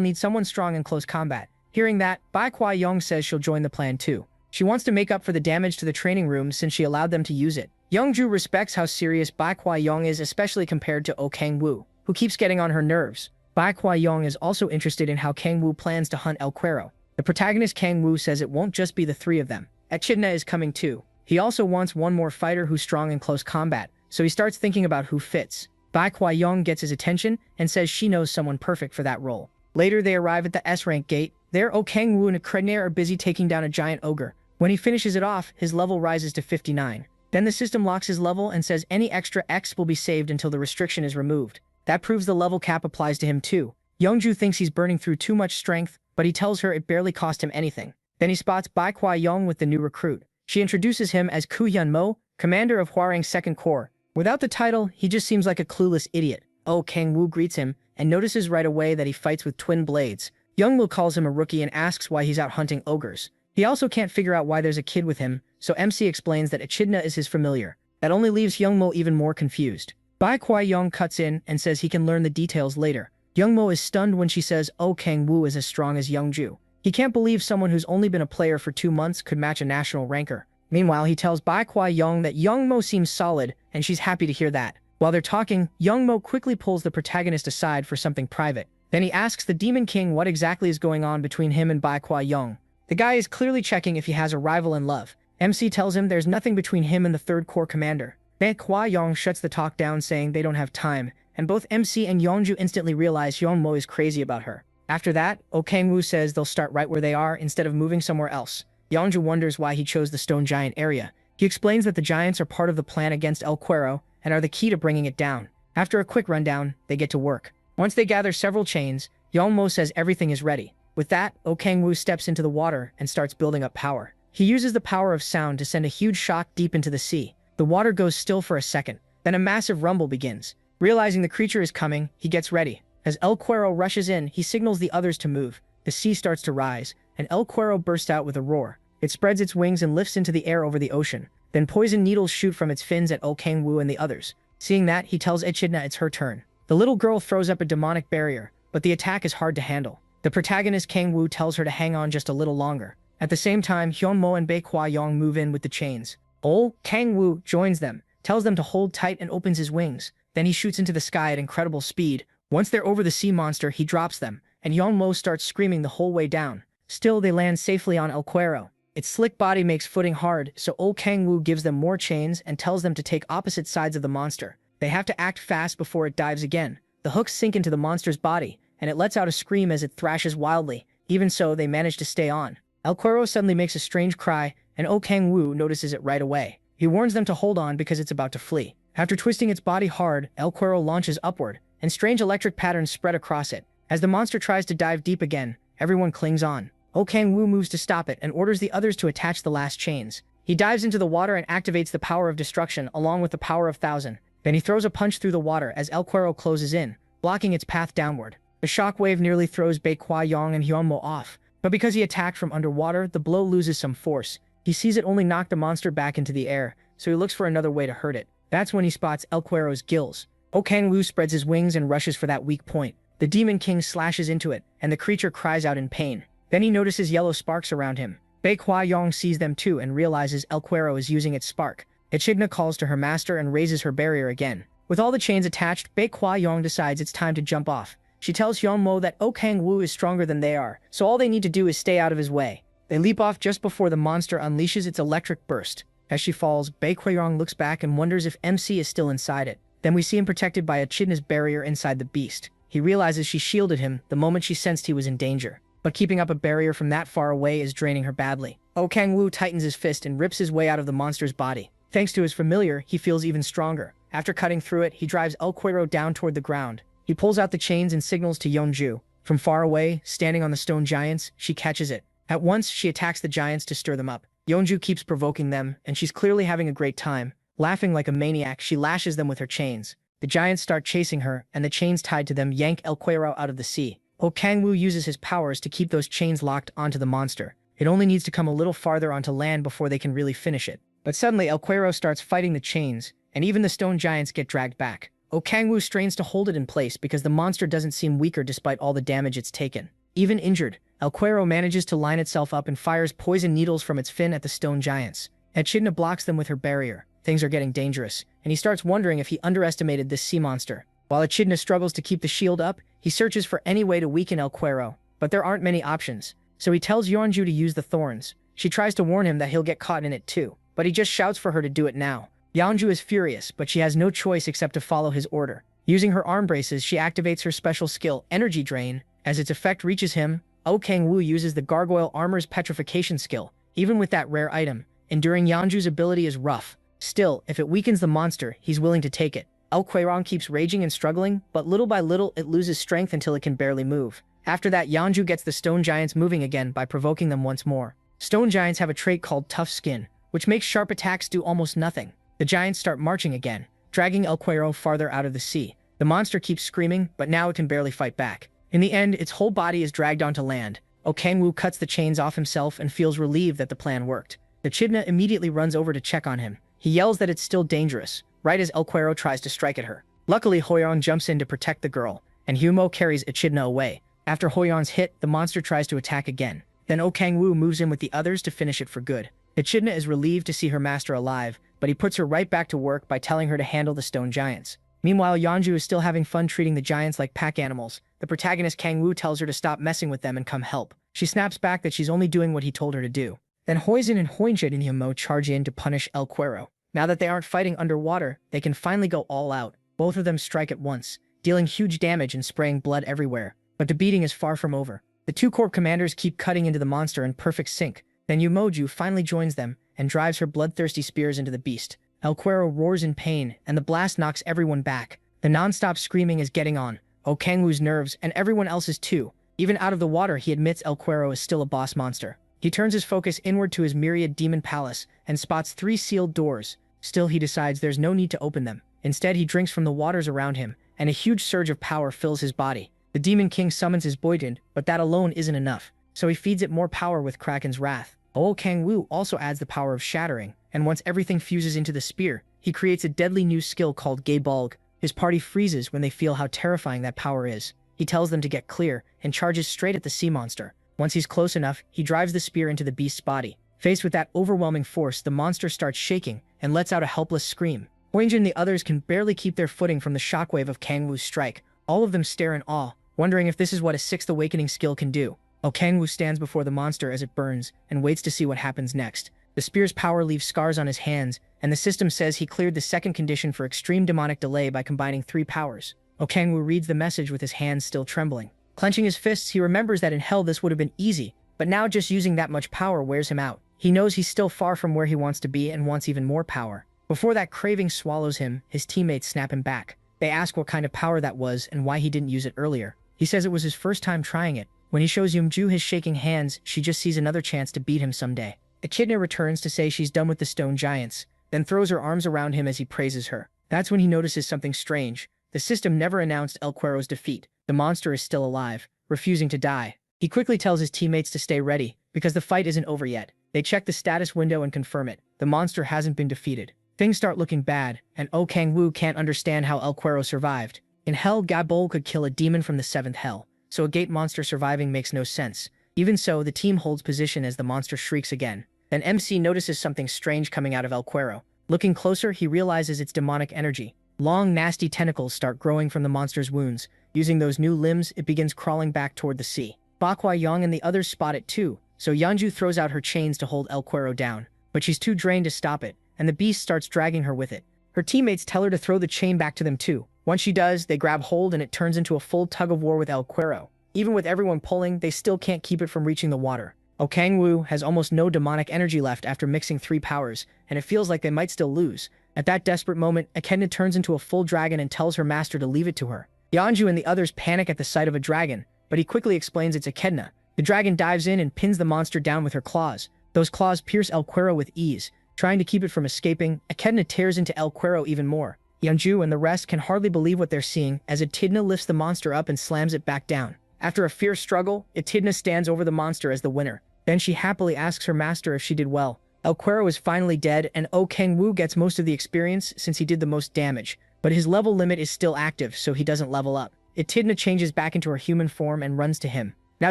A: need someone strong in close combat. Hearing that, Baekwayong says she'll join the plan too. She wants to make up for the damage to the training room since she allowed them to use it. Youngju respects how serious Baekwayong is, especially compared to Kangwoo, who keeps getting on her nerves. Baekwayong is also interested in how Kangwoo plans to hunt El Cuero. The protagonist Kangwoo says it won't just be the 3 of them. Echidna is coming too. He also wants one more fighter who's strong in close combat, so he starts thinking about who fits. Baekwayong gets his attention and says she knows someone perfect for that role. Later they arrive at the S-rank gate. There, Kangwoo and Kredner are busy taking down a giant ogre. When he finishes it off, his level rises to 59. Then the system locks his level and says any extra X will be saved until the restriction is removed. That proves the level cap applies to him too. Youngju thinks he's burning through too much strength, but he tells her it barely cost him anything. Then he spots Baekwayong with the new recruit. She introduces him as Ku Hyun-mo, commander of Hwarang's 2nd Corps. Without the title, he just seems like a clueless idiot. Kangwoo greets him, and notices right away that he fights with twin blades. Youngmo calls him a rookie and asks why he's out hunting ogres. He also can't figure out why there's a kid with him, so MC explains that Echidna is his familiar. That only leaves Youngmo even more confused. Baekwayong cuts in and says he can learn the details later. Youngmo is stunned when she says Kangwoo is as strong as Youngju. He can't believe someone who's only been a player for 2 months could match a national ranker. Meanwhile, he tells Baekwayong that Youngmo seems solid, and she's happy to hear that. While they're talking, Youngmo quickly pulls the protagonist aside for something private. Then he asks the Demon King what exactly is going on between him and Baekwayong. The guy is clearly checking if he has a rival in love. MC tells him there's nothing between him and the 3rd Corps commander. Baekwayong shuts the talk down, saying they don't have time, and both MC and Yeonju instantly realize Yeonmo is crazy about her. After that, Kangwoo says they'll start right where they are instead of moving somewhere else. Yeonju wonders why he chose the Stone Giant area. He explains that the Giants are part of the plan against El Cuero and are the key to bringing it down. After a quick rundown, they get to work. Once they gather several chains, Yeonmo says everything is ready. With that, Kangwoo steps into the water and starts building up power. He uses the power of sound to send a huge shock deep into the sea. The water goes still for a second, then a massive rumble begins. Realizing the creature is coming, he gets ready. As El Cuero rushes in, he signals the others to move. The sea starts to rise, and El Cuero bursts out with a roar. It spreads its wings and lifts into the air over the ocean. Then poison needles shoot from its fins at Kangwoo and the others. Seeing that, he tells Echidna it's her turn. The little girl throws up a demonic barrier, but the attack is hard to handle. The protagonist Kangwoo tells her to hang on just a little longer. At the same time, Hyunmo and Baekwayong move in with the chains. Kangwoo joins them, tells them to hold tight and opens his wings. Then he shoots into the sky at incredible speed. Once they're over the sea monster, he drops them, and Yeonmo starts screaming the whole way down. Still, they land safely on El Cuero. Its slick body makes footing hard, so Kangwoo gives them more chains and tells them to take opposite sides of the monster. They have to act fast before it dives again. The hooks sink into the monster's body, and it lets out a scream as it thrashes wildly. Even so, they manage to stay on. El Cuero suddenly makes a strange cry, and Kangwoo notices it right away. He warns them to hold on because it's about to flee. After twisting its body hard, El Cuero launches upward, and strange electric patterns spread across it. As the monster tries to dive deep again, everyone clings on. Kangwoo moves to stop it and orders the others to attach the last chains. He dives into the water and activates the power of destruction along with the power of 1000. Then he throws a punch through the water as El Cuero closes in, blocking its path downward. The shockwave nearly throws Bei Kwa Yong and Hyunmo off, but because he attacked from underwater, the blow loses some force. He sees it only knock the monster back into the air, so he looks for another way to hurt it. That's when he spots El Cuero's gills. O Kang-woo spreads his wings and rushes for that weak point. The Demon King slashes into it, and the creature cries out in pain. Then he notices yellow sparks around him. Bei Kwa Yong sees them too and realizes El Cuero is using its spark. Echidna calls to her master and raises her barrier again. With all the chains attached, Bei Kwa Yong decides it's time to jump off. She tells Hyunmo that O Kang-woo is stronger than they are, so all they need to do is stay out of his way. They leap off just before the monster unleashes its electric burst. As she falls, Bei Kwa Yong looks back and wonders if MC is still inside it. Then we see him protected by Echidna's barrier inside the beast. He realizes she shielded him the moment she sensed he was in danger. But keeping up a barrier from that far away is draining her badly. O Kang-woo tightens his fist and rips his way out of the monster's body. Thanks to his familiar, he feels even stronger. After cutting through it, he drives El Cuero down toward the ground. He pulls out the chains and signals to Yeonju. From far away, standing on the stone giants, she catches it. At once, she attacks the giants to stir them up. Yeonju keeps provoking them, and she's clearly having a great time. Laughing like a maniac, she lashes them with her chains. The giants start chasing her, and the chains tied to them yank El Cuero out of the sea. O Kang-woo uses his powers to keep those chains locked onto the monster. It only needs to come a little farther onto land before they can really finish it. But suddenly, El Cuero starts fighting the chains, and even the stone giants get dragged back. O Kang-woo strains to hold it in place because the monster doesn't seem weaker despite all the damage it's taken. Even injured, El Cuero manages to line itself up and fires poison needles from its fin at the stone giants. Echidna blocks them with her barrier. Things are getting dangerous, and he starts wondering if he underestimated this sea monster. While Echidna struggles to keep the shield up, he searches for any way to weaken El Cuero, but there aren't many options. So he tells Yeonju to use the thorns. She tries to warn him that he'll get caught in it too, but he just shouts for her to do it now. Yeonju is furious, but she has no choice except to follow his order. Using her arm braces, she activates her special skill, Energy Drain. As its effect reaches him, O Kang-woo uses the Gargoyle Armor's Petrification skill. Even with that rare item, enduring Yeonju's ability is rough. Still, if it weakens the monster, he's willing to take it. El Cuero keeps raging and struggling, but little by little it loses strength until it can barely move. After that, Yeonju gets the stone giants moving again by provoking them once more. Stone giants have a trait called Tough Skin, which makes sharp attacks do almost nothing. The giants start marching again, dragging El Cuero farther out of the sea. The monster keeps screaming, but now it can barely fight back. In the end, its whole body is dragged onto land. O Kang-woo cuts the chains off himself and feels relieved that the plan worked. Echidna immediately runs over to check on him. He yells that it's still dangerous, right as El Cuero tries to strike at her. Luckily, Hoyeon jumps in to protect the girl, and Hyunmo carries Echidna away. After Hoyeon's hit, the monster tries to attack again. Then O Kang-woo moves in with the others to finish it for good. Echidna is relieved to see her master alive, but he puts her right back to work by telling her to handle the stone giants. Meanwhile, Yeonju is still having fun treating the giants like pack animals. The protagonist Kang-woo tells her to stop messing with them and come help. She snaps back that she's only doing what he told her to do. Then Hoisin and Hoinjit and Hyunmo charge in to punish El Cuero. Now that they aren't fighting underwater, they can finally go all out. Both of them strike at once, dealing huge damage and spraying blood everywhere. But the beating is far from over. The two corps commanders keep cutting into the monster in perfect sync. Then Yumoju finally joins them and drives her bloodthirsty spears into the beast. El Cuero roars in pain, and the blast knocks everyone back. The non-stop screaming is getting on O Kang-woo's nerves, and everyone else's too. Even out of the water, he admits El Cuero is still a boss monster. He turns his focus inward to his myriad demon palace and spots 3 sealed doors. Still, he decides there's no need to open them. Instead, he drinks from the waters around him, and a huge surge of power fills his body. The Demon King summons his Boyden, but that alone isn't enough, so he feeds it more power with Kraken's wrath. O Kang-woo also adds the power of shattering, and once everything fuses into the spear, he creates a deadly new skill called Gay Bulg. His party freezes when they feel how terrifying that power is. He tells them to get clear, and charges straight at the sea monster. Once he's close enough, he drives the spear into the beast's body. Faced with that overwhelming force, the monster starts shaking, and lets out a helpless scream. Hoinjin and the others can barely keep their footing from the shockwave of Kang-woo's strike. All of them stare in awe, wondering if this is what a 6th awakening skill can do. O Kang-woo stands before the monster as it burns, and waits to see what happens next. The spear's power leaves scars on his hands, and the system says he cleared the second condition for extreme demonic delay by combining 3 powers. O Kang-woo reads the message with his hands still trembling. Clenching his fists, he remembers that in hell this would have been easy, but now just using that much power wears him out. He knows he's still far from where he wants to be and wants even more power. Before that craving swallows him, his teammates snap him back. They ask what kind of power that was and why he didn't use it earlier. He says it was his first time trying it. When he shows Yeonju his shaking hands, she just sees another chance to beat him someday. Echidna returns to say she's done with the stone giants, then throws her arms around him as he praises her. That's when he notices something strange. The system never announced El Cuero's defeat. The monster is still alive, refusing to die. He quickly tells his teammates to stay ready, because the fight isn't over yet. They check the status window and confirm it. The monster hasn't been defeated. Things start looking bad, and Oh Kang-woo can't understand how El Cuero survived. In hell, Gabol could kill a demon from the 7th hell, so a gate monster surviving makes no sense. Even so, the team holds position as the monster shrieks again. Then MC notices something strange coming out of El Cuero. Looking closer, he realizes it's demonic energy. Long, nasty tentacles start growing from the monster's wounds. Using those new limbs, it begins crawling back toward the sea. Bakwai Yong and the others spot it too, so Yeonju throws out her chains to hold El Cuero down. But she's too drained to stop it, and the beast starts dragging her with it. Her teammates tell her to throw the chain back to them too. Once she does, they grab hold and it turns into a full tug-of-war with El Cuero. Even with everyone pulling, they still can't keep it from reaching the water. Oh Kang-woo has almost no demonic energy left after mixing 3 powers, and it feels like they might still lose. At that desperate moment, Echidna turns into a full dragon and tells her master to leave it to her. Yeonju and the others panic at the sight of a dragon, but he quickly explains it's Echidna. The dragon dives in and pins the monster down with her claws. Those claws pierce El Cuero with ease. Trying to keep it from escaping, Echidna tears into El Cuero even more. Yeonju and the rest can hardly believe what they're seeing as Echidna lifts the monster up and slams it back down. After a fierce struggle, Echidna stands over the monster as the winner. Then she happily asks her master if she did well. El Cuero is finally dead, and Oh Kang-woo gets most of the experience since he did the most damage. But his level limit is still active, so he doesn't level up. Echidna changes back into her human form and runs to him. Now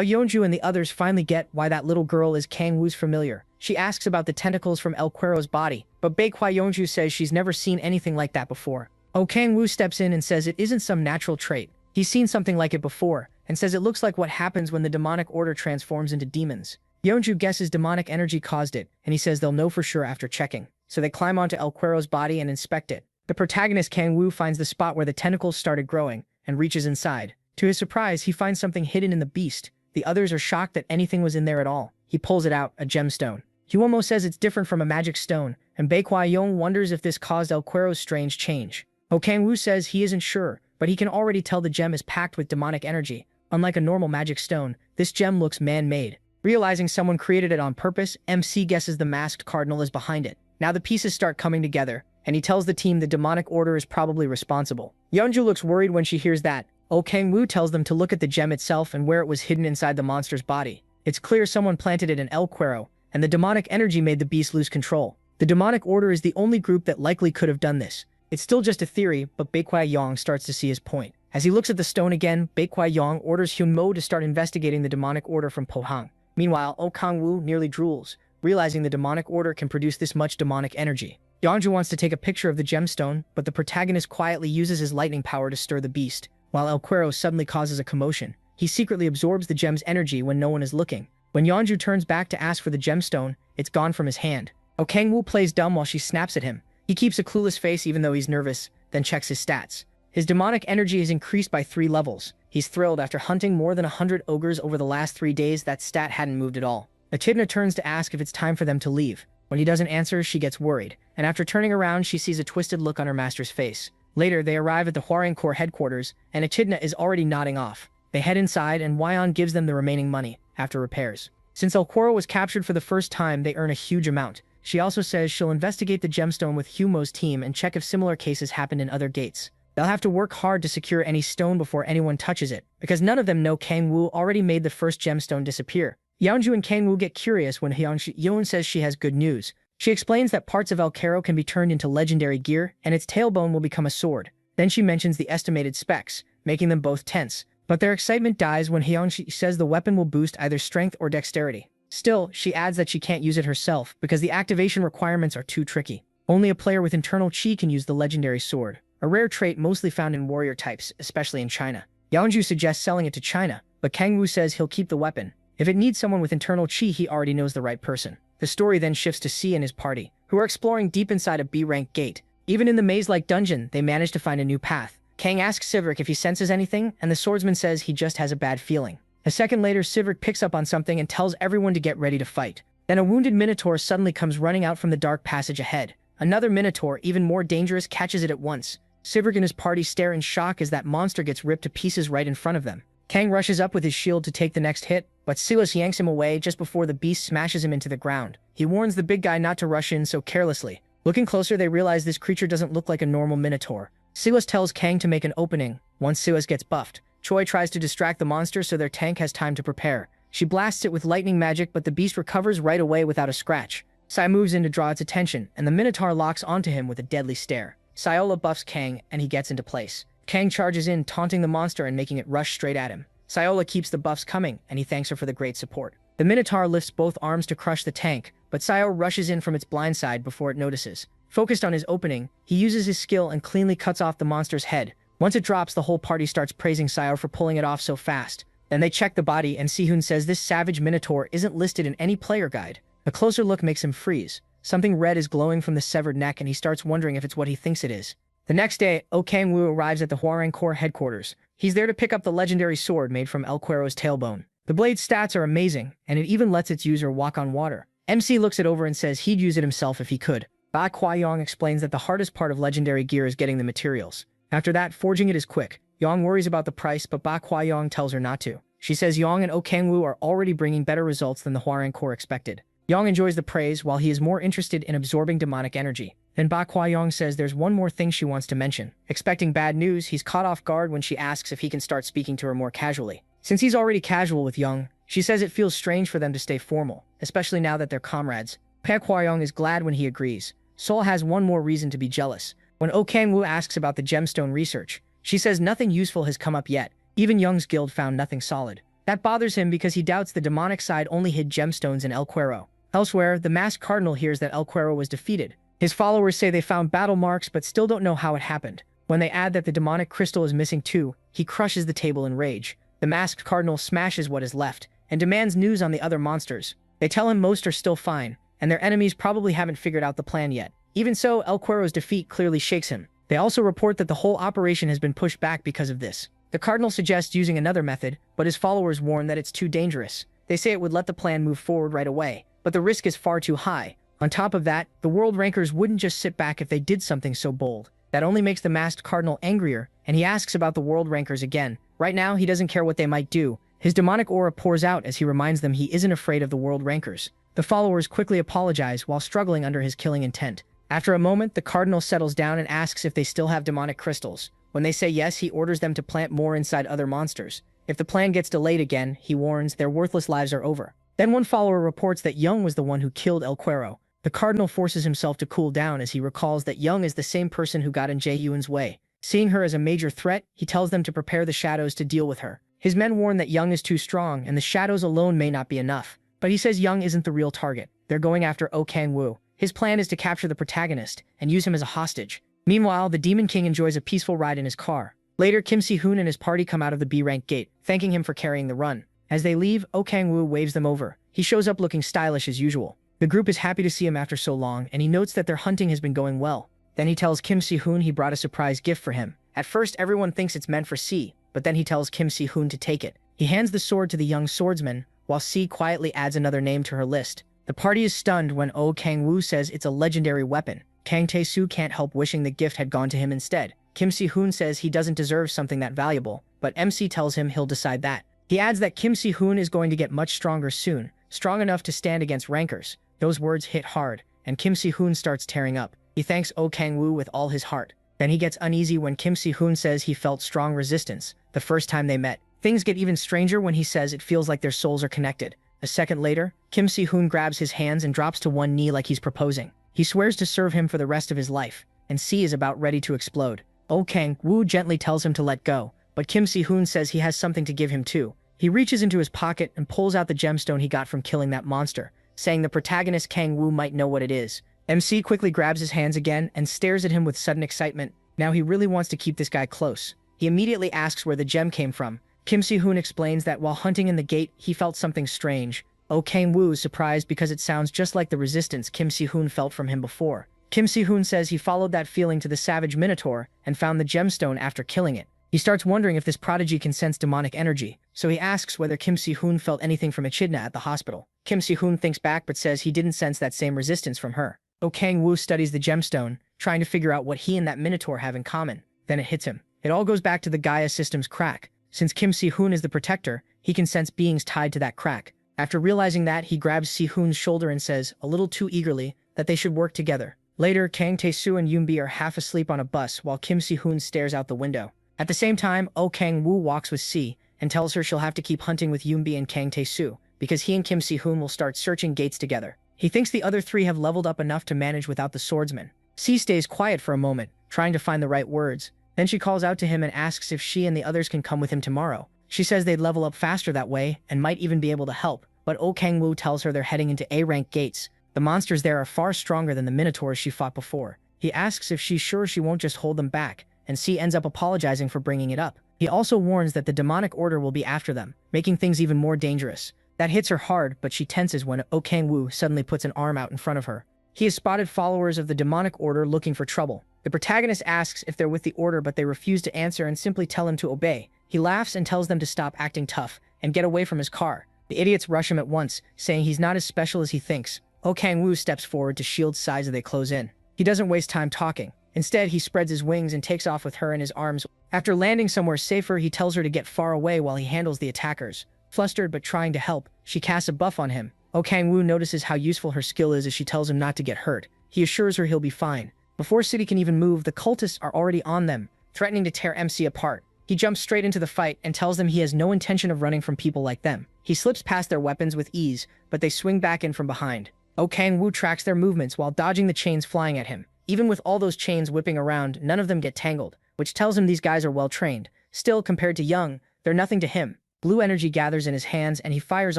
A: Yeonju and the others finally get why that little girl is Kang-woo's familiar. She asks about the tentacles from El Cuero's body, but Baekwai Yeonju says she's never seen anything like that before. Oh Kang-woo steps in and says it isn't some natural trait. He's seen something like it before, and says it looks like what happens when the demonic order transforms into demons. Yeonju guesses demonic energy caused it, and he says they'll know for sure after checking. So they climb onto El Cuero's body and inspect it. The protagonist Kang-woo finds the spot where the tentacles started growing, and reaches inside. To his surprise, he finds something hidden in the beast. The others are shocked that anything was in there at all. He pulls it out, a gemstone. Huomo says it's different from a magic stone, and Baekwai Yong wonders if this caused El Cuero's strange change. Oh Kang-woo says he isn't sure, but he can already tell the gem is packed with demonic energy. Unlike a normal magic stone, this gem looks man-made. Realizing someone created it on purpose, MC guesses the masked cardinal is behind it. Now the pieces start coming together, and he tells the team the demonic order is probably responsible. Yeonju looks worried when she hears that. Oh Kang-woo tells them to look at the gem itself and where it was hidden inside the monster's body. It's clear someone planted it in El Cuero, and the demonic energy made the beast lose control. The demonic order is the only group that likely could have done this. It's still just a theory, but Baekwai Yong starts to see his point. As he looks at the stone again, Baekwai Yong orders Hyunmo to start investigating the demonic order from Pohang. Meanwhile, Oh Kang-woo nearly drools, realizing the demonic order can produce this much demonic energy. Yeonju wants to take a picture of the gemstone, but the protagonist quietly uses his lightning power to stir the beast. While El Cuero suddenly causes a commotion, he secretly absorbs the gem's energy when no one is looking. When Yeonju turns back to ask for the gemstone, it's gone from his hand. Oh Kang-woo plays dumb while she snaps at him. He keeps a clueless face even though he's nervous, then checks his stats. His demonic energy is increased by 3 levels. He's thrilled after hunting more than 100 ogres over the last 3 days. That stat hadn't moved at all. Echidna turns to ask if it's time for them to leave. When he doesn't answer, she gets worried, and after turning around, she sees a twisted look on her master's face. Later, they arrive at the Hwarang Corps headquarters, and Echidna is already nodding off. They head inside, and Wyon gives them the remaining money, after repairs. Since El Cuero was captured for the first time, they earn a huge amount. She also says she'll investigate the gemstone with Humo's team and check if similar cases happened in other gates. They'll have to work hard to secure any stone before anyone touches it, because none of them know Kang-woo already made the first gemstone disappear. Yeonju and Kang-woo get curious when Yeon says she has good news. She explains that parts of El Cuero can be turned into legendary gear, and its tailbone will become a sword. Then she mentions the estimated specs, making them both tense. But their excitement dies when Hyunshi says the weapon will boost either strength or dexterity. Still, she adds that she can't use it herself because the activation requirements are too tricky. Only a player with internal chi can use the legendary sword, a rare trait mostly found in warrior types, especially in China. Yeonju suggests selling it to China, but Kang-woo says he'll keep the weapon. If it needs someone with internal chi, he already knows the right person. The story then shifts to C and his party, who are exploring deep inside a B-rank gate. Even in the maze-like dungeon, they manage to find a new path. Kang asks Sivrik if he senses anything, and the swordsman says he just has a bad feeling. A second later, Sivrik picks up on something and tells everyone to get ready to fight. Then a wounded minotaur suddenly comes running out from the dark passage ahead. Another minotaur, even more dangerous, catches it at once. Sivrik and his party stare in shock as that monster gets ripped to pieces right in front of them. Kang rushes up with his shield to take the next hit, but Silas yanks him away just before the beast smashes him into the ground. He warns the big guy not to rush in so carelessly. Looking closer, they realize this creature doesn't look like a normal minotaur. Silas tells Kang to make an opening. Once Silas gets buffed, Choi tries to distract the monster so their tank has time to prepare. She blasts it with lightning magic, but the beast recovers right away without a scratch. Sai moves in to draw its attention, and the minotaur locks onto him with a deadly stare. Saiola buffs Kang, and he gets into place. Kang charges in, taunting the monster and making it rush straight at him. Saiola keeps the buffs coming, and he thanks her for the great support. The minotaur lifts both arms to crush the tank, but Saio rushes in from its blind side before it notices. Focused on his opening, he uses his skill and cleanly cuts off the monster's head. Once it drops, the whole party starts praising Saio for pulling it off so fast. Then they check the body, and Sihun says this savage minotaur isn't listed in any player guide. A closer look makes him freeze. Something red is glowing from the severed neck, and he starts wondering if it's what he thinks it is. The next day, Oh Kang-woo arrives at the Hwoarang Corps headquarters. He's there to pick up the legendary sword made from El Cuero's tailbone. The blade's stats are amazing, and it even lets its user walk on water. MC looks it over and says he'd use it himself if he could. Ba Kwa-yong explains that the hardest part of legendary gear is getting the materials. After that, forging it is quick. Yong worries about the price, but Ba Kwa-yong tells her not to. She says Yong and Oh Kang-woo are already bringing better results than the Hwoarang Corps expected. Yong enjoys the praise, while he is more interested in absorbing demonic energy. Then Ba Kwa-yong says there's one more thing she wants to mention. Expecting bad news, he's caught off guard when she asks if he can start speaking to her more casually. Since he's already casual with Young, she says it feels strange for them to stay formal, especially now that they're comrades. Pa Kwa-yong is glad when he agrees. Sol has one more reason to be jealous. When Oh Kang-woo asks about the gemstone research, she says nothing useful has come up yet. Even Young's guild found nothing solid. That bothers him because he doubts the demonic side only hid gemstones in El Cuero. Elsewhere, the masked cardinal hears that El Cuero was defeated. His followers say they found battle marks but still don't know how it happened. When they add that the demonic crystal is missing too, he crushes the table in rage. The masked cardinal smashes what is left and demands news on the other monsters. They tell him most are still fine, and their enemies probably haven't figured out the plan yet. Even so, El Cuero's defeat clearly shakes him. They also report that the whole operation has been pushed back because of this. The cardinal suggests using another method, but his followers warn that it's too dangerous. They say it would let the plan move forward right away, but the risk is far too high. On top of that, the world rankers wouldn't just sit back if they did something so bold. That only makes the masked cardinal angrier, and he asks about the world rankers again. Right now, he doesn't care what they might do. His demonic aura pours out as he reminds them he isn't afraid of the world rankers. The followers quickly apologize while struggling under his killing intent. After a moment, the cardinal settles down and asks if they still have demonic crystals. When they say yes, he orders them to plant more inside other monsters. If the plan gets delayed again, he warns their worthless lives are over. Then one follower reports that Young was the one who killed El Cuero. The cardinal forces himself to cool down as he recalls that Young is the same person who got in Jae-Yoon's way. Seeing her as a major threat, he tells them to prepare the shadows to deal with her. His men warn that Young is too strong and the shadows alone may not be enough. But he says Young isn't the real target. They're going after Oh Kang-woo. His plan is to capture the protagonist and use him as a hostage. Meanwhile, the Demon King enjoys a peaceful ride in his car. Later, Kim Si-hoon and his party come out of the B-rank gate, thanking him for carrying the run. As they leave, Oh Kang-woo waves them over. He shows up looking stylish as usual. The group is happy to see him after so long, and he notes that their hunting has been going well. Then he tells Kim Si-hoon he brought a surprise gift for him. At first, everyone thinks it's meant for C, but then he tells Kim Si-hoon to take it. He hands the sword to the young swordsman, while C quietly adds another name to her list. The party is stunned when Oh Kang-woo says it's a legendary weapon. Kang Tae-soo can't help wishing the gift had gone to him instead. Kim Si-hoon says he doesn't deserve something that valuable, but MC tells him he'll decide that. He adds that Kim Si-hoon is going to get much stronger soon, strong enough to stand against rankers. Those words hit hard, and Kim Si-hoon starts tearing up. He thanks Oh Kang-woo with all his heart. Then he gets uneasy when Kim Si-hoon says he felt strong resistance the first time they met. Things get even stranger when he says it feels like their souls are connected. A second later, Kim Si-hoon grabs his hands and drops to one knee like he's proposing. He swears to serve him for the rest of his life, and C is about ready to explode. Oh Kang-woo gently tells him to let go, but Kim Si-hoon says he has something to give him too. He reaches into his pocket and pulls out the gemstone he got from killing that monster, saying the protagonist Kang-woo might know what it is. MC quickly grabs his hands again and stares at him with sudden excitement. Now he really wants to keep this guy close. He immediately asks where the gem came from. Kim Si-hoon explains that while hunting in the gate, he felt something strange. Oh Kang-woo is surprised because it sounds just like the resistance Kim Si-hoon felt from him before. Kim Si-hoon says he followed that feeling to the savage minotaur and found the gemstone after killing it. He starts wondering if this prodigy can sense demonic energy, so he asks whether Kim Si-hoon felt anything from Echidna at the hospital. Kim Si-hoon thinks back but says he didn't sense that same resistance from her. Oh Kang-woo studies the gemstone, trying to figure out what he and that minotaur have in common. Then it hits him. It all goes back to the Gaia system's crack. Since Kim Si-hoon is the protector, he can sense beings tied to that crack. After realizing that, he grabs Si-hoon's shoulder and says, a little too eagerly, that they should work together. Later, Kang Tae-soo and Yoonbi are half asleep on a bus while Kim Si-hoon stares out the window. At the same time, Oh Kang-woo walks with Si and tells her she'll have to keep hunting with Yoonbi and Kang Tae-soo because he and Kim Si-hoon will start searching gates together. He thinks the other three have leveled up enough to manage without the swordsman. Si stays quiet for a moment, trying to find the right words. Then she calls out to him and asks if she and the others can come with him tomorrow. She says they'd level up faster that way and might even be able to help, but Oh Kang-woo tells her they're heading into A-rank gates. The monsters there are far stronger than the minotaurs she fought before. He asks if she's sure she won't just hold them back, and Si ends up apologizing for bringing it up. He also warns that the demonic order will be after them, making things even more dangerous. That hits her hard, but she tenses when Oh Kang-woo suddenly puts an arm out in front of her. He has spotted followers of the demonic order looking for trouble. The protagonist asks if they're with the order, but they refuse to answer and simply tell him to obey. He laughs and tells them to stop acting tough and get away from his car. The idiots rush him at once, saying he's not as special as he thinks. Oh Kang-woo steps forward to shield Si as they close in. He doesn't waste time talking. Instead, he spreads his wings and takes off with her in his arms. After landing somewhere safer, he tells her to get far away while he handles the attackers. Flustered but trying to help, she casts a buff on him. Oh Kang-woo notices how useful her skill is as she tells him not to get hurt. He assures her he'll be fine. Before City can even move, the cultists are already on them, threatening to tear MC apart. He jumps straight into the fight and tells them he has no intention of running from people like them. He slips past their weapons with ease, but they swing back in from behind. Oh Kang-woo tracks their movements while dodging the chains flying at him. Even with all those chains whipping around, none of them get tangled, which tells him these guys are well trained. Still, compared to Young, they're nothing to him. Blue energy gathers in his hands and he fires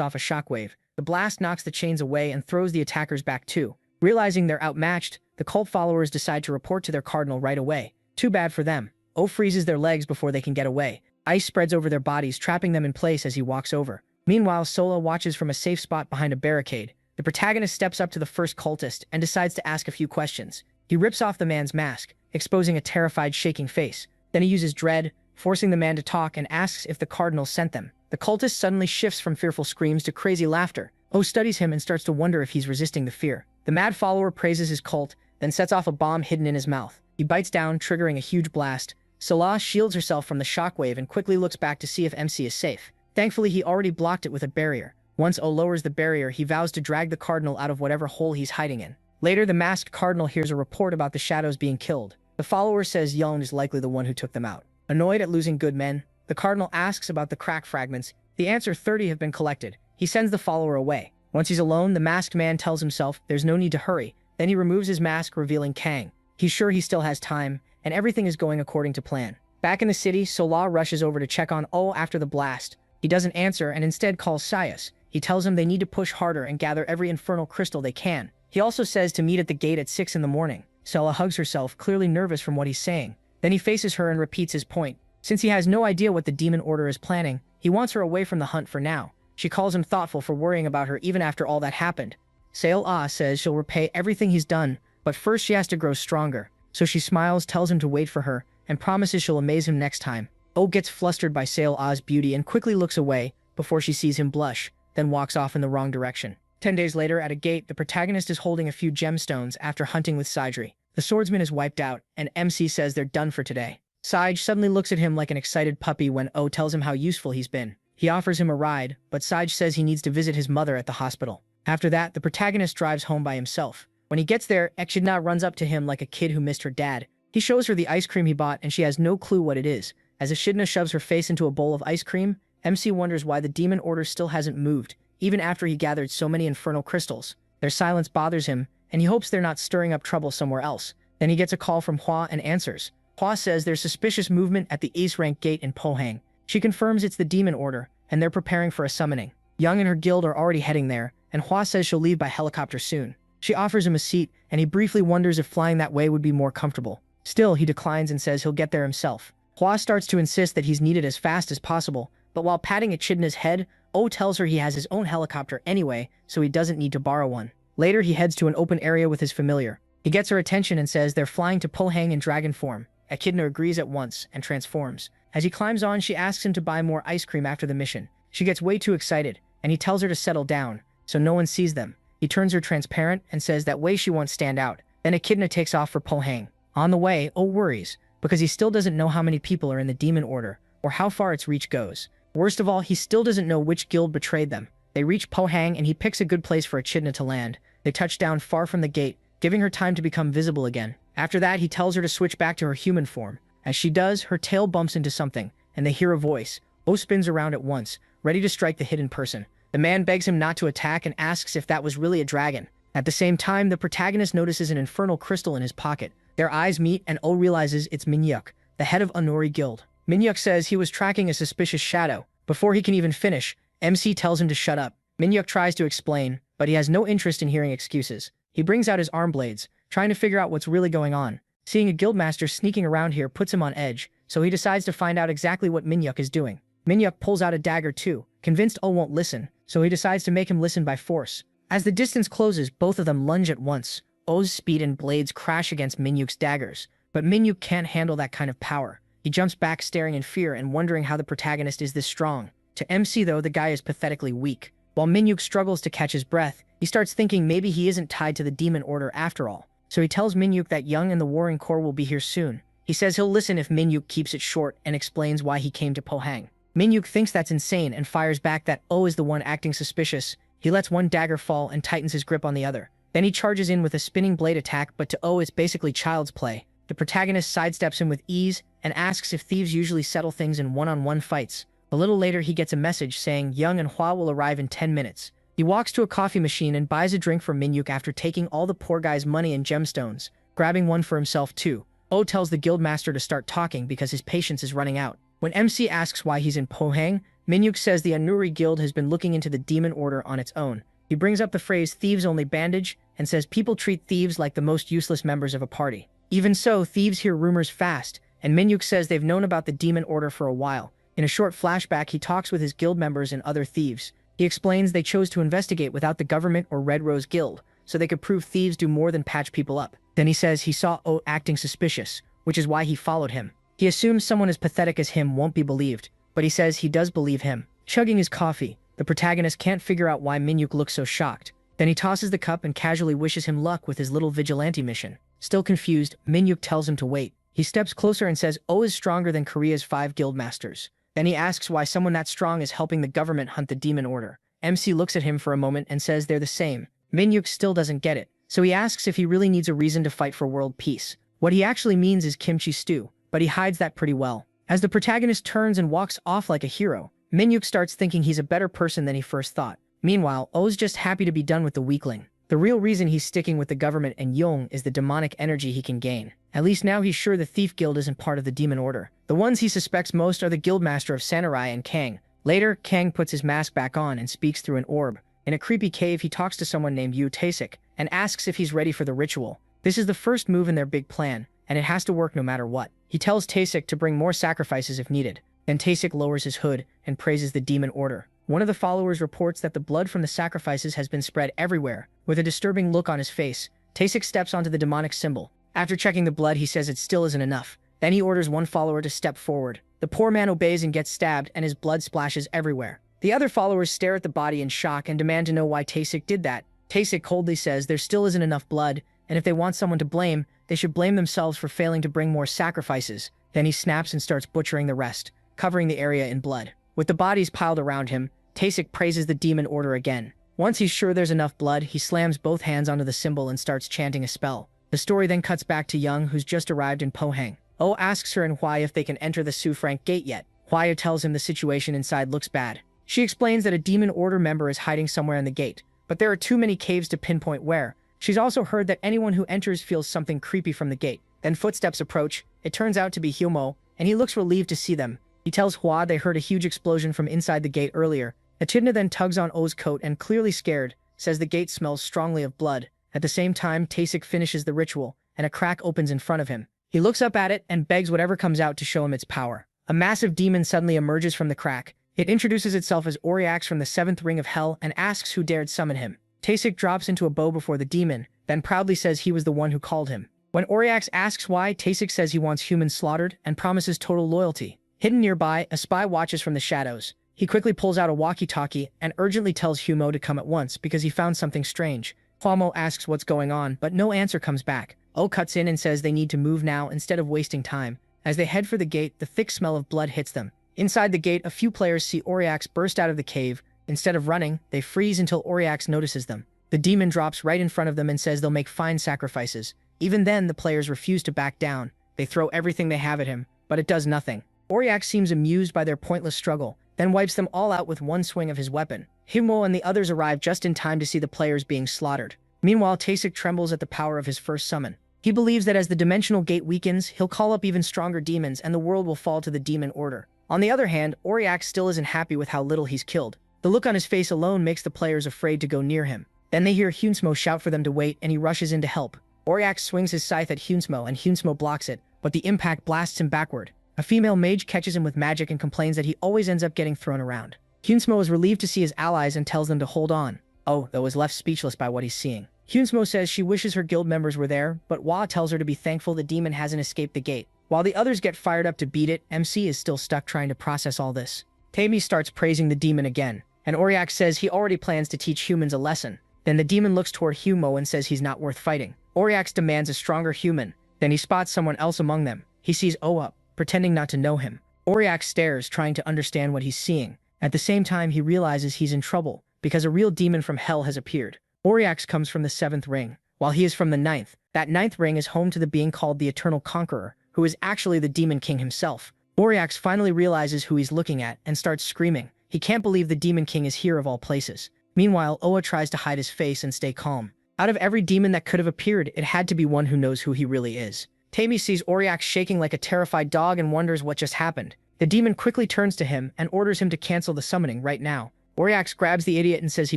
A: off a shockwave. The blast knocks the chains away and throws the attackers back too. Realizing they're outmatched, the cult followers decide to report to their cardinal right away. Too bad for them. Oh freezes their legs before they can get away. Ice spreads over their bodies, trapping them in place as he walks over. Meanwhile, Sola watches from a safe spot behind a barricade. The protagonist steps up to the first cultist and decides to ask a few questions. He rips off the man's mask, exposing a terrified, shaking face. Then he uses dread, forcing the man to talk, and asks if the cardinal sent them. The cultist suddenly shifts from fearful screams to crazy laughter. Oh studies him and starts to wonder if he's resisting the fear. The mad follower praises his cult, then sets off a bomb hidden in his mouth. He bites down, triggering a huge blast. Salah shields herself from the shockwave and quickly looks back to see if MC is safe. Thankfully, he already blocked it with a barrier. Once Oh lowers the barrier, he vows to drag the cardinal out of whatever hole he's hiding in. Later, the masked cardinal hears a report about the shadows being killed. The follower says Young is likely the one who took them out. Annoyed at losing good men, the cardinal asks about the crack fragments. The answer 30 have been collected. He sends the follower away. Once he's alone, the masked man tells himself there's no need to hurry. Then he removes his mask, revealing Kang. He's sure he still has time, and everything is going according to plan. Back in the city, Sola rushes over to check on Oh after the blast. He doesn't answer and instead calls Sias. He tells him they need to push harder and gather every infernal crystal they can. He also says to meet at the gate at 6 in the morning. Sola hugs herself, clearly nervous from what he's saying. Then he faces her and repeats his point. Since he has no idea what the demon order is planning, he wants her away from the hunt for now. She calls him thoughtful for worrying about her even after all that happened. Sail Ah says she'll repay everything he's done, but first she has to grow stronger. So she smiles, tells him to wait for her, and promises she'll amaze him next time. Oh gets flustered by Sail Ah's beauty and quickly looks away before she sees him blush, then walks off in the wrong direction. 10 days later, at a gate, the protagonist is holding a few gemstones after hunting with Saidri. The swordsman is wiped out, and MC says they're done for today. Saij suddenly looks at him like an excited puppy when Oh tells him how useful he's been. He offers him a ride, but Saij says he needs to visit his mother at the hospital. After that, the protagonist drives home by himself. When he gets there, Echidna runs up to him like a kid who missed her dad. He shows her the ice cream he bought, and she has no clue what it is. As Echidna shoves her face into a bowl of ice cream, MC wonders why the demon order still hasn't moved, even after he gathered so many infernal crystals. Their silence bothers him, and he hopes they're not stirring up trouble somewhere else. Then he gets a call from Hua and answers. Hua says there's suspicious movement at the Ace Rank Gate in Pohang. She confirms it's the demon order, and they're preparing for a summoning. Young and her guild are already heading there, and Hua says she'll leave by helicopter soon. She offers him a seat, and he briefly wonders if flying that way would be more comfortable. Still, he declines and says he'll get there himself. Hua starts to insist that he's needed as fast as possible, but while patting Echidna's head, Oh tells her he has his own helicopter anyway, so he doesn't need to borrow one. Later, he heads to an open area with his familiar. He gets her attention and says they're flying to Pohang in dragon form. Echidna agrees at once and transforms. As he climbs on, she asks him to buy more ice cream after the mission. She gets way too excited, and he tells her to settle down, so no one sees them. He turns her transparent and says that way she won't stand out. Then Echidna takes off for Pohang. On the way, Oh worries, because he still doesn't know how many people are in the demon order, or how far its reach goes. Worst of all, he still doesn't know which guild betrayed them. They reach Pohang and he picks a good place for Echidna to land. They touch down far from the gate, giving her time to become visible again. After that, he tells her to switch back to her human form. As she does, her tail bumps into something, and they hear a voice. O spins around at once, ready to strike the hidden person. The man begs him not to attack and asks if that was really a dragon. At the same time, the protagonist notices an infernal crystal in his pocket. Their eyes meet and O realizes it's Manhwa, the head of Onori Guild. Manhwa says he was tracking a suspicious shadow. Before he can even finish, MC tells him to shut up. Manhwa tries to explain, but he has no interest in hearing excuses. He brings out his arm blades, trying to figure out what's really going on. Seeing a guildmaster sneaking around here puts him on edge, so he decides to find out exactly what Manhwa is doing. Manhwa pulls out a dagger too, convinced O won't listen, so he decides to make him listen by force. As the distance closes, both of them lunge at once. O's speed and blades crash against Manhwa's daggers, but Manhwa can't handle that kind of power. He jumps back staring in fear and wondering how the protagonist is this strong. To MC though, the guy is pathetically weak. While Manhwa struggles to catch his breath, he starts thinking maybe he isn't tied to the demon order after all. So he tells Manhwa that Young and the Warring Corps will be here soon. He says he'll listen if Manhwa keeps it short and explains why he came to Pohang. Manhwa thinks that's insane and fires back that O is the one acting suspicious. He lets one dagger fall and tightens his grip on the other. Then he charges in with a spinning blade attack, but to O it's basically child's play. The protagonist sidesteps him with ease and asks if thieves usually settle things in one-on-one fights. A little later he gets a message saying Young and Hua will arrive in 10 minutes. He walks to a coffee machine and buys a drink for Manhwa after taking all the poor guy's money and gemstones, grabbing one for himself too. O tells the guildmaster to start talking because his patience is running out. When MC asks why he's in Pohang, Manhwa says the Onori Guild has been looking into the demon order on its own. He brings up the phrase thieves only bandage and says people treat thieves like the most useless members of a party. Even so, thieves hear rumors fast, and Manhwa says they've known about the demon order for a while. In a short flashback, he talks with his guild members and other thieves. He explains they chose to investigate without the government or Red Rose Guild, so they could prove thieves do more than patch people up. Then he says he saw O acting suspicious, which is why he followed him. He assumes someone as pathetic as him won't be believed, but he says he does believe him. Chugging his coffee, the protagonist can't figure out why Manhwa looks so shocked. Then he tosses the cup and casually wishes him luck with his little vigilante mission. Still confused, Manhwa tells him to wait. He steps closer and says O is stronger than Korea's 5 guild masters. Then he asks why someone that strong is helping the government hunt the demon order. MC looks at him for a moment and says they're the same. Manhwa still doesn't get it, so he asks if he really needs a reason to fight for world peace. What he actually means is kimchi stew, but he hides that pretty well. As the protagonist turns and walks off like a hero, Manhwa starts thinking he's a better person than he first thought. Meanwhile, O's just happy to be done with the weakling. The real reason he's sticking with the government and Young is the demonic energy he can gain. At least now he's sure the Thief Guild isn't part of the demon order. The ones he suspects most are the guildmaster of Samurai and Kang. Later, Kang puts his mask back on and speaks through an orb. In a creepy cave, he talks to someone named Yu Taesik and asks if he's ready for the ritual. This is the first move in their big plan, and it has to work no matter what. He tells Taesik to bring more sacrifices if needed. Then Taesik lowers his hood and praises the demon order. One of the followers reports that the blood from the sacrifices has been spread everywhere. With a disturbing look on his face, Taesik steps onto the demonic symbol. After checking the blood, he says it still isn't enough. Then he orders one follower to step forward. The poor man obeys and gets stabbed, and his blood splashes everywhere. The other followers stare at the body in shock and demand to know why Taesik did that. Taesik coldly says there still isn't enough blood, and if they want someone to blame, they should blame themselves for failing to bring more sacrifices. Then he snaps and starts butchering the rest, covering the area in blood. With the bodies piled around him, Taesik praises the demon order again. Once he's sure there's enough blood, he slams both hands onto the symbol and starts chanting a spell. The story then cuts back to Young, who's just arrived in Pohang. O asks her and Hua if they can enter the Su Frank gate yet. Hua tells him the situation inside looks bad. She explains that a demon order member is hiding somewhere in the gate, but there are too many caves to pinpoint where. She's also heard that anyone who enters feels something creepy from the gate. Then footsteps approach. It turns out to be Hyomo, and he looks relieved to see them. He tells Hua they heard a huge explosion from inside the gate earlier. Echidna then tugs on O's coat and, clearly scared, says the gate smells strongly of blood. At the same time, Taesik finishes the ritual, and a crack opens in front of him. He looks up at it and begs whatever comes out to show him its power. A massive demon suddenly emerges from the crack. It introduces itself as Oriax from the 7th ring of hell and asks who dared summon him. Taesik drops into a bow before the demon, then proudly says he was the one who called him. When Oriax asks why, Taesik says he wants humans slaughtered and promises total loyalty. Hidden nearby, a spy watches from the shadows. He quickly pulls out a walkie-talkie and urgently tells Hyomo to come at once because he found something strange. Hyomo asks what's going on, but no answer comes back. O cuts in and says they need to move now instead of wasting time. As they head for the gate, the thick smell of blood hits them. Inside the gate, a few players see Oriax burst out of the cave. Instead of running, they freeze until Oriax notices them. The demon drops right in front of them and says they'll make fine sacrifices. Even then, the players refuse to back down. They throw everything they have at him, but it does nothing. Auriax seems amused by their pointless struggle, then wipes them all out with one swing of his weapon. Hyunmo and the others arrive just in time to see the players being slaughtered. Meanwhile, Taesik trembles at the power of his first summon. He believes that as the dimensional gate weakens, he'll call up even stronger demons and the world will fall to the demon order. On the other hand, Auriax still isn't happy with how little he's killed. The look on his face alone makes the players afraid to go near him. Then they hear Hyunsmo shout for them to wait and he rushes in to help. Auriax swings his scythe at Hyunsmo and Hyunsmo blocks it, but the impact blasts him backward. A female mage catches him with magic and complains that he always ends up getting thrown around. Hyunsmo is relieved to see his allies and tells them to hold on. Oh, though is left speechless by what he's seeing. Hyunsmo says she wishes her guild members were there, but Hwa tells her to be thankful the demon hasn't escaped the gate. While the others get fired up to beat it, MC is still stuck trying to process all this. Taemi starts praising the demon again, and Auriax says he already plans to teach humans a lesson. Then the demon looks toward Hyunmo and says he's not worth fighting. Auriax demands a stronger human. Then he spots someone else among them. He sees Oa, pretending not to know him. Auriax stares, trying to understand what he's seeing. At the same time, he realizes he's in trouble, because a real demon from hell has appeared. Auriax comes from the 7th ring, while he is from the 9th. That 9th ring is home to the being called the Eternal Conqueror, who is actually the Demon King himself. Auriax finally realizes who he's looking at and starts screaming. He can't believe the Demon King is here of all places. Meanwhile, Oa tries to hide his face and stay calm. Out of every demon that could have appeared, it had to be one who knows who he really is. Taemi sees Auriax shaking like a terrified dog and wonders what just happened. The demon quickly turns to him and orders him to cancel the summoning right now. Auriax grabs the idiot and says he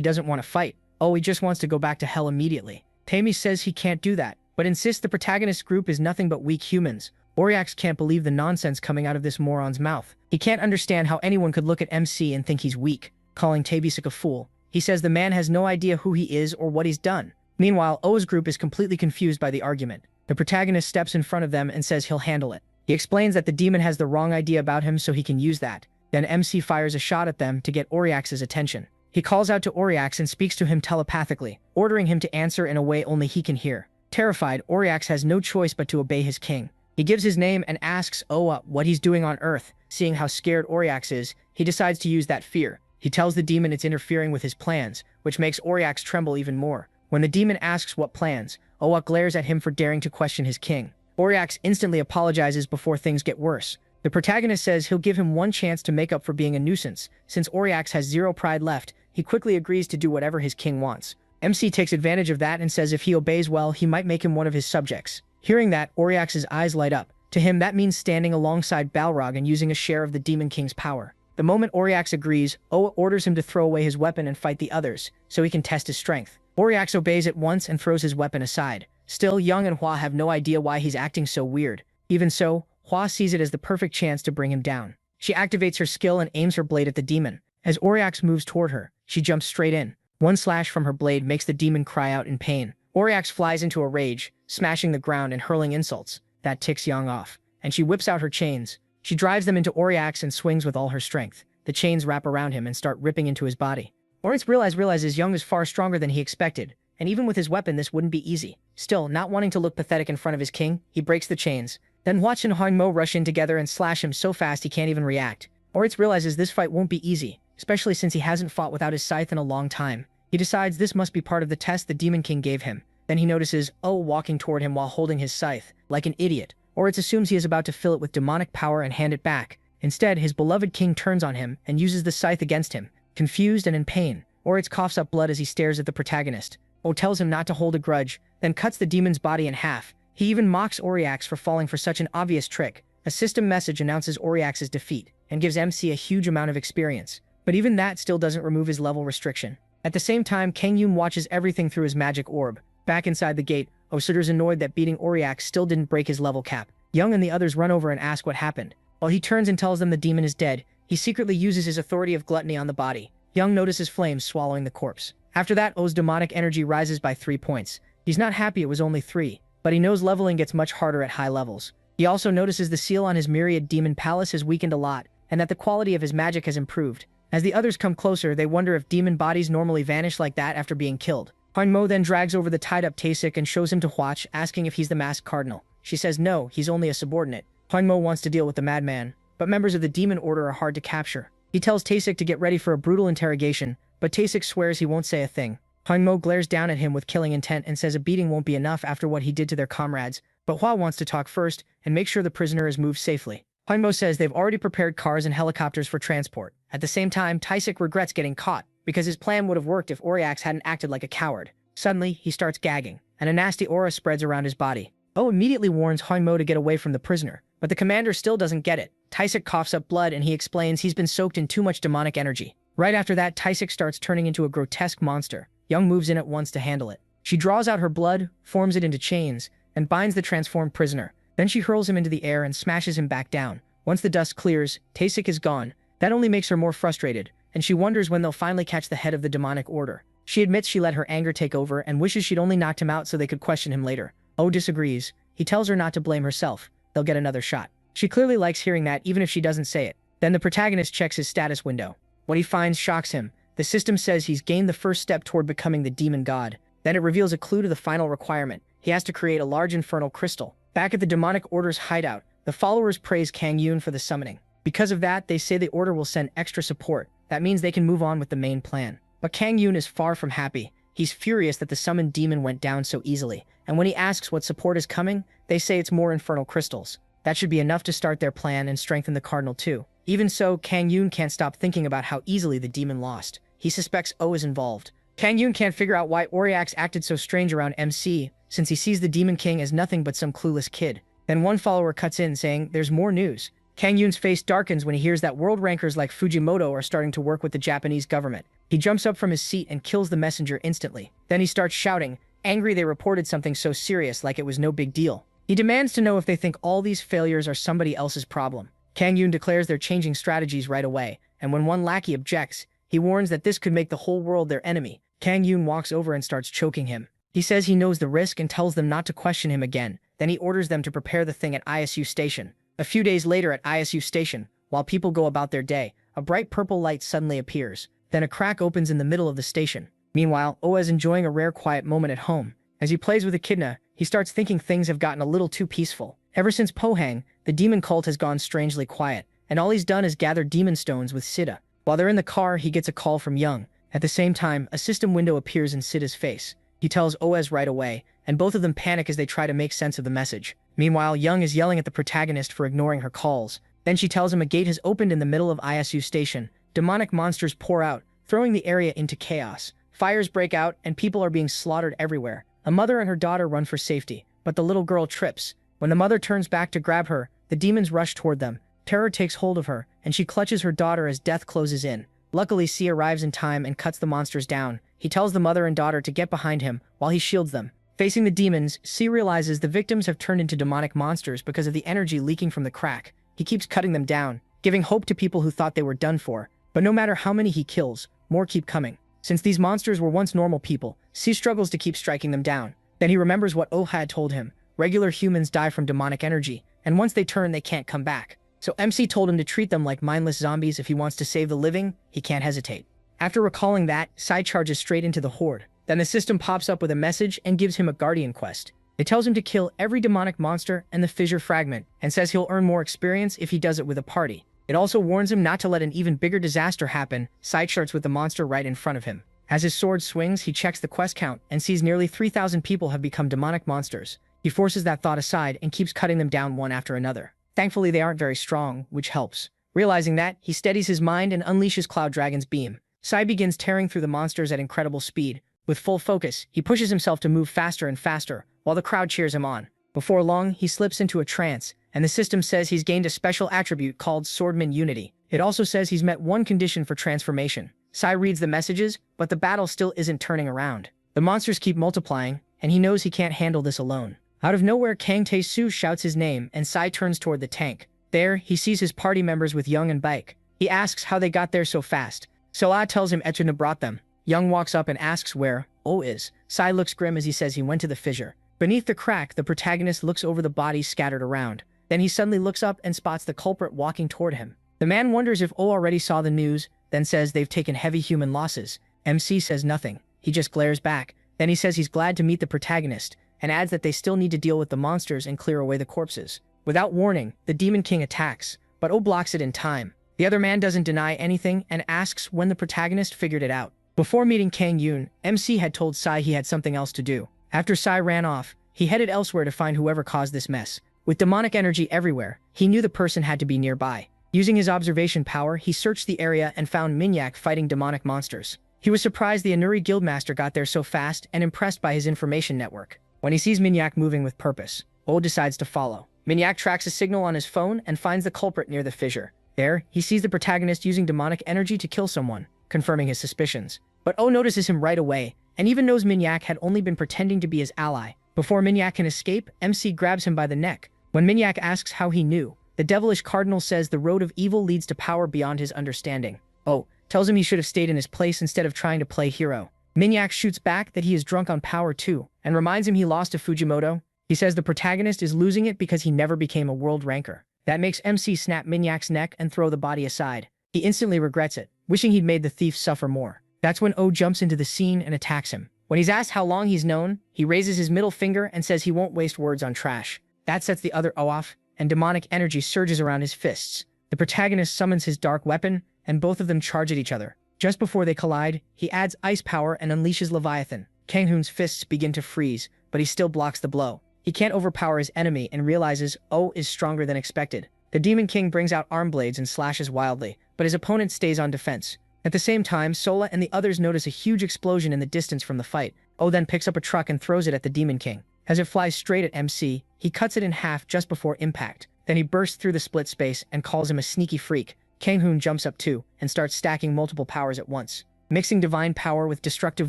A: doesn't want to fight. Oh, he just wants to go back to hell immediately. Taemi says he can't do that, but insists the protagonist group is nothing but weak humans. Auriax can't believe the nonsense coming out of this moron's mouth. He can't understand how anyone could look at MC and think he's weak, calling Taebisik a fool. He says the man has no idea who he is or what he's done. Meanwhile, O's group is completely confused by the argument. The protagonist steps in front of them and says he'll handle it. He explains that the demon has the wrong idea about him so he can use that. Then MC fires a shot at them to get Auriax's attention. He calls out to Auriax and speaks to him telepathically, ordering him to answer in a way only he can hear. Terrified, Auriax has no choice but to obey his king. He gives his name and asks Oa what he's doing on Earth. Seeing how scared Auriax is, he decides to use that fear. He tells the demon it's interfering with his plans, which makes Auriax tremble even more. When the demon asks what plans, Oa glares at him for daring to question his king. Auriax instantly apologizes before things get worse. The protagonist says he'll give him one chance to make up for being a nuisance. Since Auriax has zero pride left, he quickly agrees to do whatever his king wants. MC takes advantage of that and says if he obeys well, he might make him one of his subjects. Hearing that, Auriax's eyes light up. To him, that means standing alongside Balrog and using a share of the Demon King's power. The moment Auriax agrees, Oa orders him to throw away his weapon and fight the others, so he can test his strength. Auriax obeys at once and throws his weapon aside. Still, Young and Hwa have no idea why he's acting so weird. Even so, Hwa sees it as the perfect chance to bring him down. She activates her skill and aims her blade at the demon. As Auriax moves toward her, she jumps straight in. One slash from her blade makes the demon cry out in pain. Auriax flies into a rage, smashing the ground and hurling insults. That ticks Young off, and she whips out her chains. She drives them into Auriax and swings with all her strength. The chains wrap around him and start ripping into his body. Auriax realizes Young is far stronger than he expected, and even with his weapon this wouldn't be easy. Still, not wanting to look pathetic in front of his king, he breaks the chains. Then Watch and Hanmo rush in together and slash him so fast he can't even react. Auriax realizes this fight won't be easy, especially since he hasn't fought without his scythe in a long time. He decides this must be part of the test the Demon King gave him. Then he notices O walking toward him while holding his scythe, like an idiot. Auriax assumes he is about to fill it with demonic power and hand it back. Instead, his beloved king turns on him and uses the scythe against him. Confused and in pain, Auriax coughs up blood as he stares at the protagonist. O tells him not to hold a grudge, then cuts the demon's body in half. He even mocks Auriax for falling for such an obvious trick. A system message announces Auriax's defeat, and gives MC a huge amount of experience. But even that still doesn't remove his level restriction. At the same time, Kang Yoon watches everything through his magic orb. Back inside the gate, Osuder's annoyed that beating Auriax still didn't break his level cap. Young and the others run over and ask what happened. While he turns and tells them the demon is dead, he secretly uses his authority of gluttony on the body. Young notices flames swallowing the corpse. After that, O's demonic energy rises by 3 points. He's not happy it was only 3, but he knows leveling gets much harder at high levels. He also notices the seal on his myriad demon palace has weakened a lot, and that the quality of his magic has improved. As the others come closer, they wonder if demon bodies normally vanish like that after being killed. Hanmo then drags over the tied-up Taesik and shows him to Hwatch, asking if he's the masked cardinal. She says no, he's only a subordinate. Hanmo wants to deal with the madman, but members of the demon order are hard to capture. He tells Taesik to get ready for a brutal interrogation, but Taesik swears he won't say a thing. Mo glares down at him with killing intent and says a beating won't be enough after what he did to their comrades, but Hua wants to talk first and make sure the prisoner is moved safely. Mo says they've already prepared cars and helicopters for transport. At the same time, Taisik regrets getting caught, because his plan would have worked if Oriax hadn't acted like a coward. Suddenly, he starts gagging, and a nasty aura spreads around his body. Immediately warns Mo to get away from the prisoner, but the commander still doesn't get it. Taisik coughs up blood and he explains he's been soaked in too much demonic energy. Right after that, Taisik starts turning into a grotesque monster. Young moves in at once to handle it. She draws out her blood, forms it into chains, and binds the transformed prisoner. Then she hurls him into the air and smashes him back down. Once the dust clears, Taisik is gone. That only makes her more frustrated, and she wonders when they'll finally catch the head of the demonic order. She admits she let her anger take over and wishes she'd only knocked him out so they could question him later. Disagrees. He tells her not to blame herself. They'll get another shot. She clearly likes hearing that even if she doesn't say it. Then the protagonist checks his status window. What he finds shocks him. The system says he's gained the first step toward becoming the demon god. Then it reveals a clue to the final requirement. He has to create a large infernal crystal. Back at the demonic order's hideout, the followers praise Kang Yoon for the summoning. Because of that, they say the order will send extra support. That means they can move on with the main plan. But Kang Yoon is far from happy. He's furious that the summoned demon went down so easily. And when he asks what support is coming, they say it's more infernal crystals. That should be enough to start their plan and strengthen the Cardinal too. Even so, Kang Yoon can't stop thinking about how easily the demon lost. He suspects is involved. Kang Yoon can't figure out why Oriax acted so strange around MC, since he sees the Demon King as nothing but some clueless kid. Then one follower cuts in saying there's more news. Kang Yoon's face darkens when he hears that world rankers like Fujimoto are starting to work with the Japanese government. He jumps up from his seat and kills the messenger instantly. Then he starts shouting, angry they reported something so serious like it was no big deal. He demands to know if they think all these failures are somebody else's problem. Kang Yoon declares they're changing strategies right away, and when one lackey objects, he warns that this could make the whole world their enemy. Kang Yoon walks over and starts choking him. He says he knows the risk and tells them not to question him again. Then he orders them to prepare the thing at ISU Station. A few days later at ISU Station, while people go about their day, a bright purple light suddenly appears. Then a crack opens in the middle of the station. Meanwhile, is enjoying a rare quiet moment at home. As he plays with Echidna, he starts thinking things have gotten a little too peaceful. Ever since Pohang, the demon cult has gone strangely quiet, and all he's done is gather demon stones with Sida. While they're in the car, he gets a call from Young. At the same time, a system window appears in Sida's face. He tells Oz right away, and both of them panic as they try to make sense of the message. Meanwhile, Young is yelling at the protagonist for ignoring her calls. Then she tells him a gate has opened in the middle of ISU Station. Demonic monsters pour out, throwing the area into chaos. Fires break out, and people are being slaughtered everywhere. A mother and her daughter run for safety, but the little girl trips. When the mother turns back to grab her, the demons rush toward them. Terror takes hold of her, and she clutches her daughter as death closes in. Luckily, C arrives in time and cuts the monsters down. He tells the mother and daughter to get behind him while he shields them. Facing the demons, C realizes the victims have turned into demonic monsters because of the energy leaking from the crack. He keeps cutting them down, giving hope to people who thought they were done for. But no matter how many he kills, more keep coming. Since these monsters were once normal people, C struggles to keep striking them down. Then he remembers what Oh had told him. Regular humans die from demonic energy, and once they turn, they can't come back. So MC told him to treat them like mindless zombies if he wants to save the living. He can't hesitate. After recalling that, Sai charges straight into the horde. Then the system pops up with a message and gives him a guardian quest. It tells him to kill every demonic monster and the fissure fragment, and says he'll earn more experience if he does it with a party. It also warns him not to let an even bigger disaster happen. Sai charts with the monster right in front of him. As his sword swings, he checks the quest count and sees nearly 3,000 people have become demonic monsters. He forces that thought aside and keeps cutting them down one after another. Thankfully, they aren't very strong, which helps. Realizing that, he steadies his mind and unleashes Cloud Dragon's beam. Sai begins tearing through the monsters at incredible speed. With full focus, he pushes himself to move faster and faster, while the crowd cheers him on. Before long, he slips into a trance, and the system says he's gained a special attribute called Swordman Unity. It also says he's met one condition for transformation. Sai reads the messages, but the battle still isn't turning around. The monsters keep multiplying, and he knows he can't handle this alone. Out of nowhere, Kang Tae-soo shouts his name, and Sai turns toward the tank. There, he sees his party members with Young and Baek. He asks how they got there so fast. So tells him Echidna brought them. Young walks up and asks where is. Sai looks grim as he says he went to the fissure. Beneath the crack, the protagonist looks over the bodies scattered around. Then he suddenly looks up and spots the culprit walking toward him. The man wonders if already saw the news, then says they've taken heavy human losses. MC says nothing. He just glares back. Then he says he's glad to meet the protagonist, and adds that they still need to deal with the monsters and clear away the corpses. Without warning, the Demon King attacks, but blocks it in time. The other man doesn't deny anything and asks when the protagonist figured it out. Before meeting Kang Yoon, MC had told Sai he had something else to do. After Sai ran off, he headed elsewhere to find whoever caused this mess. With demonic energy everywhere, he knew the person had to be nearby. Using his observation power, he searched the area and found Minyak fighting demonic monsters. He was surprised the Anuri guildmaster got there so fast and impressed by his information network. When he sees Minyak moving with purpose, O decides to follow. Minyak tracks a signal on his phone and finds the culprit near the fissure. There, he sees the protagonist using demonic energy to kill someone, confirming his suspicions. But O notices him right away, and even knows Minyak had only been pretending to be his ally. Before Minyak can escape, MC grabs him by the neck. When Minyak asks how he knew, the devilish cardinal says the road of evil leads to power beyond his understanding. O tells him he should have stayed in his place instead of trying to play hero. Minyak shoots back that he is drunk on power too, and reminds him he lost to Fujimoto. He says the protagonist is losing it because he never became a world ranker. That makes MC snap Minyak's neck and throw the body aside. He instantly regrets it, wishing he'd made the thief suffer more. That's when O jumps into the scene and attacks him. When he's asked how long he's known, he raises his middle finger and says he won't waste words on trash. That sets the other O off, and demonic energy surges around his fists. The protagonist summons his dark weapon, and both of them charge at each other. Just before they collide, he adds ice power and unleashes Leviathan. Kang-hoon's fists begin to freeze, but he still blocks the blow. He can't overpower his enemy and realizes O is stronger than expected. The Demon King brings out arm blades and slashes wildly, but his opponent stays on defense. At the same time, Sola and the others notice a huge explosion in the distance from the fight. O then picks up a truck and throws it at the Demon King. As it flies straight at MC, he cuts it in half just before impact. Then he bursts through the split space and calls him a sneaky freak. Kang-hoon jumps up too, and starts stacking multiple powers at once. Mixing divine power with destructive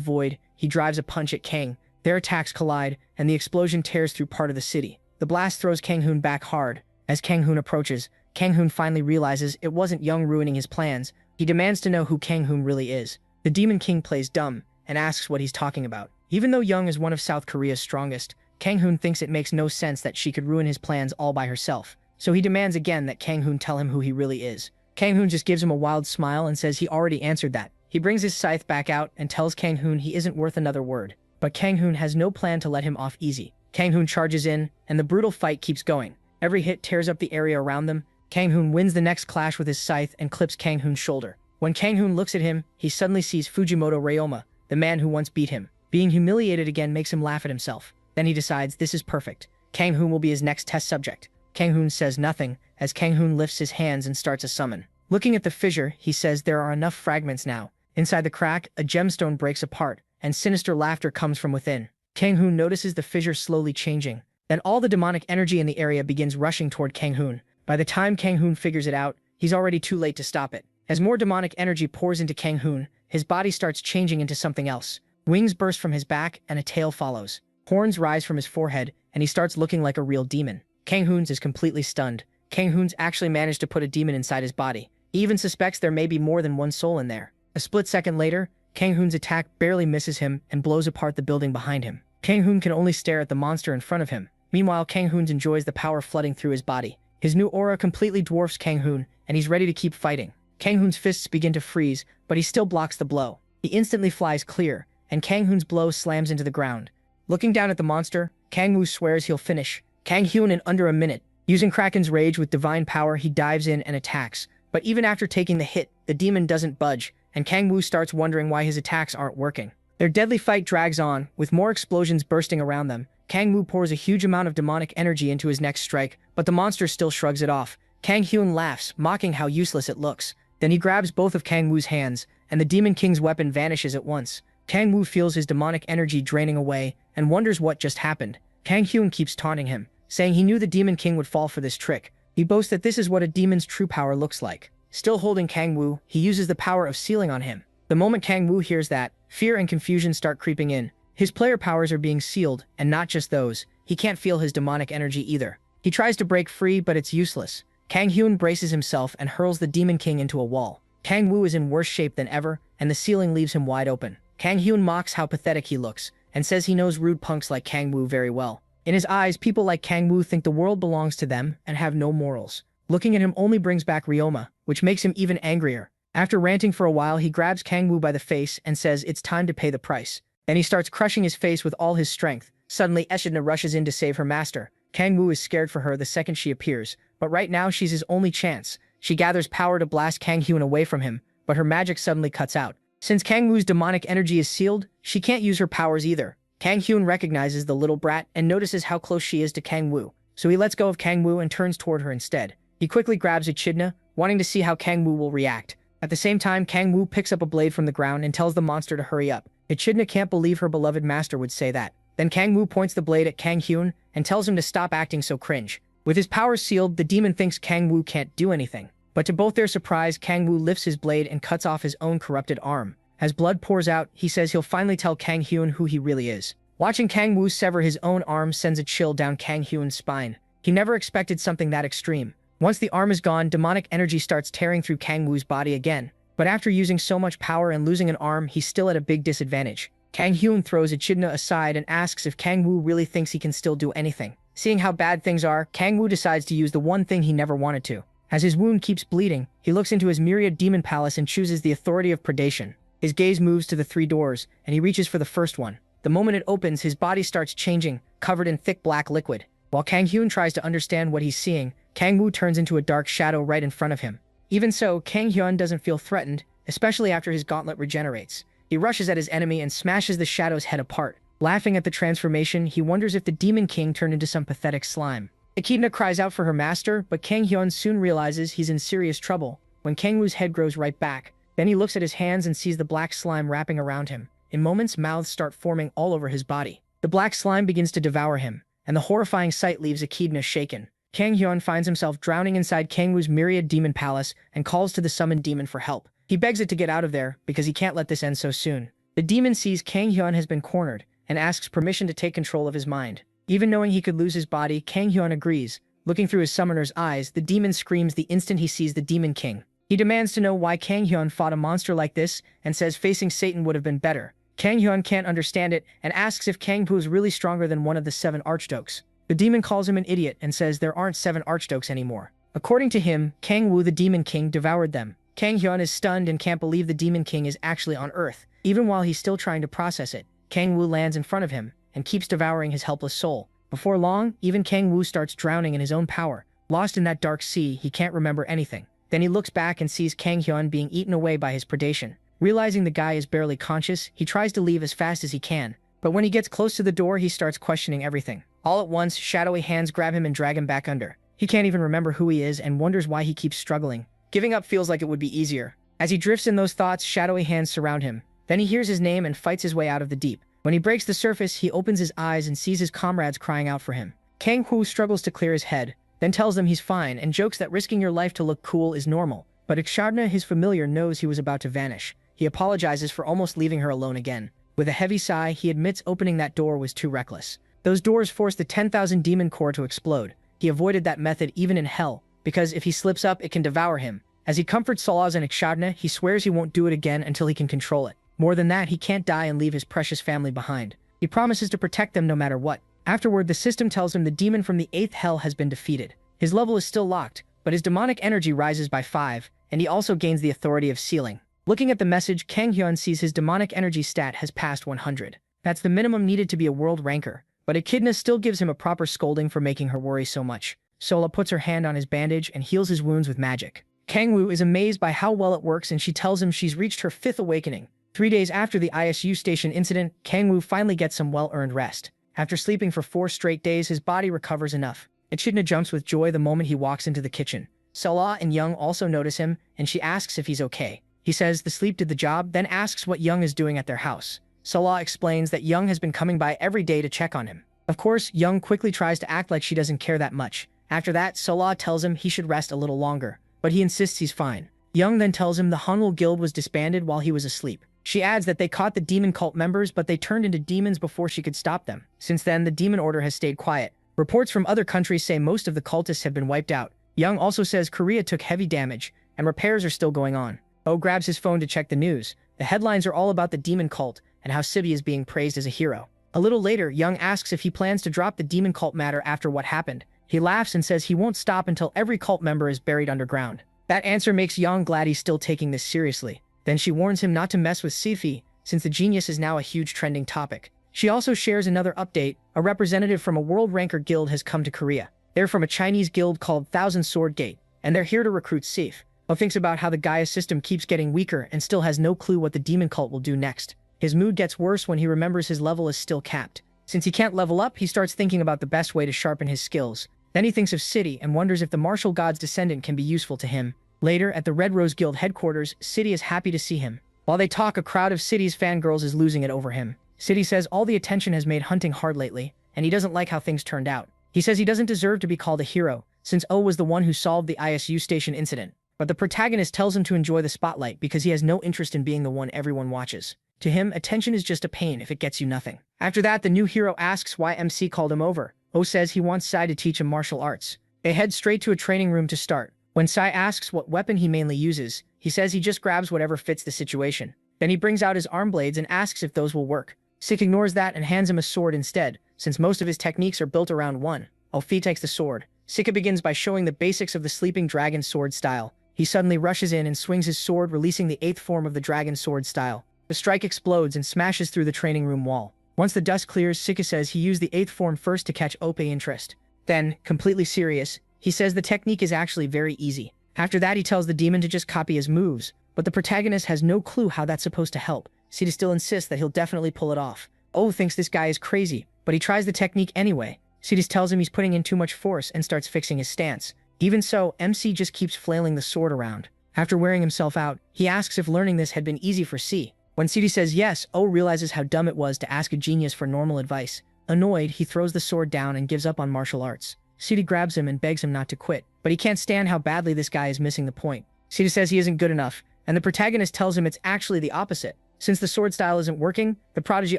A: void, he drives a punch at Kang. Their attacks collide, and the explosion tears through part of the city. The blast throws Kang-hoon back hard. As Kang-hoon approaches, Kang-hoon finally realizes it wasn't Young ruining his plans. He demands to know who Kang-hoon really is. The Demon King plays dumb, and asks what he's talking about. Even though Young is one of South Korea's strongest, Kang-hoon thinks it makes no sense that she could ruin his plans all by herself. So he demands again that Kang-hoon tell him who he really is. Kang-hoon just gives him a wild smile and says he already answered that. He brings his scythe back out and tells Kang-hoon he isn't worth another word. But Kang-hoon has no plan to let him off easy. Kang-hoon charges in, and the brutal fight keeps going. Every hit tears up the area around them. Kang-hoon wins the next clash with his scythe and clips Kang-hoon's shoulder. When Kang-hoon looks at him, he suddenly sees Fujimoto Ryoma, the man who once beat him. Being humiliated again makes him laugh at himself. Then he decides this is perfect. Kang-hoon will be his next test subject. Kang-hoon says nothing, as Kang-hoon lifts his hands and starts a summon. Looking at the fissure, he says there are enough fragments now. Inside the crack, a gemstone breaks apart, and sinister laughter comes from within. Kang-hoon notices the fissure slowly changing. Then all the demonic energy in the area begins rushing toward Kang-hoon. By the time Kang-hoon figures it out, he's already too late to stop it. As more demonic energy pours into Kang-hoon, his body starts changing into something else. Wings burst from his back, and a tail follows. Horns rise from his forehead, and he starts looking like a real demon. Kang-hoon's is completely stunned. Kang-hoon's actually managed to put a demon inside his body. He even suspects there may be more than one soul in there. A split second later, Kang-hoon's attack barely misses him and blows apart the building behind him. Kang-hoon can only stare at the monster in front of him. Meanwhile, Kang-hoon's enjoys the power flooding through his body. His new aura completely dwarfs Kang-hoon, and he's ready to keep fighting. Kang-hoon's fists begin to freeze, but he still blocks the blow. He instantly flies clear, and Kang-hoon's blow slams into the ground. Looking down at the monster, Kang-woo swears he'll finish Kang-hoon in under a minute. Using Kraken's rage with divine power, he dives in and attacks. But even after taking the hit, the demon doesn't budge, and Kang-woo starts wondering why his attacks aren't working. Their deadly fight drags on, with more explosions bursting around them. Kang-woo pours a huge amount of demonic energy into his next strike, but the monster still shrugs it off. Kang-hoon laughs, mocking how useless it looks. Then he grabs both of Kang-woo's hands, and the Demon King's weapon vanishes at once. Kang-woo feels his demonic energy draining away, and wonders what just happened. Kang-hoon keeps taunting him, saying he knew the Demon King would fall for this trick. He boasts that this is what a demon's true power looks like. Still holding Kang-woo, he uses the power of sealing on him. The moment Kang-woo hears that, fear and confusion start creeping in. His player powers are being sealed, and not just those. He can't feel his demonic energy either. He tries to break free, but it's useless. Kang-hoon braces himself and hurls the Demon King into a wall. Kang-woo is in worse shape than ever, and the ceiling leaves him wide open. Kang-hoon mocks how pathetic he looks, and says he knows rude punks like Kang-woo very well. In his eyes, people like Kang-woo think the world belongs to them and have no morals. Looking at him only brings back Ryoma, which makes him even angrier. After ranting for a while, he grabs Kang-woo by the face and says it's time to pay the price. Then he starts crushing his face with all his strength. Suddenly, Echidna rushes in to save her master. Kang-woo is scared for her the second she appears, but right now she's his only chance. She gathers power to blast Kang-hoon away from him, but her magic suddenly cuts out. Since Kang Woo's demonic energy is sealed, she can't use her powers either. Kang Hyun recognizes the little brat and notices how close she is to Kang Woo, so he lets go of Kang Woo and turns toward her instead. He quickly grabs Echidna, wanting to see how Kang Woo will react. At the same time, Kang Woo picks up a blade from the ground and tells the monster to hurry up. Echidna can't believe her beloved master would say that. Then Kang Woo points the blade at Kang Hyun and tells him to stop acting so cringe. With his powers sealed, the demon thinks Kang Woo can't do anything. But to both their surprise, Kang Woo lifts his blade and cuts off his own corrupted arm. As blood pours out, he says he'll finally tell Kang Hyun who he really is. Watching Kang Woo sever his own arm sends a chill down Kang Hyun's spine. He never expected something that extreme. Once the arm is gone, demonic energy starts tearing through Kang Woo's body again. But after using so much power and losing an arm, he's still at a big disadvantage. Kang Hyun throws Echidna aside and asks if Kang Woo really thinks he can still do anything. Seeing how bad things are, Kang Woo decides to use the one thing he never wanted to. As his wound keeps bleeding, he looks into his myriad demon palace and chooses the authority of predation. His gaze moves to the 3 doors, and he reaches for the first one. The moment it opens, his body starts changing, covered in thick black liquid. While Kang Hyun tries to understand what he's seeing, Kang Woo turns into a dark shadow right in front of him. Even so, Kang Hyun doesn't feel threatened, especially after his gauntlet regenerates. He rushes at his enemy and smashes the shadow's head apart. Laughing at the transformation, he wonders if the Demon King turned into some pathetic slime. Echidna cries out for her master, but Kang Hyun soon realizes he's in serious trouble. When Kang Woo's head grows right back, then he looks at his hands and sees the black slime wrapping around him. In moments, mouths start forming all over his body. The black slime begins to devour him, and the horrifying sight leaves Echidna shaken. Kang Hyun finds himself drowning inside Kang Woo's myriad demon palace and calls to the summoned demon for help. He begs it to get out of there because he can't let this end so soon. The demon sees Kang Hyun has been cornered and asks permission to take control of his mind. Even knowing he could lose his body, Kang Hyun agrees. Looking through his summoner's eyes, the demon screams the instant he sees the Demon King. He demands to know why Kang Hyun fought a monster like this and says facing Satan would have been better. Kang Hyun can't understand it and asks if Kang Woo is really stronger than one of the 7 archdukes. The demon calls him an idiot and says there aren't 7 archdukes anymore. According to him, Kang Woo the Demon King devoured them. Kang Hyun is stunned and can't believe the Demon King is actually on Earth. Even while he's still trying to process it, Kang Woo lands in front of him and keeps devouring his helpless soul. Before long, even Kang Woo starts drowning in his own power. Lost in that dark sea, he can't remember anything. Then he looks back and sees Kang Hyun being eaten away by his predation. Realizing the guy is barely conscious, he tries to leave as fast as he can. But when he gets close to the door, he starts questioning everything. All at once, shadowy hands grab him and drag him back under. He can't even remember who he is and wonders why he keeps struggling. Giving up feels like it would be easier. As he drifts in those thoughts, shadowy hands surround him. Then he hears his name and fights his way out of the deep. When he breaks the surface, he opens his eyes and sees his comrades crying out for him. Kang Woo struggles to clear his head, then tells them he's fine and jokes that risking your life to look cool is normal. But Echidna, his familiar, knows he was about to vanish. He apologizes for almost leaving her alone again. With a heavy sigh, he admits opening that door was too reckless. Those doors forced the 10,000 demon core to explode. He avoided that method even in hell, because if he slips up, it can devour him. As he comforts Solaz and Echidna, he swears he won't do it again until he can control it. More than that, he can't die and leave his precious family behind. He promises to protect them no matter what. Afterward, the system tells him the demon from the 8th hell has been defeated. His level is still locked, but his demonic energy rises by 5, and he also gains the authority of sealing. Looking at the message, Kang Hyun sees his demonic energy stat has passed 100. That's the minimum needed to be a world ranker, but Echidna still gives him a proper scolding for making her worry so much. Sola puts her hand on his bandage and heals his wounds with magic. Kang Woo is amazed by how well it works and she tells him she's reached her 5th awakening. 3 days after the ISU station incident, Kang Woo finally gets some well-earned rest. After sleeping for 4 straight days, his body recovers enough. Echidna jumps with joy the moment he walks into the kitchen. Sola and Young also notice him, and she asks if he's okay. He says the sleep did the job, then asks what Young is doing at their house. Sola explains that Young has been coming by every day to check on him. Of course, Young quickly tries to act like she doesn't care that much. After that, Sola tells him he should rest a little longer, but he insists he's fine. Young then tells him the Hanwol Guild was disbanded while he was asleep. She adds that they caught the demon cult members, but they turned into demons before she could stop them. Since then, the demon order has stayed quiet. Reports from other countries say most of the cultists have been wiped out. Young also says Korea took heavy damage, and repairs are still going on. Oh grabs his phone to check the news. The headlines are all about the demon cult, and how Sibi is being praised as a hero. A little later, Young asks if he plans to drop the demon cult matter after what happened. He laughs and says he won't stop until every cult member is buried underground. That answer makes Young glad he's still taking this seriously. Then she warns him not to mess with Sifi, since the genius is now a huge trending topic. She also shares another update. A representative from a world ranker guild has come to Korea. They're from a Chinese guild called Thousand Sword Gate, and they're here to recruit Sif. O thinks about how the Gaia system keeps getting weaker and still has no clue what the demon cult will do next. His mood gets worse when he remembers his level is still capped. Since he can't level up, he starts thinking about the best way to sharpen his skills. Then he thinks of City and wonders if the martial god's descendant can be useful to him. Later, at the Red Rose Guild headquarters, City is happy to see him. While they talk, a crowd of City's fangirls is losing it over him. City says all the attention has made hunting hard lately, and he doesn't like how things turned out. He says he doesn't deserve to be called a hero, since O was the one who solved the ISU station incident. But the protagonist tells him to enjoy the spotlight because he has no interest in being the one everyone watches. To him, attention is just a pain if it gets you nothing. After that, the new hero asks why MC called him over. O says he wants Sai to teach him martial arts. They head straight to a training room to start. When Sai asks what weapon he mainly uses, he says he just grabs whatever fits the situation. Then he brings out his arm blades and asks if those will work. Sik ignores that and hands him a sword instead, since most of his techniques are built around one. Alfie takes the sword. Sika begins by showing the basics of the sleeping dragon sword style. He suddenly rushes in and swings his sword, releasing the 8th form of the dragon sword style. The strike explodes and smashes through the training room wall. Once the dust clears, Sika says he used the 8th form first to catch Ope interest. Then, completely serious, he says the technique is actually very easy. After that, he tells the demon to just copy his moves, but the protagonist has no clue how that's supposed to help. Sita still insists that he'll definitely pull it off. O thinks this guy is crazy, but he tries the technique anyway. Sidis tells him he's putting in too much force and starts fixing his stance. Even so, MC just keeps flailing the sword around. After wearing himself out, he asks if learning this had been easy for C. When Sidis says yes, O realizes how dumb it was to ask a genius for normal advice. Annoyed, he throws the sword down and gives up on martial arts. Sidis grabs him and begs him not to quit, but he can't stand how badly this guy is missing the point. Sidis says he isn't good enough, and the protagonist tells him it's actually the opposite. Since the sword style isn't working, the prodigy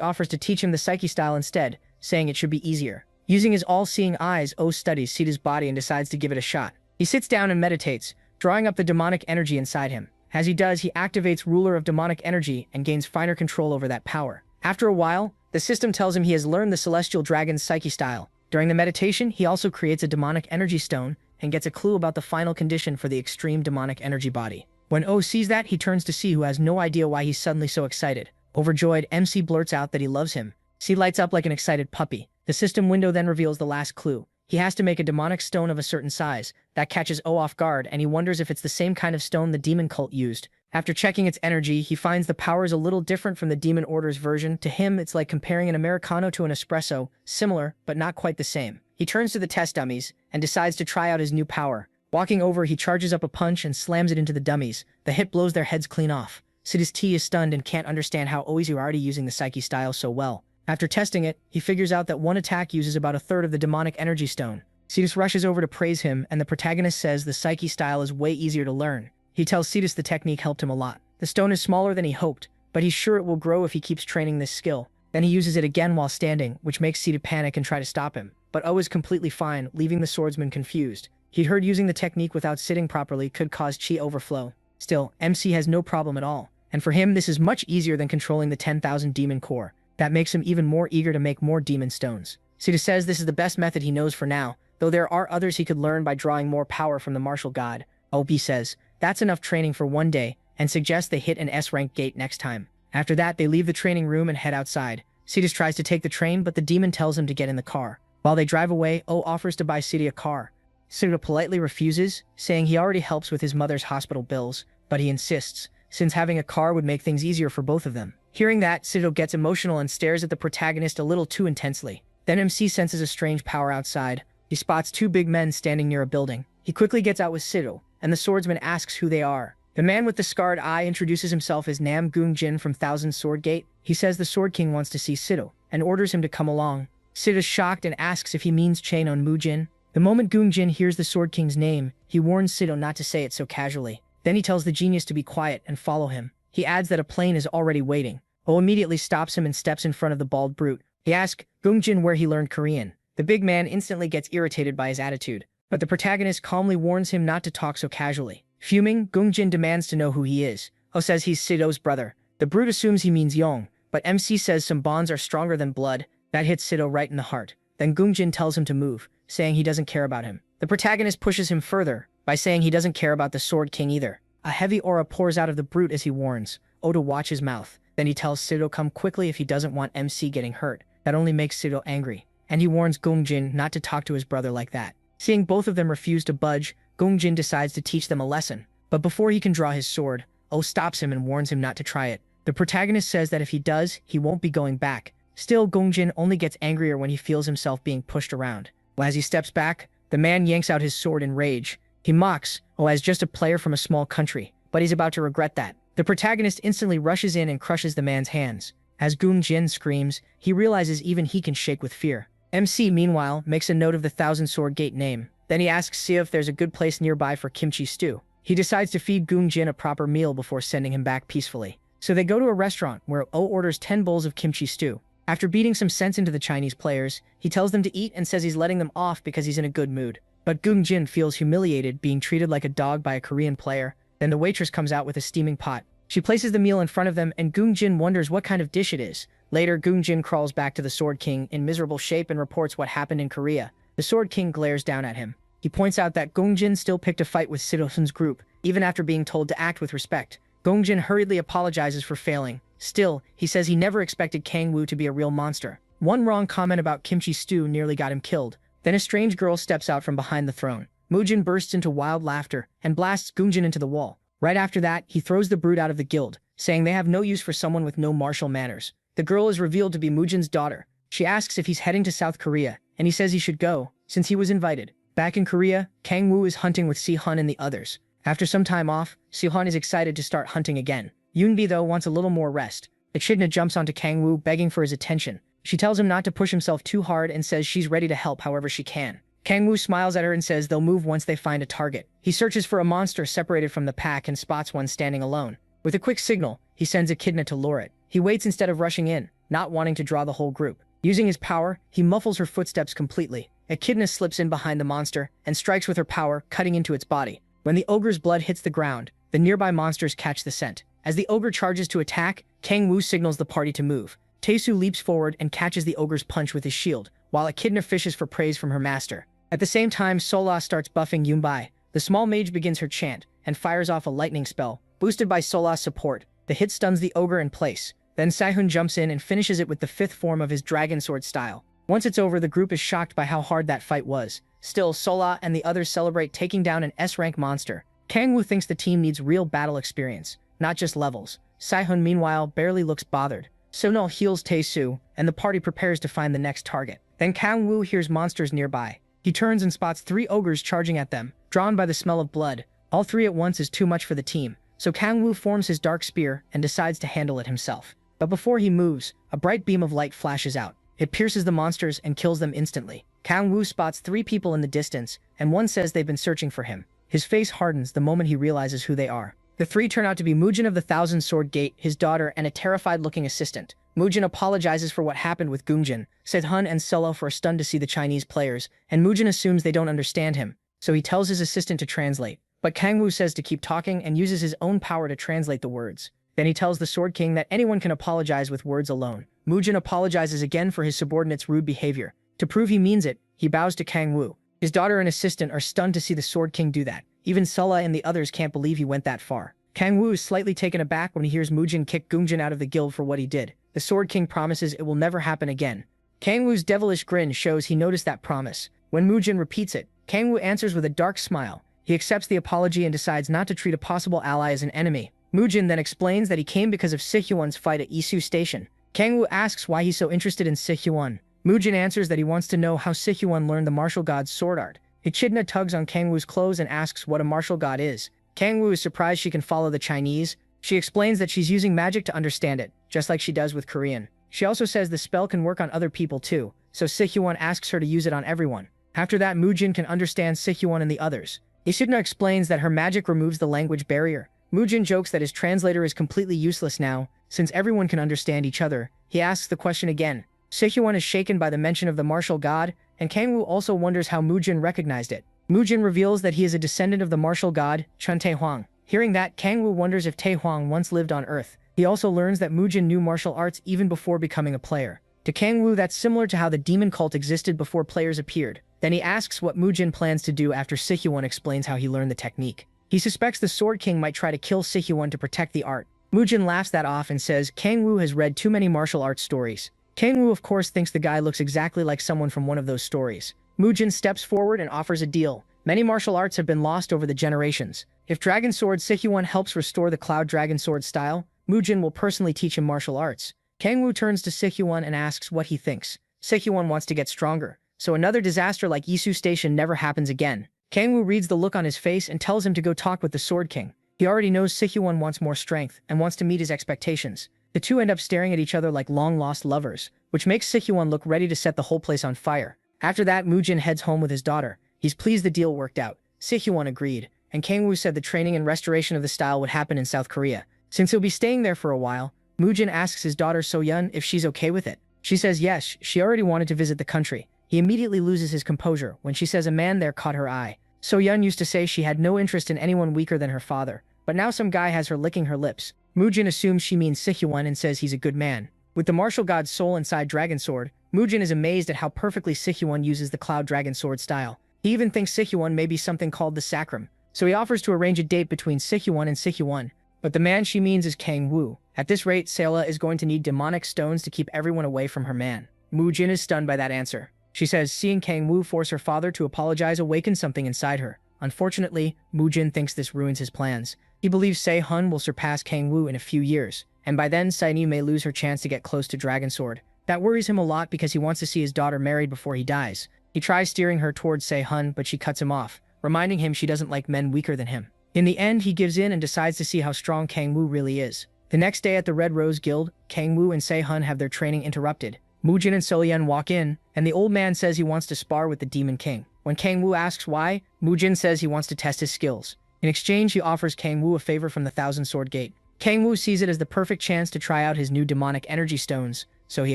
A: offers to teach him the psyche style instead, saying it should be easier. Using his all-seeing eyes, O studies Sita's body and decides to give it a shot. He sits down and meditates, drawing up the demonic energy inside him. As he does, he activates Ruler of Demonic Energy and gains finer control over that power. After a while, the system tells him he has learned the Celestial Dragon's psyche style. During the meditation, he also creates a demonic energy stone and gets a clue about the final condition for the extreme demonic energy body. When O sees that, he turns to C, who has no idea why he's suddenly so excited. Overjoyed, MC blurts out that he loves him. C lights up like an excited puppy. The system window then reveals the last clue. He has to make a demonic stone of a certain size. That catches O off guard, and he wonders if it's the same kind of stone the demon cult used. After checking its energy, he finds the power is a little different from the demon order's version. To him, it's like comparing an Americano to an espresso, similar, but not quite the same. He turns to the test dummies and decides to try out his new power. Walking over, he charges up a punch and slams it into the dummies. The hit blows their heads clean off. Sidis T is stunned and can't understand how O is already using the psyche style so well. After testing it, he figures out that one attack uses about a third of the demonic energy stone. Sidis rushes over to praise him, and the protagonist says the psyche style is way easier to learn. He tells Sidis the technique helped him a lot. The stone is smaller than he hoped, but he's sure it will grow if he keeps training this skill. Then he uses it again while standing, which makes Sidis panic and try to stop him. But O is completely fine, leaving the swordsman confused. He'd heard using the technique without sitting properly could cause chi overflow. Still, MC has no problem at all, and for him this is much easier than controlling the 10,000 demon core. That makes him even more eager to make more demon stones. Sidis says this is the best method he knows for now, though there are others he could learn by drawing more power from the martial god. OP says, that's enough training for one day, and suggests they hit an S-rank gate next time. After that, they leave the training room and head outside. Sidis tries to take the train, but the demon tells him to get in the car. While they drive away, O offers to buy Sidis a car. Sidis politely refuses, saying he already helps with his mother's hospital bills, but he insists, since having a car would make things easier for both of them. Hearing that, Sidis gets emotional and stares at the protagonist a little too intensely. Then MC senses a strange power outside. He spots two big men standing near a building. He quickly gets out with Sidis, and the swordsman asks who they are. The man with the scarred eye introduces himself as Nam Goong Jin from Thousand Sword Gate. He says the Sword King wants to see Sidis, and orders him to come along. Sidis is shocked and asks if he means Chain on Mujin. The moment Goong Jin hears the Sword King's name, he warns Sidis not to say it so casually. Then he tells the genius to be quiet and follow him. He adds that a plane is already waiting. O immediately stops him and steps in front of the bald brute. He asks Goong Jin where he learned Korean. The big man instantly gets irritated by his attitude, but the protagonist calmly warns him not to talk so casually. Fuming, Goong Jin demands to know who he is. O says he's Sidis's brother. The brute assumes he means Yong, but MC says some bonds are stronger than blood. That hits Sidis right in the heart. Then Goong Jin tells him to move, saying he doesn't care about him. The protagonist pushes him further by saying he doesn't care about the Sword King either. A heavy aura pours out of the brute as he warns O to watch his mouth. Then he tells Sidis come quickly if he doesn't want MC getting hurt. That only makes Sidis angry, and he warns Goong Jin not to talk to his brother like that. Seeing both of them refuse to budge, Goong Jin decides to teach them a lesson. But before he can draw his sword, Oh stops him and warns him not to try it. The protagonist says that if he does, he won't be going back. Still, Gongjin only gets angrier when he feels himself being pushed around. As he steps back, the man yanks out his sword in rage. He mocks Oh as just a player from a small country, but he's about to regret that. The protagonist instantly rushes in and crushes the man's hands. As Gongjin screams, he realizes even he can shake with fear. MC, meanwhile, makes a note of the Thousand Sword Gate name. Then he asks Sia if there's a good place nearby for kimchi stew. He decides to feed Gongjin a proper meal before sending him back peacefully. So they go to a restaurant where Oh orders 10 bowls of kimchi stew. After beating some sense into the Chinese players, he tells them to eat and says he's letting them off because he's in a good mood. But Gongjin feels humiliated being treated like a dog by a Korean player. Then the waitress comes out with a steaming pot. She places the meal in front of them and Gongjin wonders what kind of dish it is. Later, Gongjin crawls back to the Sword King in miserable shape and reports what happened in Korea. The Sword King glares down at him. He points out that Gongjin still picked a fight with Sidosun's group, even after being told to act with respect. Gongjin hurriedly apologizes for failing. Still, he says he never expected Kang Woo to be a real monster. One wrong comment about kimchi stew nearly got him killed. Then a strange girl steps out from behind the throne. Mujin bursts into wild laughter and blasts Gongjin into the wall. Right after that, he throws the brute out of the guild, saying they have no use for someone with no martial manners. The girl is revealed to be Mujin's daughter. She asks if he's heading to South Korea, and he says he should go, since he was invited. Back in Korea, Kang Woo is hunting with Si-hun and the others. After some time off, Si-hun is excited to start hunting again. Yoonbi, though, wants a little more rest. Echidna jumps onto Kang Woo, begging for his attention. She tells him not to push himself too hard and says she's ready to help however she can. Kang Woo smiles at her and says they'll move once they find a target. He searches for a monster separated from the pack and spots one standing alone. With a quick signal, he sends Echidna to lure it. He waits instead of rushing in, not wanting to draw the whole group. Using his power, he muffles her footsteps completely. Echidna slips in behind the monster and strikes with her power, cutting into its body. When the ogre's blood hits the ground, the nearby monsters catch the scent. As the ogre charges to attack, Kang Woo signals the party to move. Taesu leaps forward and catches the ogre's punch with his shield, while Echidna fishes for praise from her master. At the same time, Sola starts buffing Yoonbi. The small mage begins her chant and fires off a lightning spell. Boosted by Sola's support, the hit stuns the ogre in place. Then Si-hun jumps in and finishes it with the 5th form of his dragon sword style. Once it's over, the group is shocked by how hard that fight was. Still, Sola and the others celebrate taking down an S-rank monster. Kang Woo thinks the team needs real battle experience, not just levels. Si-hun, meanwhile, barely looks bothered. Sonal heals Taesu, and the party prepares to find the next target. Then Kang Woo hears monsters nearby. He turns and spots 3 ogres charging at them, drawn by the smell of blood. All 3 at once is too much for the team, so Kang Woo forms his dark spear and decides to handle it himself. But before he moves, a bright beam of light flashes out. It pierces the monsters and kills them instantly. Kang Woo spots 3 people in the distance, and one says they've been searching for him. His face hardens the moment he realizes who they are. The 3 turn out to be Mujin of the Thousand Sword Gate, his daughter, and a terrified-looking assistant. Mujin apologizes for what happened with Gongjin. Se-hun and Solo are stunned to see the Chinese players, and Mujin assumes they don't understand him, so he tells his assistant to translate. But Kang Woo says to keep talking and uses his own power to translate the words. Then he tells the Sword King that anyone can apologize with words alone. Mujin apologizes again for his subordinate's rude behavior. To prove he means it, he bows to Kang Woo. His daughter and assistant are stunned to see the Sword King do that. Even Sela and the others can't believe he went that far. Kang Woo is slightly taken aback when he hears Mujin kick Gongjin out of the guild for what he did. The Sword King promises it will never happen again. Kang Woo's devilish grin shows he noticed that promise. When Mujin repeats it, Kang Woo answers with a dark smile. He accepts the apology and decides not to treat a possible ally as an enemy. Mujin then explains that he came because of Si-hyun's fight at Isu Station. Kang Woo asks why he's so interested in Si-hyun. Mujin answers that he wants to know how Si-hyun learned the martial god's sword art. Echidna tugs on Kang Woo's clothes and asks what a martial god is. Kang Woo is surprised she can follow the Chinese. She explains that she's using magic to understand it, just like she does with Korean. She also says the spell can work on other people too, so Si-hyun asks her to use it on everyone. After that, Mujin can understand Si-hyun and the others. Echidna explains that her magic removes the language barrier. Mujin jokes that his translator is completely useless now, since everyone can understand each other. He asks the question again. Si-hyun is shaken by the mention of the martial god, and Kang Woo also wonders how Mujin recognized it. Mujin reveals that he is a descendant of the martial god, Chun Taehuang. Hearing that, Kang Woo wonders if Taehuang once lived on Earth. He also learns that Mujin knew martial arts even before becoming a player. To Kang Woo, that's similar to how the demon cult existed before players appeared. Then he asks what Mujin plans to do after Si-hyun explains how he learned the technique. He suspects the Sword King might try to kill Si-hyun to protect the art. Mujin laughs that off and says Kang Woo has read too many martial arts stories. Kang Woo of course thinks the guy looks exactly like someone from one of those stories. Mujin steps forward and offers a deal. Many martial arts have been lost over the generations. If Dragon Sword Sihyuan helps restore the Cloud Dragon Sword style, Mujin will personally teach him martial arts. Kangwoo turns to Sihyuan and asks what he thinks. Sihyuan wants to get stronger, so another disaster like Isu Station never happens again. Kangwoo reads the look on his face and tells him to go talk with the Sword King. He already knows Sihyuan wants more strength and wants to meet his expectations. The two end up staring at each other like long-lost lovers, which makes Sihyuan look ready to set the whole place on fire. After that, Mujin heads home with his daughter. He's pleased the deal worked out. Sihyuan agreed, and Kangwoo said the training and restoration of the style would happen in South Korea. Since he'll be staying there for a while, Mujin asks his daughter Soyeon if she's okay with it. She says yes, she already wanted to visit the country. He immediately loses his composure when she says a man there caught her eye. Soyeon used to say she had no interest in anyone weaker than her father, but now some guy has her licking her lips. Mujin assumes she means Sihyuan and says he's a good man. With the martial god's soul inside Dragon Sword, Mujin is amazed at how perfectly Sihyuan uses the Cloud Dragon Sword style. He even thinks Sihyuan may be something called the Sacrum, so he offers to arrange a date between Sihyuan and Sihyuan. But the man she means is Kangwoo. At this rate, Seola is going to need demonic stones to keep everyone away from her man. Mujin is stunned by that answer. She says seeing Kangwoo force her father to apologize awakens something inside her. Unfortunately, Mujin thinks this ruins his plans. He believes Se-hun will surpass Kangwoo in a few years, and by then Sainu may lose her chance to get close to Dragon Sword. That worries him a lot because he wants to see his daughter married before he dies. He tries steering her towards Se-hun, but she cuts him off, reminding him she doesn't like men weaker than him. In the end, he gives in and decides to see how strong Kangwoo really is. The next day at the Red Rose Guild, Kangwoo and Se-hun have their training interrupted. Mujin and Soyeon walk in, and the old man says he wants to spar with the Demon King. When Kangwoo asks why, Mujin says he wants to test his skills. In exchange, he offers Kangwoo a favor from the Thousand Sword Gate. Kangwoo sees it as the perfect chance to try out his new demonic energy stones, so he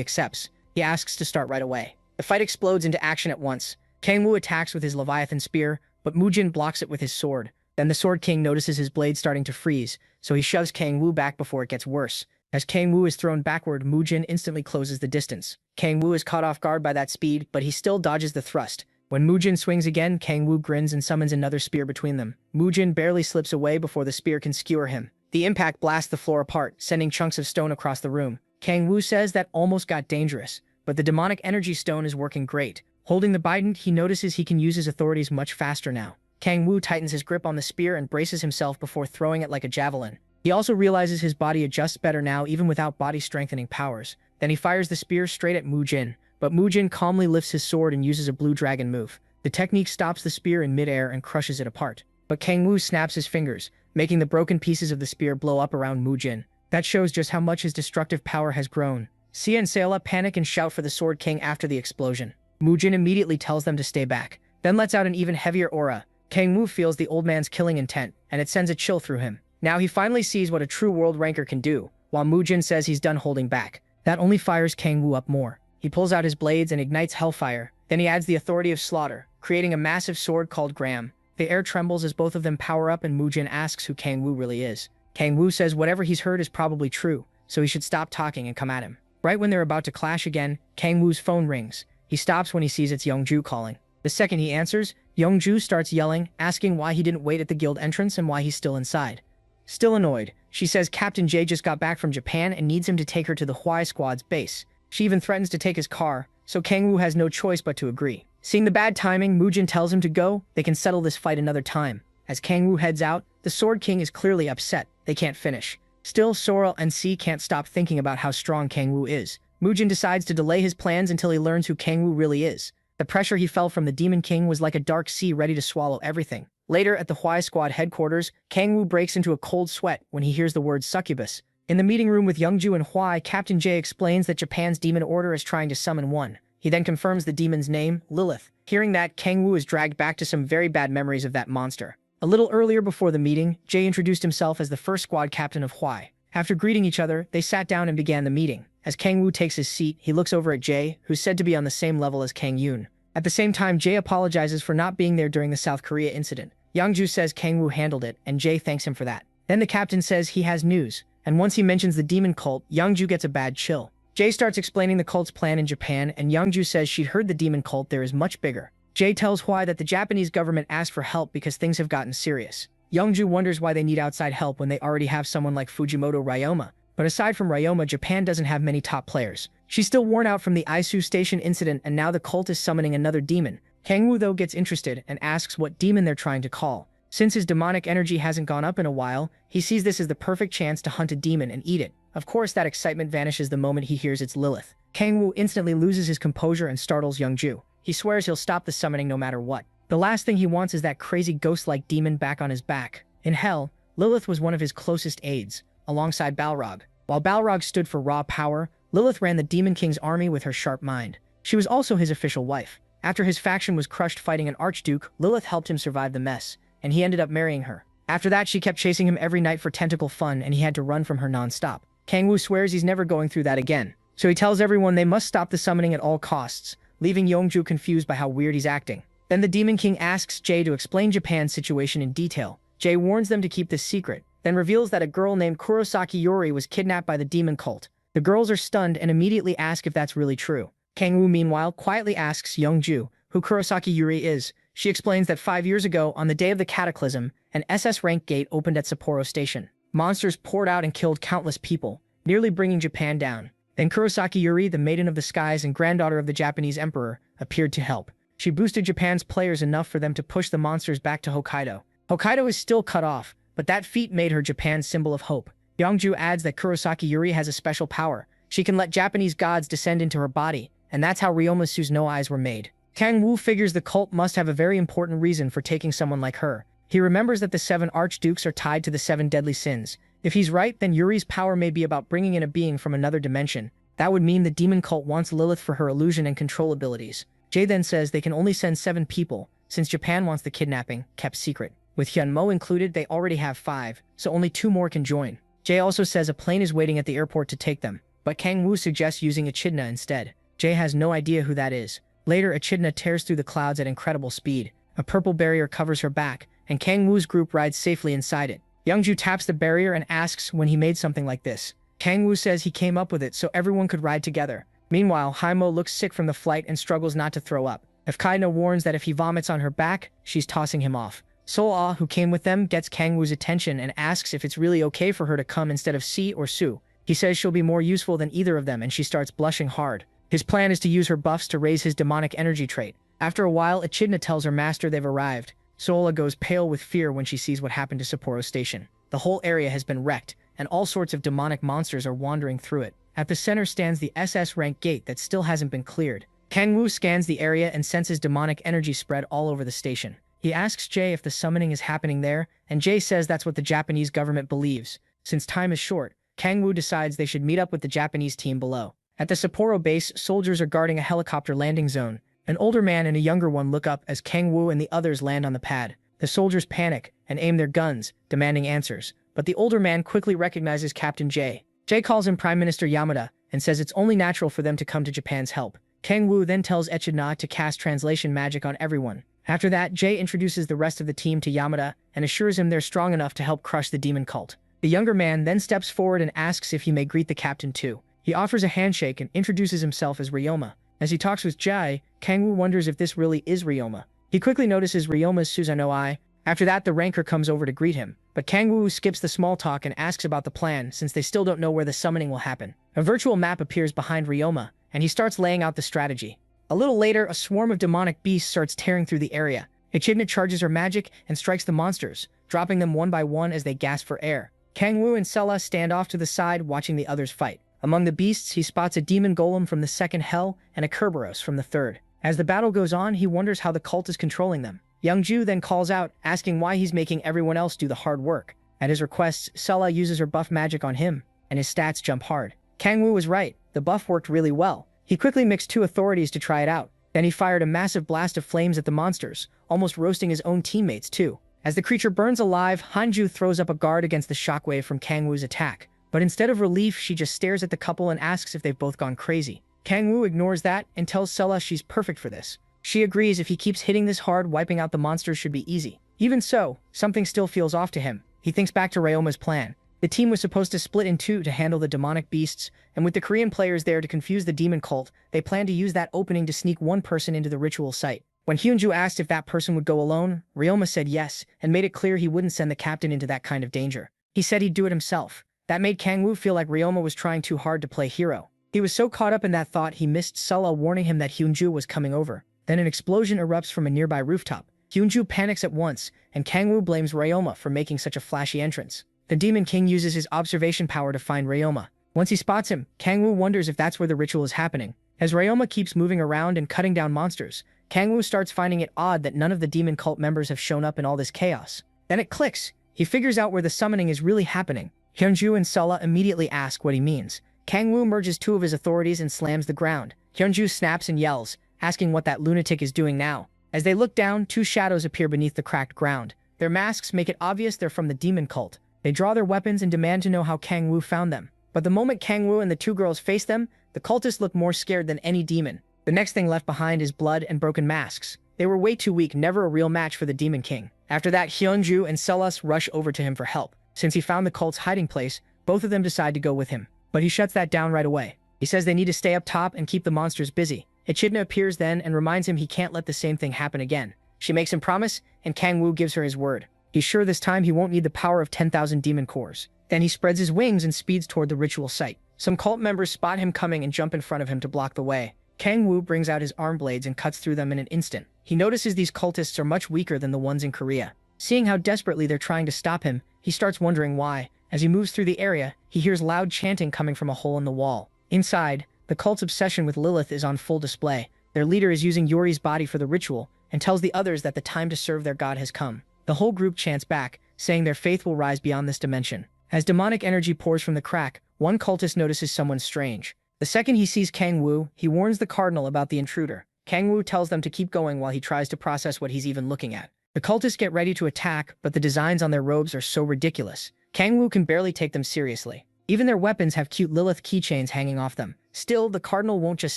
A: accepts. He asks to start right away. The fight explodes into action at once. Kangwoo attacks with his Leviathan spear, but Mujin blocks it with his sword. Then the Sword King notices his blade starting to freeze, so he shoves Kangwoo back before it gets worse. As Kangwoo is thrown backward, Mujin instantly closes the distance. Kangwoo is caught off guard by that speed, but he still dodges the thrust. When Mujin swings again, Kangwoo grins and summons another spear between them. Mujin barely slips away before the spear can skewer him. The impact blasts the floor apart, sending chunks of stone across the room. Kangwoo says that almost got dangerous, but the demonic energy stone is working great. Holding the bident, he notices he can use his authorities much faster now. Kangwoo tightens his grip on the spear and braces himself before throwing it like a javelin. He also realizes his body adjusts better now even without body-strengthening powers. Then he fires the spear straight at Mujin, but Mujin calmly lifts his sword and uses a blue dragon move. The technique stops the spear in midair and crushes it apart. But Kangwoo snaps his fingers, making the broken pieces of the spear blow up around Mujin. That shows just how much his destructive power has grown. Sia and Seola panic and shout for the Sword King after the explosion. Mujin immediately tells them to stay back, then lets out an even heavier aura. Kangwoo feels the old man's killing intent, and it sends a chill through him. Now he finally sees what a true world ranker can do, while Mujin says he's done holding back. That only fires Kangwoo up more. He pulls out his blades and ignites hellfire. Then he adds the authority of slaughter, creating a massive sword called Graham. The air trembles as both of them power up and Mujin asks who Kangwoo really is. Kangwoo says whatever he's heard is probably true, so he should stop talking and come at him. Right when they're about to clash again, Kangwoo's phone rings. He stops when he sees it's Youngju calling. The second he answers, Youngju starts yelling, asking why he didn't wait at the guild entrance and why he's still inside. Still annoyed, she says Captain J just got back from Japan and needs him to take her to the Huai Squad's base. She even threatens to take his car, so Kangwoo has no choice but to agree. Seeing the bad timing, Mujin tells him to go. They can settle this fight another time. As Kangwoo heads out, the Sword King is clearly upset. They can't finish. Still, Sorrel and C can't stop thinking about how strong Kangwoo is. Mujin decides to delay his plans until he learns who Kangwoo really is. The pressure he felt from the Demon King was like a dark sea ready to swallow everything. Later, at the Huai Squad headquarters, Kangwoo breaks into a cold sweat when he hears the word succubus. In the meeting room with Youngju and Huai, Captain J explains that Japan's demon order is trying to summon one. He then confirms the demon's name, Lilith. Hearing that, Kangwoo is dragged back to some very bad memories of that monster. A little earlier before the meeting, Jay introduced himself as the first squad captain of Huai. After greeting each other, they sat down and began the meeting. As Kangwoo takes his seat, he looks over at Jay, who's said to be on the same level as Kang Yoon. At the same time, Jay apologizes for not being there during the South Korea incident. Youngju says Kangwoo handled it, and Jay thanks him for that. Then the captain says he has news, and once he mentions the demon cult, Youngju gets a bad chill. Jay starts explaining the cult's plan in Japan, and Youngju says she'd heard the demon cult there is much bigger. Jay tells Huai that the Japanese government asked for help because things have gotten serious. Youngju wonders why they need outside help when they already have someone like Fujimoto Ryoma. But aside from Ryoma, Japan doesn't have many top players. She's still worn out from the Isu Station incident, and now the cult is summoning another demon. Kangwoo though gets interested and asks what demon they're trying to call. Since his demonic energy hasn't gone up in a while, he sees this as the perfect chance to hunt a demon and eat it. Of course, that excitement vanishes the moment he hears it's Lilith. Kangwoo instantly loses his composure and startles Youngju. He swears he'll stop the summoning no matter what. The last thing he wants is that crazy ghost-like demon back on his back. In hell, Lilith was one of his closest aides, alongside Balrog. While Balrog stood for raw power, Lilith ran the Demon King's army with her sharp mind. She was also his official wife. After his faction was crushed fighting an archduke, Lilith helped him survive the mess, and he ended up marrying her. After that, she kept chasing him every night for tentacle fun, and he had to run from her non-stop. Kangwoo swears he's never going through that again, so he tells everyone they must stop the summoning at all costs, leaving Youngju confused by how weird he's acting. Then the Demon King asks Jay to explain Japan's situation in detail. Jay warns them to keep this secret, then reveals that a girl named Kurosaki Yuri was kidnapped by the demon cult. The girls are stunned and immediately ask if that's really true. Kangwoo meanwhile quietly asks Youngju who Kurosaki Yuri is. She explains that 5 years ago, on the day of the cataclysm, an SS rank gate opened at Sapporo Station. Monsters poured out and killed countless people, nearly bringing Japan down. Then Kurosaki Yuri, the Maiden of the Skies and granddaughter of the Japanese emperor, appeared to help. She boosted Japan's players enough for them to push the monsters back to Hokkaido. Hokkaido is still cut off, but that feat made her Japan's symbol of hope. Youngju adds that Kurosaki Yuri has a special power. She can let Japanese gods descend into her body, and that's how Ryomasu's no eyes were made. Kangwoo figures the cult must have a very important reason for taking someone like her. He remembers that the 7 archdukes are tied to the 7 deadly sins. If he's right, then Yuri's power may be about bringing in a being from another dimension. That would mean the demon cult wants Lilith for her illusion and control abilities. Jay then says they can only send 7 people, since Japan wants the kidnapping kept secret. With Hyunmo included, they already have 5, so only 2 more can join. Jay also says a plane is waiting at the airport to take them, but Kangwoo suggests using Echidna instead. Jay has no idea who that is. Later, Echidna tears through the clouds at incredible speed. A purple barrier covers her back, and Kangwoo's group rides safely inside it. Youngju taps the barrier and asks when he made something like this. Kangwoo says he came up with it so everyone could ride together. Meanwhile, Haimo looks sick from the flight and struggles not to throw up. Kaina warns that if he vomits on her back, she's tossing him off. Sol-Ah, who came with them, gets Kangwoo's attention and asks if it's really okay for her to come instead of Si or Su. He says she'll be more useful than either of them, and she starts blushing hard. His plan is to use her buffs to raise his demonic energy trait. After a while, Echidna tells her master they've arrived. Sola goes pale with fear when she sees what happened to Sapporo Station. The whole area has been wrecked, and all sorts of demonic monsters are wandering through it. At the center stands the SS rank gate that still hasn't been cleared. Kangwoo scans the area and senses demonic energy spread all over the station. He asks Jay if the summoning is happening there, and Jay says that's what the Japanese government believes. Since time is short, Kangwoo decides they should meet up with the Japanese team below. At the Sapporo base, soldiers are guarding a helicopter landing zone. An older man and a younger one look up as Kangwoo and the others land on the pad. The soldiers panic and aim their guns, demanding answers. But the older man quickly recognizes Captain Jay. Jay calls him Prime Minister Yamada and says it's only natural for them to come to Japan's help. Kangwoo then tells Echidna to cast translation magic on everyone. After that, Jay introduces the rest of the team to Yamada and assures him they're strong enough to help crush the demon cult. The younger man then steps forward and asks if he may greet the captain too. He offers a handshake and introduces himself as Ryoma. As he talks with Jai, Kangwoo wonders if this really is Ryoma. He quickly notices Ryoma's Susanoo eye. After that, the ranker comes over to greet him, but Kangwoo skips the small talk and asks about the plan since they still don't know where the summoning will happen. A virtual map appears behind Ryoma, and he starts laying out the strategy. A little later, a swarm of demonic beasts starts tearing through the area. Echidna charges her magic and strikes the monsters, dropping them one by one as they gasp for air. Kangwoo and Sella stand off to the side watching the others fight. Among the beasts, he spots a demon golem from the 2nd hell and a Kerberos from the 3rd. As the battle goes on, he wonders how the cult is controlling them. Youngju then calls out, asking why he's making everyone else do the hard work. At his request, Sella uses her buff magic on him, and his stats jump hard. Kangwoo was right, the buff worked really well. He quickly mixed 2 authorities to try it out. Then he fired a massive blast of flames at the monsters, almost roasting his own teammates too. As the creature burns alive, Hanju throws up a guard against the shockwave from Kangwoo's attack. But instead of relief, she just stares at the couple and asks if they've both gone crazy. Kangwoo ignores that and tells Sella she's perfect for this. She agrees if he keeps hitting this hard, wiping out the monsters should be easy. Even so, something still feels off to him. He thinks back to Ryoma's plan. The team was supposed to split in 2 to handle the demonic beasts, and with the Korean players there to confuse the demon cult, they planned to use that opening to sneak one person into the ritual site. When Hyunju asked if that person would go alone, Ryoma said yes, and made it clear he wouldn't send the captain into that kind of danger. He said he'd do it himself. That made Kangwoo feel like Ryoma was trying too hard to play hero. He was so caught up in that thought he missed Sella warning him that Hyunju was coming over. Then an explosion erupts from a nearby rooftop. Hyunju panics at once, and Kangwoo blames Ryoma for making such a flashy entrance. The Demon King uses his observation power to find Ryoma. Once he spots him, Kangwoo wonders if that's where the ritual is happening. As Ryoma keeps moving around and cutting down monsters, Kangwoo starts finding it odd that none of the demon cult members have shown up in all this chaos. Then it clicks. He figures out where the summoning is really happening. Hyunju and Sulla immediately ask what he means. Kangwoo merges two of his authorities and slams the ground. Hyunju snaps and yells, asking what that lunatic is doing now. As they look down, two shadows appear beneath the cracked ground. Their masks make it obvious they're from the demon cult. They draw their weapons and demand to know how Kangwoo found them. But the moment Kangwoo and the two girls face them, the cultists look more scared than any demon. The next thing left behind is blood and broken masks. They were way too weak, never a real match for the Demon King. After that, Hyunju and Sulla rush over to him for help. Since he found the cult's hiding place, both of them decide to go with him. But he shuts that down right away. He says they need to stay up top and keep the monsters busy. Echidna appears then and reminds him he can't let the same thing happen again. She makes him promise, and Kangwoo gives her his word. He's sure this time he won't need the power of 10,000 demon cores. Then he spreads his wings and speeds toward the ritual site. Some cult members spot him coming and jump in front of him to block the way. Kangwoo brings out his arm blades and cuts through them in an instant. He notices these cultists are much weaker than the ones in Korea. Seeing how desperately they're trying to stop him, he starts wondering why. As he moves through the area, he hears loud chanting coming from a hole in the wall. Inside, the cult's obsession with Lilith is on full display. Their leader is using Yuri's body for the ritual and tells the others that the time to serve their god has come. The whole group chants back, saying their faith will rise beyond this dimension. As demonic energy pours from the crack, one cultist notices someone strange. The second he sees Kangwoo, he warns the cardinal about the intruder. Kangwoo tells them to keep going while he tries to process what he's even looking at. The cultists get ready to attack, but the designs on their robes are so ridiculous. Kangwoo can barely take them seriously. Even their weapons have cute Lilith keychains hanging off them. Still, the cardinal won't just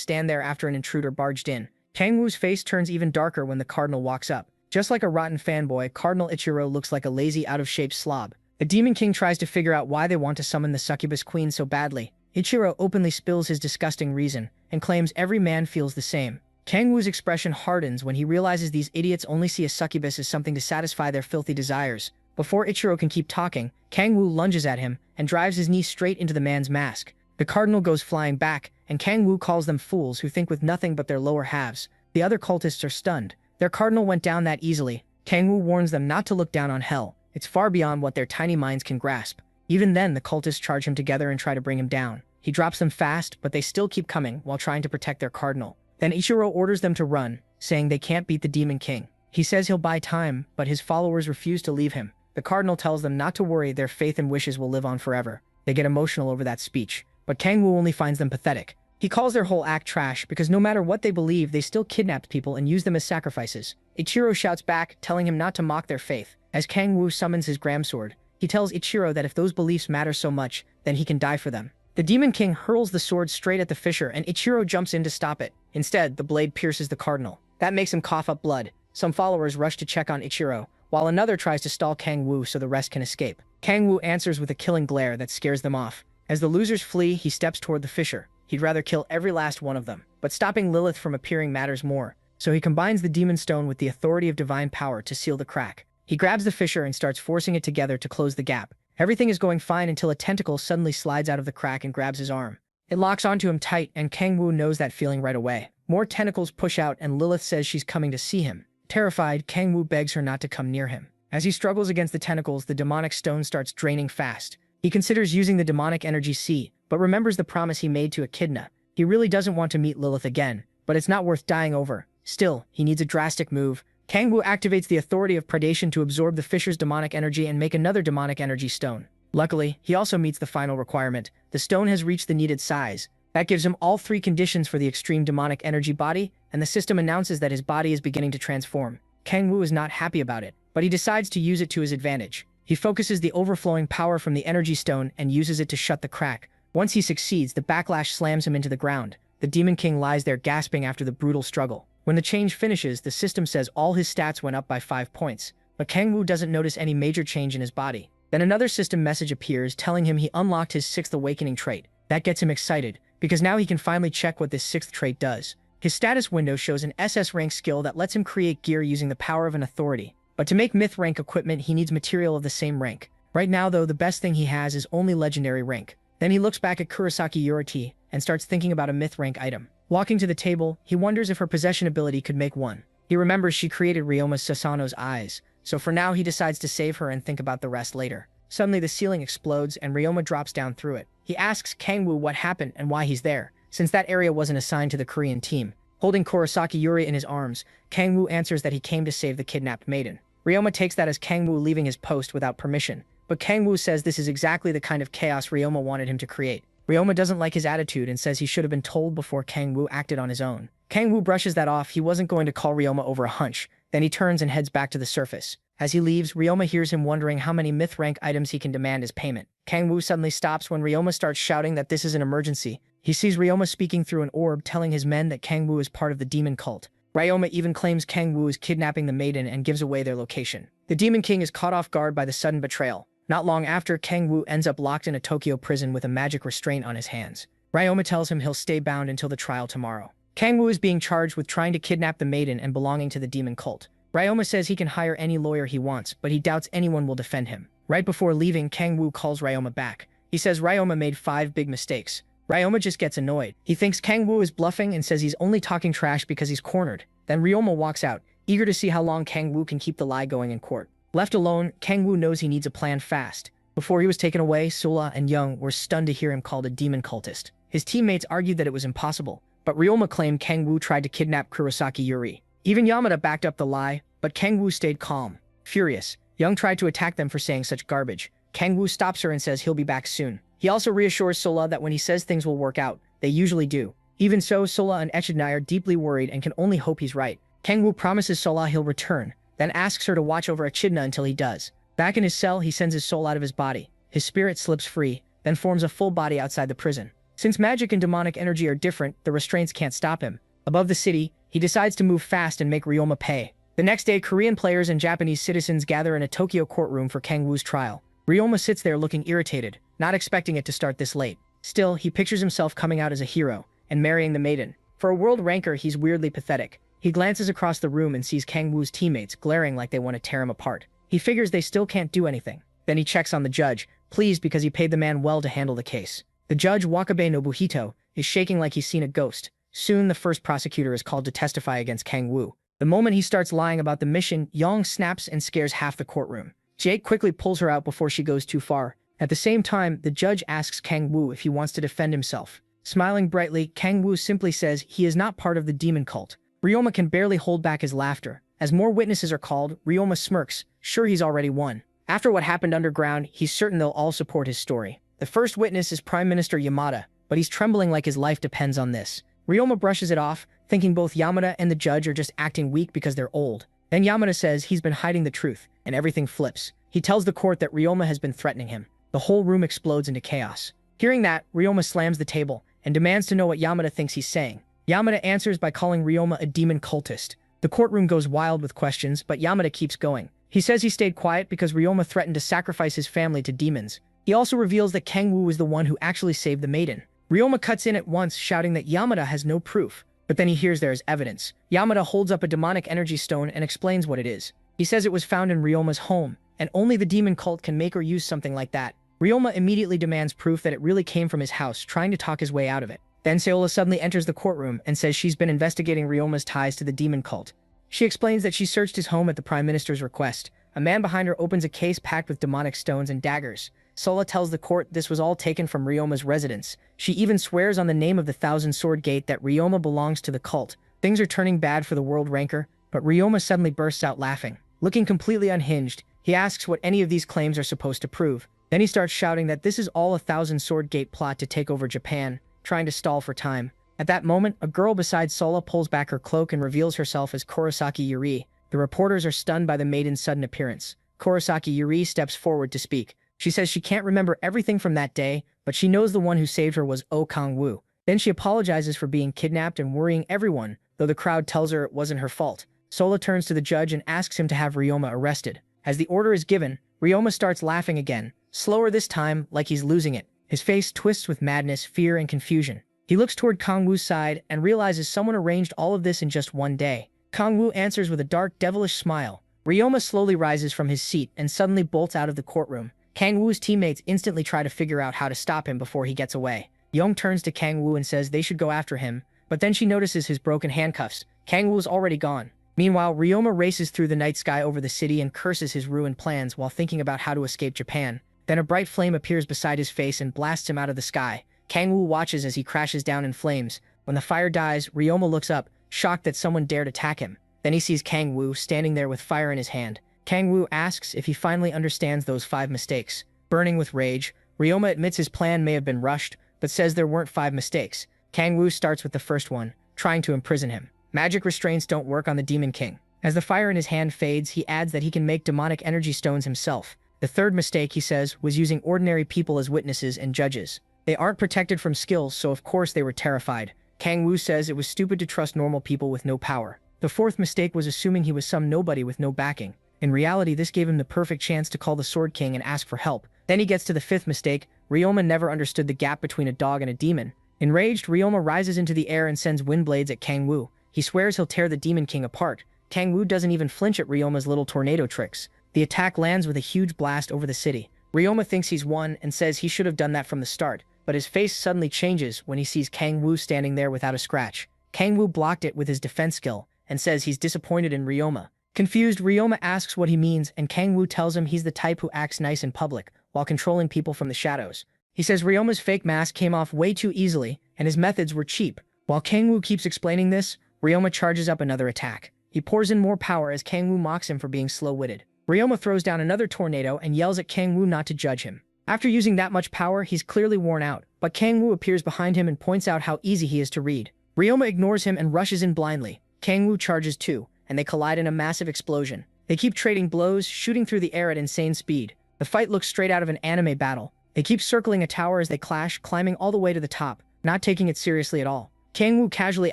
A: stand there after an intruder barged in. Kangwoo's face turns even darker when the cardinal walks up. Just like a rotten fanboy, Cardinal Ichiro looks like a lazy, out-of-shape slob. The Demon King tries to figure out why they want to summon the succubus queen so badly. Ichiro openly spills his disgusting reason, and claims every man feels the same. Kangwoo's expression hardens when he realizes these idiots only see a succubus as something to satisfy their filthy desires. Before Ichiro can keep talking, Kangwoo lunges at him and drives his knee straight into the man's mask. The cardinal goes flying back, and Kangwoo calls them fools who think with nothing but their lower halves. The other cultists are stunned. Their cardinal went down that easily. Kangwoo warns them not to look down on hell. It's far beyond what their tiny minds can grasp. Even then, the cultists charge him together and try to bring him down. He drops them fast, but they still keep coming while trying to protect their cardinal. Then Ichiro orders them to run, saying they can't beat the Demon King. He says he'll buy time, but his followers refuse to leave him. The cardinal tells them not to worry, their faith and wishes will live on forever. They get emotional over that speech, but Kangwoo only finds them pathetic. He calls their whole act trash because no matter what they believe, they still kidnapped people and used them as sacrifices. Ichiro shouts back, telling him not to mock their faith. As Kangwoo summons his Gramsword, he tells Ichiro that if those beliefs matter so much, then he can die for them. The Demon King hurls the sword straight at the fisher, and Ichiro jumps in to stop it. Instead, the blade pierces the cardinal. That makes him cough up blood. Some followers rush to check on Ichiro, while another tries to stall Kangwoo so the rest can escape. Kangwoo answers with a killing glare that scares them off. As the losers flee, he steps toward the fisher. He'd rather kill every last one of them. But stopping Lilith from appearing matters more. So he combines the demon stone with the authority of divine power to seal the crack. He grabs the fisher and starts forcing it together to close the gap. Everything is going fine until a tentacle suddenly slides out of the crack and grabs his arm. It locks onto him tight, and Kangwoo knows that feeling right away. More tentacles push out, and Lilith says she's coming to see him. Terrified, Kangwoo begs her not to come near him. As he struggles against the tentacles, the demonic stone starts draining fast. He considers using the demonic energy sea, but remembers the promise he made to Echidna. He really doesn't want to meet Lilith again, but it's not worth dying over. Still, he needs a drastic move. Kangwoo activates the authority of predation to absorb the fisher's demonic energy and make another demonic energy stone. Luckily, he also meets the final requirement. The stone has reached the needed size. That gives him all three conditions for the extreme demonic energy body, and the system announces that his body is beginning to transform. Kangwoo is not happy about it, but he decides to use it to his advantage. He focuses the overflowing power from the energy stone and uses it to shut the crack. Once he succeeds, the backlash slams him into the ground. The Demon King lies there gasping after the brutal struggle. When the change finishes, the system says all his stats went up by 5 points, but Kangwoo doesn't notice any major change in his body. Then another system message appears telling him he unlocked his 6th awakening trait. That gets him excited, because now he can finally check what this 6th trait does. His status window shows an SS rank skill that lets him create gear using the power of an authority. But to make myth rank equipment, he needs material of the same rank. Right now, though, the best thing he has is only legendary rank. Then he looks back at Kurosaki Uriti and starts thinking about a myth rank item. Walking to the table, he wonders if her possession ability could make one. He remembers she created Ryoma Sasano's eyes, so for now he decides to save her and think about the rest later. Suddenly the ceiling explodes and Ryoma drops down through it. He asks Kangwoo what happened and why he's there, since that area wasn't assigned to the Korean team. Holding Kurosaki Yuri in his arms, Kangwoo answers that he came to save the kidnapped maiden. Ryoma takes that as Kangwoo leaving his post without permission, but Kangwoo says this is exactly the kind of chaos Ryoma wanted him to create. Ryoma doesn't like his attitude and says he should have been told before Kangwoo acted on his own. Kangwoo brushes that off. He wasn't going to call Ryoma over a hunch. Then he turns and heads back to the surface. As he leaves, Ryoma hears him wondering how many myth rank items he can demand as payment. Kangwoo suddenly stops when Ryoma starts shouting that this is an emergency. He sees Ryoma speaking through an orb telling his men that Kangwoo is part of the demon cult. Ryoma even claims Kangwoo is kidnapping the maiden and gives away their location. The Demon King is caught off guard by the sudden betrayal. Not long after, Kangwoo ends up locked in a Tokyo prison with a magic restraint on his hands. Ryoma tells him he'll stay bound until the trial tomorrow. Kangwoo is being charged with trying to kidnap the maiden and belonging to the demon cult. Ryoma says he can hire any lawyer he wants, but he doubts anyone will defend him. Right before leaving, Kangwoo calls Ryoma back. He says Ryoma made 5 big mistakes. Ryoma just gets annoyed. He thinks Kangwoo is bluffing and says he's only talking trash because he's cornered. Then Ryoma walks out, eager to see how long Kangwoo can keep the lie going in court. Left alone, Kangwoo knows he needs a plan fast. Before he was taken away, Sola and Young were stunned to hear him called a demon cultist. His teammates argued that it was impossible, but Ryoma claimed Kangwoo tried to kidnap Kurosaki Yuri. Even Yamada backed up the lie, but Kangwoo stayed calm. Furious, Young tried to attack them for saying such garbage. Kangwoo stops her and says he'll be back soon. He also reassures Sola that when he says things will work out, they usually do. Even so, Sola and Echidna are deeply worried and can only hope he's right. Kangwoo promises Sola he'll return, then asks her to watch over Echidna until he does. Back in his cell, he sends his soul out of his body. His spirit slips free, then forms a full body outside the prison. Since magic and demonic energy are different, the restraints can't stop him. Above the city, he decides to move fast and make Ryoma pay. The next day, Korean players and Japanese citizens gather in a Tokyo courtroom for Kangwoo's trial. Ryoma sits there looking irritated, not expecting it to start this late. Still, he pictures himself coming out as a hero and marrying the maiden. For a world ranker, he's weirdly pathetic. He glances across the room and sees Kangwoo's teammates glaring like they want to tear him apart. He figures they still can't do anything. Then he checks on the judge, pleased because he paid the man well to handle the case. The judge, Wakabe Nobuhito, is shaking like he's seen a ghost. Soon, the first prosecutor is called to testify against Kangwoo. The moment he starts lying about the mission, Yong snaps and scares half the courtroom. Jake quickly pulls her out before she goes too far. At the same time, the judge asks Kangwoo if he wants to defend himself. Smiling brightly, Kangwoo simply says he is not part of the demon cult. Ryoma can barely hold back his laughter. As more witnesses are called, Ryoma smirks, sure he's already won. After what happened underground, he's certain they'll all support his story. The first witness is Prime Minister Yamada, but he's trembling like his life depends on this. Ryoma brushes it off, thinking both Yamada and the judge are just acting weak because they're old. Then Yamada says he's been hiding the truth, and everything flips. He tells the court that Ryoma has been threatening him. The whole room explodes into chaos. Hearing that, Ryoma slams the table and demands to know what Yamada thinks he's saying. Yamada answers by calling Ryoma a demon cultist. The courtroom goes wild with questions, but Yamada keeps going. He says he stayed quiet because Ryoma threatened to sacrifice his family to demons. He also reveals that Kangwoo was the one who actually saved the maiden. Ryoma cuts in at once, shouting that Yamada has no proof. But then he hears there is evidence. Yamada holds up a demonic energy stone and explains what it is. He says it was found in Ryoma's home, and only the demon cult can make or use something like that. Ryoma immediately demands proof that it really came from his house, trying to talk his way out of it. Then Seola suddenly enters the courtroom and says she's been investigating Ryoma's ties to the demon cult. She explains that she searched his home at the Prime Minister's request. A man behind her opens a case packed with demonic stones and daggers. Sola tells the court this was all taken from Ryoma's residence. She even swears on the name of the Thousand Sword Gate that Ryoma belongs to the cult. Things are turning bad for the world ranker, but Ryoma suddenly bursts out laughing. Looking completely unhinged, he asks what any of these claims are supposed to prove. Then he starts shouting that this is all a Thousand Sword Gate plot to take over Japan, trying to stall for time. At that moment, a girl beside Sola pulls back her cloak and reveals herself as Kurosaki Yuri. The reporters are stunned by the maiden's sudden appearance. Kurosaki Yuri steps forward to speak. She says she can't remember everything from that day, but she knows the one who saved her was Oh Kangwoo. Then she apologizes for being kidnapped and worrying everyone, though the crowd tells her it wasn't her fault. Sola turns to the judge and asks him to have Ryoma arrested. As the order is given, Ryoma starts laughing again, slower this time, like he's losing it. His face twists with madness, fear, and confusion. He looks toward Kangwoo's side and realizes someone arranged all of this in just one day. Kangwoo answers with a dark, devilish smile. Ryoma slowly rises from his seat and suddenly bolts out of the courtroom. Kangwoo's teammates instantly try to figure out how to stop him before he gets away. Young turns to Kangwoo and says they should go after him, but then she notices his broken handcuffs. Kang Woo's already gone. Meanwhile, Ryoma races through the night sky over the city and curses his ruined plans while thinking about how to escape Japan. Then a bright flame appears beside his face and blasts him out of the sky. Kang Woo watches as he crashes down in flames. When the fire dies, Ryoma looks up, shocked that someone dared attack him. Then he sees Kang Woo standing there with fire in his hand. Kang Woo asks if he finally understands those 5 mistakes. Burning with rage, Ryoma admits his plan may have been rushed, but says there weren't 5 mistakes. Kang Woo starts with the first one, trying to imprison him. Magic restraints don't work on the Demon King. As the fire in his hand fades, he adds that he can make demonic energy stones himself. The third mistake, he says, was using ordinary people as witnesses and judges. They aren't protected from skills, so of course they were terrified. Kang Woo says it was stupid to trust normal people with no power. The fourth mistake was assuming he was some nobody with no backing. In reality, this gave him the perfect chance to call the Sword King and ask for help. Then he gets to the fifth mistake. Ryoma never understood the gap between a dog and a demon. Enraged, Ryoma rises into the air and sends wind blades at Kang Woo. He swears he'll tear the Demon King apart. Kang Woo doesn't even flinch at Ryoma's little tornado tricks. The attack lands with a huge blast over the city. Ryoma thinks he's won and says he should have done that from the start, but his face suddenly changes when he sees Kang Woo standing there without a scratch. Kang Woo blocked it with his defense skill and says he's disappointed in Ryoma. Confused, Ryoma asks what he means, and Kang Woo tells him he's the type who acts nice in public while controlling people from the shadows. He says Ryoma's fake mask came off way too easily and his methods were cheap. While Kang Woo keeps explaining this, Ryoma charges up another attack. He pours in more power as Kang Woo mocks him for being slow-witted. Ryoma throws down another tornado and yells at Kang Woo not to judge him. After using that much power, he's clearly worn out, but Kang Woo appears behind him and points out how easy he is to read. Ryoma ignores him and rushes in blindly. Kang Woo charges too, and they collide in a massive explosion. They keep trading blows, shooting through the air at insane speed. The fight looks straight out of an anime battle. They keep circling a tower as they clash, climbing all the way to the top, not taking it seriously at all. Kang Woo casually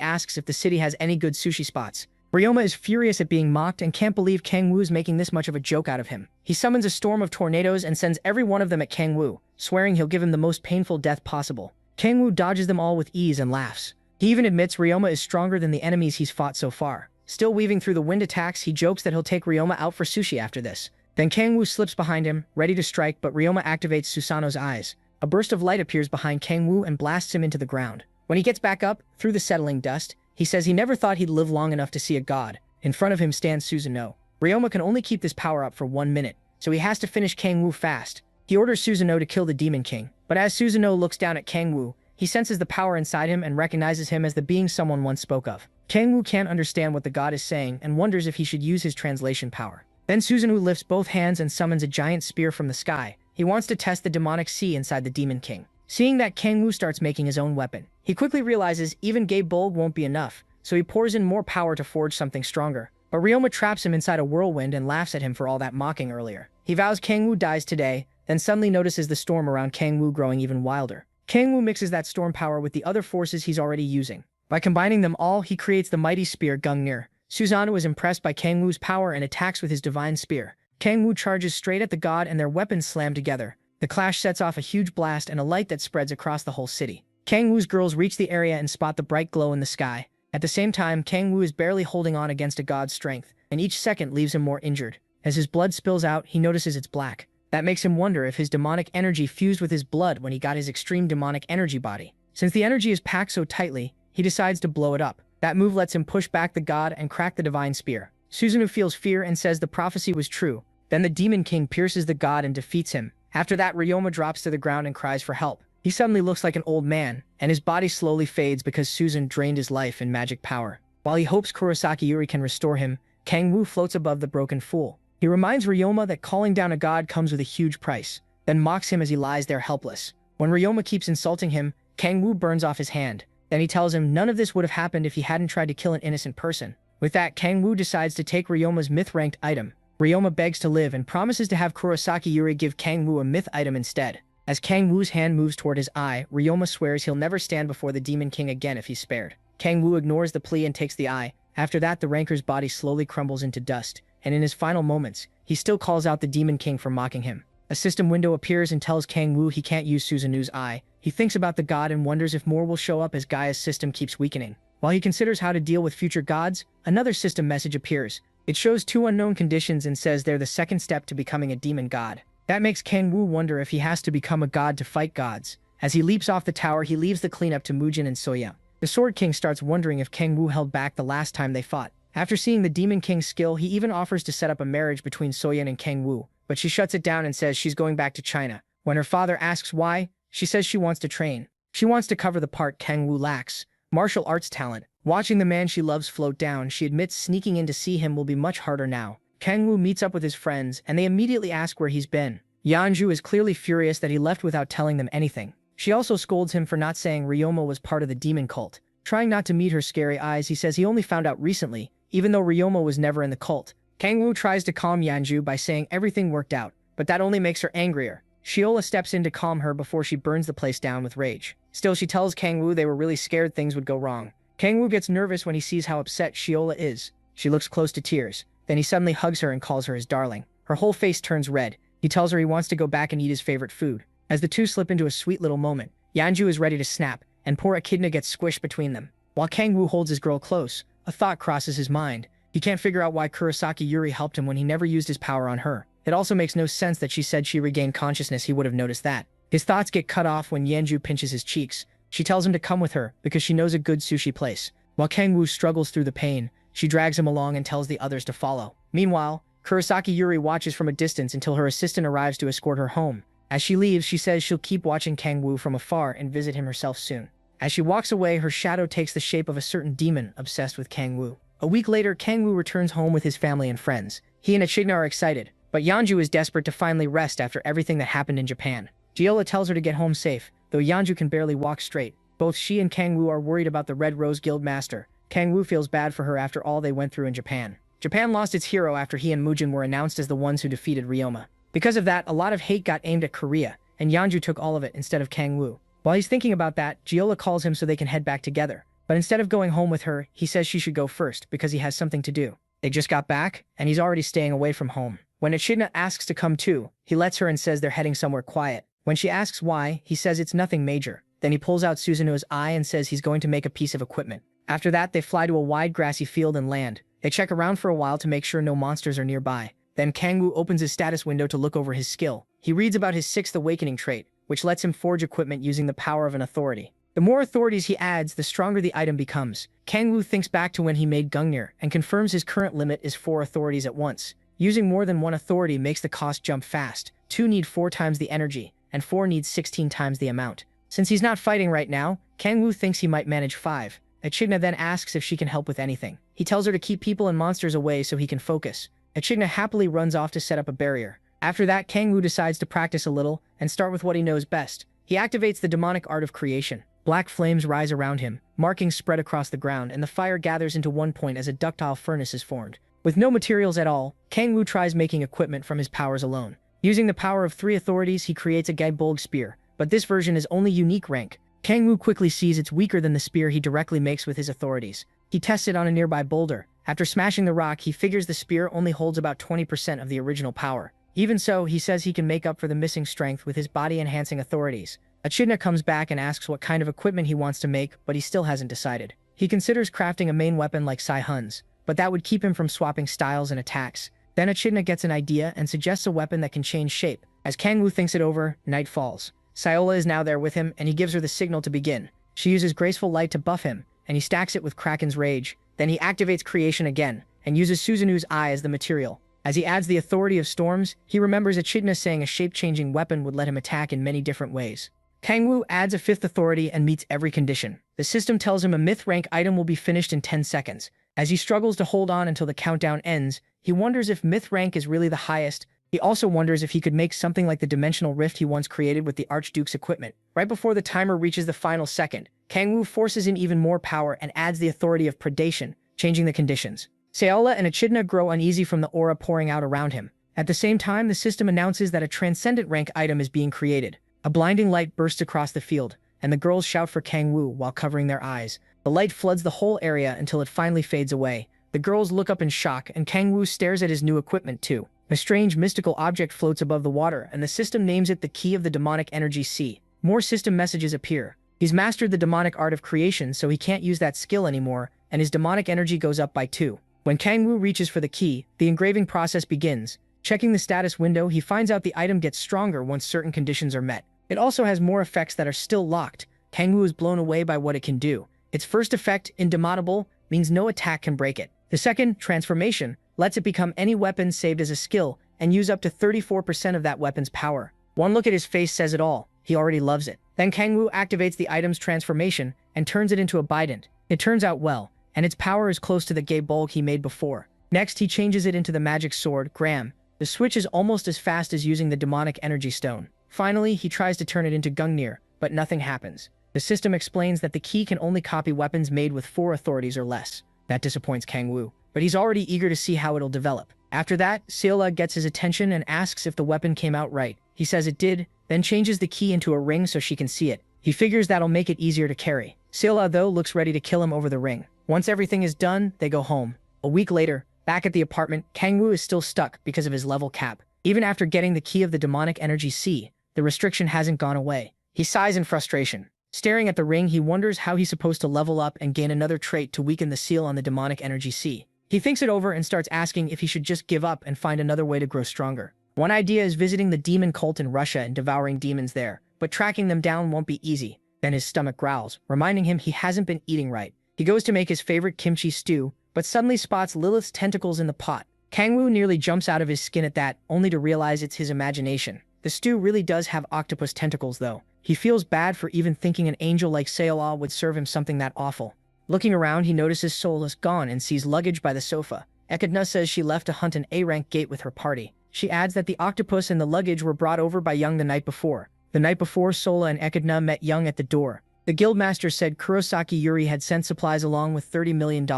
A: asks if the city has any good sushi spots. Ryoma is furious at being mocked and can't believe Kang Woo's making this much of a joke out of him. He summons a storm of tornadoes and sends every one of them at Kang Woo, swearing he'll give him the most painful death possible. Kang Woo dodges them all with ease and laughs. He even admits Ryoma is stronger than the enemies he's fought so far. Still weaving through the wind attacks, he jokes that he'll take Ryoma out for sushi after this. Then Kang Woo slips behind him, ready to strike, but Ryoma activates Susanoo's eyes. A burst of light appears behind Kang Woo and blasts him into the ground. When he gets back up, through the settling dust, he says he never thought he'd live long enough to see a god. In front of him stands Susanoo. Ryoma can only keep this power up for 1 minute, so he has to finish Kang Woo fast. He orders Susanoo to kill the Demon King, but as Susanoo looks down at Kang Woo, he senses the power inside him and recognizes him as the being someone once spoke of. Kang Woo can't understand what the god is saying and wonders if he should use his translation power. Then Susanoo lifts both hands and summons a giant spear from the sky. He wants to test the demonic sea inside the Demon King. Seeing that, Kang Woo starts making his own weapon. He quickly realizes even Gabe Bulg won't be enough, so he pours in more power to forge something stronger. But Ryoma traps him inside a whirlwind and laughs at him for all that mocking earlier. He vows Kang Woo dies today, then suddenly notices the storm around Kang Woo growing even wilder. Kang Woo mixes that storm power with the other forces he's already using. By combining them all, he creates the mighty spear Gungnir. Susanoo is impressed by Kang Woo's power and attacks with his divine spear. Kang Woo charges straight at the god and their weapons slam together. The clash sets off a huge blast and a light that spreads across the whole city. Kang Woo's girls reach the area and spot the bright glow in the sky. At the same time, Kang Woo is barely holding on against a god's strength, and each second leaves him more injured. As his blood spills out, he notices it's black. That makes him wonder if his demonic energy fused with his blood when he got his extreme demonic energy body. Since the energy is packed so tightly, he decides to blow it up. That move lets him push back the god and crack the divine spear. Susanoo feels fear and says the prophecy was true. Then the Demon King pierces the god and defeats him. After that, Ryoma drops to the ground and cries for help. He suddenly looks like an old man, and his body slowly fades because Susan drained his life in magic power. While he hopes Kurosaki Yuri can restore him, Kang Woo floats above the broken fool. He reminds Ryoma that calling down a god comes with a huge price, then mocks him as he lies there helpless. When Ryoma keeps insulting him, Kang Woo burns off his hand. Then he tells him none of this would have happened if he hadn't tried to kill an innocent person. With that, Kang Woo decides to take Ryoma's myth-ranked item. Ryoma begs to live and promises to have Kurosaki Yuri give Kang Woo a myth item instead. As Kang Woo's hand moves toward his eye, Ryoma swears he'll never stand before the Demon King again if he's spared. Kang Woo ignores the plea and takes the eye. After that, the ranker's body slowly crumbles into dust, and in his final moments, he still calls out the Demon King for mocking him. A system window appears and tells Kang Woo he can't use Susanoo's eye. He thinks about the god and wonders if more will show up as Gaia's system keeps weakening. While he considers how to deal with future gods, another system message appears. It shows 2 unknown conditions and says they're the second step to becoming a demon god. That makes Kang Woo wonder if he has to become a god to fight gods. As he leaps off the tower, he leaves the cleanup to Mujin and Soya. The Sword King starts wondering if Kang Wu held back the last time they fought. After seeing the Demon King's skill, he even offers to set up a marriage between Soyeon and Kang Wu, but she shuts it down and says she's going back to China. When her father asks why, she says she wants to train. She wants to cover the part Kang Wu lacks: martial arts talent. Watching the man she loves float down, she admits sneaking in to see him will be much harder now. Kang Wu meets up with his friends, and they immediately ask where he's been. Yeonju is clearly furious that he left without telling them anything. She also scolds him for not saying Ryoma was part of the demon cult. Trying not to meet her scary eyes, he says he only found out recently, even though Ryoma was never in the cult. Kang Wu tries to calm Yeonju by saying everything worked out, but that only makes her angrier. Shiola steps in to calm her before she burns the place down with rage. Still, she tells Kang Wu they were really scared things would go wrong. Kang Wu gets nervous when he sees how upset Shiola is. She looks close to tears. Then he suddenly hugs her and calls her his darling. Her whole face turns red. He tells her he wants to go back and eat his favorite food. As the two slip into a sweet little moment, Yeonju is ready to snap, and poor Echidna gets squished between them. While Kang Wu holds his girl close, a thought crosses his mind. He can't figure out why Kurosaki Yuri helped him when he never used his power on her. It also makes no sense that she said she regained consciousness. He would have noticed that. His thoughts get cut off when Yeonju pinches his cheeks. She tells him to come with her because she knows a good sushi place. While Kang Wu struggles through the pain, she drags him along and tells the others to follow. Meanwhile, Kurosaki Yuri watches from a distance until her assistant arrives to escort her home. As she leaves, she says she'll keep watching Kang Wu from afar and visit him herself soon. As she walks away, her shadow takes the shape of a certain demon obsessed with Kang Wu. A week later, Kang Wu returns home with his family and friends. He and Echidna are excited, but Yeonju is desperate to finally rest after everything that happened in Japan. Yahello tells her to get home safe, though Yeonju can barely walk straight. Both she and Kang Wu are worried about the Red Rose Guild master. Kang Wu feels bad for her after all they went through in Japan. Japan lost its hero after he and Mujin were announced as the ones who defeated Ryoma. Because of that, a lot of hate got aimed at Korea, and Yeonju took all of it instead of Kang Wu. While he's thinking about that, Yahello calls him so they can head back together. But instead of going home with her, he says she should go first because he has something to do. They just got back, and he's already staying away from home. When Echidna asks to come too, he lets her and says they're heading somewhere quiet. When she asks why, he says it's nothing major. Then he pulls out Suzuno's eye and says he's going to make a piece of equipment. After that, they fly to a wide grassy field and land. They check around for a while to make sure no monsters are nearby. Then Kang Wu opens his status window to look over his skill. He reads about his 6th awakening trait, which lets him forge equipment using the power of an authority. The more authorities he adds, the stronger the item becomes. Kang Wu thinks back to when he made Gungnir and confirms his current limit is 4 authorities at once. Using more than one authority makes the cost jump fast. 2 need 4 times the energy, and 4 needs 16 times the amount. Since he's not fighting right now, Kang Wu thinks he might manage 5. Echidna then asks if she can help with anything. He tells her to keep people and monsters away so he can focus. Echidna happily runs off to set up a barrier. After that, Kang Wu decides to practice a little and start with what he knows best. He activates the demonic art of creation. Black flames rise around him, markings spread across the ground, and the fire gathers into one point as a ductile furnace is formed. With no materials at all, Kang Wu tries making equipment from his powers alone. Using the power of 3 authorities, he creates a Gaebolg spear, but this version is only unique rank. Kang Wu quickly sees it's weaker than the spear he directly makes with his authorities. He tests it on a nearby boulder. After smashing the rock, he figures the spear only holds about 20% of the original power. Even so, he says he can make up for the missing strength with his body-enhancing authorities. Echidna comes back and asks what kind of equipment he wants to make, but he still hasn't decided. He considers crafting a main weapon like Sai Hun's, but that would keep him from swapping styles and attacks. Then Echidna gets an idea and suggests a weapon that can change shape. As Kang Wu thinks it over, night falls. Sayola is now there with him, and he gives her the signal to begin. She uses graceful light to buff him, and he stacks it with Kraken's rage. Then he activates creation again, and uses Suzunu's eye as the material. As he adds the authority of storms, he remembers Echidna saying a shape-changing weapon would let him attack in many different ways. Kang Wu adds a 5th authority and meets every condition. The system tells him a myth rank item will be finished in 10 seconds. As he struggles to hold on until the countdown ends, he wonders if myth rank is really the highest. He also wonders if he could make something like the dimensional rift he once created with the Archduke's equipment. Right before the timer reaches the final second, Kang Wu forces in even more power and adds the authority of predation, changing the conditions. Sayola and Echidna grow uneasy from the aura pouring out around him. At the same time, the system announces that a transcendent rank item is being created. A blinding light bursts across the field, and the girls shout for Kang Wu while covering their eyes. The light floods the whole area until it finally fades away. The girls look up in shock, and Kang Wu stares at his new equipment too. A strange mystical object floats above the water, and the system names it the Key of the Demonic Energy Sea. More system messages appear. He's mastered the demonic art of creation, so he can't use that skill anymore, and his demonic energy goes up by 2. When Kang Wu reaches for the key, the engraving process begins. Checking the status window, he finds out the item gets stronger once certain conditions are met. It also has more effects that are still locked. Kang Wu is blown away by what it can do. Its first effect, indomitable, means no attack can break it. The second, transformation, lets it become any weapon saved as a skill and use up to 34% of that weapon's power. One look at his face says it all. He already loves it. Then Kangwoo activates the item's transformation and turns it into a bident. It turns out well, and its power is close to the gay bulk he made before. Next, he changes it into the magic sword, Gram. The switch is almost as fast as using the demonic energy stone. Finally, he tries to turn it into Gungnir, but nothing happens. The system explains that the key can only copy weapons made with 4 authorities or less. That disappoints Kangwoo, but he's already eager to see how it'll develop. After that, Seola gets his attention and asks if the weapon came out right. He says it did, then changes the key into a ring so she can see it. He figures that'll make it easier to carry. Seola, though, looks ready to kill him over the ring. Once everything is done, they go home. A week later, back at the apartment, Kangwoo is still stuck because of his level cap. Even after getting the key of the demonic energy C, the restriction hasn't gone away. He sighs in frustration. Staring at the ring, he wonders how he's supposed to level up and gain another trait to weaken the seal on the demonic energy C. He thinks it over and starts asking if he should just give up and find another way to grow stronger. One idea is visiting the demon cult in Russia and devouring demons there, but tracking them down won't be easy. Then his stomach growls, reminding him he hasn't been eating right. He goes to make his favorite kimchi stew, but suddenly spots Lilith's tentacles in the pot. Kangwoo nearly jumps out of his skin at that, only to realize it's his imagination. The stew really does have octopus tentacles, though. He feels bad for even thinking an angel like Seola would serve him something that awful. Looking around, he notices Seola's gone and sees luggage by the sofa. Echidna says she left to hunt an A-rank gate with her party. She adds that the octopus and the luggage were brought over by Young the night before. The night before, Seola and Echidna met Young at the door. The guildmaster said Kurosaki Yuri had sent supplies along with $30 million.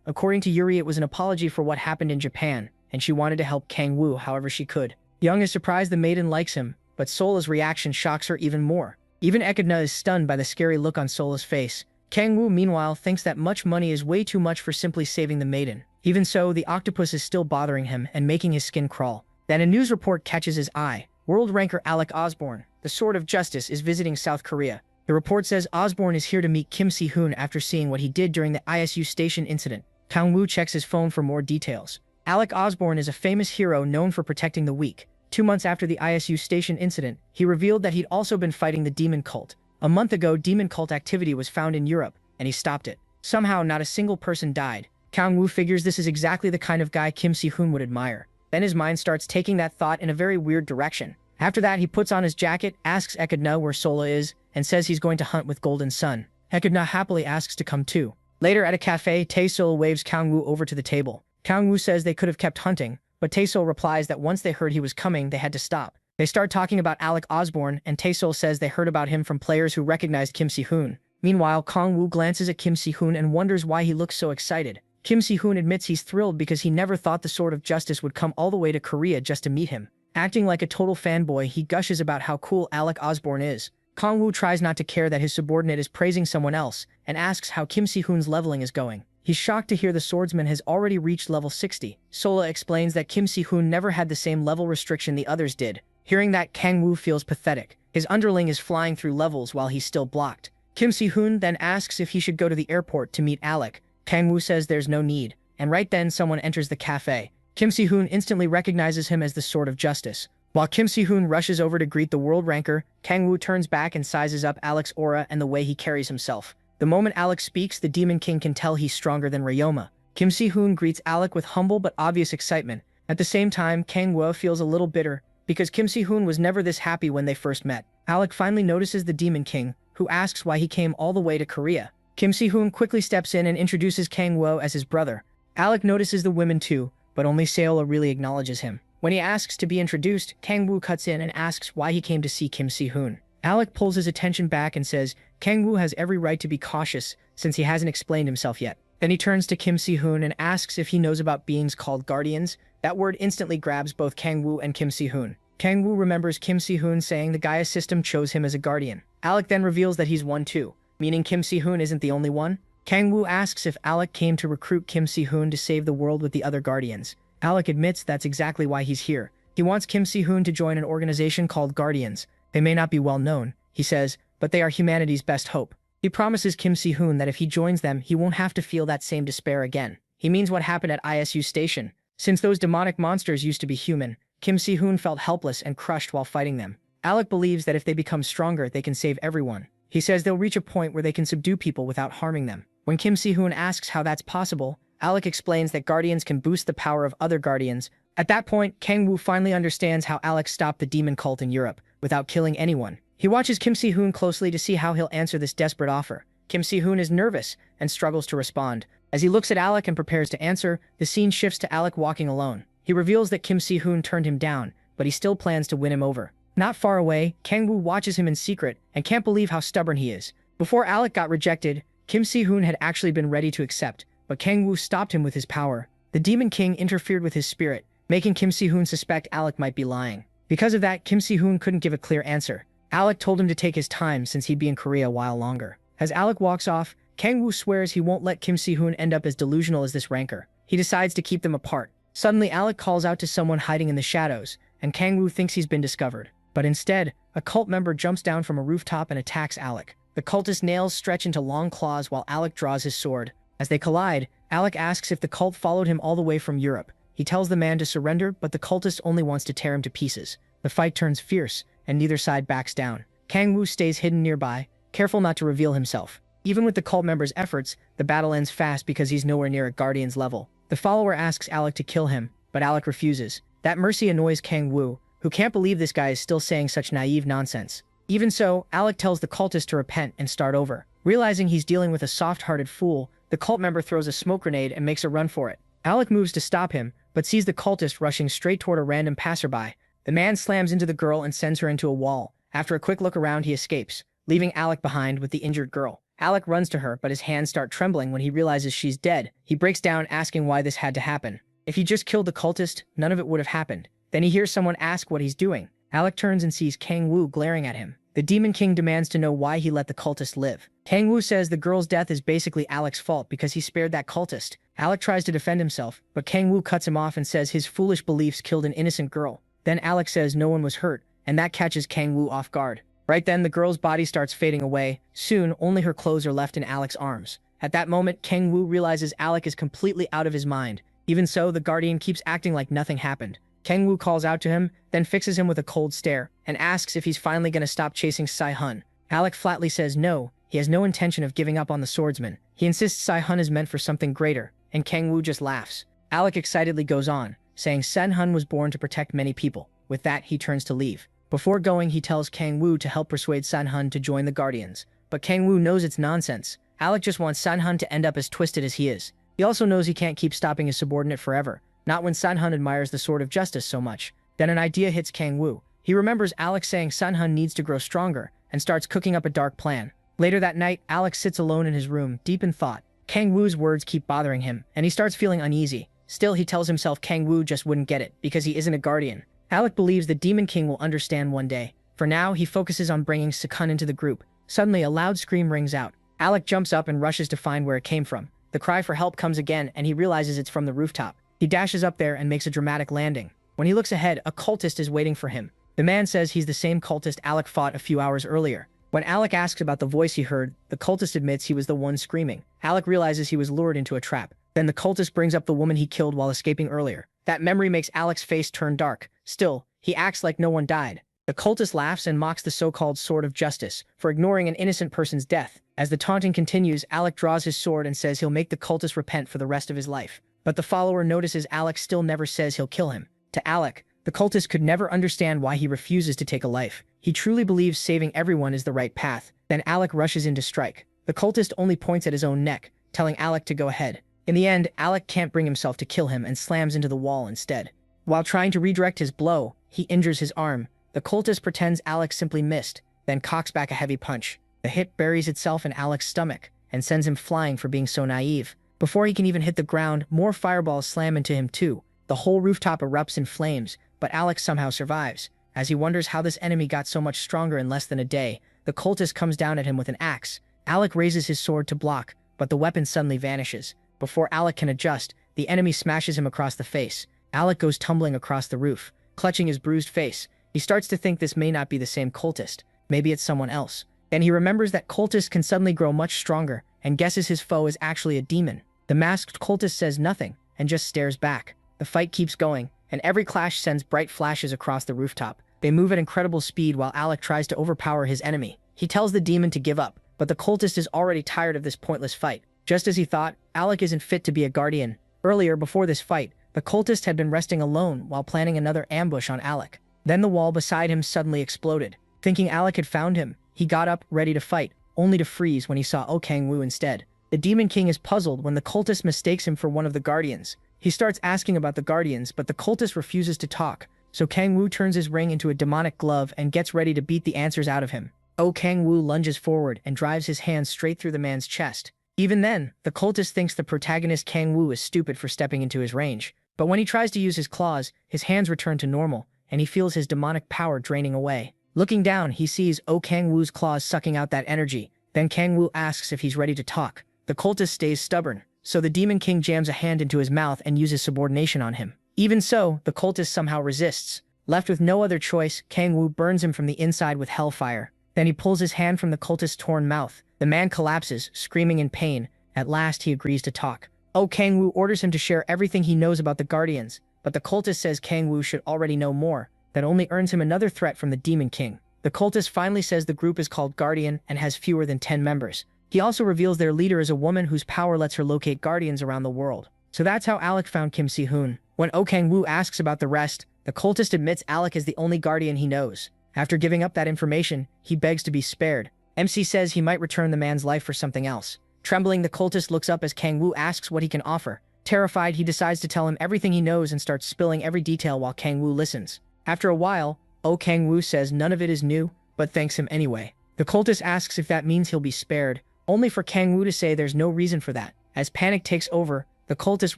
A: According to Yuri, it was an apology for what happened in Japan, and she wanted to help Kangwoo however she could. Young is surprised the maiden likes him, but Seola's reaction shocks her even more. Even Echidna is stunned by the scary look on Seola's face. Kangwoo, meanwhile, thinks that much money is way too much for simply saving the maiden. Even so, the octopus is still bothering him and making his skin crawl. Then a news report catches his eye. World ranker Alec Osborne, the Sword of Justice, is visiting South Korea. The report says Osborne is here to meet Kim Si-hoon after seeing what he did during the ISU station incident. Kangwoo checks his phone for more details. Alec Osborne is a famous hero known for protecting the weak. 2 months after the ISU station incident, he revealed that he'd also been fighting the demon cult. A month ago, demon cult activity was found in Europe, and he stopped it. Somehow, not a single person died. Kangwoo figures this is exactly the kind of guy Kim Si-hoon would admire. Then his mind starts taking that thought in a very weird direction. After that, he puts on his jacket, asks Echidna where Sola is, and says he's going to hunt with Golden Sun. Echidna happily asks to come too. Later at a cafe, Tae-sol waves Kangwoo over to the table. Kangwoo says they could have kept hunting, but Tae-sol replies that once they heard he was coming, they had to stop. They start talking about Alec Osborne, and Tae-sol says they heard about him from players who recognized Kim Si-hoon. Meanwhile, Kangwoo glances at Kim Si-hoon and wonders why he looks so excited. Kim Si-hoon admits he's thrilled because he never thought the Sword of Justice would come all the way to Korea just to meet him. Acting like a total fanboy, he gushes about how cool Alec Osborne is. Kangwoo tries not to care that his subordinate is praising someone else, and asks how Kim Si-hoon's leveling is going. He's shocked to hear the swordsman has already reached level 60. Sola explains that Kim Si-hoon never had the same level restriction the others did. Hearing that, Kangwoo feels pathetic. His underling is flying through levels while he's still blocked. Kim Si-hoon then asks if he should go to the airport to meet Alec. Kangwoo says there's no need, and right then someone enters the cafe. Kim Si-hoon instantly recognizes him as the Sword of Justice. While Kim Si-hoon rushes over to greet the world ranker, Kangwoo turns back and sizes up Alec's aura and the way he carries himself. The moment Alec speaks, the Demon King can tell he's stronger than Ryoma. Kim Si-hoon greets Alec with humble but obvious excitement. At the same time, Kangwoo feels a little bitter, because Kim Si-hoon was never this happy when they first met. Alec finally notices the Demon King, who asks why he came all the way to Korea. Kim Si-hoon quickly steps in and introduces Kangwoo as his brother. Alec notices the women too, but only Seola really acknowledges him. When he asks to be introduced, Kangwoo cuts in and asks why he came to see Kim Si-hoon. Alec pulls his attention back and says Kangwoo has every right to be cautious since he hasn't explained himself yet. Then he turns to Kim Si-hoon and asks if he knows about beings called guardians. That word instantly grabs both Kangwoo and Kim Si-hoon. Kangwoo remembers Kim Si-hoon saying the Gaia system chose him as a guardian. Alec then reveals that he's one too, meaning Kim Si-hoon isn't the only one. Kangwoo asks if Alec came to recruit Kim Si-hoon to save the world with the other guardians. Alec admits that's exactly why he's here. He wants Kim Si-hoon to join an organization called Guardians. They may not be well known, he says, but they are humanity's best hope. He promises Kim Si-hoon that if he joins them, he won't have to feel that same despair again. He means what happened at ISU Station. Since those demonic monsters used to be human, Kim Si-hoon felt helpless and crushed while fighting them. Alec believes that if they become stronger, they can save everyone. He says they'll reach a point where they can subdue people without harming them. When Kim Si-hoon asks how that's possible, Alec explains that guardians can boost the power of other guardians. At that point, Kang-woo finally understands how Alec stopped the demon cult in Europe without killing anyone. He watches Kim Si-hoon closely to see how he'll answer this desperate offer. Kim Si-hoon is nervous and struggles to respond. As he looks at Alec and prepares to answer, the scene shifts to Alec walking alone. He reveals that Kim Si-hoon turned him down, but he still plans to win him over. Not far away, Kang-woo watches him in secret and can't believe how stubborn he is. Before Alec got rejected, Kim Si-hoon had actually been ready to accept, but Kang-woo stopped him with his power. The Demon King interfered with his spirit, making Kim Si-hoon suspect Alec might be lying. Because of that, Kim Si-hoon couldn't give a clear answer. Alec told him to take his time since he'd be in Korea a while longer. As Alec walks off, Kang-woo swears he won't let Kim Si-hoon end up as delusional as this rancor. He decides to keep them apart. Suddenly, Alec calls out to someone hiding in the shadows, and Kang-woo thinks he's been discovered. But instead, a cult member jumps down from a rooftop and attacks Alec. The cultist's nails stretch into long claws while Alec draws his sword. As they collide, Alec asks if the cult followed him all the way from Europe. He tells the man to surrender, but the cultist only wants to tear him to pieces. The fight turns fierce, and neither side backs down. Kang-woo stays hidden nearby, careful not to reveal himself. Even with the cult member's efforts, the battle ends fast because he's nowhere near a guardian's level. The follower asks Alec to kill him, but Alec refuses. That mercy annoys Kang-woo, who can't believe this guy is still saying such naive nonsense. Even so, Alec tells the cultist to repent and start over. Realizing he's dealing with a soft-hearted fool, the cult member throws a smoke grenade and makes a run for it. Alec moves to stop him, but sees the cultist rushing straight toward a random passerby. The man slams into the girl and sends her into a wall. After a quick look around, he escapes, leaving Alec behind with the injured girl. Alec runs to her, but his hands start trembling when he realizes she's dead. He breaks down, asking why this had to happen. If he just killed the cultist, none of it would have happened. Then he hears someone ask what he's doing. Alec turns and sees Kang-woo glaring at him. The Demon King demands to know why he let the cultist live. Kang-woo says the girl's death is basically Alec's fault because he spared that cultist. Alec tries to defend himself, but Kang-woo cuts him off and says his foolish beliefs killed an innocent girl. Then Alec says no one was hurt, and that catches Kang-woo off guard. Right then, the girl's body starts fading away. Soon, only her clothes are left in Alec's arms. At that moment, Kang-woo realizes Alec is completely out of his mind. Even so, the Guardian keeps acting like nothing happened. Kang-woo calls out to him, then fixes him with a cold stare, and asks if he's finally gonna stop chasing Sai-hun. Alec flatly says no, he has no intention of giving up on the swordsman. He insists Sai-hun is meant for something greater, and Kang-woo just laughs. Alec excitedly goes on, saying Sai-hun was born to protect many people. With that, he turns to leave. Before going, he tells Kang-woo to help persuade Sai-hun to join the Guardians. But Kang-woo knows it's nonsense. Alec just wants Sai-hun to end up as twisted as he is. He also knows he can't keep stopping his subordinate forever. Not when Sai-hun admires the Sword of Justice so much. Then an idea hits Kang-woo. He remembers Alec saying Sai-hun needs to grow stronger, and starts cooking up a dark plan. Later that night, Alec sits alone in his room, deep in thought. Kang-woo's words keep bothering him, and he starts feeling uneasy. Still, he tells himself Kang-woo just wouldn't get it, because he isn't a guardian. Alec believes the Demon King will understand one day. For now, he focuses on bringing Sai-hun into the group. Suddenly, a loud scream rings out. Alec jumps up and rushes to find where it came from. The cry for help comes again, and he realizes it's from the rooftop. He dashes up there and makes a dramatic landing. When he looks ahead, a cultist is waiting for him. The man says he's the same cultist Alec fought a few hours earlier. When Alec asks about the voice he heard, the cultist admits he was the one screaming. Alec realizes he was lured into a trap. Then the cultist brings up the woman he killed while escaping earlier. That memory makes Alec's face turn dark. Still, he acts like no one died. The cultist laughs and mocks the so-called Sword of Justice for ignoring an innocent person's death. As the taunting continues, Alec draws his sword and says he'll make the cultist repent for the rest of his life. But the follower notices Alec still never says he'll kill him. To Alec, the cultist could never understand why he refuses to take a life. He truly believes saving everyone is the right path. Then Alec rushes in to strike. The cultist only points at his own neck, telling Alec to go ahead. In the end, Alec can't bring himself to kill him and slams into the wall instead. While trying to redirect his blow, he injures his arm. The cultist pretends Alec simply missed, then cocks back a heavy punch. The hit buries itself in Alec's stomach and sends him flying for being so naive. Before he can even hit the ground, more fireballs slam into him too. The whole rooftop erupts in flames, but Alec somehow survives. As he wonders how this enemy got so much stronger in less than a day, the cultist comes down at him with an axe. Alec raises his sword to block, but the weapon suddenly vanishes. Before Alec can adjust, the enemy smashes him across the face. Alec goes tumbling across the roof, clutching his bruised face. He starts to think this may not be the same cultist. Maybe it's someone else. Then he remembers that cultists can suddenly grow much stronger, and guesses his foe is actually a demon. The masked cultist says nothing, and just stares back. The fight keeps going, and every clash sends bright flashes across the rooftop. They move at incredible speed while Alec tries to overpower his enemy. He tells the demon to give up, but the cultist is already tired of this pointless fight. Just as he thought, Alec isn't fit to be a guardian. Earlier, before this fight, the cultist had been resting alone while planning another ambush on Alec. Then the wall beside him suddenly exploded. Thinking Alec had found him, he got up, ready to fight, only to freeze when he saw Kang-woo instead. The Demon King is puzzled when the cultist mistakes him for one of the guardians. He starts asking about the guardians, but the cultist refuses to talk, so Kang-woo turns his ring into a demonic glove and gets ready to beat the answers out of him. Kang-woo lunges forward and drives his hand straight through the man's chest. Even then, the cultist thinks the protagonist Kang-woo is stupid for stepping into his range. But when he tries to use his claws, his hands return to normal, and he feels his demonic power draining away. Looking down, he sees Kang-woo's claws sucking out that energy. Then Kang-woo asks if he's ready to talk. The cultist stays stubborn, so the Demon King jams a hand into his mouth and uses subordination on him. Even so, the cultist somehow resists. Left with no other choice, Kang-woo burns him from the inside with hellfire. Then he pulls his hand from the cultist's torn mouth. The man collapses, screaming in pain. At last, he agrees to talk. Kang-woo orders him to share everything he knows about the Guardians, but the cultist says Kang-woo should already know more. That only earns him another threat from the Demon King. The cultist finally says the group is called Guardian and has fewer than 10 members. He also reveals their leader is a woman whose power lets her locate guardians around the world. So that's how Alec found Kim Si-hoon. When Kang-woo asks about the rest, the cultist admits Alec is the only guardian he knows. After giving up that information, he begs to be spared. MC says he might return the man's life for something else. Trembling, the cultist looks up as Kang-woo asks what he can offer. Terrified, he decides to tell him everything he knows and starts spilling every detail while Kang-woo listens. After a while, Kang-woo says none of it is new, but thanks him anyway. The cultist asks if that means he'll be spared, only for Kang-woo to say there's no reason for that. As panic takes over, the cultist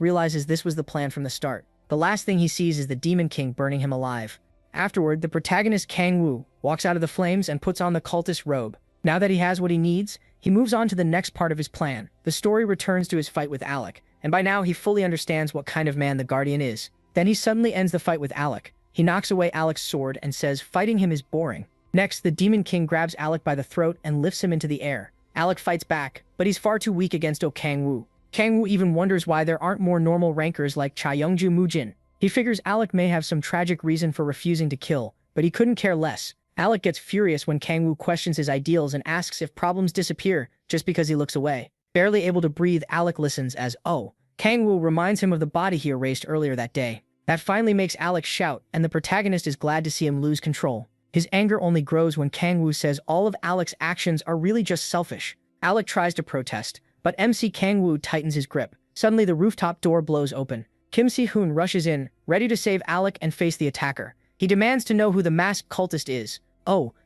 A: realizes this was the plan from the start. The last thing he sees is the Demon King burning him alive. Afterward, the protagonist Kang-woo walks out of the flames and puts on the cultist robe. Now that he has what he needs, he moves on to the next part of his plan. The story returns to his fight with Alec, and by now he fully understands what kind of man the Guardian is. Then he suddenly ends the fight with Alec. He knocks away Alec's sword and says fighting him is boring. Next, the Demon King grabs Alec by the throat and lifts him into the air. Alec fights back, but he's far too weak against Kang-woo. Kang-woo even wonders why there aren't more normal rankers like Cha Youngju Mujin. He figures Alec may have some tragic reason for refusing to kill, but he couldn't care less. Alec gets furious when Kang-woo questions his ideals and asks if problems disappear just because he looks away. Barely able to breathe, Alec listens as Kang-woo reminds him of the body he erased earlier that day. That finally makes Alec shout, and the protagonist is glad to see him lose control. His anger only grows when Kang-woo says all of Alec's actions are really just selfish. Alec tries to protest, but MC Kang-woo tightens his grip. Suddenly the rooftop door blows open. Kim Si-hoon rushes in, ready to save Alec and face the attacker. He demands to know who the masked cultist is.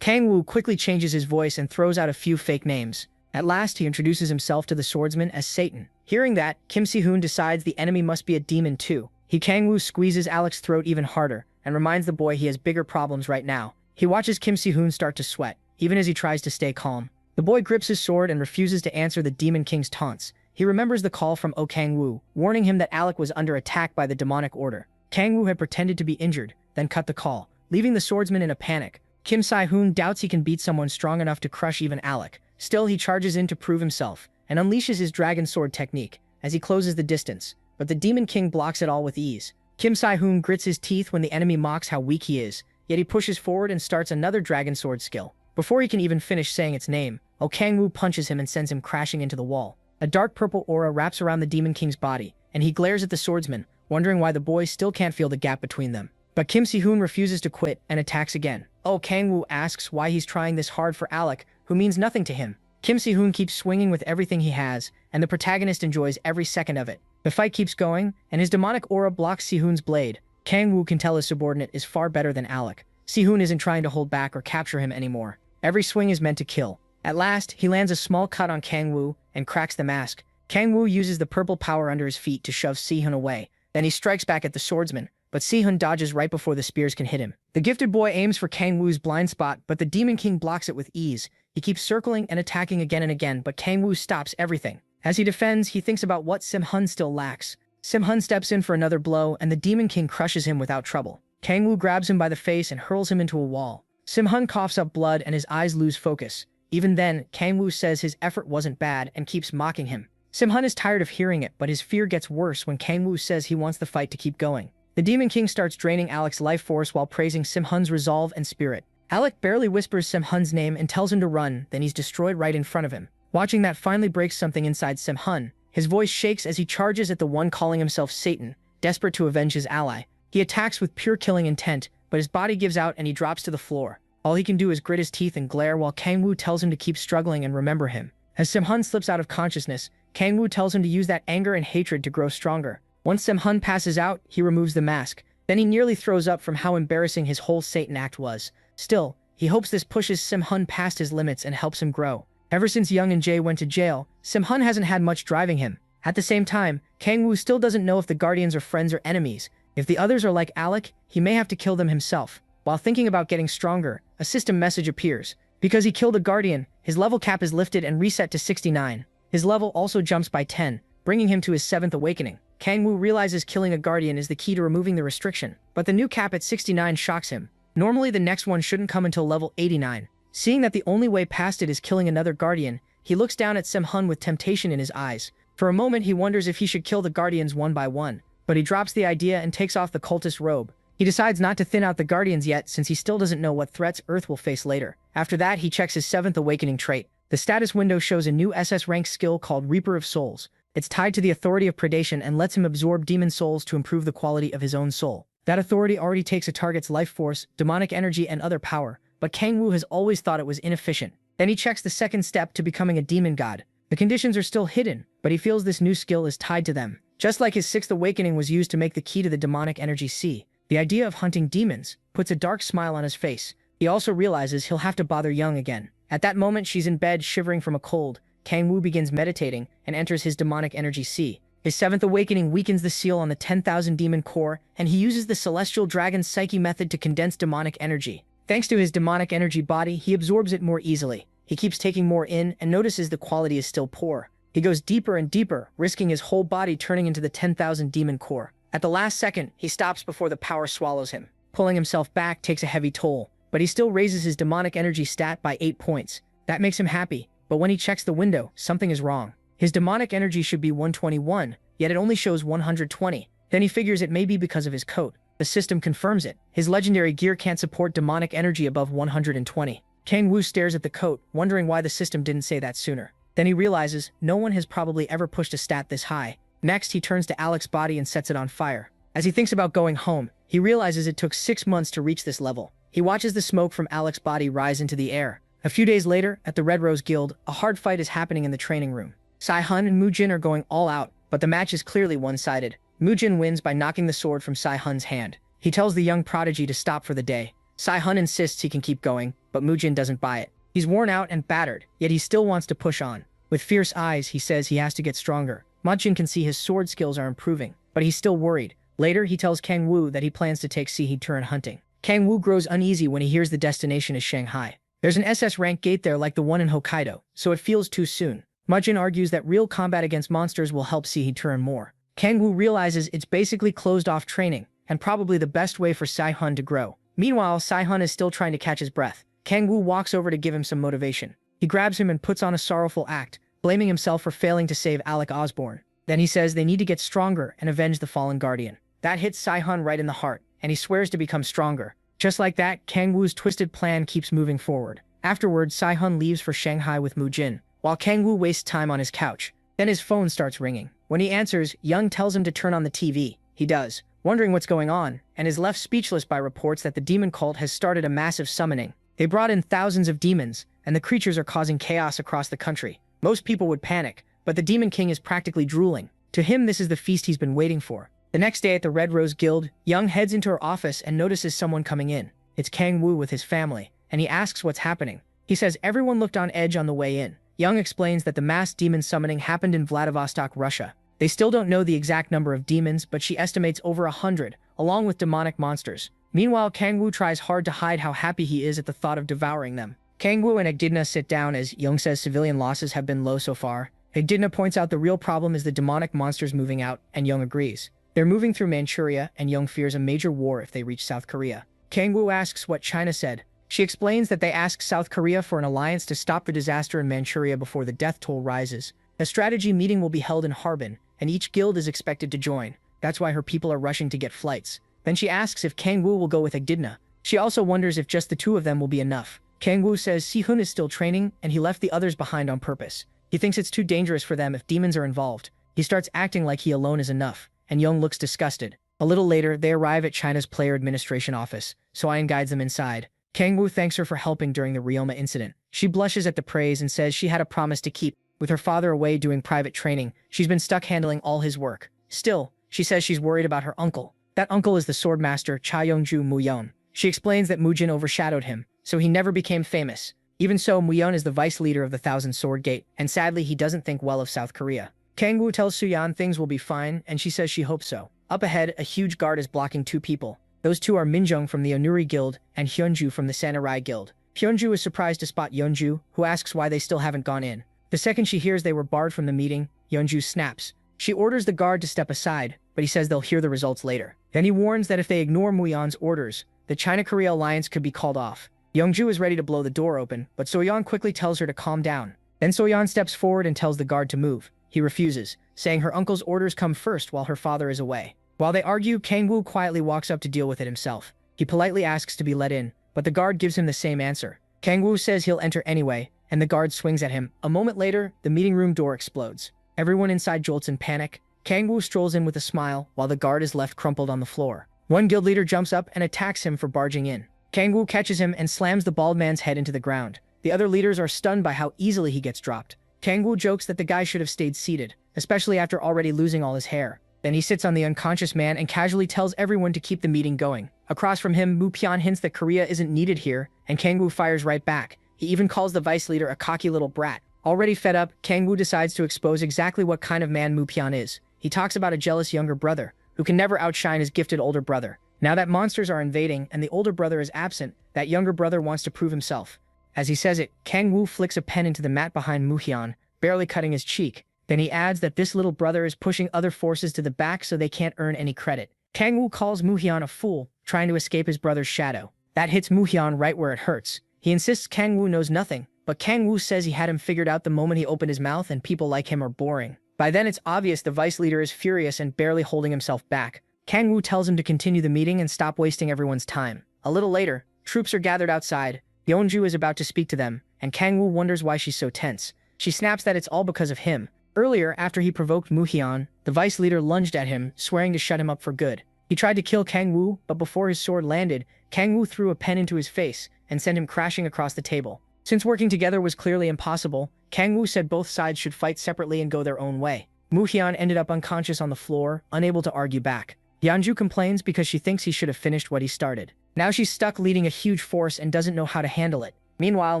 A: Kang-woo quickly changes his voice and throws out a few fake names. At last, he introduces himself to the swordsman as Satan. Hearing that, Kim Si-hoon decides the enemy must be a demon too. Kang-woo squeezes Alec's throat even harder and reminds the boy he has bigger problems right now. He watches Kim Si-hoon start to sweat, even as he tries to stay calm. The boy grips his sword and refuses to answer the Demon King's taunts. He remembers the call from Kang-woo, warning him that Alec was under attack by the demonic order. Kang-woo had pretended to be injured, then cut the call, leaving the swordsman in a panic. Kim Si-hoon doubts he can beat someone strong enough to crush even Alec. Still, he charges in to prove himself, and unleashes his dragon sword technique as he closes the distance, but the Demon King blocks it all with ease. Kim Si-hoon grits his teeth when the enemy mocks how weak he is, yet he pushes forward and starts another dragon sword skill. Before he can even finish saying its name, Kang-woo punches him and sends him crashing into the wall. A dark purple aura wraps around the Demon King's body, and he glares at the swordsman, wondering why the boy still can't feel the gap between them. But Kim Si-hoon refuses to quit and attacks again. Kang-woo asks why he's trying this hard for Alec, who means nothing to him. Kim Si-hoon keeps swinging with everything he has, and the protagonist enjoys every second of it. The fight keeps going, and his demonic aura blocks Si-hoon's blade. Kang-woo can tell his subordinate is far better than Alec. Si-hoon isn't trying to hold back or capture him anymore. Every swing is meant to kill. At last, he lands a small cut on Kang-woo and cracks the mask. Kang-woo uses the purple power under his feet to shove Si-hoon away. Then he strikes back at the swordsman, but Si-hoon dodges right before the spears can hit him. The gifted boy aims for Kang-woo's blind spot, but the Demon King blocks it with ease. He keeps circling and attacking again and again, but Kang-woo stops everything. As he defends, he thinks about what Sim-hun still lacks. Sim-hun steps in for another blow, and the Demon King crushes him without trouble. Kang-woo grabs him by the face and hurls him into a wall. Sim-hun coughs up blood and his eyes lose focus. Even then, Kang-woo says his effort wasn't bad and keeps mocking him. Sim-hun is tired of hearing it, but his fear gets worse when Kang-woo says he wants the fight to keep going. The Demon King starts draining Alec's life force while praising Sim-hun's resolve and spirit. Alec barely whispers Simhun's name and tells him to run, then he's destroyed right in front of him. Watching that finally breaks something inside Simhun. His voice shakes as he charges at the one calling himself Satan, desperate to avenge his ally. He attacks with pure killing intent, but his body gives out and he drops to the floor. All he can do is grit his teeth and glare while Kang Wu tells him to keep struggling and remember him. As Simhun slips out of consciousness, Kang Wu tells him to use that anger and hatred to grow stronger. Once Simhun passes out, he removes the mask. Then he nearly throws up from how embarrassing his whole Satan act was. Still, he hopes this pushes Simhun past his limits and helps him grow. Ever since Young and Jae went to jail, Simhun hasn't had much driving him. At the same time, Kang Wu still doesn't know if the Guardians are friends or enemies. If the others are like Alec, he may have to kill them himself. While thinking about getting stronger, a system message appears. Because he killed a Guardian, his level cap is lifted and reset to 69. His level also jumps by 10, bringing him to his 7th awakening. Kang Wu realizes killing a Guardian is the key to removing the restriction, but the new cap at 69 shocks him. Normally the next one shouldn't come until level 89. Seeing that the only way past it is killing another Guardian, he looks down at Simhun with temptation in his eyes. For a moment he wonders if he should kill the Guardians one by one, but he drops the idea and takes off the cultist robe. He decides not to thin out the Guardians yet since he still doesn't know what threats Earth will face later. After that, he checks his 7th awakening trait. The status window shows a new SS rank skill called Reaper of Souls. It's tied to the authority of predation and lets him absorb demon souls to improve the quality of his own soul. That authority already takes a target's life force, demonic energy, and other power, but Kang Wu has always thought it was inefficient. Then he checks the second step to becoming a demon god. The conditions are still hidden, but he feels this new skill is tied to them. Just like his 6th awakening was used to make the key to the demonic energy sea, the idea of hunting demons puts a dark smile on his face. He also realizes he'll have to bother Young again. At that moment, she's in bed shivering from a cold. Kang Wu begins meditating and enters his demonic energy sea. His 7th awakening weakens the seal on the 10,000 demon core, and he uses the celestial dragon psyche method to condense demonic energy. Thanks to his demonic energy body, he absorbs it more easily. He keeps taking more in and notices the quality is still poor. He goes deeper and deeper, risking his whole body turning into the 10,000 demon core. At the last second, he stops before the power swallows him. Pulling himself back takes a heavy toll, but he still raises his demonic energy stat by 8 points. That makes him happy, but when he checks the window, something is wrong. His demonic energy should be 121, yet it only shows 120. Then he figures it may be because of his coat. The system confirms it. His legendary gear can't support demonic energy above 120. Kang Wu stares at the coat, wondering why the system didn't say that sooner. Then he realizes no one has probably ever pushed a stat this high. Next, he turns to Alec's body and sets it on fire. As he thinks about going home, he realizes it took 6 months to reach this level. He watches the smoke from Alec's body rise into the air. A few days later, at the Red Rose Guild, a hard fight is happening in the training room. Sai-hun and Mu-jin are going all out, but the match is clearly one-sided. Mu-jin wins by knocking the sword from Sai-hun's hand. He tells the young prodigy to stop for the day. Sai-hun insists he can keep going, but Mu-jin doesn't buy it. He's worn out and battered, yet he still wants to push on. With fierce eyes, he says he has to get stronger. Mu-jin can see his sword skills are improving, but he's still worried. Later, he tells Kang Wu that he plans to take Sihee-turan hunting. Kang Wu grows uneasy when he hears the destination is Shanghai. There's an SS rank gate there like the one in Hokkaido, so it feels too soon. Mu-jin argues that real combat against monsters will help Sihee-turan more. Kang Wu realizes it's basically closed-off training, and probably the best way for Sai-hun to grow. Meanwhile, Sai-hun is still trying to catch his breath. Kang Wu walks over to give him some motivation. He grabs him and puts on a sorrowful act, blaming himself for failing to save Alec Osborne. Then he says they need to get stronger and avenge the fallen guardian. That hits Sai-hun right in the heart, and he swears to become stronger. Just like that, Kang Wu's twisted plan keeps moving forward. Afterwards, Sai-hun leaves for Shanghai with Mu-jin, while Kang Wu wastes time on his couch. Then his phone starts ringing. When he answers, Young tells him to turn on the TV. He does, wondering what's going on, and is left speechless by reports that the demon cult has started a massive summoning. They brought in thousands of demons, and the creatures are causing chaos across the country. Most people would panic, but the Demon King is practically drooling. To him, this is the feast he's been waiting for. The next day at the Red Rose Guild, Young heads into her office and notices someone coming in. It's Kang Wu with his family, and he asks what's happening. He says everyone looked on edge on the way in. Young explains that the mass demon summoning happened in Vladivostok, Russia. They still don't know the exact number of demons, but she estimates over 100, along with demonic monsters. Meanwhile, Kang Wu tries hard to hide how happy he is at the thought of devouring them. Kang Wu and Echidna sit down as Young says civilian losses have been low so far. Echidna points out the real problem is the demonic monsters moving out, and Young agrees. They're moving through Manchuria, and Young fears a major war if they reach South Korea. Kang Wu asks what China said. She explains that they asked South Korea for an alliance to stop the disaster in Manchuria before the death toll rises. A strategy meeting will be held in Harbin, and each guild is expected to join. That's why her people are rushing to get flights. Then she asks if Kang Wu will go with Echidna. She also wonders if just the two of them will be enough. Kang Woo says Si-hun is still training and he left the others behind on purpose. He thinks it's too dangerous for them if demons are involved. He starts acting like he alone is enough, and Young looks disgusted. A little later, they arrive at China's player administration office. So-yeon guides them inside. Kang Woo thanks her for helping during the Ryoma incident. She blushes at the praise and says she had a promise to keep. With her father away doing private training, she's been stuck handling all his work. Still, she says she's worried about her uncle. That uncle is the swordmaster Cha Youngju Muyeon. She explains that Mujin overshadowed him, so he never became famous. Even so, Muyeon is the vice leader of the Thousand Sword Gate, and sadly he doesn't think well of South Korea. Kang Woo tells So-yeon things will be fine, and she says she hopes so. Up ahead, a huge guard is blocking two people. Those two are Minjung from the Onuri Guild and Hyunju from the Samurai Guild. Hyunju is surprised to spot Yeonju, who asks why they still haven't gone in. The second she hears they were barred from the meeting, Yeonju snaps. She orders the guard to step aside, but he says they'll hear the results later. Then he warns that if they ignore Muyeon's orders, the China-Korea alliance could be called off. Yeonju is ready to blow the door open, but So-yeon quickly tells her to calm down. Then So-yeon steps forward and tells the guard to move. He refuses, saying her uncle's orders come first while her father is away. While they argue, Kang Woo quietly walks up to deal with it himself. He politely asks to be let in, but the guard gives him the same answer. Kang Woo says he'll enter anyway, and the guard swings at him. A moment later, the meeting room door explodes. Everyone inside jolts in panic. Kang Woo strolls in with a smile, while the guard is left crumpled on the floor. One guild leader jumps up and attacks him for barging in. Kang Woo catches him and slams the bald man's head into the ground. The other leaders are stunned by how easily he gets dropped. Kang Woo jokes that the guy should have stayed seated, especially after already losing all his hair. Then he sits on the unconscious man and casually tells everyone to keep the meeting going. Across from him, Mu Pian hints that Korea isn't needed here, and Kang Woo fires right back. He even calls the vice leader a cocky little brat. Already fed up, Kang Woo decides to expose exactly what kind of man Mu Pian is. He talks about a jealous younger brother, who can never outshine his gifted older brother. Now that monsters are invading and the older brother is absent, that younger brother wants to prove himself. As he says it, Kang Woo flicks a pen into the mat behind Mu Hyun, barely cutting his cheek. Then he adds that this little brother is pushing other forces to the back so they can't earn any credit. Kang Woo calls Mu Hyun a fool, trying to escape his brother's shadow. That hits Mu Hyun right where it hurts. He insists Kang Woo knows nothing, but Kang Woo says he had him figured out the moment he opened his mouth and people like him are boring. By then it's obvious the vice leader is furious and barely holding himself back. Kang Woo tells him to continue the meeting and stop wasting everyone's time. A little later, troops are gathered outside. Yeonju is about to speak to them, and Kang Woo wonders why she's so tense. She snaps that it's all because of him. Earlier, after he provoked Mu Hyun, the vice leader lunged at him, swearing to shut him up for good. He tried to kill Kang Woo, but before his sword landed, Kang Woo threw a pen into his face and sent him crashing across the table. Since working together was clearly impossible, Kang Woo said both sides should fight separately and go their own way. Mu Hyun ended up unconscious on the floor, unable to argue back. Yeonju complains because she thinks he should have finished what he started. Now she's stuck leading a huge force and doesn't know how to handle it. Meanwhile,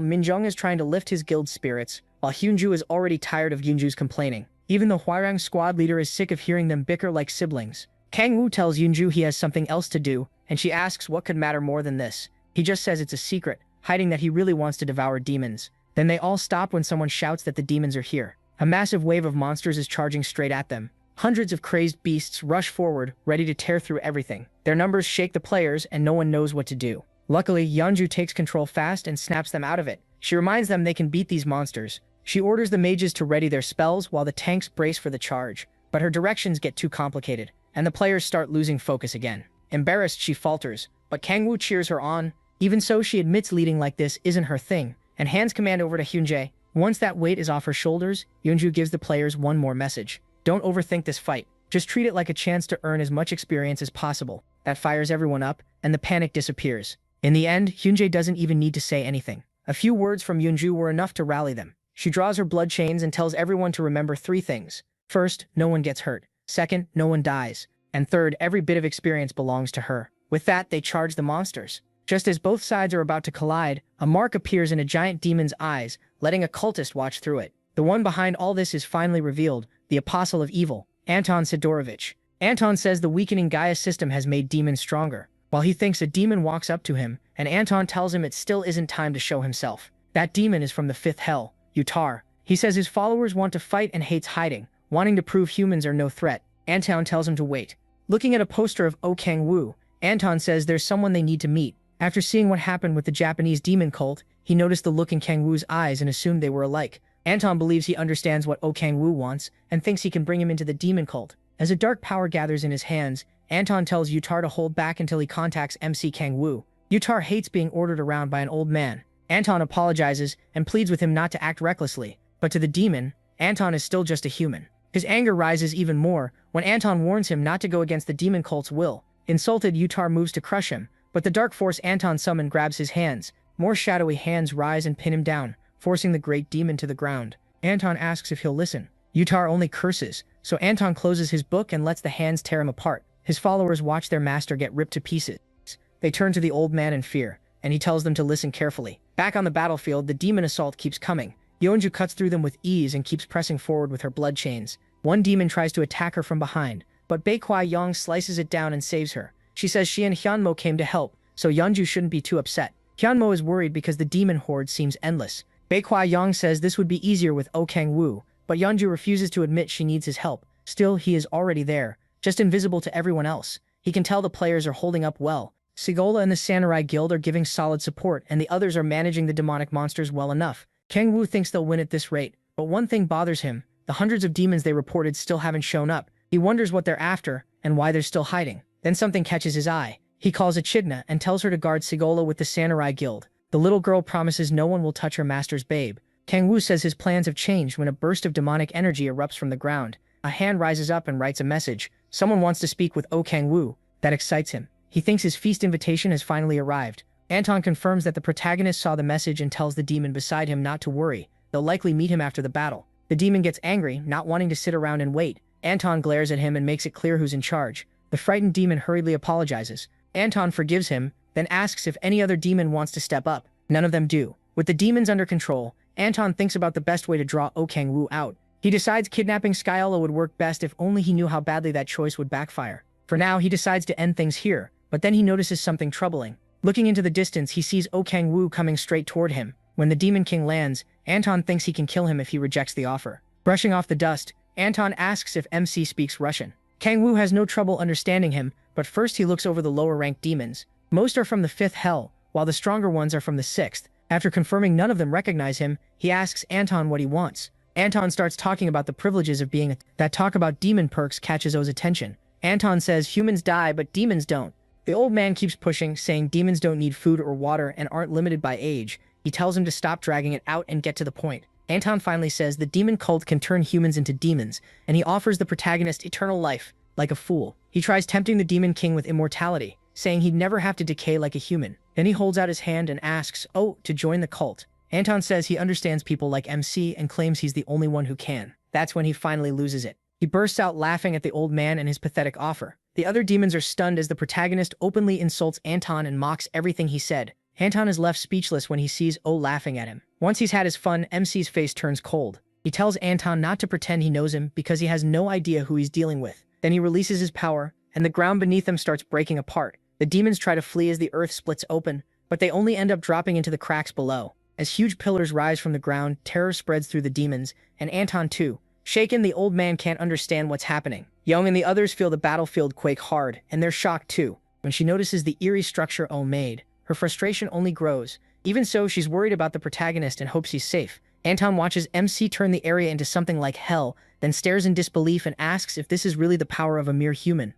A: Minjung is trying to lift his guild's spirits, while Hyunju is already tired of Yunju's complaining. Even the Hwarang squad leader is sick of hearing them bicker like siblings. Kang Woo tells Yunju he has something else to do, and she asks what could matter more than this. He just says it's a secret, hiding that he really wants to devour demons. Then they all stop when someone shouts that the demons are here. A massive wave of monsters is charging straight at them. Hundreds of crazed beasts rush forward, ready to tear through everything. Their numbers shake the players, and no one knows what to do. Luckily, Yeonju takes control fast and snaps them out of it. She reminds them they can beat these monsters. She orders the mages to ready their spells while the tanks brace for the charge. But her directions get too complicated, and the players start losing focus again. Embarrassed, she falters, but Kang Woo cheers her on. Even so, she admits leading like this isn't her thing, and hands command over to Hyunjae. Once that weight is off her shoulders, Yeonju gives the players one more message. Don't overthink this fight. Just treat it like a chance to earn as much experience as possible. That fires everyone up, and the panic disappears. In the end, Hyunjae doesn't even need to say anything. A few words from Yeonju were enough to rally them. She draws her blood chains and tells everyone to remember 3 things. First, no one gets hurt. Second, no one dies. And third, every bit of experience belongs to her. With that, they charge the monsters. Just as both sides are about to collide, a mark appears in a giant demon's eyes, letting a cultist watch through it. The one behind all this is finally revealed, the Apostle of Evil, Anton Sidorovich. Anton says the weakening Gaia system has made demons stronger. While he thinks a demon walks up to him, and Anton tells him it still isn't time to show himself. That demon is from the 5th hell, Utar. He says his followers want to fight and hates hiding, wanting to prove humans are no threat. Anton tells him to wait. Looking at a poster of Oh Kang Woo, Anton says there's someone they need to meet. After seeing what happened with the Japanese demon cult, he noticed the look in Kang Woo's eyes and assumed they were alike. Anton believes he understands what Oh Kang Woo wants and thinks he can bring him into the demon cult. As a dark power gathers in his hands, Anton tells Utar to hold back until he contacts MC Kang Woo. Yutar hates being ordered around by an old man. Anton apologizes and pleads with him not to act recklessly. But to the demon, Anton is still just a human. His anger rises even more when Anton warns him not to go against the demon cult's will. Insulted, Yutar moves to crush him, but the dark force Anton summoned grabs his hands. More shadowy hands rise and pin him down, forcing the great demon to the ground. Anton asks if he'll listen. Yutar only curses, so Anton closes his book and lets the hands tear him apart. His followers watch their master get ripped to pieces. They turn to the old man in fear, and he tells them to listen carefully. Back on the battlefield, the demon assault keeps coming. Yeonju cuts through them with ease and keeps pressing forward with her blood chains. One demon tries to attack her from behind, but Baekwai Yong slices it down and saves her. She says she and Hyunmo came to help, so Yeonju shouldn't be too upset. Hyunmo is worried because the demon horde seems endless. Baekwai Yong says this would be easier with Oh Kang-woo, but Yeonju refuses to admit she needs his help. Still, he is already there, just invisible to everyone else. He can tell the players are holding up well. Sigola and the Samurai Guild are giving solid support, and the others are managing the demonic monsters well enough. Kang-woo thinks they'll win at this rate, but one thing bothers him. The hundreds of demons they reported still haven't shown up. He wonders what they're after and why they're still hiding. Then something catches his eye. He calls Echidna and tells her to guard Sigola with the Samurai Guild. The little girl promises no one will touch her master's babe. Kang-woo says his plans have changed when a burst of demonic energy erupts from the ground. A hand rises up and writes a message. Someone wants to speak with Oh Kang-woo. That excites him. He thinks his feast invitation has finally arrived. Anton confirms that the protagonist saw the message and tells the demon beside him not to worry. They'll likely meet him after the battle. The demon gets angry, not wanting to sit around and wait. Anton glares at him and makes it clear who's in charge. The frightened demon hurriedly apologizes. Anton forgives him, then asks if any other demon wants to step up. None of them do. With the demons under control, Anton thinks about the best way to draw Oh Kang-woo out. He decides kidnapping Skyella would work best if only he knew how badly that choice would backfire. For now, he decides to end things here, but then he notices something troubling. Looking into the distance, he sees Oh Kang-woo coming straight toward him. When the Demon King lands, Anton thinks he can kill him if he rejects the offer. Brushing off the dust, Anton asks if MC speaks Russian. Kang-woo has no trouble understanding him, but first he looks over the lower-ranked demons. Most are from the 5th Hell, while the stronger ones are from the 6th. After confirming none of them recognize him, he asks Anton what he wants. Anton starts talking about the privileges of being that talk about demon perks catches O's attention. Anton says humans die, but demons don't. The old man keeps pushing, saying demons don't need food or water and aren't limited by age. He tells him to stop dragging it out and get to the point. Anton finally says the demon cult can turn humans into demons, and he offers the protagonist eternal life. Like a fool, he tries tempting the Demon King with immortality, saying he'd never have to decay like a human. Then he holds out his hand and asks Oh to join the cult. Anton says he understands people like MC and claims he's the only one who can. That's when he finally loses it. He bursts out laughing at the old man and his pathetic offer. The other demons are stunned as the protagonist openly insults Anton and mocks everything he said. Anton is left speechless when he sees Oh laughing at him. Once he's had his fun, MC's face turns cold. He tells Anton not to pretend he knows him because he has no idea who he's dealing with. Then he releases his power, and the ground beneath him starts breaking apart. The demons try to flee as the earth splits open, but they only end up dropping into the cracks below. As huge pillars rise from the ground, terror spreads through the demons, and Anton too. Shaken, the old man can't understand what's happening. Young and the others feel the battlefield quake hard, and they're shocked too. When she notices the eerie structure Oh made, her frustration only grows. Even so, she's worried about the protagonist and hopes he's safe. Anton watches MC turn the area into something like hell, then stares in disbelief and asks if this is really the power of a mere human.